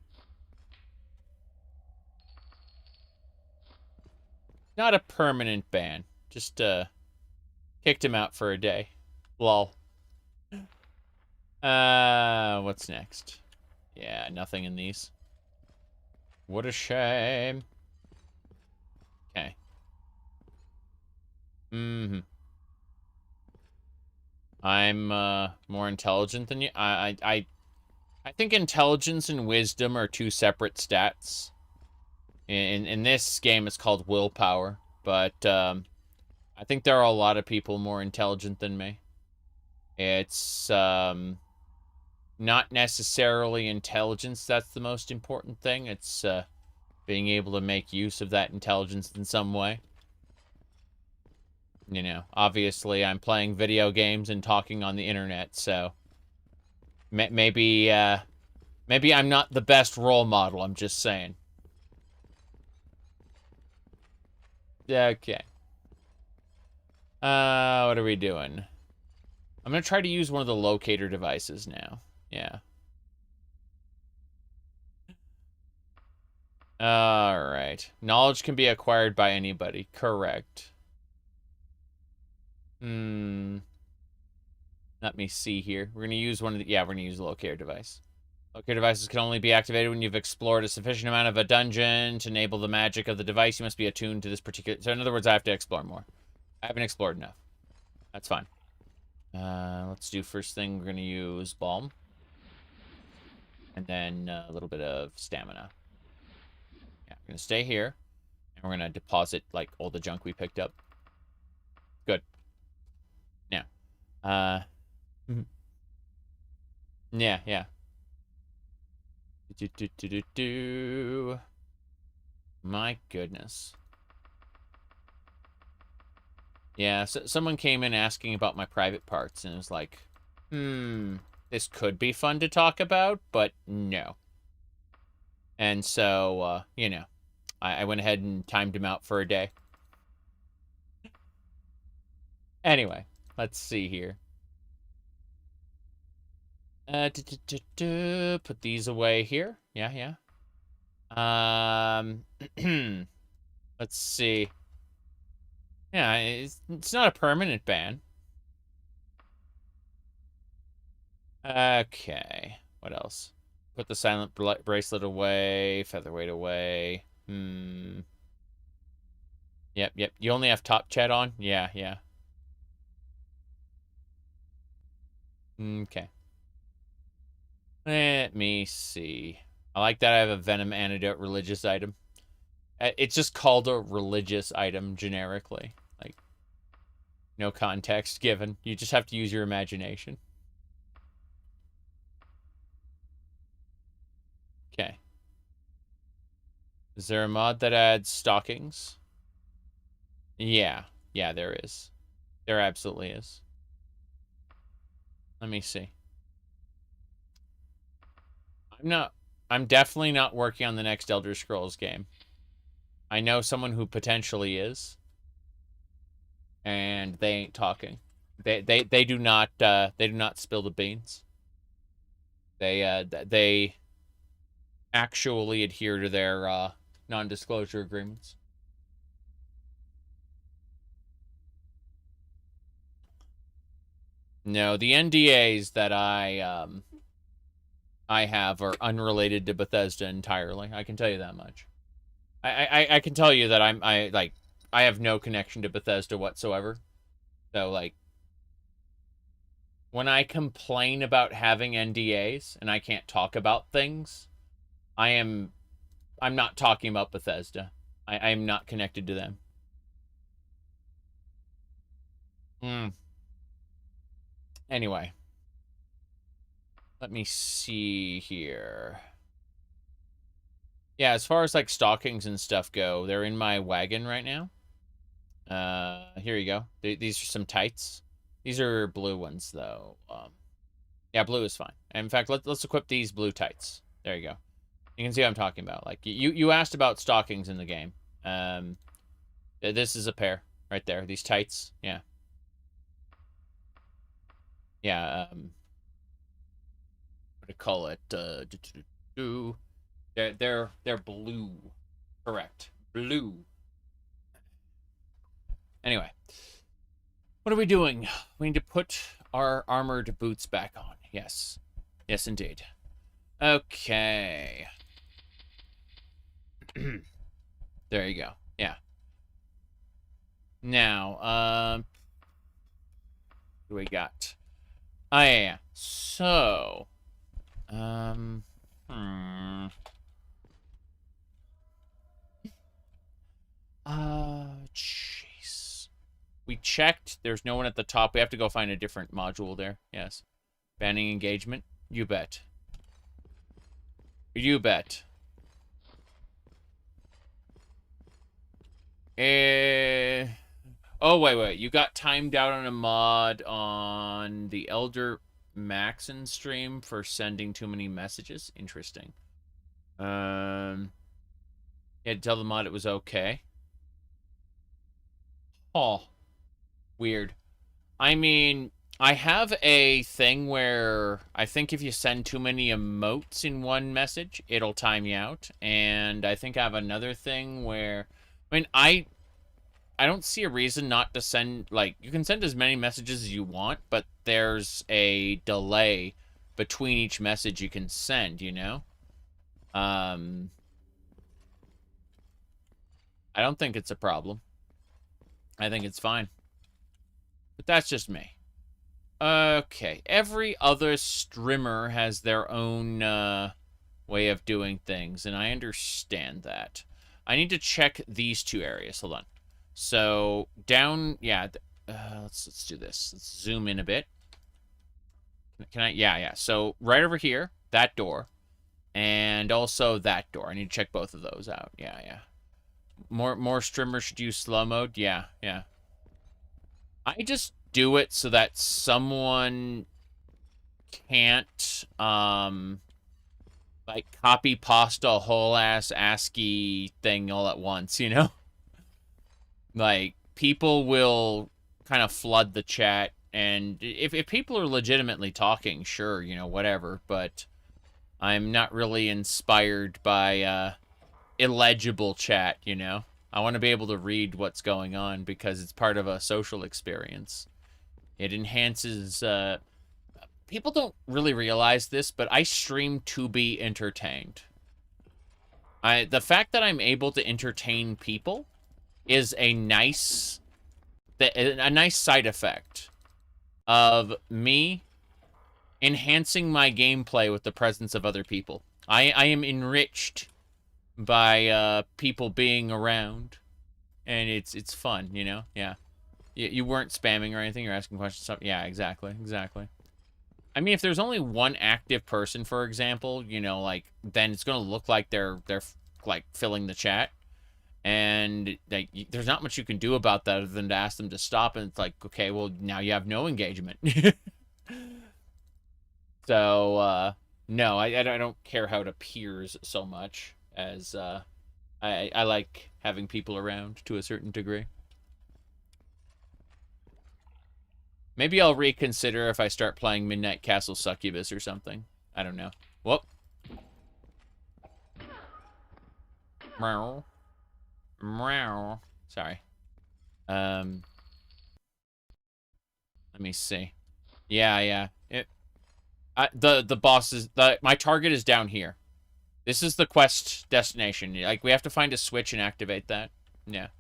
Not a permanent ban. Just, kicked him out for a day. Lol. What's next? Yeah, nothing in these. What a shame. Okay. I'm, more intelligent than you. I think intelligence and wisdom are two separate stats. In this game, it's called willpower. But, I think there are a lot of people more intelligent than me. It's, not necessarily intelligence that's the most important thing. It's, being able to make use of that intelligence in some way. You know, obviously I'm playing video games and talking on the internet, so... Maybe I'm not the best role model, I'm just saying. Okay. What are we doing? I'm gonna try to use one of the locator devices now. Yeah. Alright. Knowledge can be acquired by anybody. Correct. Let me see here. We're gonna use one of the... Yeah, we're gonna use the locator device. Locator devices can only be activated when you've explored a sufficient amount of a dungeon. To enable the magic of the device, you must be attuned to this particular... So in other words, I have to explore more. I haven't explored enough. That's fine. Let's do first thing. We're gonna use Balm. And then a little bit of stamina. Yeah, we're gonna stay here. And we're gonna deposit, like, all the junk we picked up. Good. Now. Yeah. My goodness. Yeah, so someone came in asking about my private parts, and it was like, this could be fun to talk about, but no. And so, you know, I went ahead and timed him out for a day. Anyway, let's see here. Put these away here. Yeah, yeah. Let's see. Yeah, it's not a permanent ban. Okay. What else? Put the silent bracelet away. Featherweight away. Yep. You only have top chat on? Yeah. Okay. Let me see. I like that I have a Venom Antidote religious item. It's just called a religious item generically. Like, no context given. You just have to use your imagination. Okay. Is there a mod that adds stockings? Yeah, there is. There absolutely is. Let me see. I'm definitely not working on the next Elder Scrolls game. I know someone who potentially is. And they ain't talking. They do not spill the beans. They actually adhere to their non-disclosure agreements. No, the NDAs that I have are unrelated to Bethesda entirely. I can tell you that much. I can tell you that I have no connection to Bethesda whatsoever. So like when I complain about having NDAs and I can't talk about things, I'm not talking about Bethesda. I'm not connected to them. Anyway. Let me see here. Yeah, as far as like stockings and stuff go, they're in my wagon right now. Here you go. These are some tights. These are blue ones though. Yeah, blue is fine. In fact, let's equip these blue tights. There you go. You can see what I'm talking about. Like you asked about stockings in the game. This is a pair right there. These tights. Yeah. Yeah. What do you call it? They're blue. Correct. Blue. Anyway. What are we doing? We need to put our armored boots back on. Yes. Yes, indeed. Okay. There you go. Yeah. Now, what do we got? Oh, yeah. So, jeez. We checked. There's no one at the top. We have to go find a different module there. Yes. Banning engagement. You bet. You bet. Oh, wait. You got timed out on a mod on the Elder Maxon stream for sending too many messages. Interesting. You had to tell the mod it was okay. Oh. Weird. I mean, I have a thing where I think if you send too many emotes in one message, it'll time you out. And I think I have another thing where, I mean, I don't see a reason not to send, like, you can send as many messages as you want, but there's a delay between each message you can send, you know? I don't think it's a problem. I think it's fine. But that's just me. Okay. Every other streamer has their own way of doing things, and I understand that. I need to check these two areas. Hold on. So, down... Yeah. Let's do this. Let's zoom in a bit. Can I... Yeah. So, right over here, that door. And also that door. I need to check both of those out. Yeah. More streamers should use slow mode. Yeah. I just do it so that someone can't like, copy pasta a whole ass ASCII thing all at once, you know? Like, people will kind of flood the chat, and if people are legitimately talking, sure, you know, whatever, but I'm not really inspired by illegible chat, you know? I want to be able to read what's going on because it's part of a social experience. It enhances, people don't really realize this, but I stream to be entertained. The fact that I'm able to entertain people is a nice side effect of me enhancing my gameplay with the presence of other people. I am enriched by people being around, and it's fun, you know? Yeah. You weren't spamming or anything, you're asking questions. Yeah, exactly. I mean, if there's only one active person, for example, you know, like, then it's going to look like they're like filling the chat. And like, there's not much you can do about that other than to ask them to stop. And it's like, okay, well, now you have no engagement. So, no, I don't care how it appears so much as I like having people around to a certain degree. Maybe I'll reconsider if I start playing Midnight Castle Succubus or something. I don't know. Whoop. Meow. Meow. Sorry. Let me see. Yeah. The boss is... my target is down here. This is the quest destination. Like, we have to find a switch and activate that. Yeah.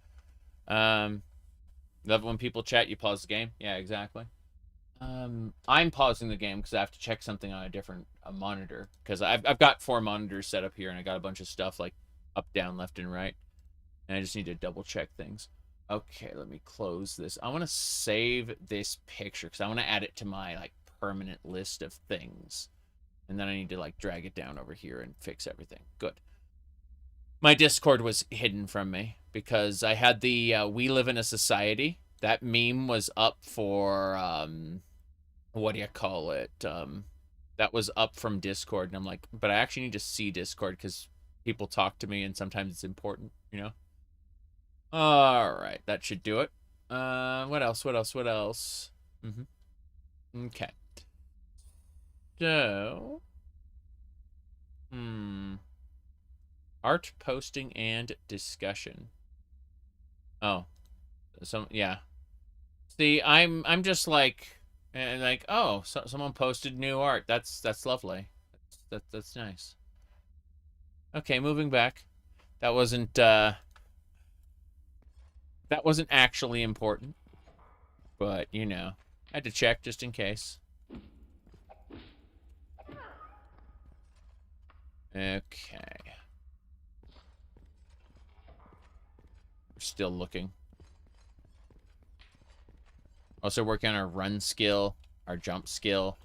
Love when people chat, you pause the game. Yeah, exactly. I'm pausing the game because I have to check something on a different monitor. Because I've got 4 monitors set up here, and I got a bunch of stuff, like, up, down, left, and right. And I just need to double-check things. Okay, let me close this. I want to save this picture, because I want to add it to my, like, permanent list of things. And then I need to, like, drag it down over here and fix everything. Good. My Discord was hidden from me because I had the We Live in a Society. That meme was up for, what do you call it? That was up from Discord. And I'm like, but I actually need to see Discord because people talk to me and sometimes it's important, you know? All right, that should do it. What else? Okay. So... art posting and discussion. Oh. Yeah. See, I'm just like... And like, oh, someone posted new art. That's lovely. That's nice. Okay, moving back. That wasn't actually important. But, you know, I had to check just in case. Okay. We're still looking. Also working on our run skill, our jump skill.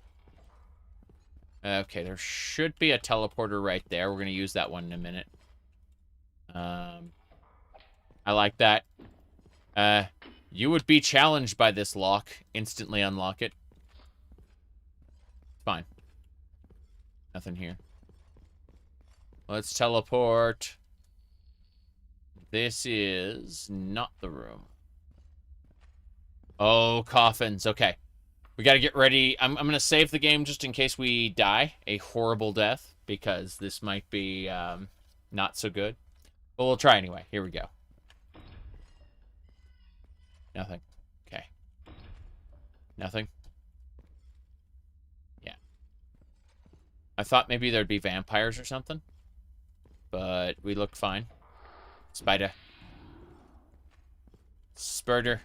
Okay, there should be a teleporter right there. We're going to use that one in a minute. I like that. You would be challenged by this lock. Instantly unlock it. Fine. Nothing here. Let's teleport. This is not the room. Oh, coffins. Okay. We got to get ready. I'm going to save the game just in case we die a horrible death, because this might be not so good. But we'll try anyway. Here we go. Nothing. Okay. Nothing. Yeah. I thought maybe there'd be vampires or something, but we look fine. Spider. Spurter.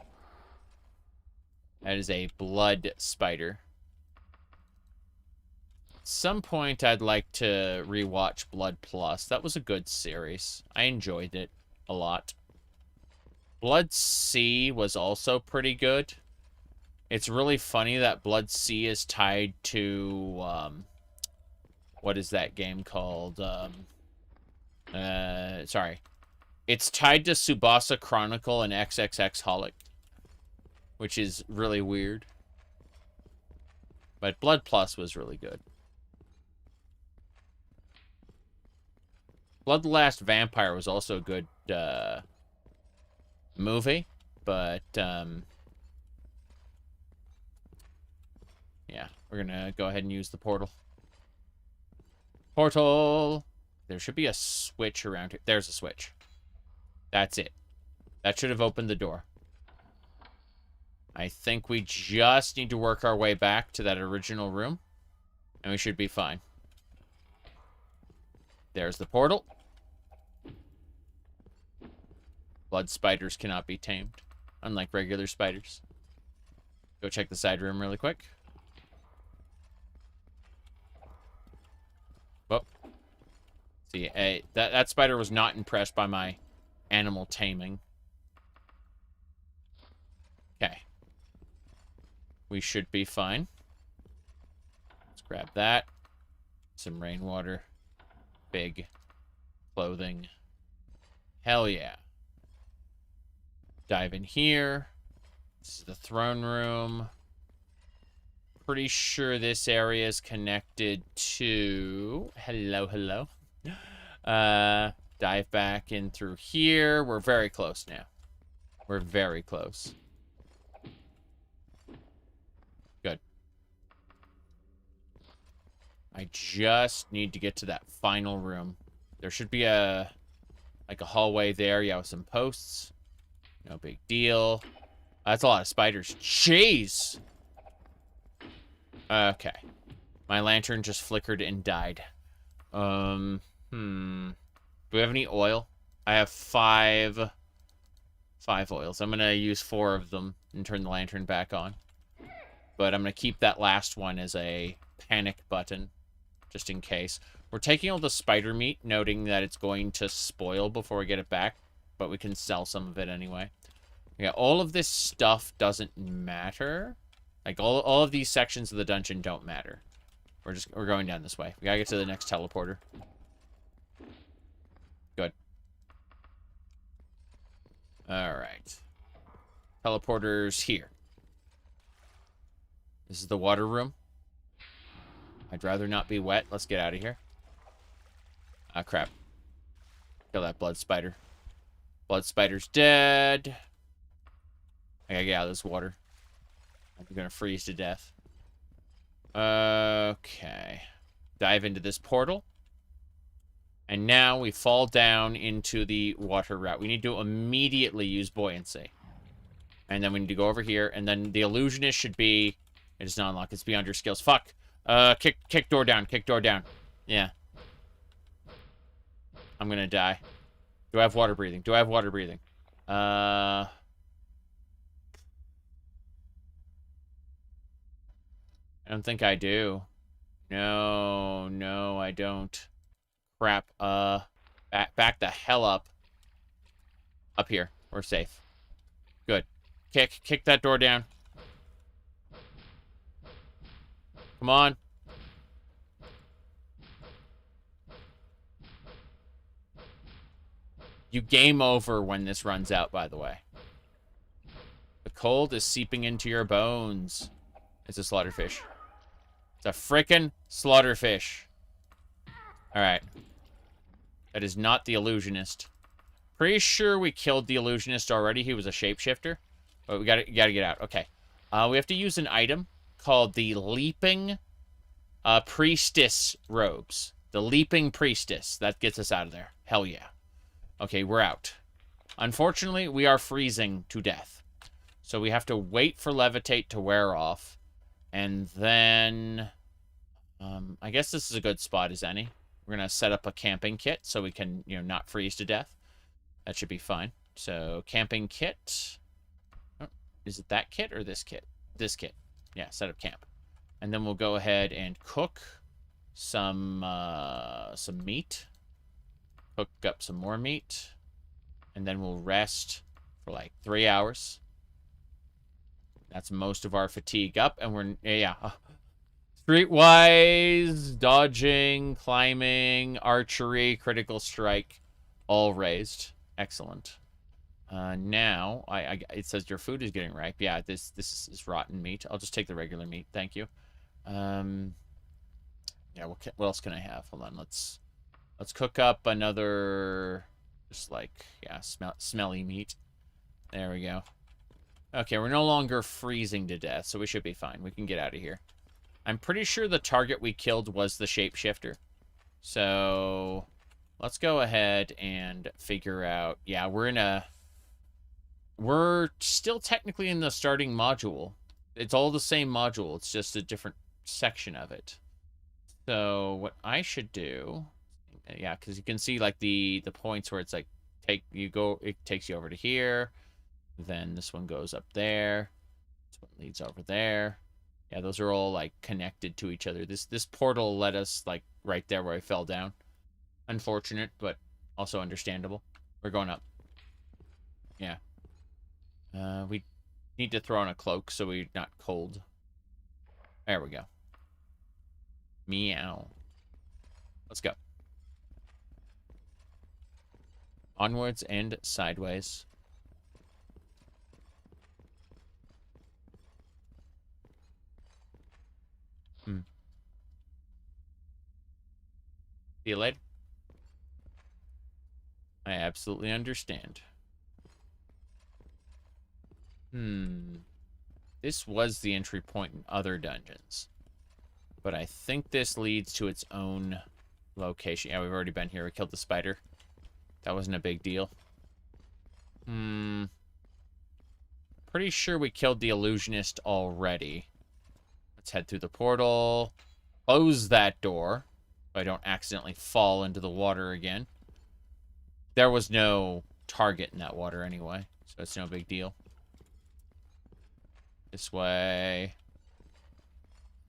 That is a blood spider. At some point, I'd like to rewatch Blood Plus. That was a good series. I enjoyed it a lot. Blood C was also pretty good. It's really funny that Blood C is tied to, what is that game called? Sorry. It's tied to Tsubasa Chronicle and XXX Holic, which is really weird. But Blood Plus was really good. Blood the Last Vampire was also a good movie, but yeah, we're gonna go ahead and use the portal. Portal! There should be a switch around here. There's a switch. That's it. That should have opened the door. I think we just need to work our way back to that original room, and we should be fine. There's the portal. Blood spiders cannot be tamed, unlike regular spiders. Go check the side room really quick. Oh. See, that spider was not impressed by my animal taming. Okay. We should be fine. Let's grab that. Some rainwater. Big clothing. Hell yeah. Dive in here. This is the throne room. Pretty sure this area is connected to... Hello. Dive back in through here. We're very close now. We're very close. Good. I just need to get to that final room. There should be a hallway there. Yeah, with some posts. No big deal. That's a lot of spiders. Jeez! Okay. My lantern just flickered and died. Do we have any oil? I have five oils. I'm gonna use 4 of them and turn the lantern back on. But I'm gonna keep that last one as a panic button, just in case. We're taking all the spider meat, noting that it's going to spoil before we get it back, but we can sell some of it anyway. Yeah, all of this stuff doesn't matter. Like, all of these sections of the dungeon don't matter. We're going down this way. We gotta get to the next teleporter. Good. Alright. Teleporter's here. This is the water room. I'd rather not be wet. Let's get out of here. Ah, crap. Kill that blood spider. Blood spider's dead. I gotta get out of this water. I'm gonna freeze to death. Okay. Dive into this portal. And now we fall down into the water route. We need to immediately use buoyancy. And then we need to go over here. And then the illusionist should be... It is not unlocked. It's beyond your skills. Fuck. Kick door down. Kick door down. Yeah. I'm gonna die. Do I have water breathing? Do I have water breathing? I don't think I do. No, I don't. Crap. Back the hell up. Up here. We're safe. Good. Kick that door down. Come on. You game over when this runs out, by the way. The cold is seeping into your bones. It's a slaughterfish. It's a frickin' slaughterfish. Alright. That is not the illusionist. Pretty sure we killed the illusionist already. He was a shapeshifter. But we gotta get out. Okay. We have to use an item called the Leaping Priestess Robes. The Leaping Priestess. That gets us out of there. Hell yeah. Okay, we're out. Unfortunately, we are freezing to death. So we have to wait for Levitate to wear off. And then... I guess this is a good spot as any. We're going to set up a camping kit so we can, not freeze to death. That should be fine. So, camping kit. Oh, is it that kit or this kit? This kit. Yeah, set up camp. And then we'll go ahead and cook some meat. Cook up some more meat. And then we'll rest for like 3 hours. That's most of our fatigue up. And we're, yeah. Streetwise, dodging, climbing, archery, critical strike, all raised. Excellent. Now, it says your food is getting ripe. Yeah, this is rotten meat. I'll just take the regular meat. Thank you. Yeah, what else can I have? Hold on, let's Let's cook up another, just like, yeah, smelly meat. There we go. Okay, we're no longer freezing to death, so we should be fine. We can get out of here. I'm pretty sure the target we killed was the shapeshifter. So, let's go ahead and figure out... Yeah, we're still technically in the starting module. It's all the same module. It's just a different section of it. So, what I should do... Yeah, because you can see, like, the points where it's like, it takes you over to here. Then this one goes up there. This one leads over there. Yeah, those are all, like, connected to each other. This portal led us, like, right there where I fell down. Unfortunate, but also understandable. We're going up. Yeah. We need to throw on a cloak so we're not cold. There we go. Meow. Let's go. Onwards and sideways. See you later. I absolutely understand. This was the entry point in other dungeons. But I think this leads to its own location. Yeah, we've already been here. We killed the spider. That wasn't a big deal. Pretty sure we killed the illusionist already. Let's head through the portal. Close that door, so I don't accidentally fall into the water again. There was no target in that water anyway, so it's no big deal. This way.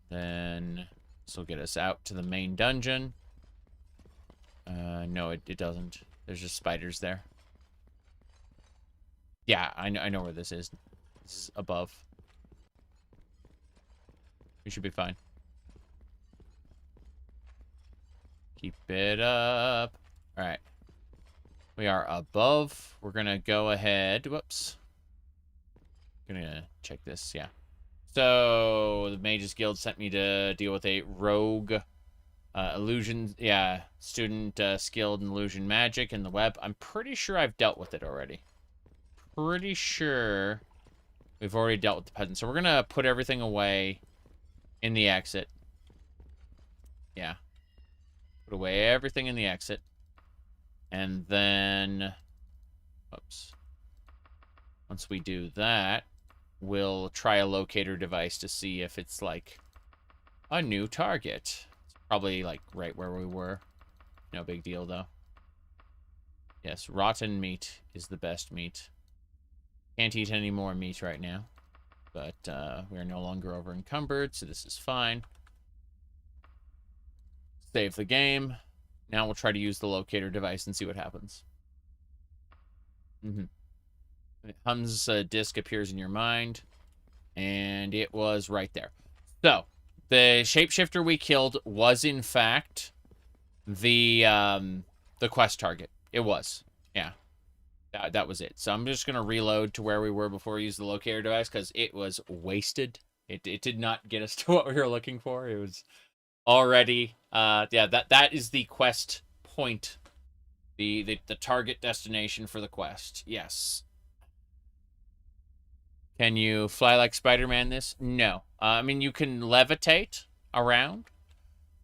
Then this will get us out to the main dungeon. No, it doesn't. There's just spiders there. Yeah, I know where this is. This is above. We should be fine. Keep it up. Alright. We are above. We're gonna go ahead. Whoops. Gonna check this, yeah. So, the Mages Guild sent me to deal with a rogue illusion, yeah, student skilled in illusion magic in the web. I'm pretty sure I've dealt with it already. Pretty sure we've already dealt with the peasant. So we're gonna put everything away in the exit. Yeah. Put away everything in the exit. And then... Oops. Once we do that, we'll try a locator device to see if it's, like, a new target. It's probably, like, right where we were. No big deal, though. Yes, rotten meat is the best meat. Can't eat any more meat right now. But we are no longer over encumbered, so this is fine. Save the game. Now we'll try to use the locator device and see what happens. Hum's disc appears in your mind, and it was right there. So, the shapeshifter we killed was, in fact, the quest target. It was. Yeah. That was it. So I'm just going to reload to where we were before we used the locator device, because it was wasted. It did not get us to what we were looking for. It was already... yeah, that is the quest point. The target destination for the quest. Yes. Can you fly like Spider-Man this? No. I mean, you can levitate around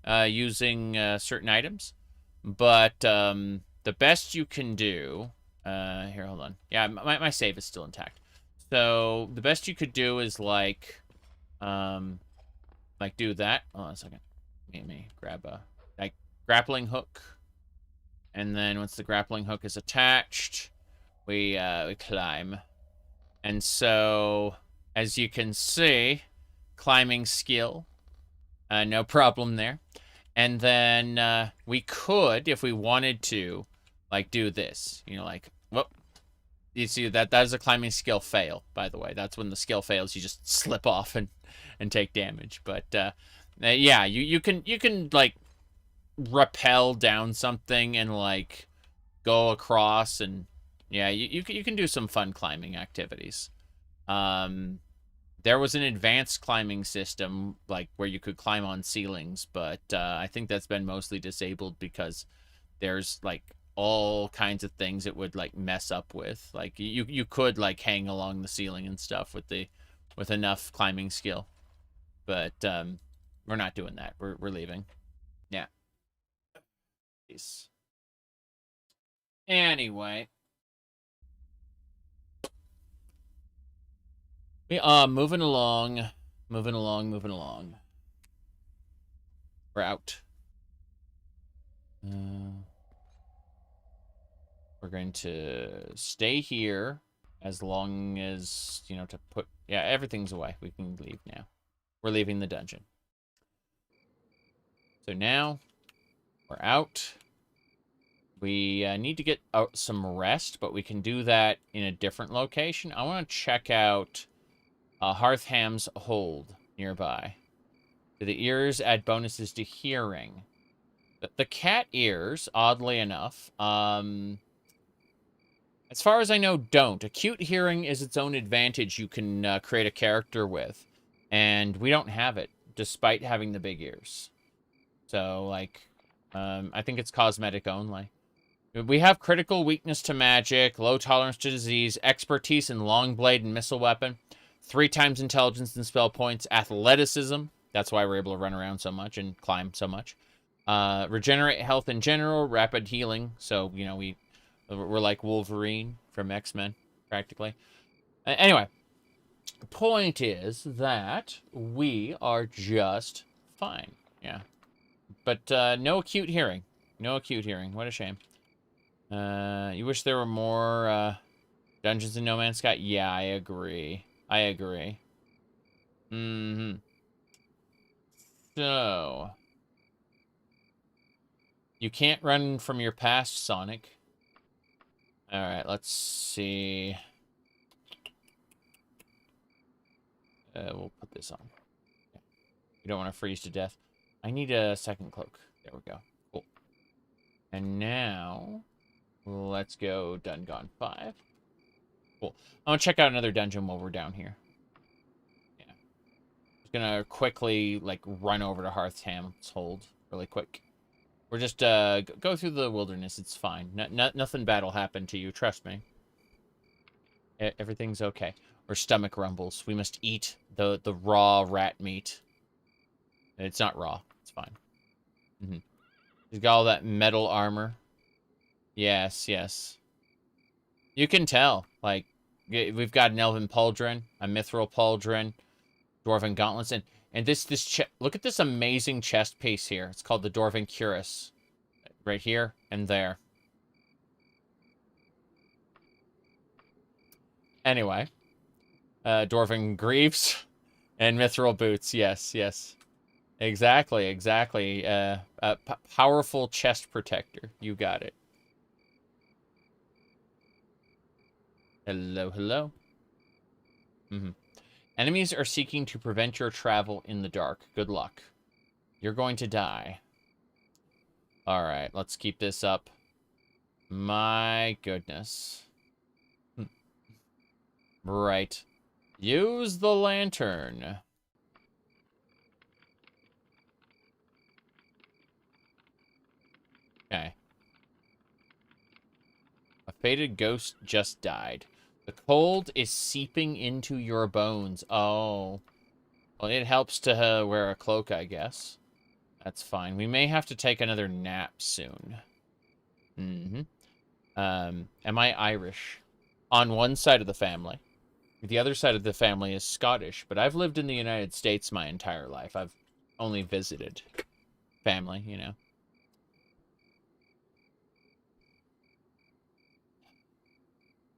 using certain items. But the best you can do... here, hold on. Yeah, my save is still intact. So, the best you could do is, like do that. Hold on a second. Let me grab a grappling hook. And then once the grappling hook is attached, we climb. And so, as you can see, climbing skill, no problem there. And then we could, if we wanted to, like, do this. You know, like, whoop. You see, that is a climbing skill fail, by the way. That's when the skill fails, you just slip off and take damage. But, yeah, you can, like, rappel down something and, like, go across and... Yeah, you can do some fun climbing activities. There was an advanced climbing system, like, where you could climb on ceilings, but I think that's been mostly disabled because there's like all kinds of things it would like mess up with. Like you could like hang along the ceiling and stuff with enough climbing skill. But we're not doing that. We're leaving. Yeah. Peace. Anyway. We moving along. Moving along. We're out. We're going to stay here as long as, you know, to put... Yeah, everything's away. We can leave now. We're leaving the dungeon. So now, we're out. We need to get out some rest, but we can do that in a different location. I want to check out Heartham's Hold nearby. Do the ears add bonuses to hearing? The cat ears, oddly enough, as far as I know, don't. Acute hearing is its own advantage you can create a character with. And we don't have it, despite having the big ears. So, like, I think it's cosmetic only. We have critical weakness to magic, low tolerance to disease, expertise in long blade and missile weapon, 3 times intelligence and spell points, athleticism. That's why we're able to run around so much and climb so much. Regenerate health in general, rapid healing. So, you know, we're like Wolverine from X-Men, practically. Anyway, the point is that we are just fine. Yeah. But no acute hearing. No acute hearing. What a shame. You wish there were more dungeons in No Man's Sky? Yeah, I agree. I agree. Mm-hmm. So... You can't run from your past, Sonic. Alright, let's see. We'll put this on. You don't want to freeze to death. I need a second cloak. There we go. Cool. And now, let's go Dungon 5. Cool. I'm going to check out another dungeon while we're down here. Yeah. Just going to quickly, like, run over to Heartham's Hold really quick. We're just, go through the wilderness. It's fine. Nothing bad will happen to you. Trust me. Everything's okay. Or stomach rumbles. We must eat the raw rat meat. It's not raw. It's fine. Mm-hmm. He's got all that metal armor. Yes, yes. You can tell. Like, we've got an elven pauldron, a mithril pauldron, dwarven gauntlets, and this look at this amazing chest piece here. It's called the Dwarven Cuirass. Right here and there. Anyway. Dwarven Greaves and Mithril Boots. Yes, yes. Exactly, exactly. Powerful chest protector. You got it. Hello, hello. Mm-hmm. Enemies are seeking to prevent your travel in the dark. Good luck. You're going to die. Alright, let's keep this up. My goodness. Right. Use the lantern. Okay. A faded ghost just died. The cold is seeping into your bones. Oh. Well, it helps to wear a cloak, I guess. That's fine. We may have to take another nap soon. Mm-hmm. Am I Irish? On one side of the family. The other side of the family is Scottish, but I've lived in the United States my entire life. I've only visited family, you know.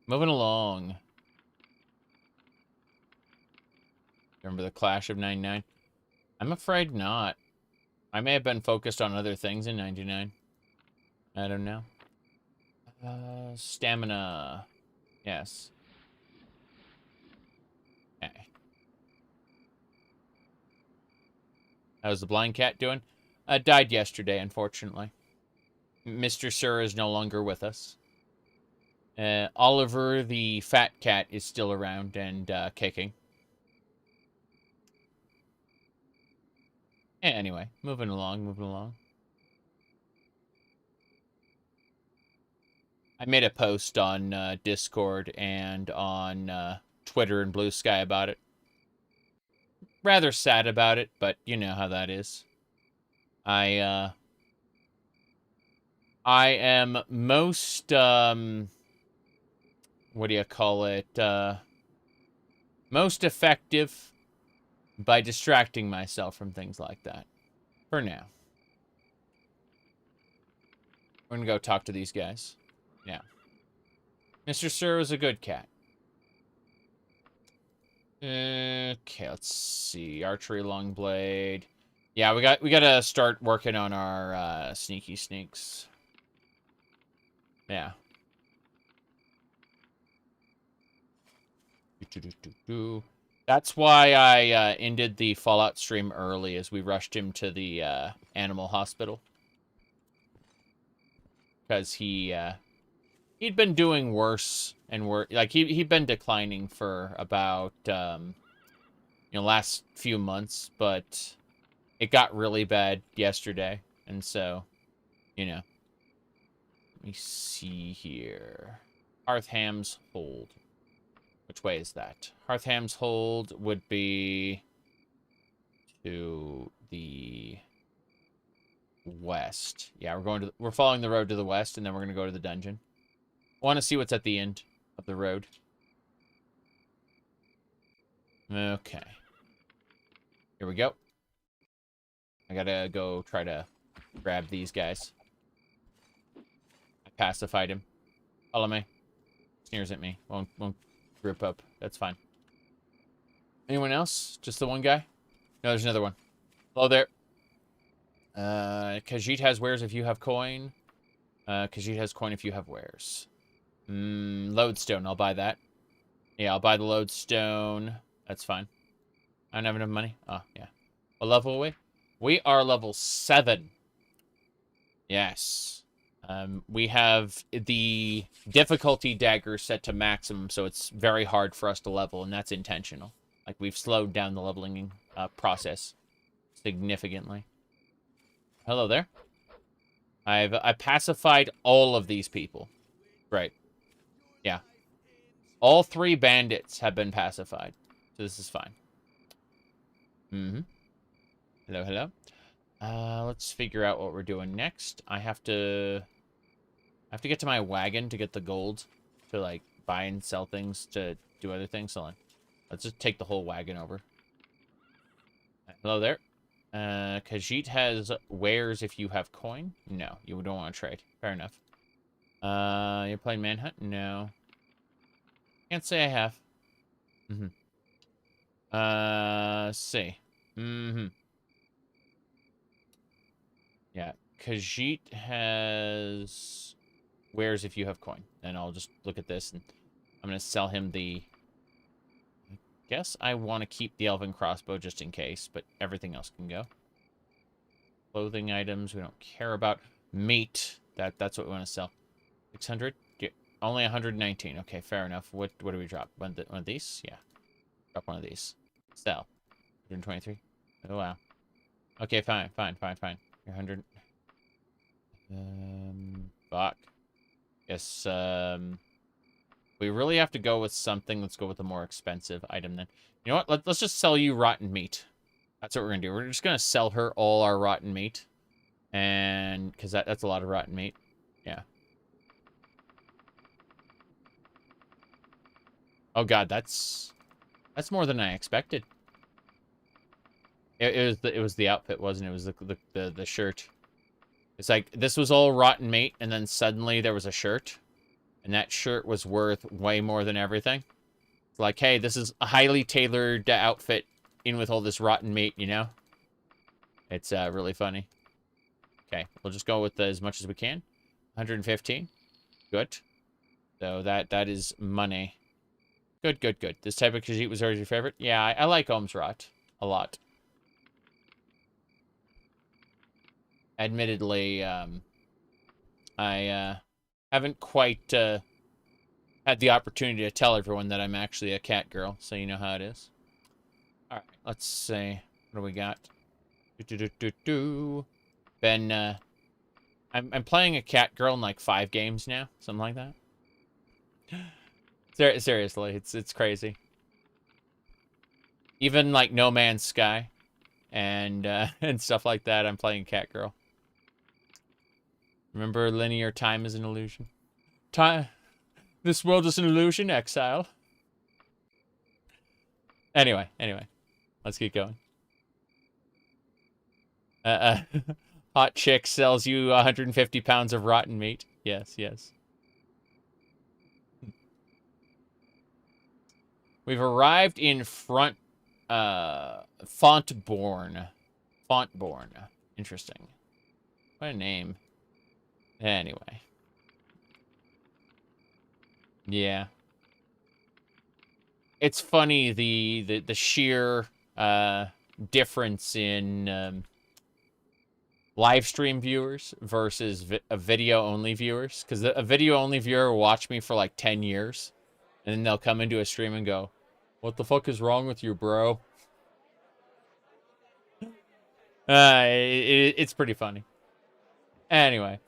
Moving along. Remember the Clash of 99? I'm afraid not. I may have been focused on other things in 99. I don't know. Stamina. Yes. Okay. How's the blind cat doing? Died yesterday, unfortunately. Mr. Sir is no longer with us. Oliver, the fat cat, is still around and kicking. Anyway, moving along. I made a post on Discord and on Twitter and Blue Sky about it. Rather sad about it, but you know how that is. I am most, what do you call it, most effective by distracting myself from things like that. For now. We're gonna go talk to these guys. Yeah. Mr. Sir was a good cat. Okay, let's see. Archery long blade. Yeah, we gotta start working on our sneaky sneaks. Yeah. That's why I ended the Fallout stream early, as we rushed him to the animal hospital. Because he'd been doing worse and worse. Like, he'd been declining for about, last few months, but it got really bad yesterday. And so, let me see here. Hearthham's Hold. Which way is that? Hearthham's Hold would be to the west. Yeah, we're following the road to the west, and then we're gonna go to the dungeon. I want to see what's at the end of the road. Okay. Here we go. I gotta go try to grab these guys. I pacified him. Follow me. Sneers at me. Won't group up. That's fine. Anyone else? Just the one guy? No, there's another one. Hello there. Khajiit has wares if you have coin. Khajiit has coin if you have wares. Lodestone. I'll buy that. Yeah, I'll buy the lodestone. That's fine. I don't have enough money. Oh, yeah. What level are we? We are level 7. Yes. We have the difficulty dagger set to maximum, so it's very hard for us to level, and that's intentional. Like, we've slowed down the leveling process significantly. Hello there. I pacified all of these people. Right. Yeah. All 3 bandits have been pacified, so this is fine. Hello, hello. Let's figure out what we're doing next. I have to get to my wagon to get the gold to, like, buy and sell things to do other things. Hold on. Let's just take the whole wagon over. Hello there. Khajiit has wares if you have coin. No, you don't want to trade. Fair enough. You're playing Manhunt? No. Can't say I have. Let's see. Yeah, Khajiit has wares if you have coin. And I'll just look at this, and I'm going to sell him the... I guess I want to keep the Elven Crossbow just in case, but everything else can go. Clothing items we don't care about. Meat, that's what we want to sell. 600? Yeah, only 119. Okay, fair enough. What do we drop? One of these? Yeah. Drop one of these. Sell. 123. Oh, wow. Okay, fine. You're 100. Fuck. Guess, we really have to go with something. Let's go with a more expensive item then. You know what? Let's just sell you rotten meat. That's what we're gonna do. We're just gonna sell her all our rotten meat. And, because that's a lot of rotten meat. Yeah. Oh god, that's more than I expected. It was the outfit, wasn't it? It was the shirt. It's like, this was all rotten meat, and then suddenly there was a shirt. And that shirt was worth way more than everything. It's like, hey, this is a highly tailored outfit in with all this rotten meat, you know? It's really funny. Okay, we'll just go with as much as we can. 115. Good. So that is money. Good. This type of Khajiit was always your favorite? Yeah, I like Ohmes-Rhat a lot. Admittedly, I haven't quite had the opportunity to tell everyone that I'm actually a cat girl, so you know how it is. Alright, let's see. What do we got? Been I'm playing a cat girl in like 5 games now, something like that. Seriously, it's crazy. Even like No Man's Sky and and stuff like that, I'm playing cat girl. Remember, linear time is an illusion. Time. This world is an illusion. Exile. Anyway, let's keep going. Hot chick sells you 150 pounds of rotten meat. Yes. We've arrived in Fontborn. Interesting. What a name. Anyway. Yeah. It's funny the sheer difference in live stream viewers versus video only viewers, because a video only viewer will watch me for like 10 years and then they'll come into a stream and go, "What the fuck is wrong with you, bro?" It's pretty funny. Anyway,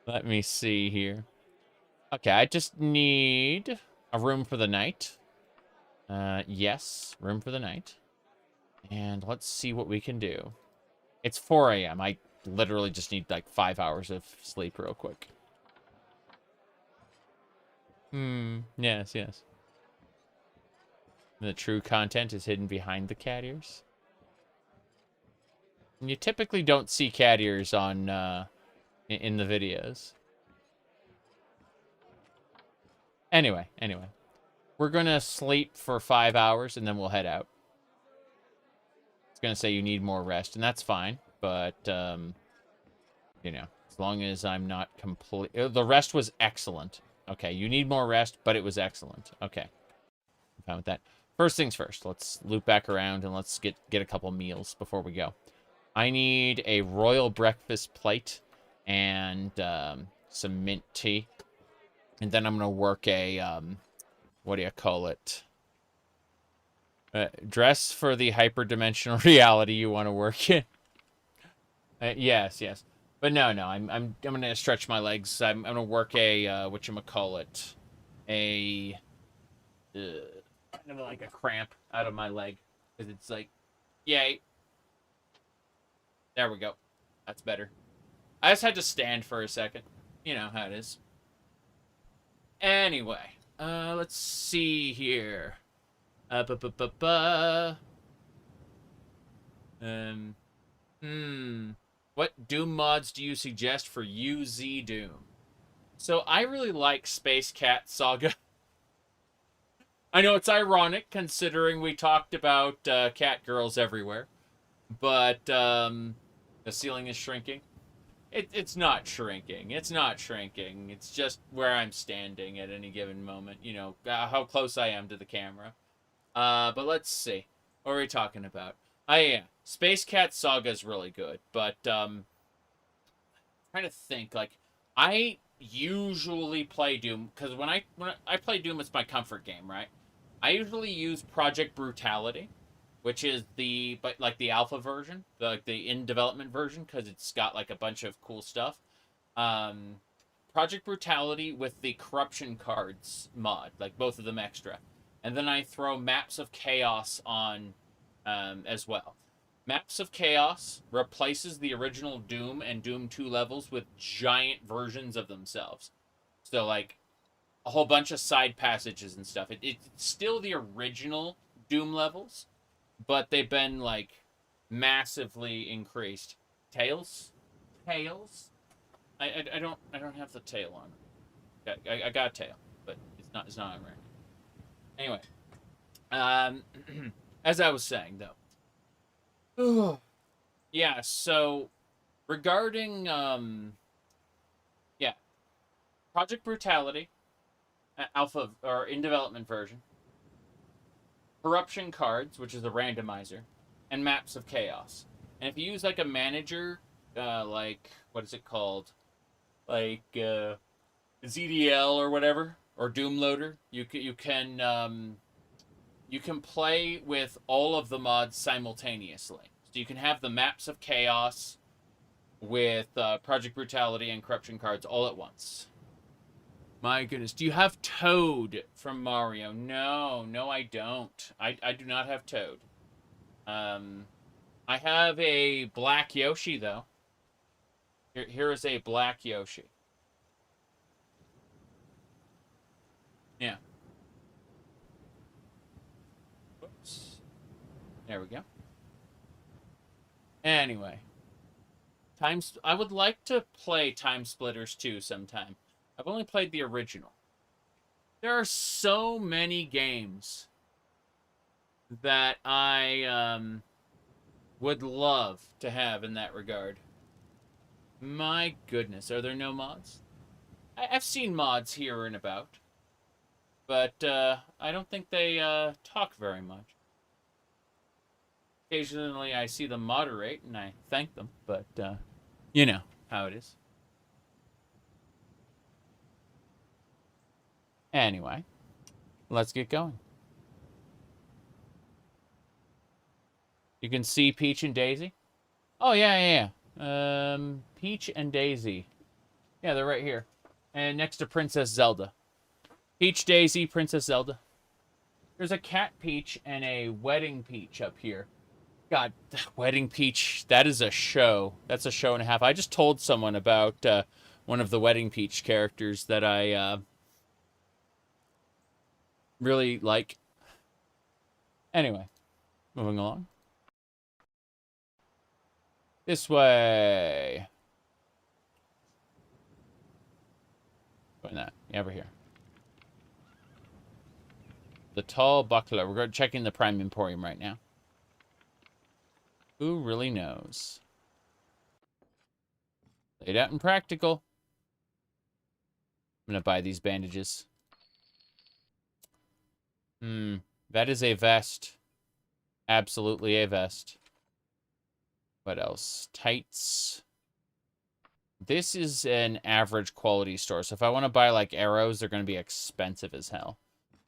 let me see here. Okay, I just need a room for the night. Yes, room for the night. And let's see what we can do. It's 4 a.m. I literally just need like 5 hours of sleep real quick. Yes. The true content is hidden behind the cat ears. And you typically don't see cat ears on, in the videos. Anyway. We're gonna sleep for 5 hours and then we'll head out. It's gonna say you need more rest, and that's fine. But, you know, as long as I'm not complete... The rest was excellent. Okay, you need more rest, but it was excellent. Okay. I'm fine with that. First things first, let's loop back around and let's get a couple meals before we go. I need a royal breakfast plate and some mint tea. And then I'm going to work a, what do you call it? Dress for the hyperdimensional reality you want to work in. Yes. But no, I'm going to stretch my legs. I'm going to work a, whatchamacallit, a, kind of like a cramp out of my leg. Because it's like, yay. There we go. That's better. I just had to stand for a second. You know how it is. Anyway, let's see here. What Doom mods do you suggest for UZ Doom? So I really like Space Cat Saga. I know it's ironic considering we talked about cat girls everywhere, but the ceiling is shrinking. It's not shrinking. It's not shrinking. It's just where I'm standing at any given moment. You know, how close I am to the camera. But let's see. What are we talking about? Yeah. Space Cat Saga is really good. But, trying to think. Like, I usually play Doom. Because when I play Doom, it's my comfort game, right? I usually use Project Brutality, which is the alpha version, like the in development version, because it's got like a bunch of cool stuff. Project Brutality with the corruption cards mod, like both of them extra, and then I throw Maps of Chaos on as well. Maps of Chaos replaces the original Doom and Doom 2 levels with giant versions of themselves. So like a whole bunch of side passages and stuff. It's still the original Doom levels, but they've been, like, massively increased. Tails? I don't have the tail on. I got a tail, but it's not on right. Anyway. As I was saying, though. Yeah, so, regarding, Project Brutality, alpha, or in development version. Corruption cards, which is a randomizer, and Maps of Chaos. And if you use like a manager, like what is it called, like ZDL or whatever, or Doom Loader, you can play with all of the mods simultaneously. So you can have the Maps of Chaos with Project Brutality and Corruption cards all at once. My goodness. Do you have Toad from Mario? No, I don't. I do not have Toad. I have a black Yoshi, though. Here is a black Yoshi. Yeah. Whoops. There we go. Anyway. I would like to play Time Splitters 2 sometime. I've only played the original. There are so many games that I would love to have in that regard. My goodness, are there no mods? I've seen mods here and about, but I don't think they talk very much. Occasionally I see them moderate, and I thank them, but you know how it is. Anyway, let's get going. You can see Peach and Daisy. Oh, yeah. Peach and Daisy. Yeah, they're right here. And next to Princess Zelda. Peach, Daisy, Princess Zelda. There's a Cat Peach and a Wedding Peach up here. God, Wedding Peach, that is a show. That's a show and a half. I just told someone about one of the Wedding Peach characters that I really like. Anyway, moving along. This way. Doing that. Yeah, over here. The Tall Buckler. We're checking the Prime Emporium right now. Who really knows? Laid out and practical. I'm gonna buy these bandages. That is a vest. Absolutely a vest. What else? Tights. This is an average quality store. So if I want to buy like arrows, they're going to be expensive as hell.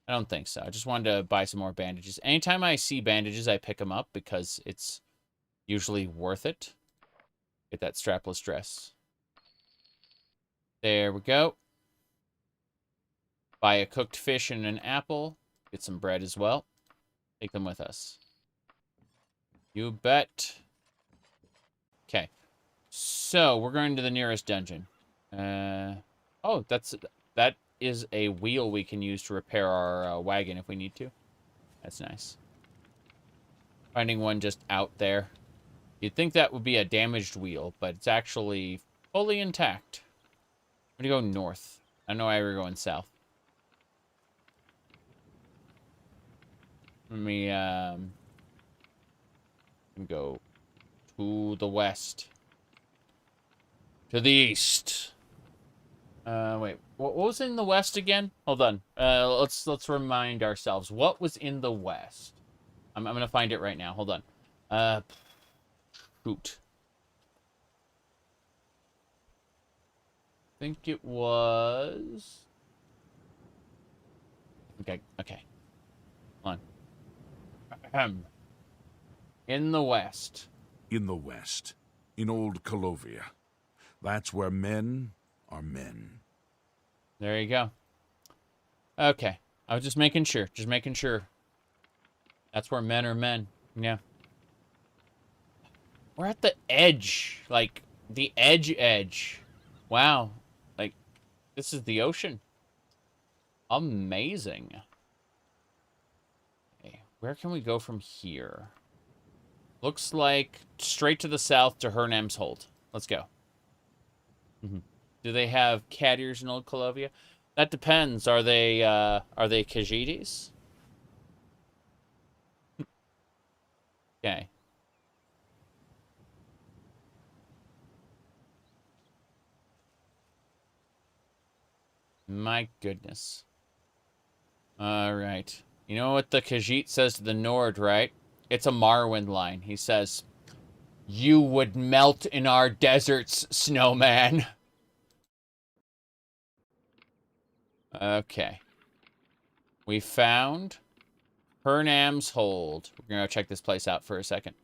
I don't think so. I just wanted to buy some more bandages. Anytime I see bandages, I pick them up because it's usually worth it. Get that strapless dress. There we go. Buy a cooked fish and an apple. Get some bread as well. Take them with us. You bet. Okay. So, we're going to the nearest dungeon. Oh, that is a wheel we can use to repair our wagon if we need to. That's nice. Finding one just out there. You'd think that would be a damaged wheel, but it's actually fully intact. I'm going to go north. I don't know why we're going south. Let me go to the west. To the east. Wait. What was in the west again? Hold on. Let's remind ourselves. What was in the west? I'm gonna find it right now. Hold on. Shoot. I think it was. Okay. Hold on. In the west. In the west. In old Colovia. That's where men are men. There you go. Okay. I was just making sure. That's where men are men. Yeah. We're at the edge. Like, the edge. Wow. Like, this is the ocean. Amazing. Okay. Where can we go from here? Looks like straight to the south to Hernam's Hold. Let's go. Do they have cat ears in Old Colovia? That depends. Are they Khajiits? Okay. My goodness. All right. You know what the Khajiit says to the Nord, right? It's a Marwyn line. He says, "You would melt in our deserts, snowman." Okay. We found Hernam's Hold. We're going to check this place out for a second.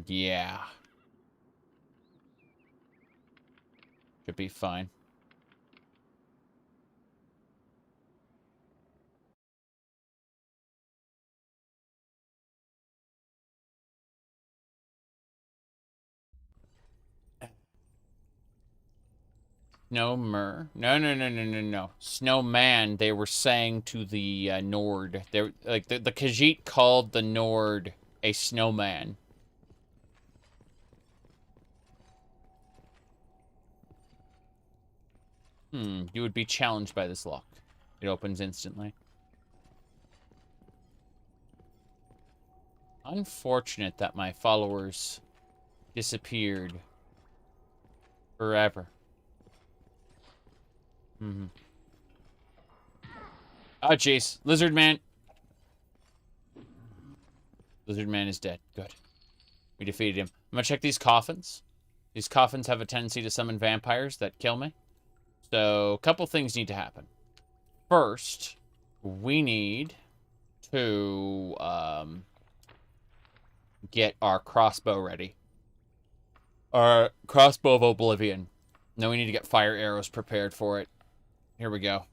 Yeah. Should be fine. Snowmer. No. Snowman, they were saying to the Nord. They like the Khajiit called the Nord a snowman. You would be challenged by this lock. It opens instantly. Unfortunate that my followers disappeared forever. Oh, jeez. Lizard man. Lizard man is dead. Good. We defeated him. I'm gonna check these coffins. These coffins have a tendency to summon vampires that kill me. So, a couple things need to happen. First, we need to get our crossbow ready. Our crossbow of oblivion. Then we need to get fire arrows prepared for it. Here we go.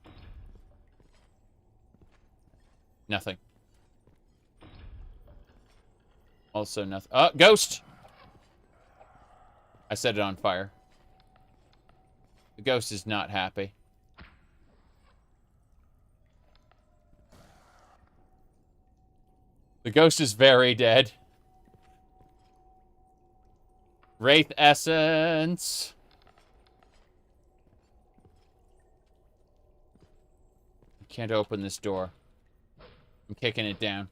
Nothing. Also nothing. Oh, ghost! I set it on fire. The ghost is not happy. The ghost is very dead. Wraith essence. I can't open this door. I'm kicking it down.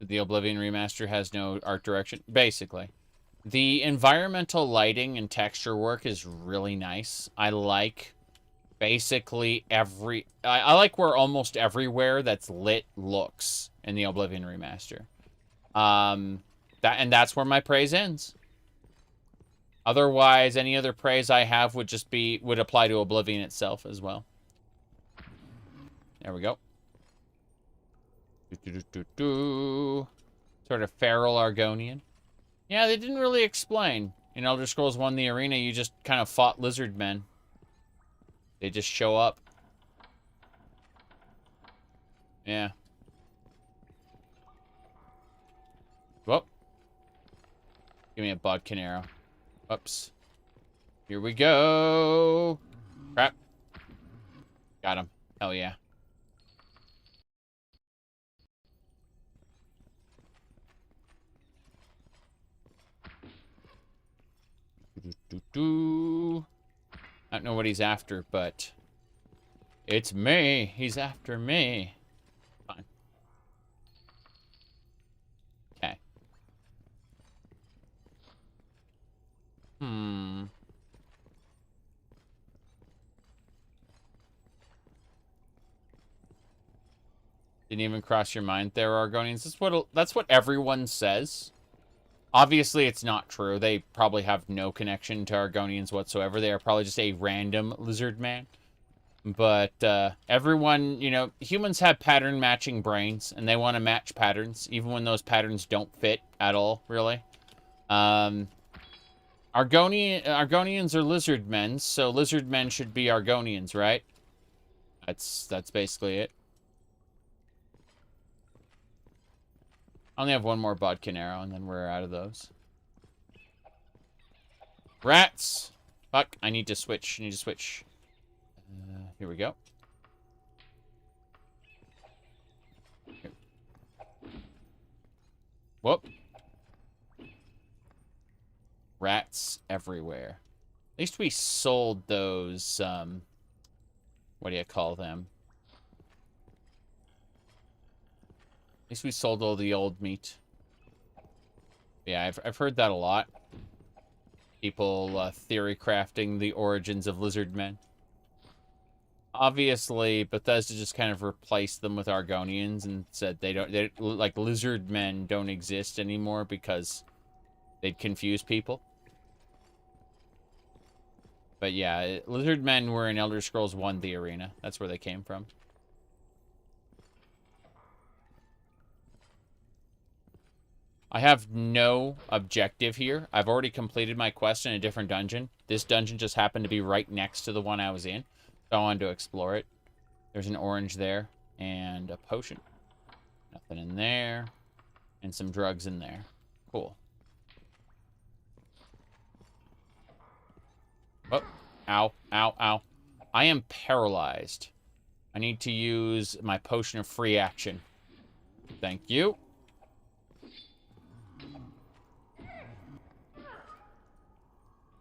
The Oblivion remaster has no art direction. Basically. The environmental lighting and texture work is really nice. I like basically I like where almost everywhere that's lit looks in the Oblivion remaster. That's where my praise ends. Otherwise, any other praise I have would apply to Oblivion itself as well. There we go. Sort of feral Argonian. Yeah, they didn't really explain. In Elder Scrolls 1, the arena, you just kind of fought lizard men. They just show up. Yeah. Whoop. Give me a bodkin arrow. Whoops. Here we go. Crap. Got him. Hell yeah. I don't know what he's after, but it's me. He's after me. Fine. Okay. Didn't even cross your mind there, Argonians. That's what everyone says. Obviously, it's not true. They probably have no connection to Argonians whatsoever. They are probably just a random lizard man. But everyone, you know, humans have pattern-matching brains, and they want to match patterns, even when those patterns don't fit at all, really. Argonians are lizard men, so lizard men should be Argonians, right? That's basically it. I only have one more bodkin arrow, and then we're out of those. Rats! Fuck, I need to switch. Here we go. Here. Whoop. Rats everywhere. At least we sold those, what do you call them? At least we sold all the old meat. Yeah, I've heard that a lot. People theory crafting the origins of lizard men. Obviously, Bethesda just kind of replaced them with Argonians and said like lizard men don't exist anymore because they'd confuse people. But yeah, lizard men were in Elder Scrolls 1, the arena. That's where they came from. I have no objective here. I've already completed my quest in a different dungeon. This dungeon just happened to be right next to the one I was in. So I wanted to explore it. There's an orange there. And a potion. Nothing in there. And some drugs in there. Cool. Oh. Ow. Ow. Ow. I am paralyzed. I need to use my potion of free action. Thank you.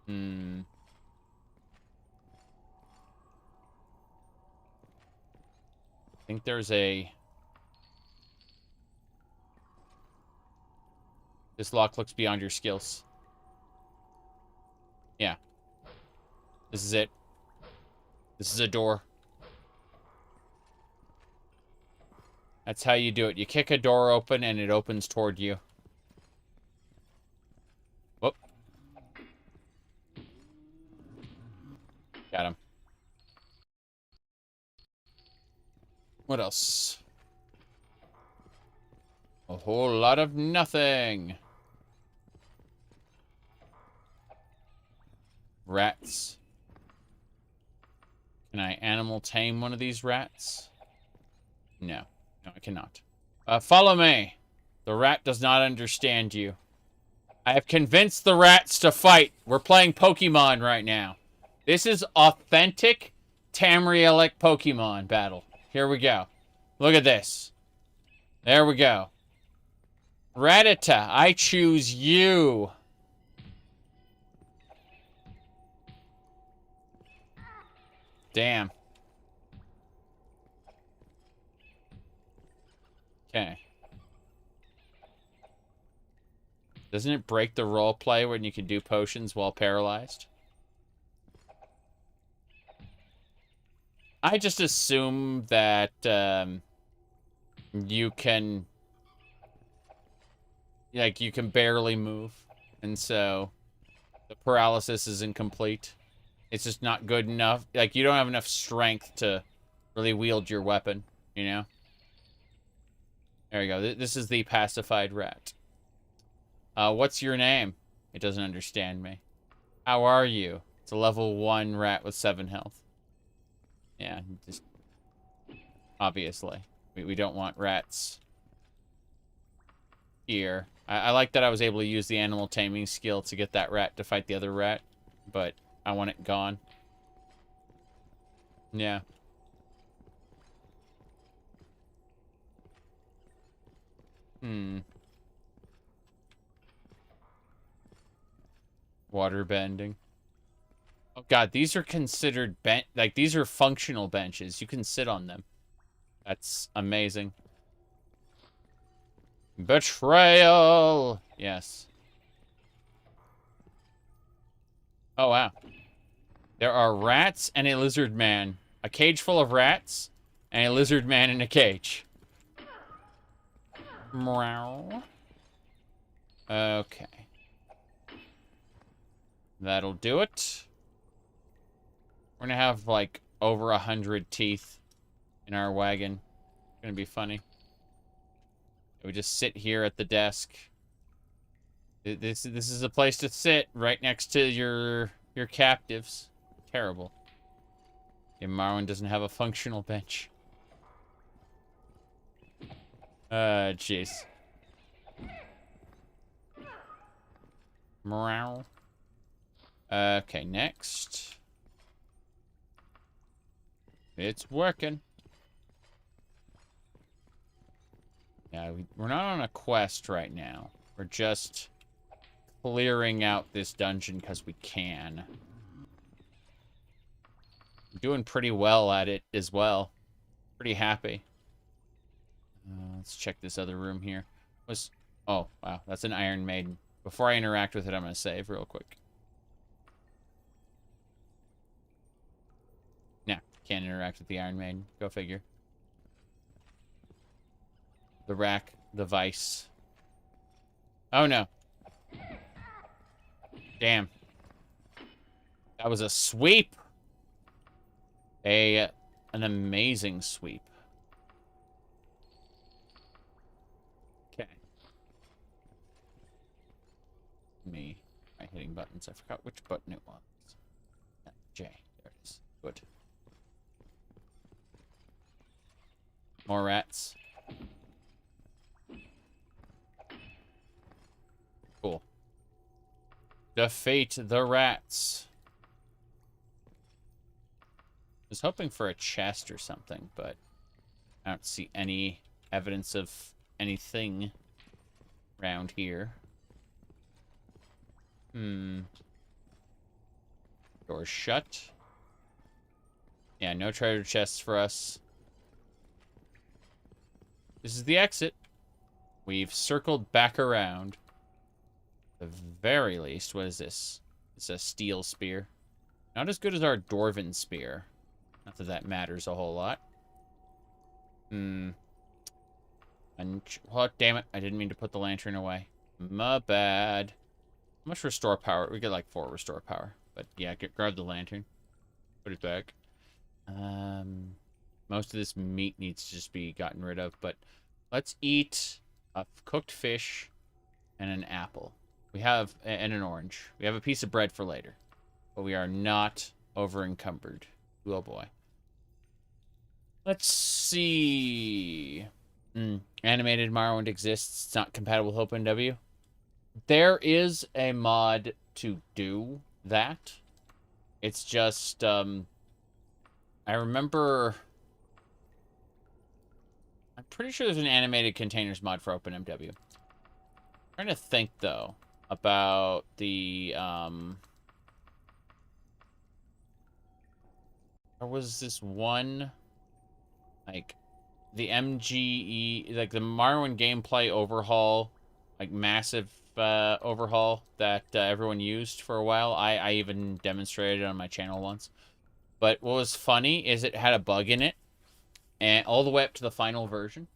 I think there's a... This lock looks beyond your skills. Yeah. This is it. This is a door. That's how you do it. You kick a door open and it opens toward you. Whoop. Got him. What else? A whole lot of nothing. Rats. Can I animal tame one of these rats? No. No, I cannot. Follow me. The rat does not understand you. I have convinced the rats to fight. We're playing Pokemon right now. This is authentic Tamrielic Pokemon battle. Here we go. Look at this. There we go. Rattata, I choose you. Damn. Okay. Doesn't it break the roleplay when you can do potions while paralyzed? I just assume that you can... Like, you can barely move. And so, the paralysis is incomplete. It's just not good enough. Like, you don't have enough strength to really wield your weapon, you know? There you go. This is the pacified rat. What's your name? It doesn't understand me. How are you? It's a level 1 rat with 7 health. Yeah, just... Obviously. We don't want rats here. I like that I was able to use the animal taming skill to get that rat to fight the other rat. But I want it gone. Yeah. Water bending. Oh god, these are considered like these are functional benches. You can sit on them. That's amazing. Betrayal. Yes. Oh wow. There are rats and a lizard man. A cage full of rats and a lizard man in a cage. Meow. Okay. That'll do it. We're gonna have, like, over 100 teeth in our wagon. It's gonna be funny. We just sit here at the desk. This is a place to sit right next to your captives. Terrible. Yeah, Marwin doesn't have a functional bench. Jeez. Meow. Okay, next. It's working. Yeah, we're not on a quest right now. We're just clearing out this dungeon because we can. I'm doing pretty well at it as well. Pretty happy. Let's check this other room here. Oh, wow. That's an Iron Maiden. Before I interact with it, I'm going to save real quick. Nah, can't interact with the Iron Maiden. Go figure. The rack, the vice. Oh, no. Damn. That was a sweep. An amazing sweep. Okay. me by hitting buttons. I forgot which button it was. J. There it is. Good. More rats. Cool. Defeat the rats. I was hoping for a chest or something, but I don't see any evidence of anything around here. Door's shut. Yeah, no treasure chests for us. This is the exit. We've circled back around. At the very least, what is this? It's a steel spear. Not as good as our dwarven spear. Not that that matters a whole lot. And, oh, damn it. I didn't mean to put the lantern away. My bad. How much restore power? We get like 4 restore power. But yeah, grab the lantern. Put it back. Most of this meat needs to just be gotten rid of. But let's eat a cooked fish and an apple. We have, and an orange. We have a piece of bread for later. But we are not over encumbered. Oh boy. Let's see. Animated Morrowind exists. It's not compatible with OpenW. There is a mod to do that. It's just, I remember... I'm pretty sure there's an animated containers mod for OpenMW. I'm trying to think, though, about the, There was this one, like, the MGE, like, the Morrowind gameplay overhaul, like, massive overhaul that everyone used for a while. I even demonstrated it on my channel once. But what was funny is it had a bug in it, and all the way up to the final version.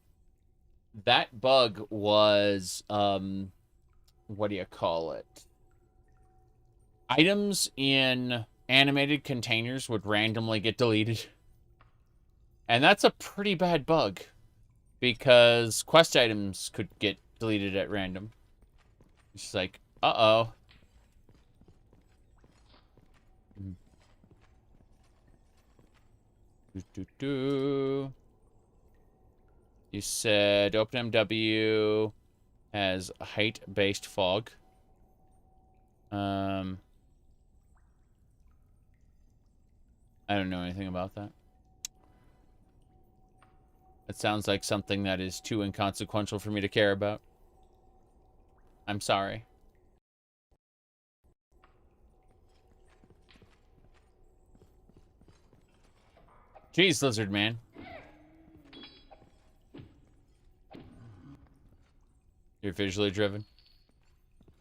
That bug was, what do you call it? Items in animated containers would randomly get deleted. And that's a pretty bad bug, because quest items could get deleted at random. It's like, uh-oh. You said OpenMW has a height-based fog. I don't know anything about that. It sounds like something that is too inconsequential for me to care about. I'm sorry. Jeez, lizard man. You're visually driven?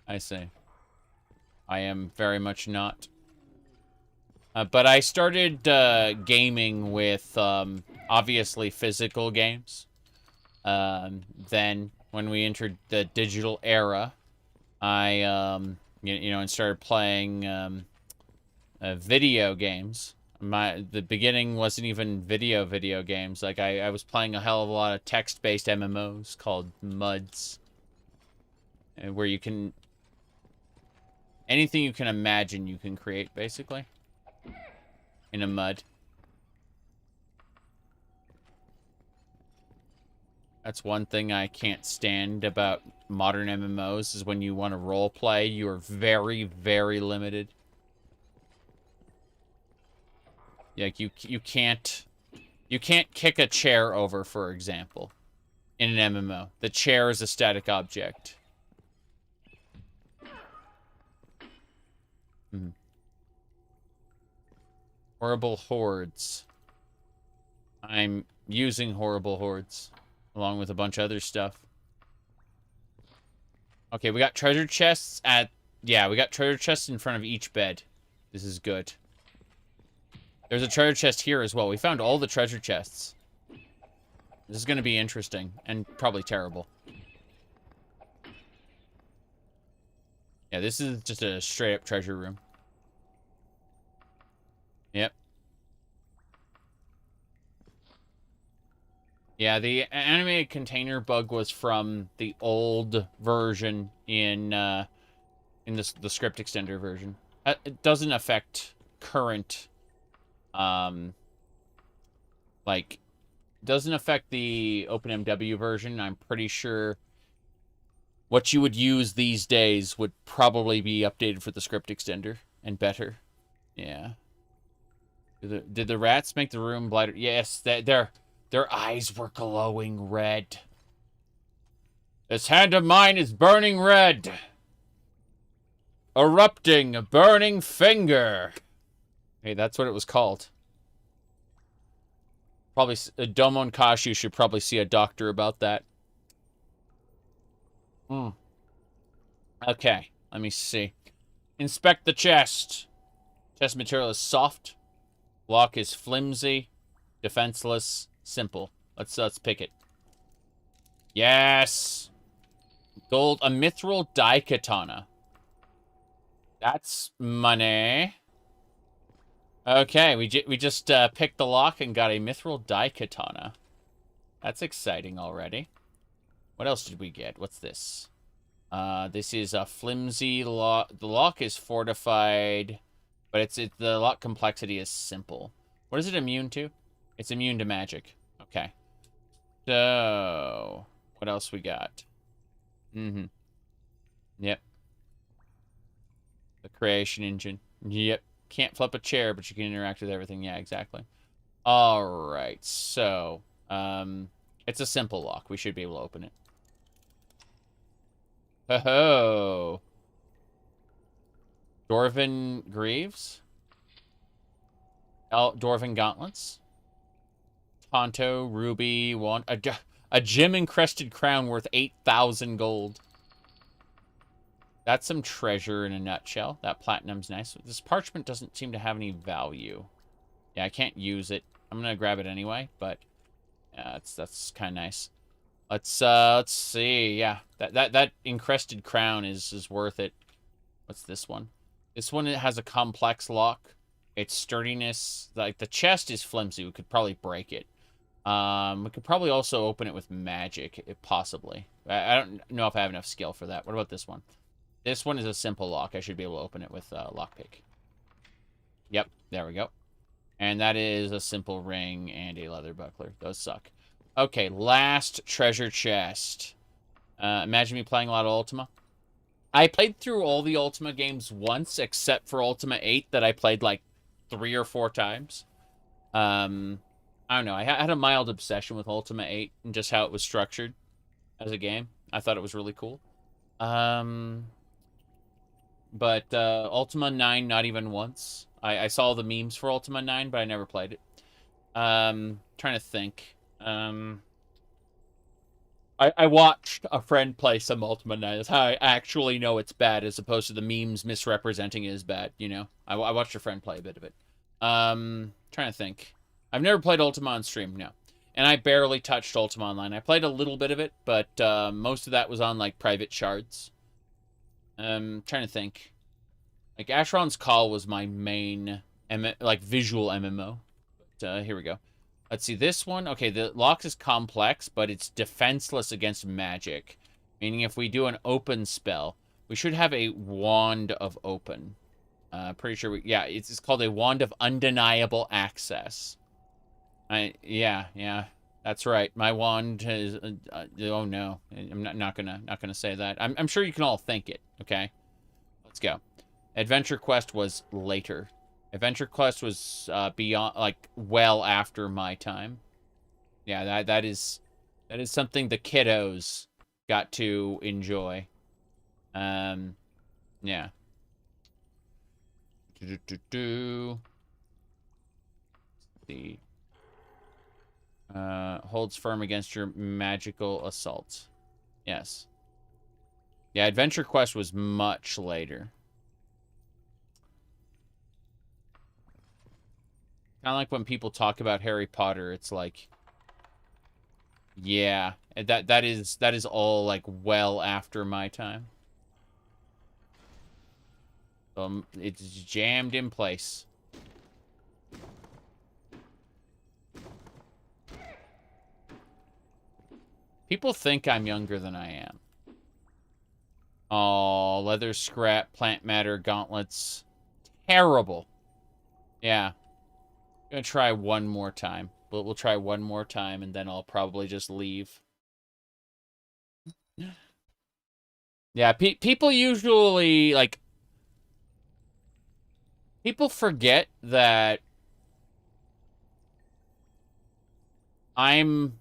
I see. I am very much not. But I started gaming with, obviously, physical games. Then, when we entered the digital era, I, you know, and started playing video games. The beginning wasn't even video games. Like, I was playing a hell of a lot of text-based MMOs called MUDs. Where you can... anything you can imagine you can create, basically. In a MUD. That's one thing I can't stand about modern MMOs, is when you want to roleplay, you are very, very limited. Like, you can't kick a chair over, for example, in an MMO. The chair is a static object. Horrible hordes. I'm using horrible hordes, along with a bunch of other stuff. Okay, we got treasure chests at... yeah, we got treasure chests in front of each bed. This is good. There's a treasure chest here as well. We found all the treasure chests. This is going to be interesting, and probably terrible. Yeah, this is just a straight-up treasure room. Yep. Yeah, the animated container bug was from the old version in in this the script extender version. It doesn't affect current, like, doesn't affect the OpenMW version. I'm pretty sure what you would use these days would probably be updated for the script extender and better. Yeah. Did the rats make the room brighter? Yes, their eyes were glowing red. This hand of mine is burning red. Erupting, a burning finger. Hey, that's what it was called. Probably, Domon Kashu should probably see a doctor about that. Okay, let me see. Inspect the chest. Chest material is soft. Lock is flimsy. Defenseless. Simple. Let's pick it. Yes! Gold, a mithril daikatana. That's money. Okay, we just picked the lock and got a mithril daikatana. That's exciting already. What else did we get? What's this? This is a flimsy lock. The lock is fortified, but the lock complexity is simple. What is it immune to? It's immune to magic. Okay. So, what else we got? Yep. The creation engine. Yep. Can't flip a chair, but you can interact with everything. Yeah, exactly. All right. So, it's a simple lock. We should be able to open it. Ho-ho. Dwarven Greaves. Dwarven Gauntlets. Tonto, Ruby, a gem-encrusted crown worth 8,000 gold. That's some treasure in a nutshell. That platinum's nice. This parchment doesn't seem to have any value. Yeah, I can't use it. I'm gonna grab it anyway, but yeah, that's kind of nice. Let's see. Yeah, that encrusted crown is worth it. What's this one? This one, it has a complex lock. Its sturdiness, like the chest is flimsy. We could probably break it. We could probably also open it with magic, if possibly. I don't know if I have enough skill for that. What about this one? This one is a simple lock. I should be able to open it with lockpick. Yep, there we go. And that is a simple ring and a leather buckler. Those suck. Okay, last treasure chest. Imagine me playing a lot of Ultima. I played through all the Ultima games once, except for Ultima 8 that I played like 3 or 4 times. I don't know. I had a mild obsession with Ultima 8 and just how it was structured as a game. I thought it was really cool. But Ultima 9, not even once. I saw the memes for Ultima 9, but I never played it. Trying to think. I watched a friend play some Ultima 9. That's how I actually know it's bad, as opposed to the memes misrepresenting it as bad, you know? I watched a friend play a bit of it. Trying to think. I've never played Ultima on stream, no. And I barely touched Ultima Online. I played a little bit of it, but most of that was on, like, private shards. Trying to think. Like, Asheron's Call was my main, like, visual MMO. But, here we go. Let's see, this one. Okay, the lock is complex, but it's defenseless against magic. Meaning if we do an open spell, we should have a Wand of Open. Pretty sure yeah, it's called a Wand of Undeniable Access. Yeah, that's right. My wand is, oh no, I'm not gonna say that. I'm sure you can all think it, okay? Let's go. Adventure Quest was later. Adventure Quest was beyond, like, well after my time. Yeah, that is something the kiddos got to enjoy. Yeah. The holds firm against your magical assault. Yes. Yeah, Adventure Quest was much later. Kind of like when people talk about Harry Potter, it's like, yeah, that is all like well after my time. It's jammed in place. People think I'm younger than I am. Oh, leather scrap, plant matter, gauntlets. Terrible. Yeah. Gonna try one more time. We'll try one more time, and then I'll probably just leave. Yeah, people usually, like... People forget that I'm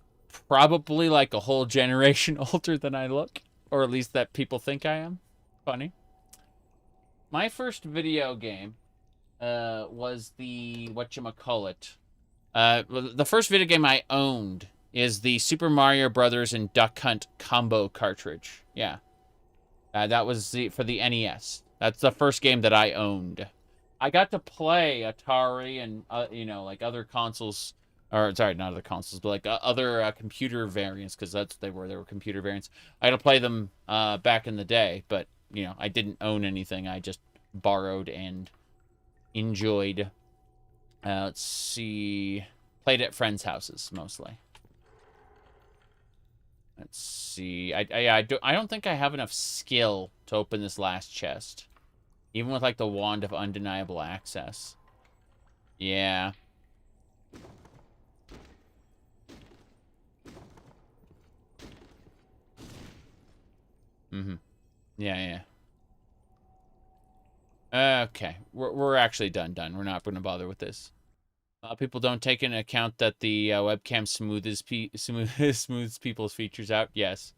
probably like a whole generation older than I look. Or at least that people think I am. Funny. My first video game was the... whatchamacallit. The first video game I owned is the Super Mario Brothers and Duck Hunt combo cartridge. Yeah. That was for the NES. That's the first game that I owned. I got to play Atari and, you know, like other consoles, or sorry, not other consoles, but like other computer variants, because that's what they were. They were computer variants. I got to play them back in the day, but, you know, I didn't own anything. I just borrowed and enjoyed. Let's see. Played at friends' houses, mostly. Let's see. I don't think I have enough skill to open this last chest. Even with, like, the Wand of Undeniable Access. Yeah. Mm-hmm. Yeah, yeah. Okay. We're actually done. We're not going to bother with this. People don't take into account that the webcam smooths people's features out. Yes.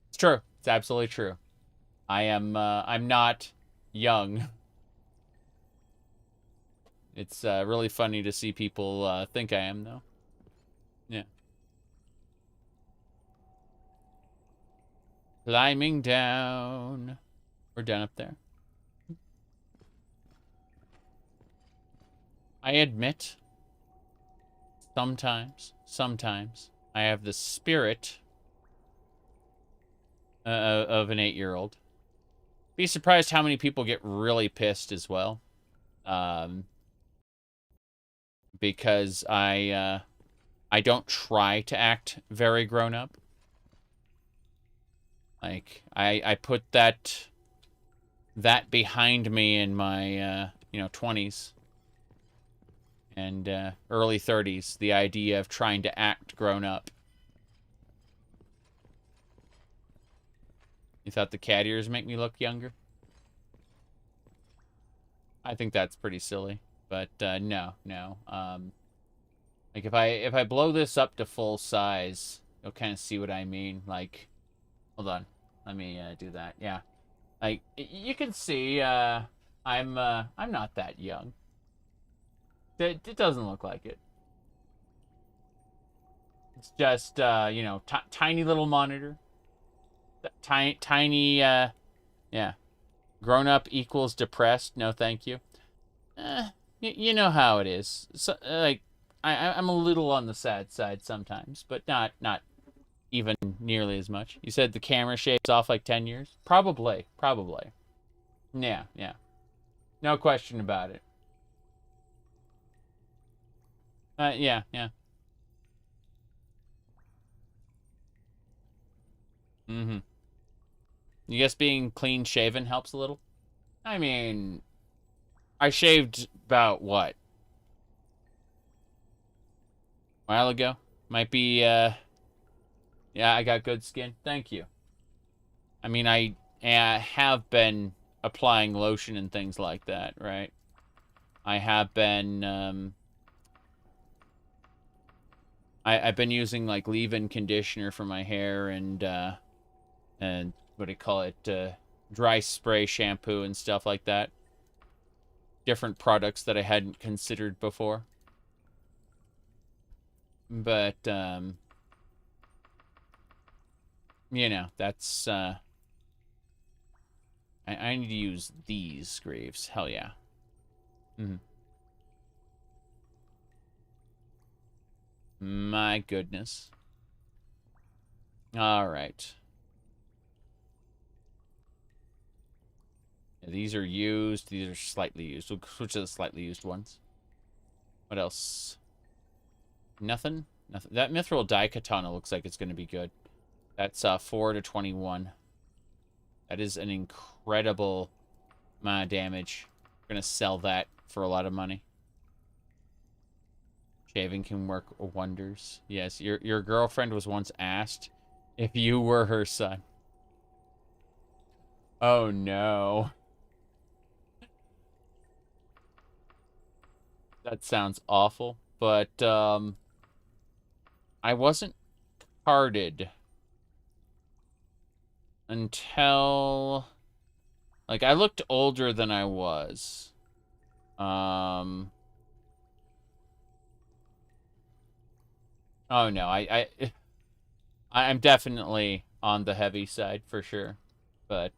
It's true. It's absolutely true. I'm not young. It's really funny to see people think I am, though. Yeah. Climbing down. We're down up there. I admit, sometimes, I have the spirit of an 8-year-old. Be surprised how many people get really pissed as well. Because I don't try to act very grown up. Like, I put that behind me in my, you know, 20s. And early 30s, the idea of trying to act grown up. You thought the cat ears make me look younger? I think that's pretty silly, but no. Like if I blow this up to full size, you'll kind of see what I mean. Like, hold on, let me do that. Yeah, like you can see, I'm not that young. It doesn't look like it. It's just, you know, tiny little monitor. Tiny, yeah. Grown up equals depressed. No, thank you. You know how it is. So, like, I'm a little on the sad side sometimes, but not even nearly as much. You said the camera shaves off like 10 years? Probably. Yeah. No question about it. Yeah. Mm-hmm. You guess being clean shaven helps a little? I mean, I shaved about, what? A while ago? Might be, yeah, I got good skin. Thank you. I mean, I have been applying lotion and things like that, right? I have been, I've been using, like, leave-in conditioner for my hair and what do you call it? Dry spray shampoo and stuff like that. Different products that I hadn't considered before. But, you know, that's, I need to use these graves. Hell yeah. Mm-hmm. My goodness. All right. Yeah, these are used. These are slightly used. We'll switch to the slightly used ones. What else? Nothing? Nothing. That mithril die katana looks like it's going to be good. That's 4 to 21. That is an incredible amount of damage. We're going to sell that for a lot of money. Shaving can work wonders. Yes, your girlfriend was once asked if you were her son. Oh, no. That sounds awful. But, I wasn't carded until... Like, I looked older than I was. Oh, no, I'm definitely on the heavy side, for sure. But,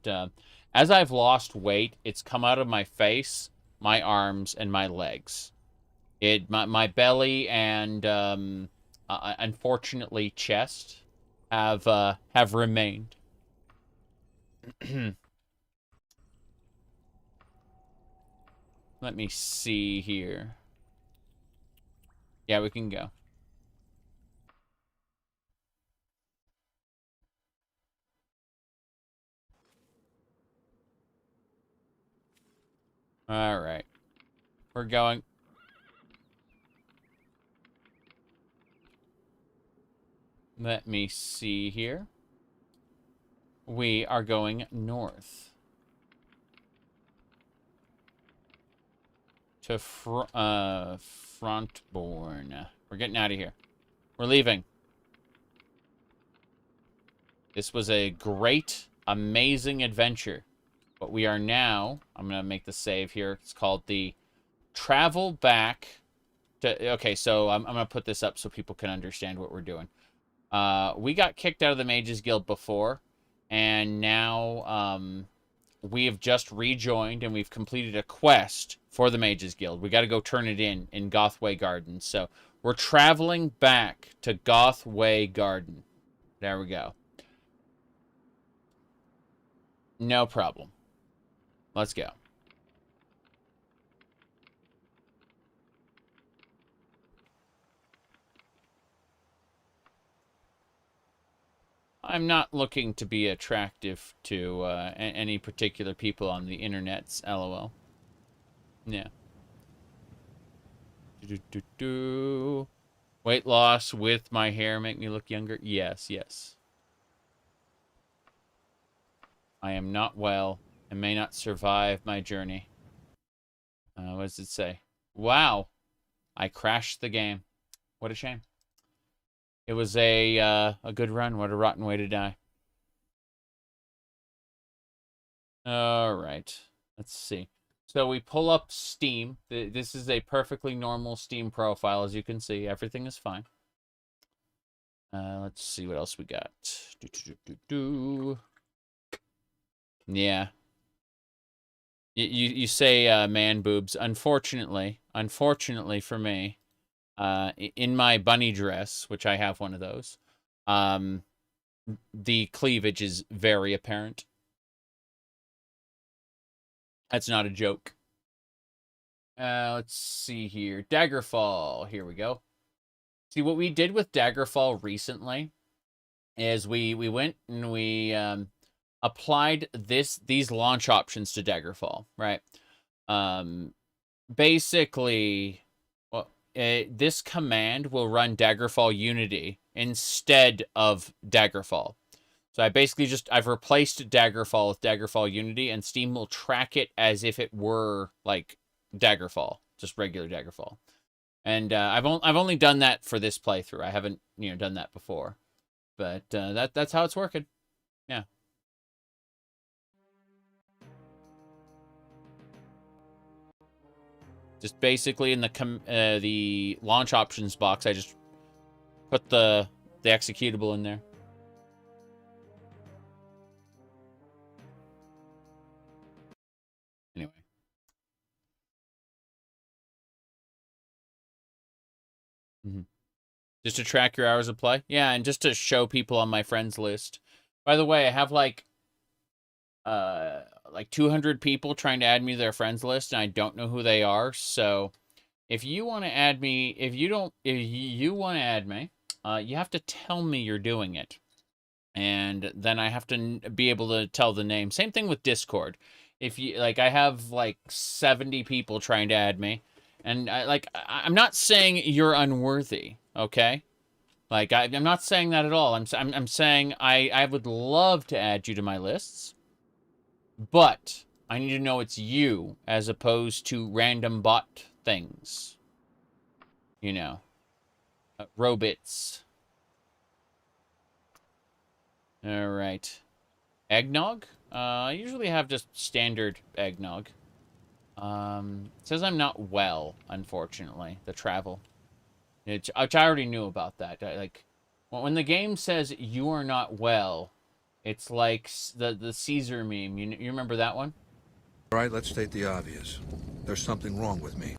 as I've lost weight, it's come out of my face, my arms, and my legs. My belly and, unfortunately, chest have remained. Let me see here. Yeah, we can go. All right. We're going. Let me see here. We are going north. To Frontborn. We're getting out of here. We're leaving. This was a great, amazing adventure. But we are now... I'm going to make the save here. It's called the Travel Back to... Okay, so I'm going to put this up so people can understand what we're doing. We got kicked out of the Mages Guild before. And now we have just rejoined and we've completed a quest for the Mages Guild. We got to go turn it in Gothway Garden. So we're traveling back to Gothway Garden. There we go. No problem. Let's go. I'm not looking to be attractive to any particular people on the internets, lol. Yeah. Weight loss with my hair make me look younger? Yes, yes. I am not well and may not survive my journey. What does it say? Wow. I crashed the game. What a shame. It was a good run. What a rotten way to die. All right. Let's see. So we pull up Steam. This is a perfectly normal Steam profile, as you can see. Everything is fine. Let's see what else we got. Yeah. You say man boobs. Unfortunately for me, in my bunny dress, which I have one of those, the cleavage is very apparent. That's not a joke. Let's see here. Daggerfall. Here we go. See, what we did with Daggerfall recently is we went and we applied these launch options to Daggerfall, right? Basically, well, this command will run Daggerfall Unity instead of Daggerfall. So I've replaced Daggerfall with Daggerfall Unity, and Steam will track it as if it were like Daggerfall, just regular Daggerfall. And I've only done that for this playthrough. I haven't done that before, but that's how it's working. Yeah. Just basically in the launch options box, I just put the executable in there. Anyway. Just to track your hours of play? Yeah, and just to show people on my friends list. By the way, I have like 200 people trying to add me to their friends list, and I don't know who they are. So if you want to add me, if you want to add me, you have to tell me you're doing it. And then I have to be able to tell the name. Same thing with Discord. If you like, I have like 70 people trying to add me, and I'm not saying you're unworthy, okay? Like I'm not saying that at all. I'm saying I would love to add you to my lists, but I need to know it's you as opposed to random bot things. You know, robots. All right. Eggnog? I usually have just standard eggnog. It says I'm not well, unfortunately, the travel. Which I already knew about that. Like, when the game says you are not well, it's like the Caesar meme. You remember that one? All right, let's state the obvious. There's something wrong with me.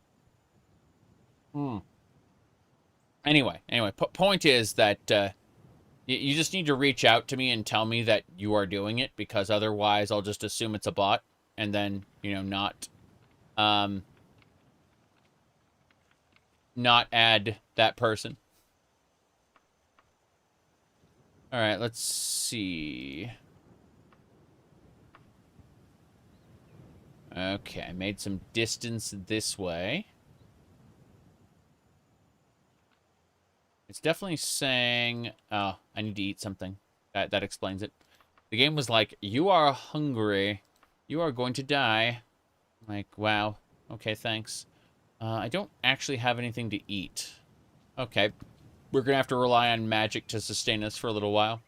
Anyway, point is that you just need to reach out to me and tell me that you are doing it, because otherwise I'll just assume it's a bot and then, not add that person. All right, let's see. Okay, I made some distance this way. It's definitely saying, oh, I need to eat something. That explains it. The game was like, you are hungry. You are going to die. I'm like, wow. Okay, thanks. I don't actually have anything to eat. Okay. We're going to have to rely on magic to sustain us for a little while.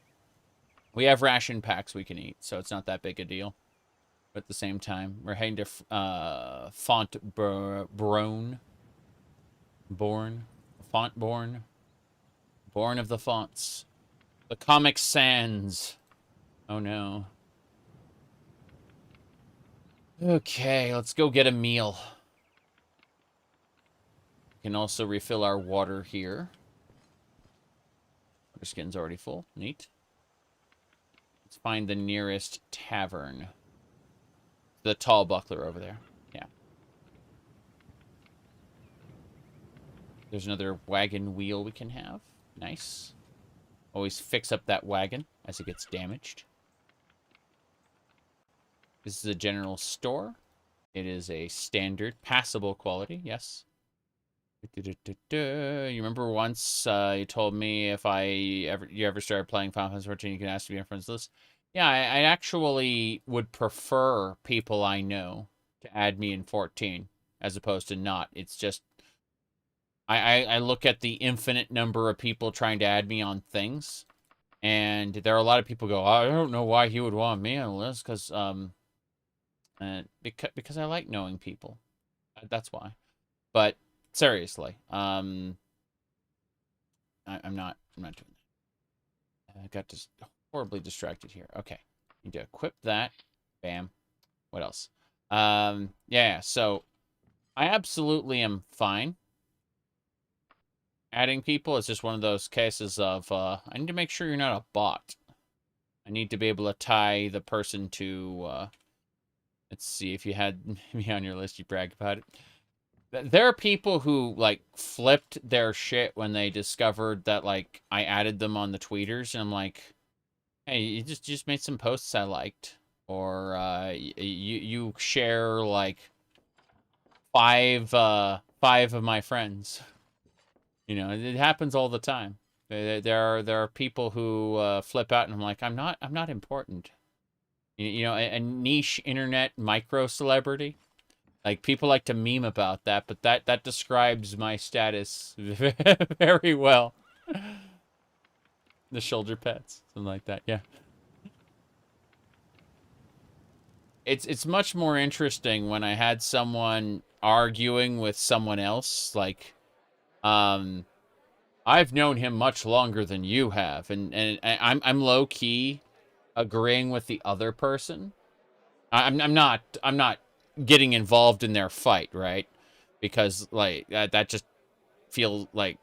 We have ration packs we can eat, so it's not that big a deal. But at the same time, we're heading to Fontborn. Born of the Fonts. The Comic Sans. Oh no. Okay, let's go get a meal. We can also refill our water here. Water skin's already full. Neat. Let's find the nearest tavern. The tall buckler over there. Yeah. There's another wagon wheel we can have. Nice. Always fix up that wagon as it gets damaged. This is a general store. It is a standard passable quality, yes. You remember once you told me if you ever started playing Final Fantasy 14, you can ask to be on friends list? Yeah, I actually would prefer people I know to add me in 14 as opposed to not. It's just I look at the infinite number of people trying to add me on things, and there are a lot of people go, I don't know why he would want me on a list, because I like knowing people. That's why. But seriously, I'm not doing that. I got just horribly distracted here. Okay, need to equip that. Bam. What else? Yeah. So I absolutely am fine adding people. Is just one of those cases of I need to make sure you're not a bot. I need to be able to tie the person to let's see, if you had me on your list, you brag about it. There are people who like flipped their shit when they discovered that like I added them on the tweeters, and I'm like, hey, you just made some posts I liked, or you share like five of my friends. It happens all the time. There are people who flip out, and I'm like, I'm not important. A niche internet micro celebrity. Like, people like to meme about that, but that describes my status very well. The shoulder pets, something like that, yeah. It's much more interesting when I had someone arguing with someone else, like, I've known him much longer than you have, and I'm low key agreeing with the other person. I'm not getting involved in their fight, right? Because like that just feels like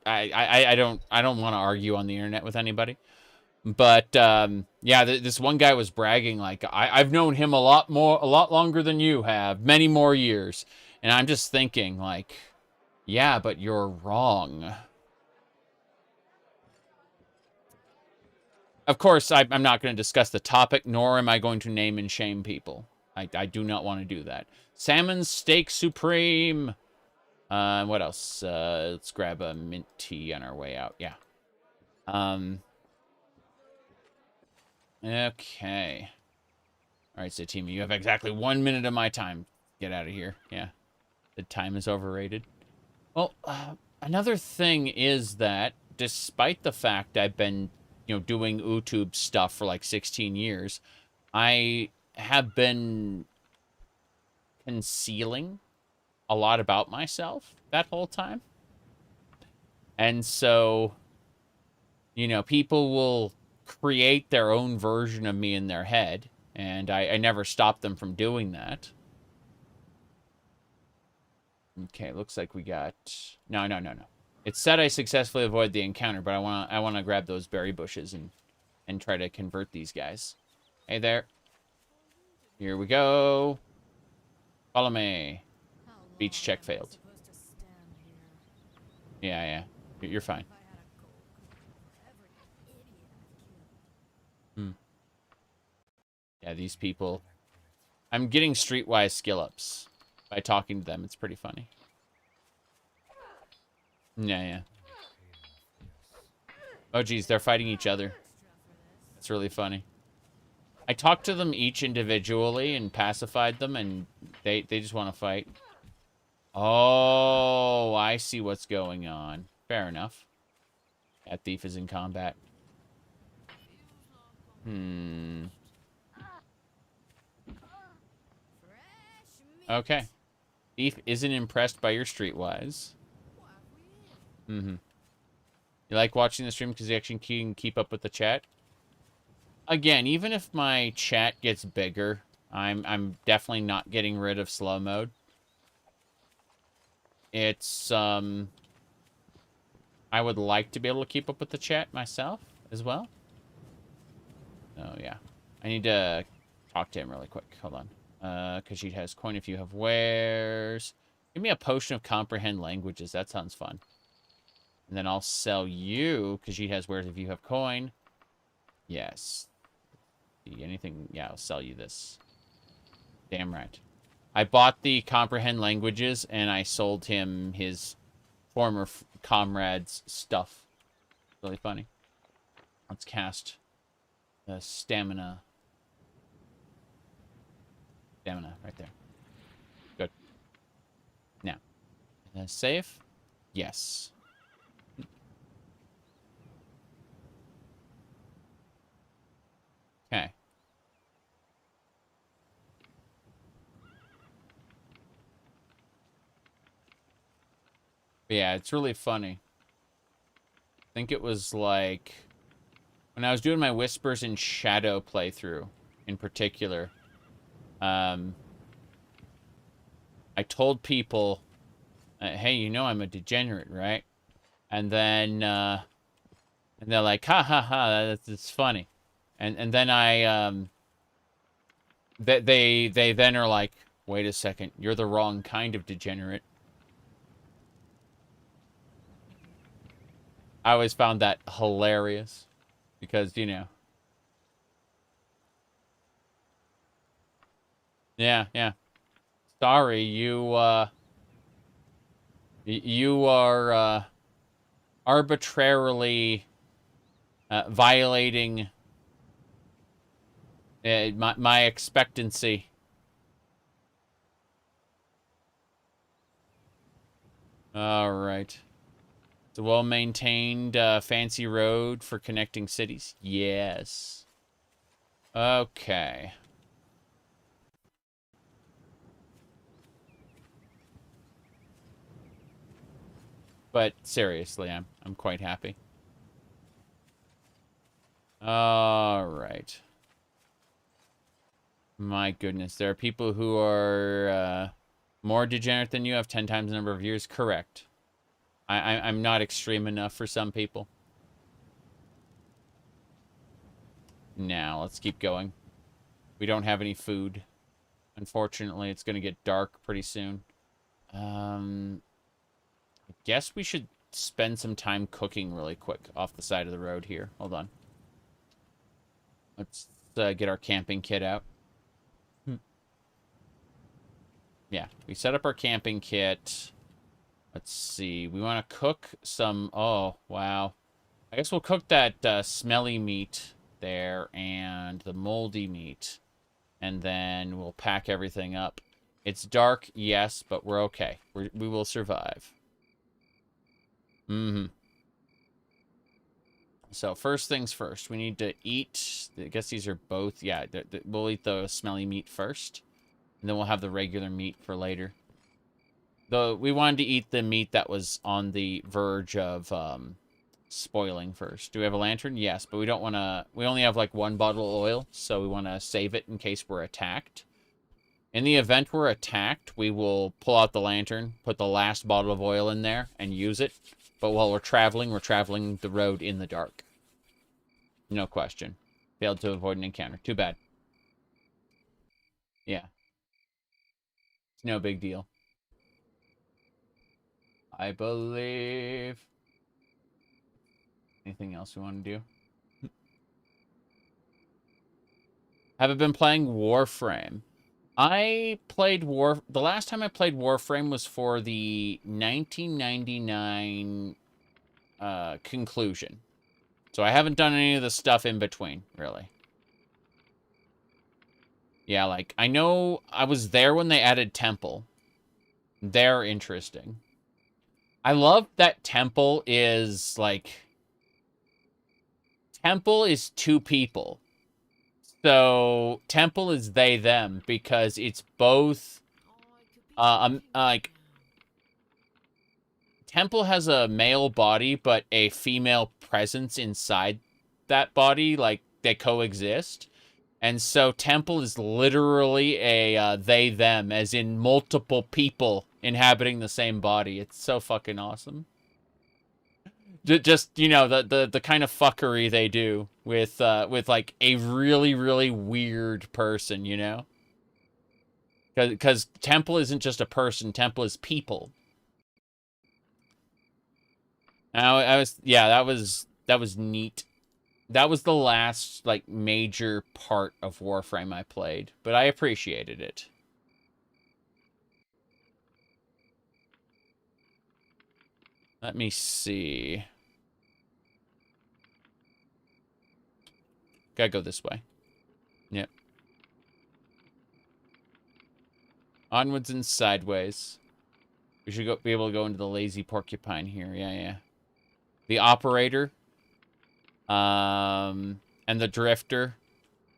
I don't want to argue on the internet with anybody. But yeah, this one guy was bragging like I've known him a lot longer than you have, many more years, and I'm just thinking like, yeah, but you're wrong. Of course, I'm not going to discuss the topic, nor am I going to name and shame people. I do not want to do that. Salmon steak supreme. What else? Let's grab a mint tea on our way out. Yeah. Okay. All right, Satima, you have exactly 1 minute of my time. Get out of here. Yeah. The time is overrated. Well, another thing is that despite the fact I've been, doing YouTube stuff for like 16 years, I have been concealing a lot about myself that whole time. And so, people will create their own version of me in their head, and I never stop them from doing that. Okay, looks like we got... No. It said I successfully avoided the encounter, but I want to grab those berry bushes and try to convert these guys. Hey there. Here we go. Follow me. Beach check failed. Yeah. You're fine. Yeah, these people. I'm getting streetwise skill ups by talking to them. It's pretty funny. Yeah. Oh, geez, they're fighting each other. It's really funny. I talked to them each individually and pacified them, and they just want to fight. Oh, I see what's going on. Fair enough. That thief is in combat. Okay. Thief isn't impressed by your streetwise. You like watching the stream because you actually can keep up with the chat? Again, even if my chat gets bigger, I'm definitely not getting rid of slow mode. It's, I would like to be able to keep up with the chat myself as well. Oh, yeah. I need to talk to him really quick. Hold on. Khajiit has coin if you have wares. Give me a potion of comprehend languages. That sounds fun. And then I'll sell you. Khajiit has wares if you have coin. Yes. Anything? Yeah, I'll sell you this. Damn right. I bought the comprehend languages, and I sold him his former comrade's stuff. Really funny. Let's cast the stamina. Stamina, right there. Good. Now, save? Yes. Okay. Yeah, it's really funny. I think it was like when I was doing my Whispers in Shadow playthrough in particular. I told people, hey, I'm a degenerate, right? And then and they're like, ha ha ha, that's funny. And then they then are like, wait a second, you're the wrong kind of degenerate. I always found that hilarious because, Yeah. Sorry, you are arbitrarily violating my expectancy. All right. It's a well-maintained, fancy road for connecting cities. Yes. Okay. But seriously, I'm quite happy. All right. My goodness, there are people who are more degenerate than you, have 10 times the number of years. Correct. I'm not extreme enough for some people. Now, let's keep going. We don't have any food. Unfortunately, it's going to get dark pretty soon. I guess we should spend some time cooking really quick off the side of the road here. Hold on. Let's get our camping kit out. Yeah, we set up our camping kit. Let's see. We want to cook some... Oh, wow. I guess we'll cook that smelly meat there and the moldy meat. And then we'll pack everything up. It's dark, yes, but we're okay. We will survive. So first things first, we need to eat. I guess these are both. Yeah, we'll eat the smelly meat first, and then we'll have the regular meat for later. Though we wanted to eat the meat that was on the verge of spoiling first. Do we have a lantern? Yes, but we don't want to. We only have like 1 bottle of oil, so we want to save it in case we're attacked. In the event we're attacked, we will pull out the lantern, put the last bottle of oil in there, and use it. But while we're traveling the road in the dark. No question. Failed to avoid an encounter. Too bad. Yeah. It's no big deal. I believe. Anything else we want to do? Haven't been playing Warframe. I played the last time I played Warframe was for the 1999 conclusion. So I haven't done any of the stuff in between, really. Yeah, like, I know I was there when they added Temple. They're interesting. I love that Temple is, like... Temple is 2 people. So, Temple is they, them, because it's both, like, Temple has a male body, but a female presence inside that body, like, they coexist. And so, Temple is literally a they, them, as in multiple people inhabiting the same body. It's so fucking awesome. Just, you know, the kind of fuckery they do with like a really, really weird person, you know? Because Temple isn't just a person, Temple is people. Now, that was neat. That was the last, like, major part of Warframe I played, but I appreciated it. Let me see. Gotta go this way. Yep. Onwards and sideways. We should be able to go into the lazy porcupine here. Yeah. The operator. And the drifter.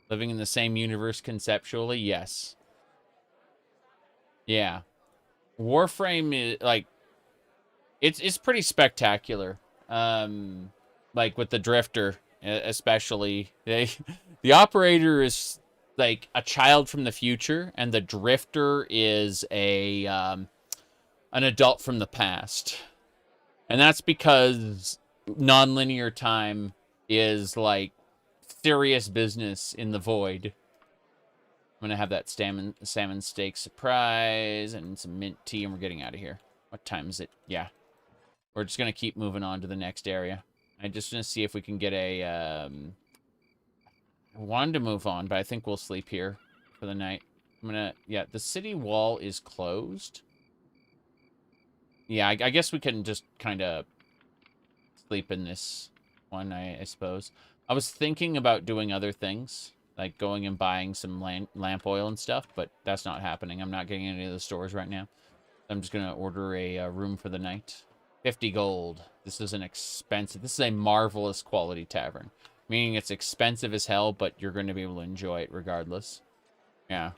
Living in the same universe conceptually. Yes. Yeah. Warframe is, like... It's pretty spectacular. Like, with the drifter... Especially, the operator is like a child from the future, and the drifter is an adult from the past, and that's because non-linear time is like serious business in the void. I'm gonna have that salmon steak surprise and some mint tea, and we're getting out of here. What time is it? Yeah, we're just gonna keep moving on to the next area. I just want to see if we can get a, I wanted to move on, but I think we'll sleep here for the night. Yeah, the city wall is closed. Yeah, I guess we can just kind of sleep in this one, I suppose. I was thinking about doing other things, like going and buying some lamp oil and stuff, but that's not happening. I'm not getting any of the stores right now. I'm just going to order a room for the night. 50 gold. This is an expensive... This is a marvelous quality tavern. Meaning it's expensive as hell, but you're going to be able to enjoy it regardless. Yeah.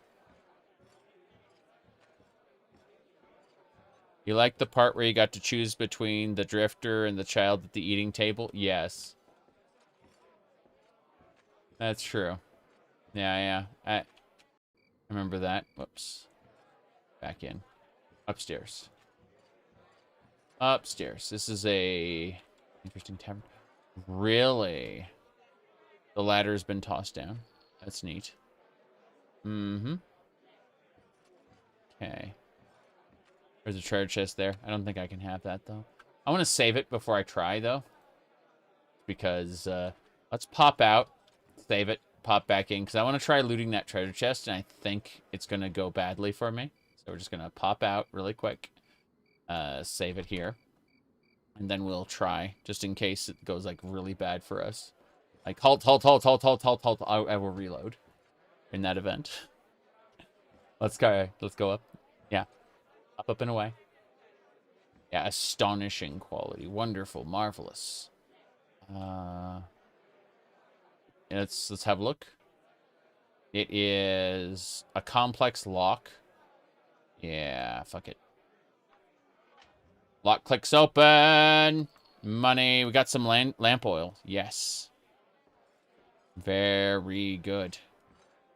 You like the part where you got to choose between the drifter and the child at the eating table? Yes. That's true. Yeah. I remember that. Whoops. Back in. Upstairs. Upstairs. This is a interesting tavern. Really? The ladder's been tossed down. That's neat. Okay. There's a treasure chest there. I don't think I can have that, though. I want to save it before I try, though. Because, let's pop out. Save it. pop back in because I want to try looting that treasure chest, and I think it's going to go badly for me. So we're just going to pop out really quick, save it here, and then we'll try, just in case it goes, like, really bad for us. Like, halt. I will reload in that event. Let's go up. Yeah. Up and away. Yeah, astonishing quality. Wonderful. Marvelous. Let's have a look. It is a complex lock. Yeah, fuck it. Lock clicks open. Money. We got some lamp oil. Yes. Very good.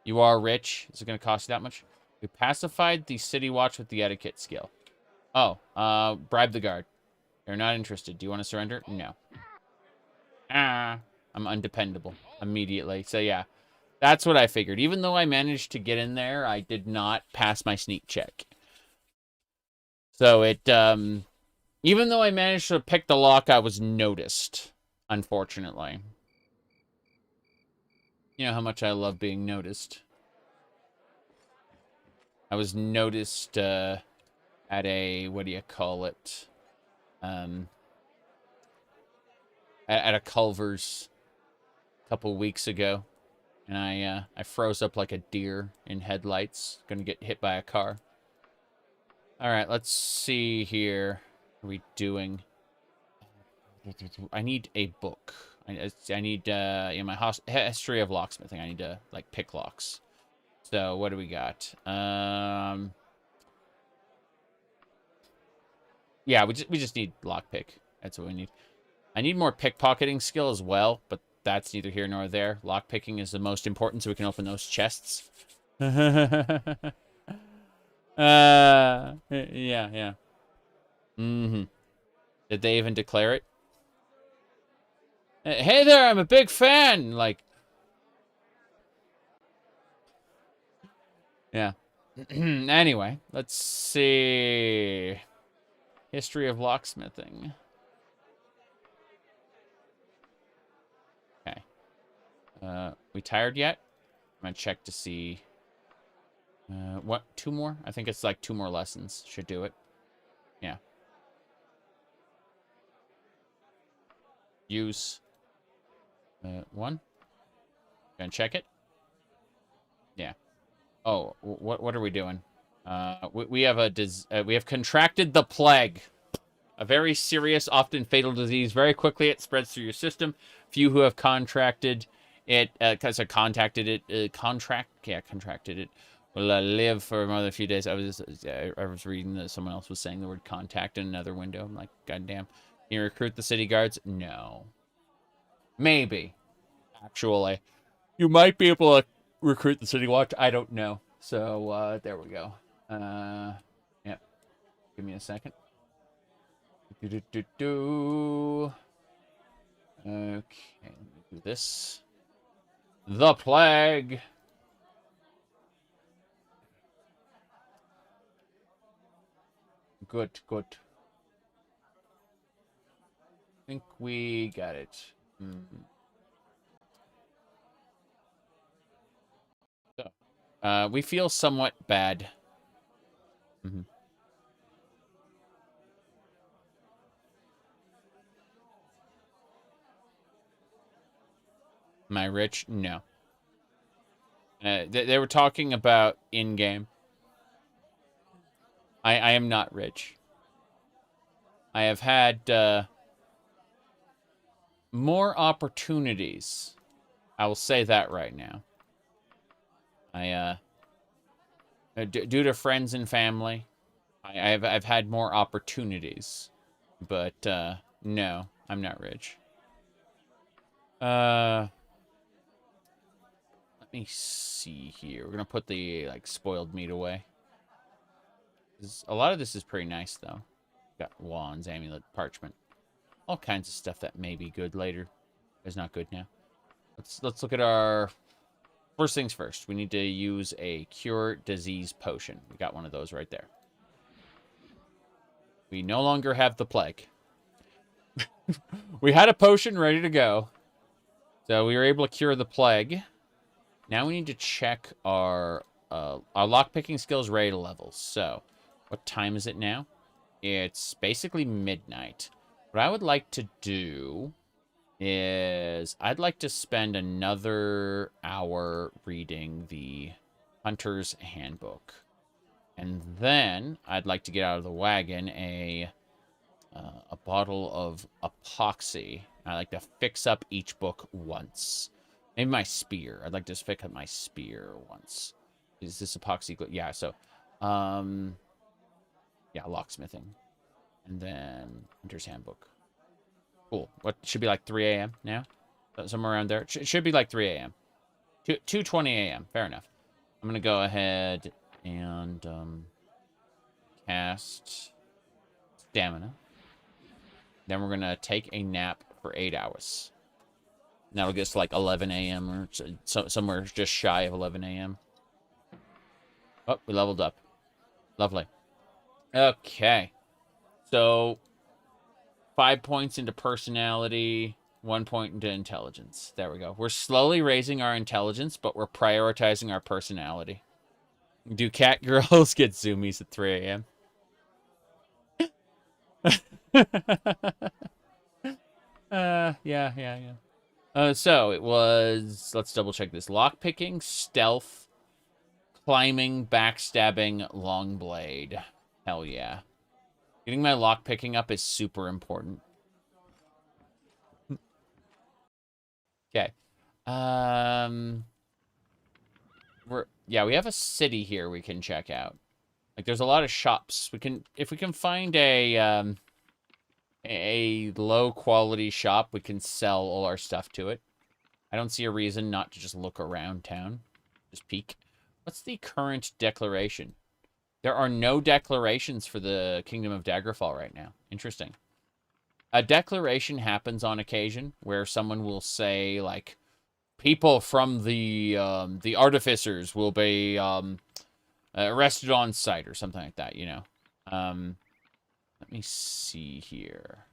You are rich. Is it going to cost you that much? We pacified the city watch with the etiquette skill. Oh, bribe the guard. They're not interested. Do you want to surrender? No. I'm undependable immediately. So yeah, that's what I figured. Even though I managed to get in there, I did not pass my sneak check. So it, even though I managed to pick the lock, I was noticed, unfortunately. You know how much I love being noticed. I was noticed, at a, what do you call it? At a Culver's a couple weeks ago. And I froze up like a deer in headlights. Gonna get hit by a car. Alright, let's see here. What are we doing? I need a book. I need, in my history of locksmithing, I need to, like, pick locks. So, what do we got? Yeah, we just need lockpick. That's what we need. I need more pickpocketing skill as well, but that's neither here nor there. Lockpicking is the most important, so we can open those chests. Yeah. Mm-hmm. Did they even declare it? Hey there, I'm a big fan! Like... Yeah. Anyway, let's see... History of locksmithing. Okay. We tired yet? I'm gonna check to see... what? 2 more? I think it's like 2 more lessons. Should do it. Yeah. Use. 1. Gonna check it. Yeah. Oh, what are we doing? We have contracted the plague. A very serious, often fatal disease. Very quickly, it spreads through your system. Few who have contracted it, contracted it, will live for more than a few days. I was reading that someone else was saying the word contact in another window. I'm like, goddamn. Can you recruit the city guards? No. Maybe. Actually. You might be able to recruit the city watch. I don't know. So, there we go. Yep. Give me a second. Okay, let me do this. The plague. Good. I think we got it. So, we feel somewhat bad. Am I rich? No. They were talking about in-game. I am not rich. I have had more opportunities. I will say that right now. Due to friends and family, I've had more opportunities. But no, I'm not rich. Let me see here. We're gonna put the like spoiled meat away. A lot of this is pretty nice though. Got wands, amulet, parchment, all kinds of stuff that may be good later. It's not good now. Let's look at our first things first. We need to use a cure disease potion. We got one of those right there. We no longer have the plague. We had a potion ready to go, so we were able to cure the plague. Now we need to check our lockpicking skills ready to levels. So, what time is it now? It's basically midnight. What I would like to do is I'd like to spend another hour reading the Hunter's Handbook. And then I'd like to get out of the wagon a bottle of epoxy. I like to fix up each book once. Maybe my spear. I'd like to fix up my spear once. Is this epoxy good? Yeah, so, yeah, locksmithing. And then Hunter's Handbook. Cool. What, should be like 3 a.m. now? Somewhere around there. Should be like 3 a.m. 2:20 a.m. Fair enough. I'm going to go ahead and cast Stamina. Then we're going to take a nap for 8 hours. And that'll get us to like 11 a.m. or somewhere just shy of 11 a.m. Oh, we leveled up. Lovely. Okay. So, 5 points into personality, 1 point into intelligence. There we go. We're slowly raising our intelligence, but we're prioritizing our personality. Do cat girls get zoomies at 3 a.m.? Yeah. So it was, let's double check this. Lockpicking, stealth, climbing, backstabbing, long blade. Hell yeah. Getting my lockpicking up is super important. Okay. We have a city here we can check out. Like, there's a lot of shops. If we can find a low quality shop, we can sell all our stuff to it. I don't see a reason not to just look around town. Just peek. What's the current declaration? There are no declarations for the Kingdom of Daggerfall right now. Interesting. A declaration happens on occasion where someone will say, like, people from the artificers will be arrested on sight or something like that, you know. Let me see here.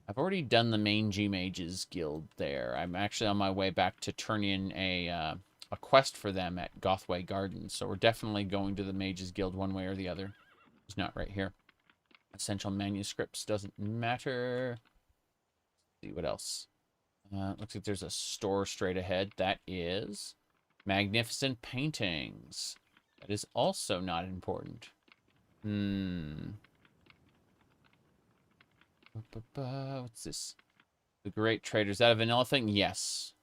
I've already done the Mangy Mages Guild there. I'm actually on my way back to turn in a quest for them at Gothway Gardens. So we're definitely going to the Mages Guild one way or the other. It's not right here. Essential manuscripts doesn't matter. Let's see what else. Looks like there's a store straight ahead. That is magnificent paintings. That is also not important. What's this? The Great Trader. Is that a vanilla thing? Yes.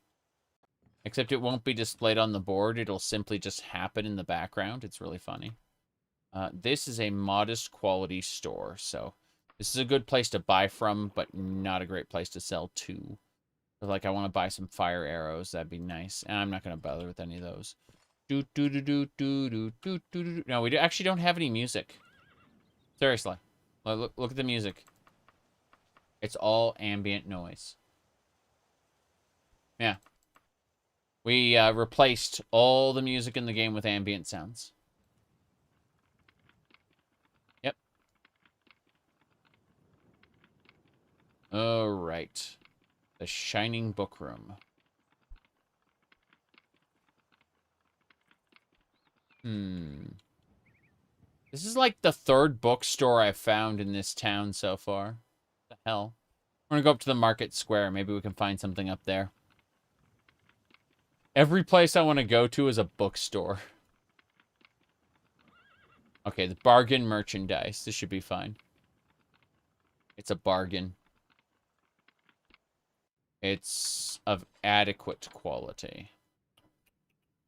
Except it won't be displayed on the board. It'll simply just happen in the background. It's really funny. This is a modest quality store. So this is a good place to buy from, but not a great place to sell to. So, like, I want to buy some fire arrows. That'd be nice. And I'm not going to bother with any of those. No, we actually don't have any music. Seriously. Look at the music. It's all ambient noise. Yeah. We replaced all the music in the game with ambient sounds. Yep. All right. The Shining Book Room. This is like the third bookstore I've found in this town so far. What the hell? We're gonna go up to the market square. Maybe we can find something up there. Every place I want to go to is a bookstore. Okay, the bargain merchandise. This should be fine. It's a bargain. It's of adequate quality.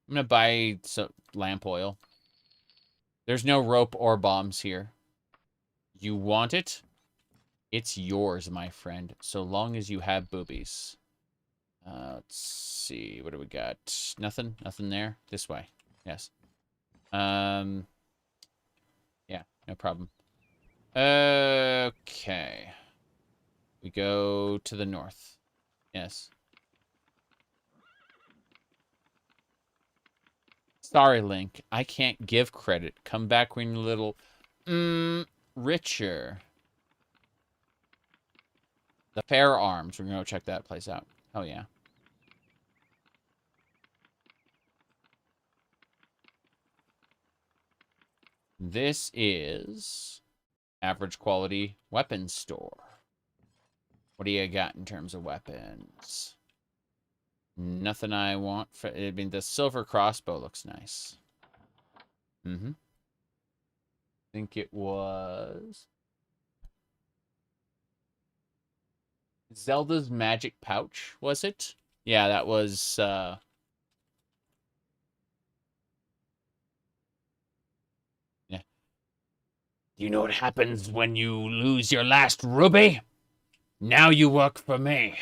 I'm gonna buy some lamp oil. There's no rope or bombs here. You want it? It's yours, my friend, so long as you have boobies. Let's see. What do we got? Nothing? Nothing there? This way. Yes. Yeah, no problem. Okay. We go to the north. Yes. Sorry, Link. I can't give credit. Come back when you're a little, richer. The Fair Arms. We're going to go check that place out. Hell yeah. This is average quality weapons store. What do you got in terms of weapons? Nothing I want. I mean, the silver crossbow looks nice. Mm-hmm. I think it was Zelda's magic pouch, was it? Yeah, that was, yeah. You know what happens when you lose your last ruby? Now you work for me.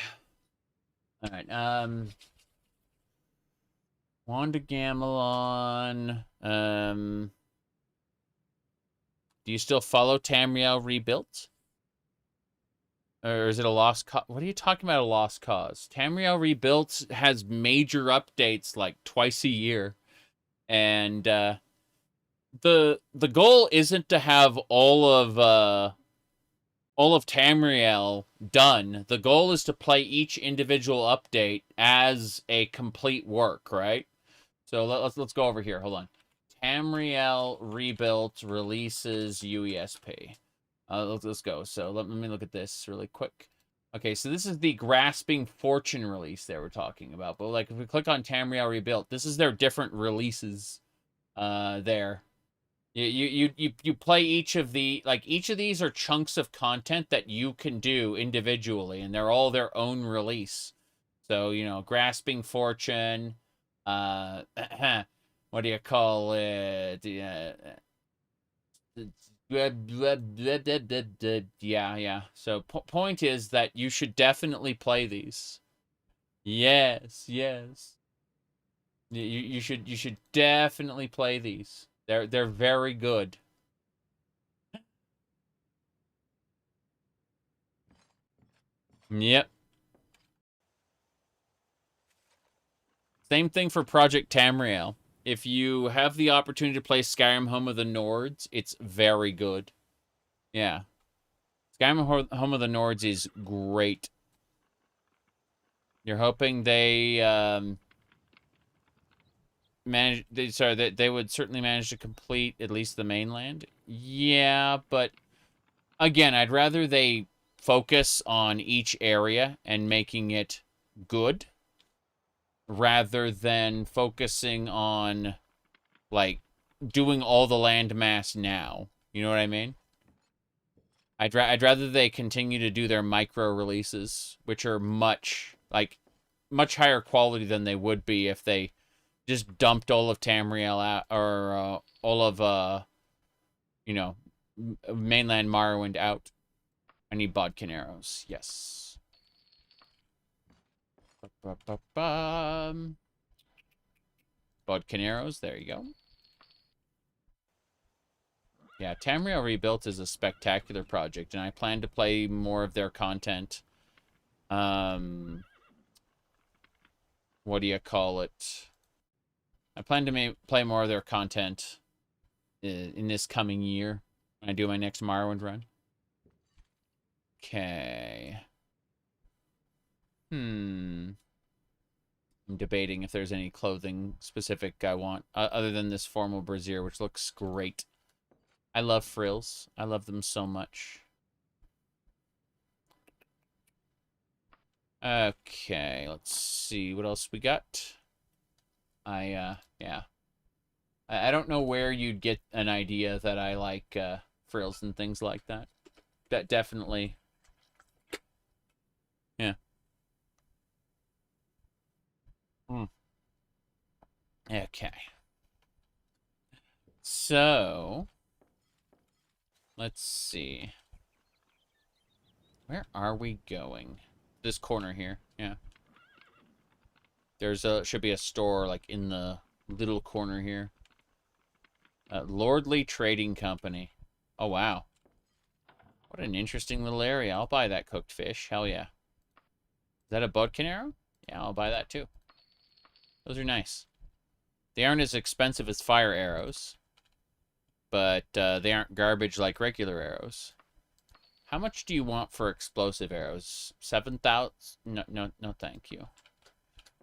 Alright, Wanda Gamelon, do you still follow Tamriel Rebuilt? Or is it a lost cause? What are you talking about, a lost cause? Tamriel Rebuilt has major updates like twice a year. And the goal isn't to have all of Tamriel done. The goal is to play each individual update as a complete work, right? So let's go over here. Hold on. Tamriel Rebuilt releases UESP. Let's go. So let me look at this really quick. Okay, so this is the Grasping Fortune release that we're talking about. But like, if we click on Tamriel Rebuilt, this is their different releases. There. You play each of the, like, each of these are chunks of content that you can do individually, and they're all their own release. So, you know, Grasping Fortune, what do you call it? Yeah. So point is that you should definitely play these. Yes. You should definitely play these. They're very good. Yep. Same thing for Project Tamriel. If you have the opportunity to play Skyrim Home of the Nords, it's very good. Yeah. Skyrim Home of the Nords is great. You're hoping they they would certainly manage to complete at least the mainland. Yeah, but again, I'd rather they focus on each area and making it good rather than focusing on, like, doing all the landmass now. You know what I mean? I'd rather they continue to do their micro releases, which are much higher quality than they would be if they just dumped all of Tamriel out, or all of you know, mainland Morrowind out. I need bodkin arrows. Yes. Bodkin arrows. There you go. Yeah, Tamriel Rebuilt is a spectacular project, and I plan to play more of their content. What do you call it? I plan to play more of their content in this coming year when I do my next Morrowind run. Okay. I'm debating if there's any clothing specific I want, other than this formal brassiere, which looks great. I love frills. I love them so much. Okay, let's see what else we got. Yeah. I don't know where you'd get an idea that I like frills and things like that. That definitely. Yeah. Okay. So, let's see. Where are we going? This corner here. Yeah. Should be a store, like, in the little corner here. Lordly Trading Company. Oh, wow. What an interesting little area. I'll buy that cooked fish. Hell yeah. Is that a bodkin arrow? Yeah, I'll buy that too. Those are nice. They aren't as expensive as fire arrows, but they aren't garbage like regular arrows. How much do you want for explosive arrows? 7,000? No, thank you.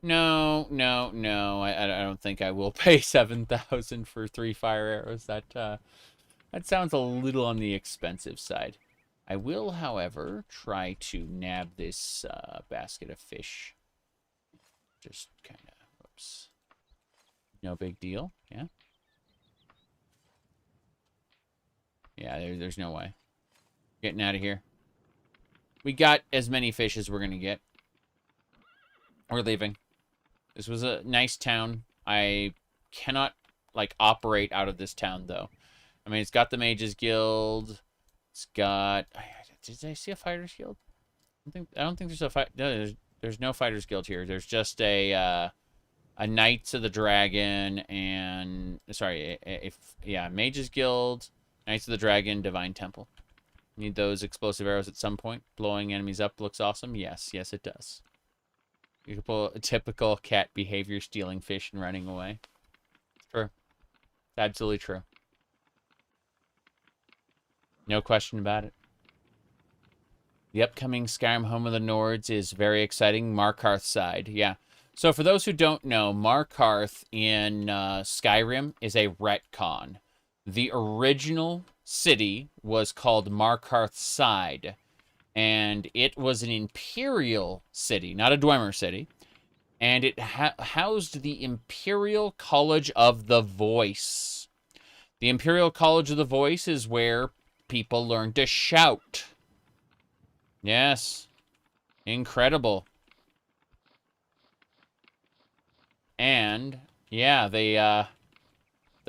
No. I don't think I will pay 7,000 for 3 fire arrows. That That sounds a little on the expensive side. I will, however, try to nab this basket of fish. Just kind of, whoops. No big deal, yeah? Yeah, there's no way. Getting out of here. We got as many fish as we're going to get. We're leaving. This was a nice town. I cannot, like, operate out of this town, though. I mean, it's got the Mages Guild. It's got... Did I see a Fighters Guild? I don't think there's a fight... No, there's no Fighters Guild here. There's just a Knights of the Dragon and... Sorry, yeah, Mages Guild, Knights of the Dragon, Divine Temple. Need those explosive arrows at some point. Blowing enemies up looks awesome. Yes, it does. You can pull a typical cat behavior, stealing fish and running away. True. Absolutely true. No question about it. The upcoming Skyrim Home of the Nords is very exciting. Markarth side, yeah. So for those who don't know, Markarth in Skyrim is a retcon. The original city was called Markarth Side, and it was an imperial city, not a Dwemer city, and it housed the Imperial College of the Voice. The Imperial College of the Voice is where people learn to shout. Yes. Incredible. And, yeah, the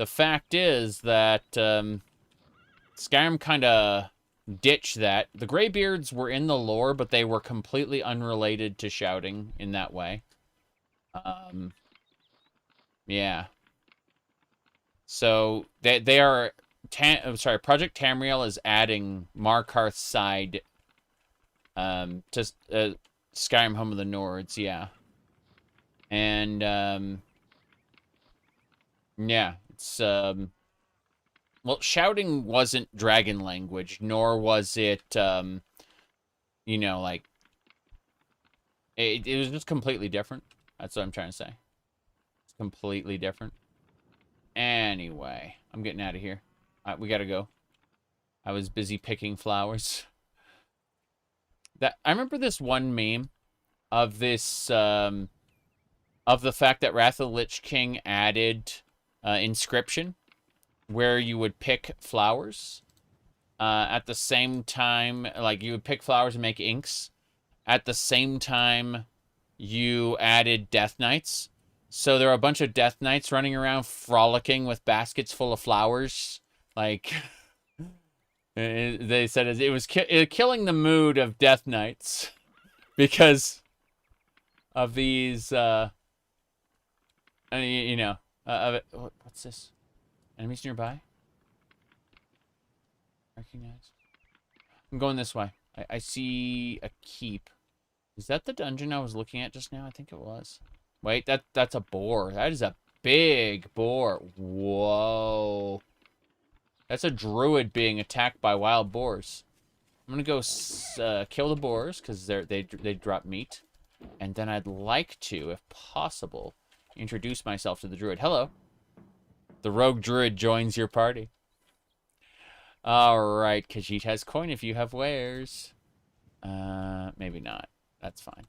fact is that Skyrim kind of ditched that. The Greybeards were in the lore, but they were completely unrelated to shouting in that way. Yeah. So, they are... Project Tamriel is adding Markarth's side to Skyrim Home of the Nords, yeah. And, yeah, it's, well, shouting wasn't dragon language, nor was it, you know, like, it was just completely different. That's what I'm trying to say. It's completely different. Anyway, I'm getting out of here. We gotta go. I was busy picking flowers. I remember this one meme of this, of the fact that Wrath of the Lich King added inscription, where you would pick flowers at the same time, like you would pick flowers and make inks. At the same time, you added Death Knights. So there are a bunch of Death Knights running around frolicking with baskets full of flowers. Like, they said it was killing the mood of Death Knights because of these, you know, what's this? Enemies nearby? Recognize. I'm going this way. I see a keep. Is that the dungeon I was looking at just now? I think it was. Wait, that's a boar. That is a big boar. Whoa. That's a druid being attacked by wild boars. I'm gonna go kill the boars because they drop meat, and then I'd like to, if possible, introduce myself to the druid. Hello. The rogue druid joins your party. All right, Khajiit has coin if you have wares. Maybe not. That's fine.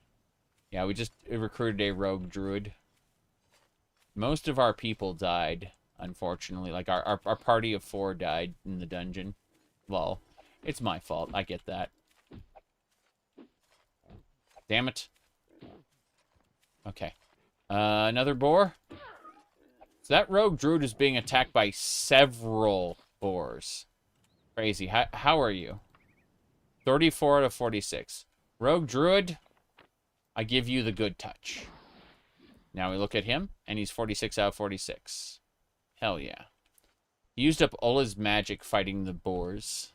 Yeah, we just recruited a rogue druid. Most of our people died, unfortunately. Like, our party of 4 died in the dungeon. Well, it's my fault. I get that. Damn it. Okay. Another boar? So that rogue druid is being attacked by several boars. Crazy. How are you? 34 out of 46. Rogue druid, I give you the good touch. Now we look at him, and he's 46 out of 46. Hell yeah. He used up all his magic fighting the boars.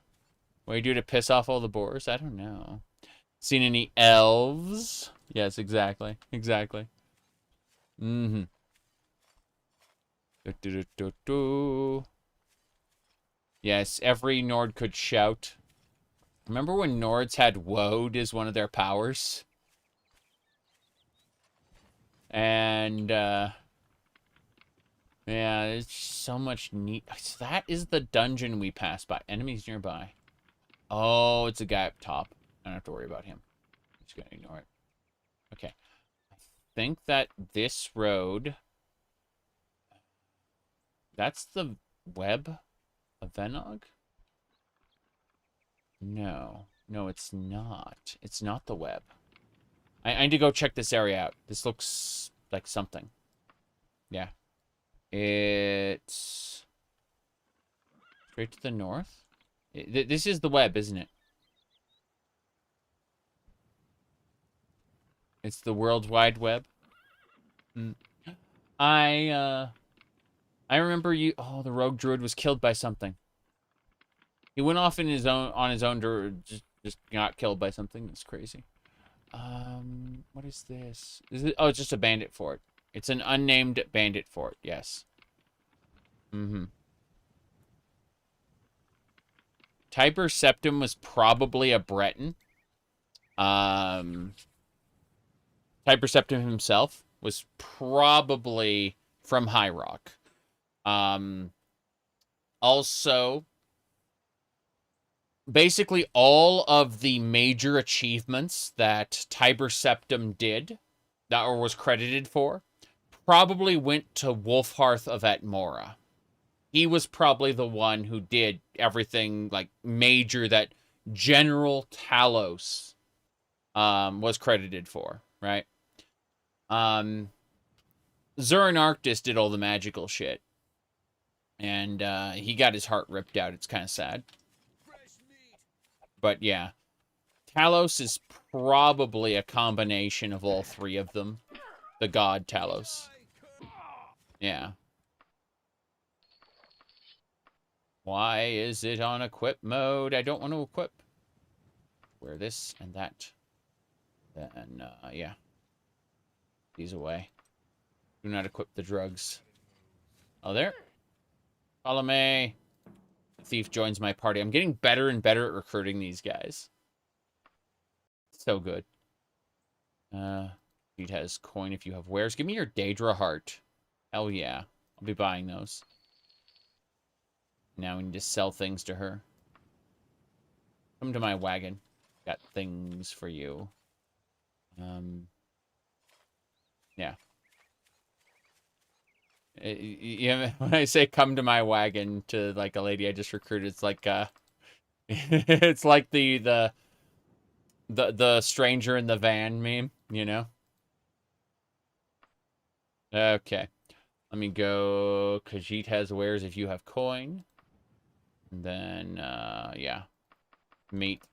What do you do to piss off all the boars? I don't know. Seen any elves? Yes, exactly. Exactly. Mm-hmm. Yes, every Nord could shout. Remember when Nords had Woad as one of their powers? And, Yeah, there's so much neat. That is the dungeon we passed by. Enemies nearby. Oh, it's a guy up top. I don't have to worry about him. I'm just gonna ignore it. Okay. I think that this road... That's the web of Venog? No. No, it's not. It's not the web. I need to go check this area out. This looks like something. Yeah. It's... straight to the north? This is the web, isn't it? It's the World Wide Web. I remember you... Oh, the rogue druid was killed by something. He went off on his own to just got killed by something. That's crazy. What is this? Oh, it's just a bandit fort. It's an unnamed bandit fort, yes. Tiber Septim was probably a Breton. Tiber Septim himself was probably from High Rock. Also, basically all of the major achievements that Tiber Septim did, that or was credited for, probably went to Wolfhearth of Atmora. He was probably the one who did everything, like, major that General Talos was credited for, right? Zurin Arctis did all the magical shit. And he got his heart ripped out. It's kind of sad. But yeah. Talos is probably a combination of all three of them. The god Talos. Yeah. Why is it on equip mode? I don't want to equip. Wear this and that. Then, yeah. These away. Do not equip the drugs. Oh, there. Follow me. The thief joins my party. I'm getting better and better at recruiting these guys. So good. It has coin if you have wares. Give me your Daedra heart. Hell yeah. I'll be buying those. Now we need to sell things to her. Come to my wagon. Got things for you. Yeah. Yeah, when I say come to my wagon to like a lady I just recruited, it's like it's like the stranger in the van meme, you know? Okay. Let me go. Khajiit has wares if you have coin. And then yeah. Mate.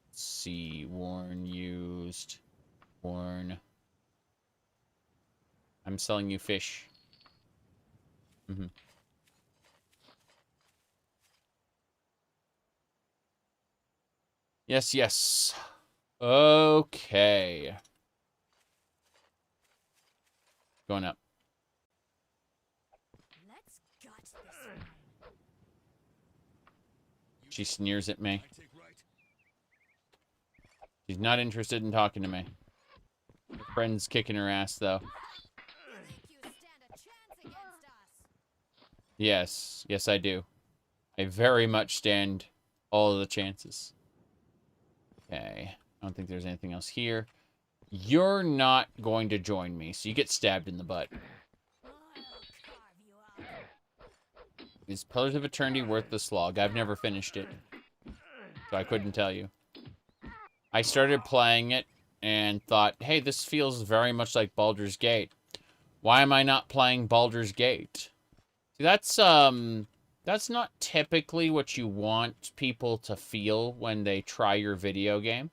Let's see, worn, used, worn. I'm selling you fish. Yes, yes. Okay. Going up. Let's gut this one. She sneers at me. She's not interested in talking to me. Her friend's kicking her ass, though. Think you stand a chance against us? Yes. Yes, I do. I very much stand all of the chances. Okay. I don't think there's anything else here. You're not going to join me, so you get stabbed in the butt. I'll carve you up. Is Pillars of Eternity worth the slog? I've never finished it, so I couldn't tell you. I started playing it and thought, hey, this feels very much like Baldur's Gate. Why am I not playing Baldur's Gate? See, that's not typically what you want people to feel when they try your video game.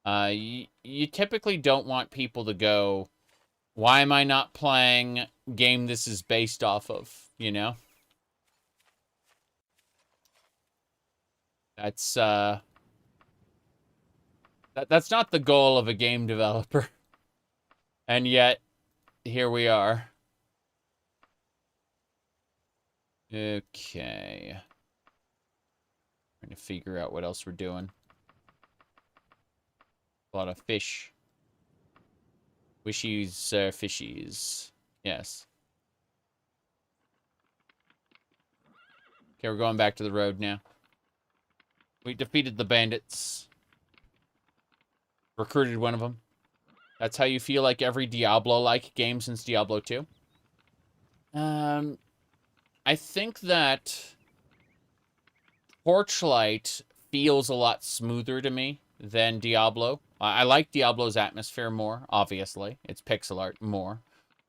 You typically don't want people to go, why am I not playing game this is based off of, you know? That's that's not the goal of a game developer. And yet, here we are. Okay. Trying to figure out what else we're doing. A lot of fish. Wishies, fishies. Yes. Okay, we're going back to the road now. We defeated the bandits. Recruited one of them. That's how you feel like every Diablo-like game since Diablo 2. I think that Torchlight feels a lot smoother to me than Diablo. I like Diablo's atmosphere more, obviously. It's pixel art more.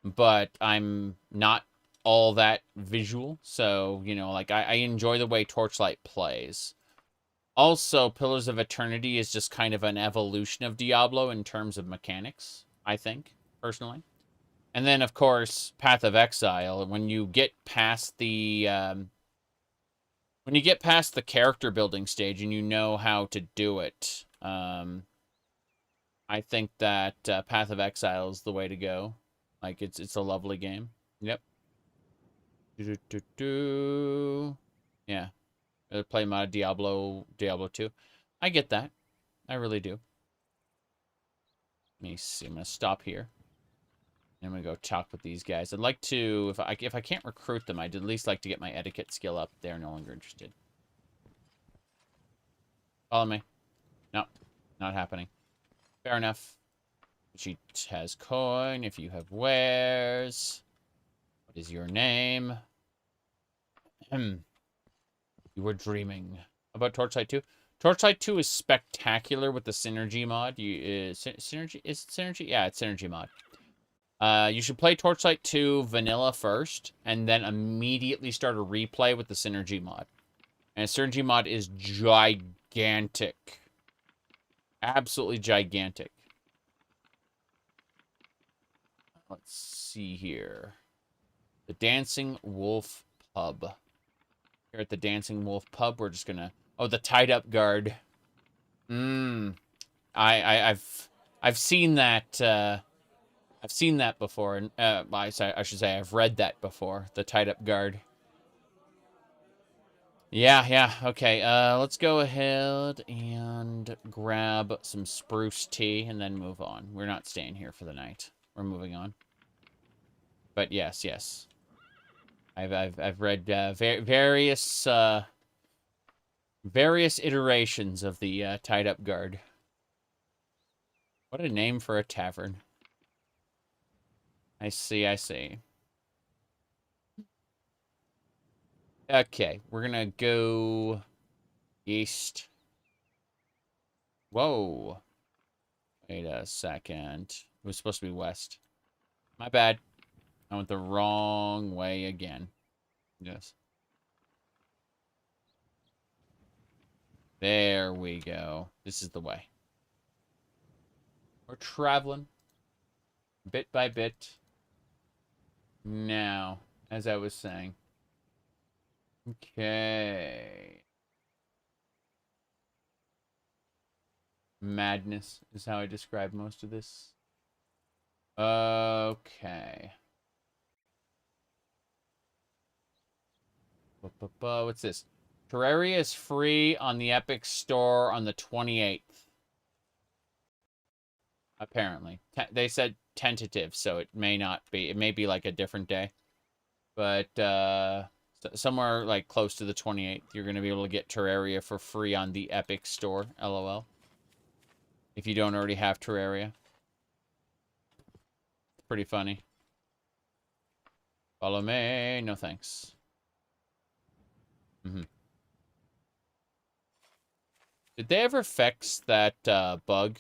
But I'm not all that visual. So, you know, like, I enjoy the way Torchlight plays. Also, Pillars of Eternity is just kind of an evolution of Diablo in terms of mechanics, I think, personally. And then, of course, Path of Exile. When you get past the character building stage and you know how to do it, I think that Path of Exile is the way to go. Like, it's a lovely game. Yep. Yeah. Play my Diablo 2. I get that. I really do. Let me see. I'm going to stop here. I'm going to go talk with these guys. I'd like to, if I can't recruit them, I'd at least like to get my etiquette skill up. They're no longer interested. Follow me. No, not happening. Fair enough. She has coin. If you have wares. What is your name? You were dreaming. How about Torchlight 2? Torchlight 2 is spectacular with the Synergy mod. Synergy? Is it Synergy? Yeah, it's Synergy mod. You should play Torchlight 2 vanilla first, and then immediately start a replay with the Synergy mod. And Synergy mod is gigantic. Absolutely gigantic. Let's see here. The Dancing Wolf Pub. Here at the Dancing Wolf Pub, we're just gonna... Oh, the Tied Up Guard. I've seen that, I've seen that before, and I should say I've read that before. The Tied Up Guard. Yeah, okay. Let's go ahead and grab some spruce tea and then move on. We're not staying here for the night. We're moving on. But yes. I've read various iterations of the Tied Up Guard. What a name for a tavern. I see. Okay, we're gonna go east. Whoa. Wait a second. It was supposed to be west. My bad. I went the wrong way again. Yes. There we go. This is the way. We're traveling. Bit by bit. Now, as I was saying. Okay. Madness is how I describe most of this. Okay. What's this? Terraria is free on the Epic Store on the 28th. Apparently. They said tentative, so it may not be. It may be like a different day. But, somewhere like close to the 28th, you're going to be able to get Terraria for free on the Epic Store, LOL. If you don't already have Terraria. Pretty funny. Follow me. No thanks. Did they ever fix that bug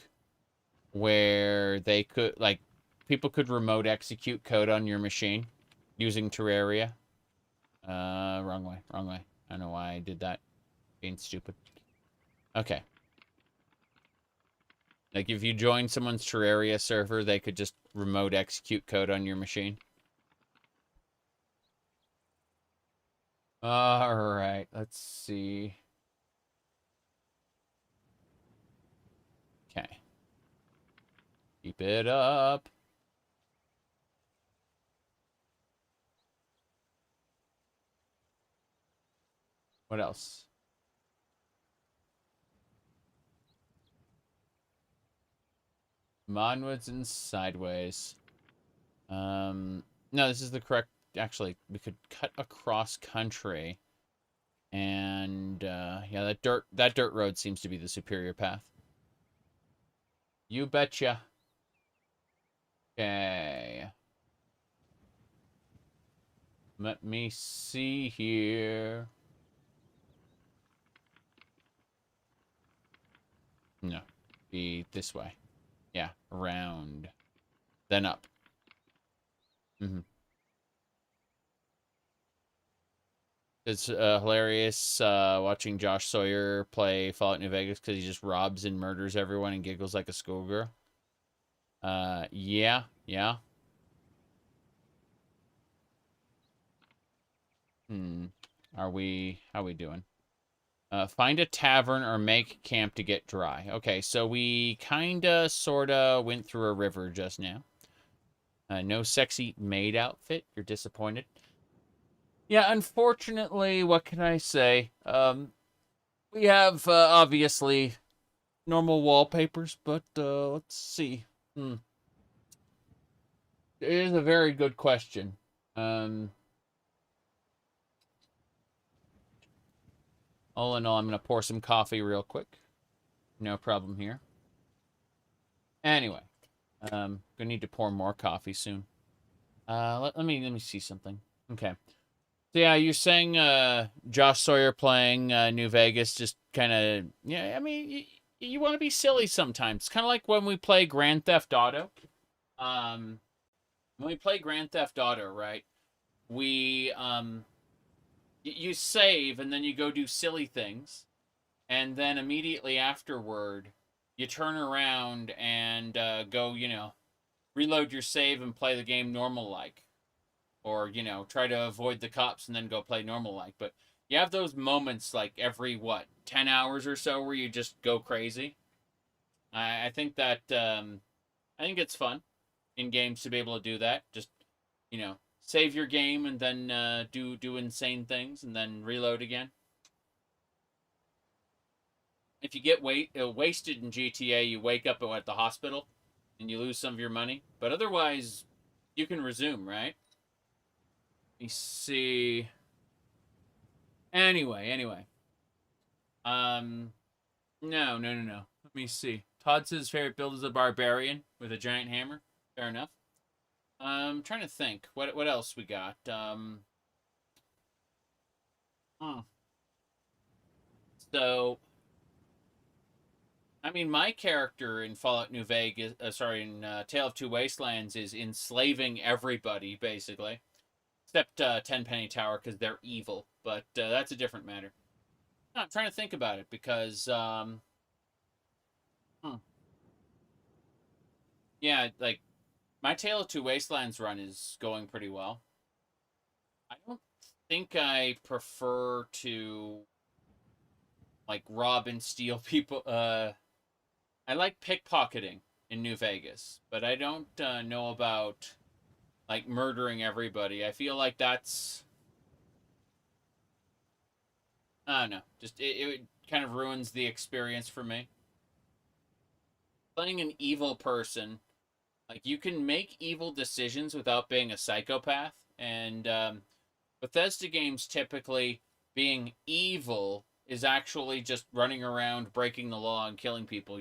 where they could, like, people could remote execute code on your machine using Terraria? Wrong way. I don't know why I did that. Being stupid. Okay. Like, if you join someone's Terraria server, they could just remote execute code on your machine. Alright, let's see. Okay. Keep it up. What else? onwards and sideways. No, this is the correct... Actually, we could cut across country. And, yeah, that dirt road seems to be the superior path. You betcha. Okay. Let me see here. No. Be this way. Yeah, around. Then up. It's hilarious watching Josh Sawyer play Fallout New Vegas because he just robs and murders everyone and giggles like a schoolgirl. Yeah. How we doing? Find a tavern or make camp to get dry. Okay, so we kinda, sorta went through a river just now. No sexy maid outfit. You're disappointed. Yeah, unfortunately, what can I say? We have, obviously, normal wallpapers, but, let's see. It is a very good question. All in all, I'm going to pour some coffee real quick. No problem here. Anyway, gonna need to pour more coffee soon. Let me see something. Okay. So yeah, you're saying Josh Sawyer playing New Vegas just kind of, yeah, I mean, you want to be silly sometimes. It's kind of like when we play Grand Theft Auto. When we play Grand Theft Auto, right? We you save and then you go do silly things, and then immediately afterward you turn around and go, reload your save and play the game normal like. Or, try to avoid the cops and then go play normal like. But you have those moments like every, 10 hours or so where you just go crazy. I think that, I think it's fun in games to be able to do that. Just, save your game and then do insane things and then reload again. If you get wasted in GTA, you wake up at the hospital and you lose some of your money. But otherwise, you can resume, right? Let me see. Anyway. No. Let me see. Todd says his favorite build is a barbarian with a giant hammer. Fair enough. I'm trying to think. What else we got? So, I mean, my character in Fallout New Vegas, in Tale of Two Wastelands, is enslaving everybody, basically. Except Tenpenny Tower, because they're evil. But that's a different matter. No, I'm trying to think about it, because, yeah, like, my Tale of Two Wastelands run is going pretty well. I don't think I prefer to, like, rob and steal people. I like pickpocketing in New Vegas, but I don't know about, like, murdering everybody. I feel like that's... I don't know. Just, it kind of ruins the experience for me. Playing an evil person, like, you can make evil decisions without being a psychopath. And Bethesda games typically, being evil is actually just running around, breaking the law, and killing people,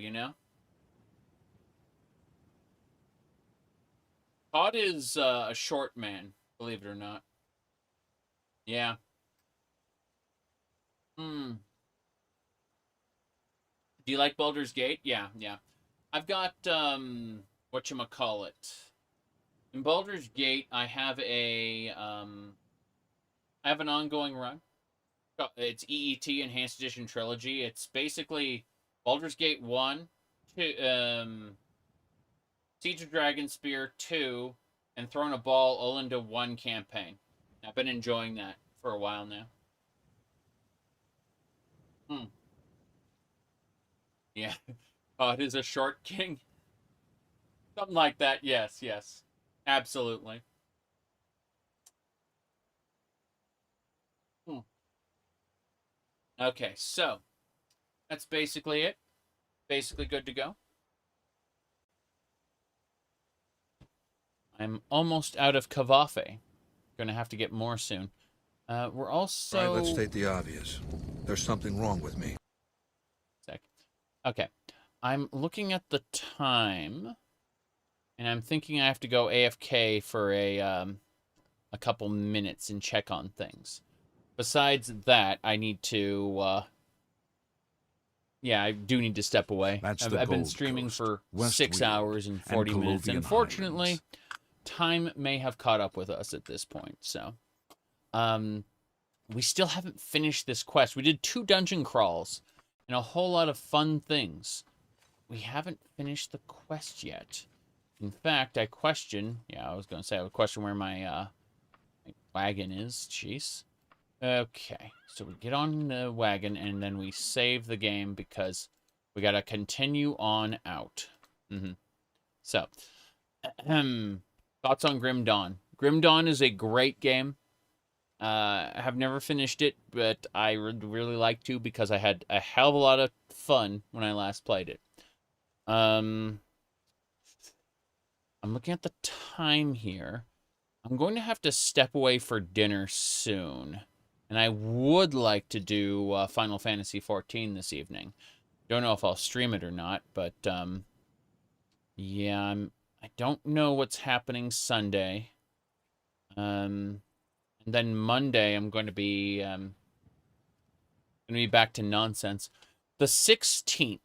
Todd is a short man, believe it or not. Yeah. Do you like Baldur's Gate? Yeah. I've got, whatchamacallit. In Baldur's Gate, I have an ongoing run. It's EET, Enhanced Edition Trilogy. It's basically Baldur's Gate 1, 2, Siege of Dragonspear 2, and Throne of Ball all into one campaign. I've been enjoying that for a while now. Yeah. It is a short king. Something like that, yes. Absolutely. Okay, so that's basically it. Basically good to go. I'm almost out of kavafe. Gonna have to get more soon. We're also... All right, let's state the obvious. There's something wrong with me. Sec. Okay. I'm looking at the time, and I'm thinking I have to go AFK for a couple minutes and check on things. Besides that, I need to... yeah, I do need to step away. That's I've the been Gold streaming Coast, for West 6 Weald, hours and and 40 minutes. Colovian Unfortunately, Highlands. time may have caught up with us at this point. So, we still haven't finished this quest. We did 2 dungeon crawls and a whole lot of fun things. We haven't finished the quest yet. In fact, I question... yeah, I was going to say I would question where my wagon is. Jeez. Okay, so we get on the wagon, and then we save the game because we gotta continue on out. So, thoughts on Grim Dawn? Grim Dawn is a great game. I have never finished it, but I would really like to because I had a hell of a lot of fun when I last played it. I'm looking at the time here. I'm going to have to step away for dinner soon. And I would like to do Final Fantasy XIV this evening. Don't know if I'll stream it or not, but yeah, I don't know what's happening Sunday. And then Monday I'm going to be back to nonsense. The 16th.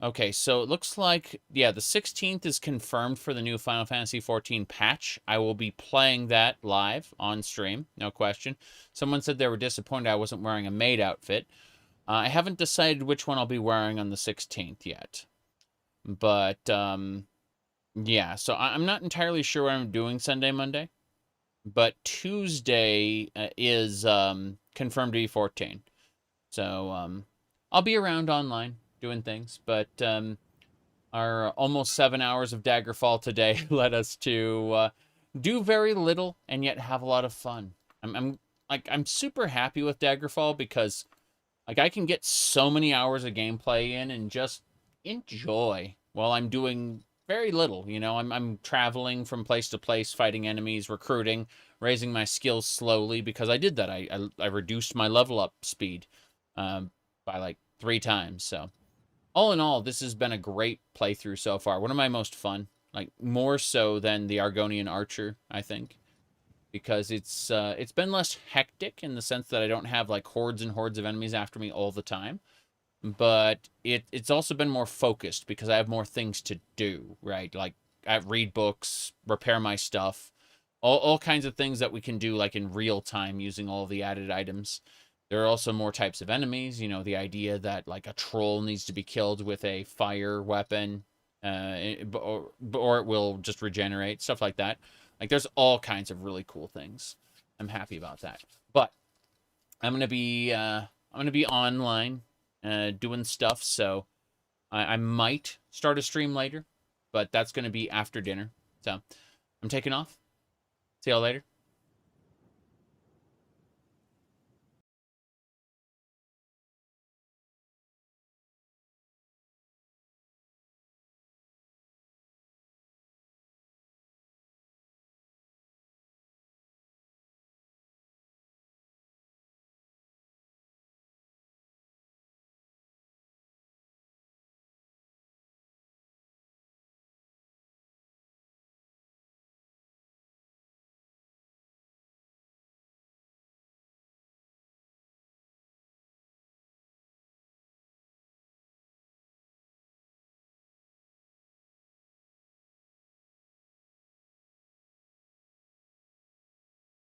Okay, so it looks like, yeah, the 16th is confirmed for the new Final Fantasy XIV patch. I will be playing that live on stream, no question. Someone said they were disappointed I wasn't wearing a maid outfit. I haven't decided which one I'll be wearing on the 16th yet. But, yeah, so I'm not entirely sure what I'm doing Sunday, Monday. But Tuesday is confirmed to be 14. So, I'll be around online doing things, but our almost 7 hours of Daggerfall today led us to do very little and yet have a lot of fun. I'm super happy with Daggerfall because like I can get so many hours of gameplay in and just enjoy while I'm doing very little. You know, I'm traveling from place to place, fighting enemies, recruiting, raising my skills slowly because I did that. I reduced my level up speed by like 3 times. So all in all, this has been a great playthrough so far. One of my most fun, like more so than the Argonian Archer, I think, because it's been less hectic in the sense that I don't have like hordes and hordes of enemies after me all the time, but it's also been more focused because I have more things to do, right? Like I read books, repair my stuff, all kinds of things that we can do like in real time using all the added items. There are also more types of enemies, you know, the idea that, like, a troll needs to be killed with a fire weapon, or it will just regenerate, stuff like that. Like, there's all kinds of really cool things. I'm happy about that. But I'm gonna be online, doing stuff, so I might start a stream later, but that's gonna be after dinner. So, I'm taking off. See y'all later.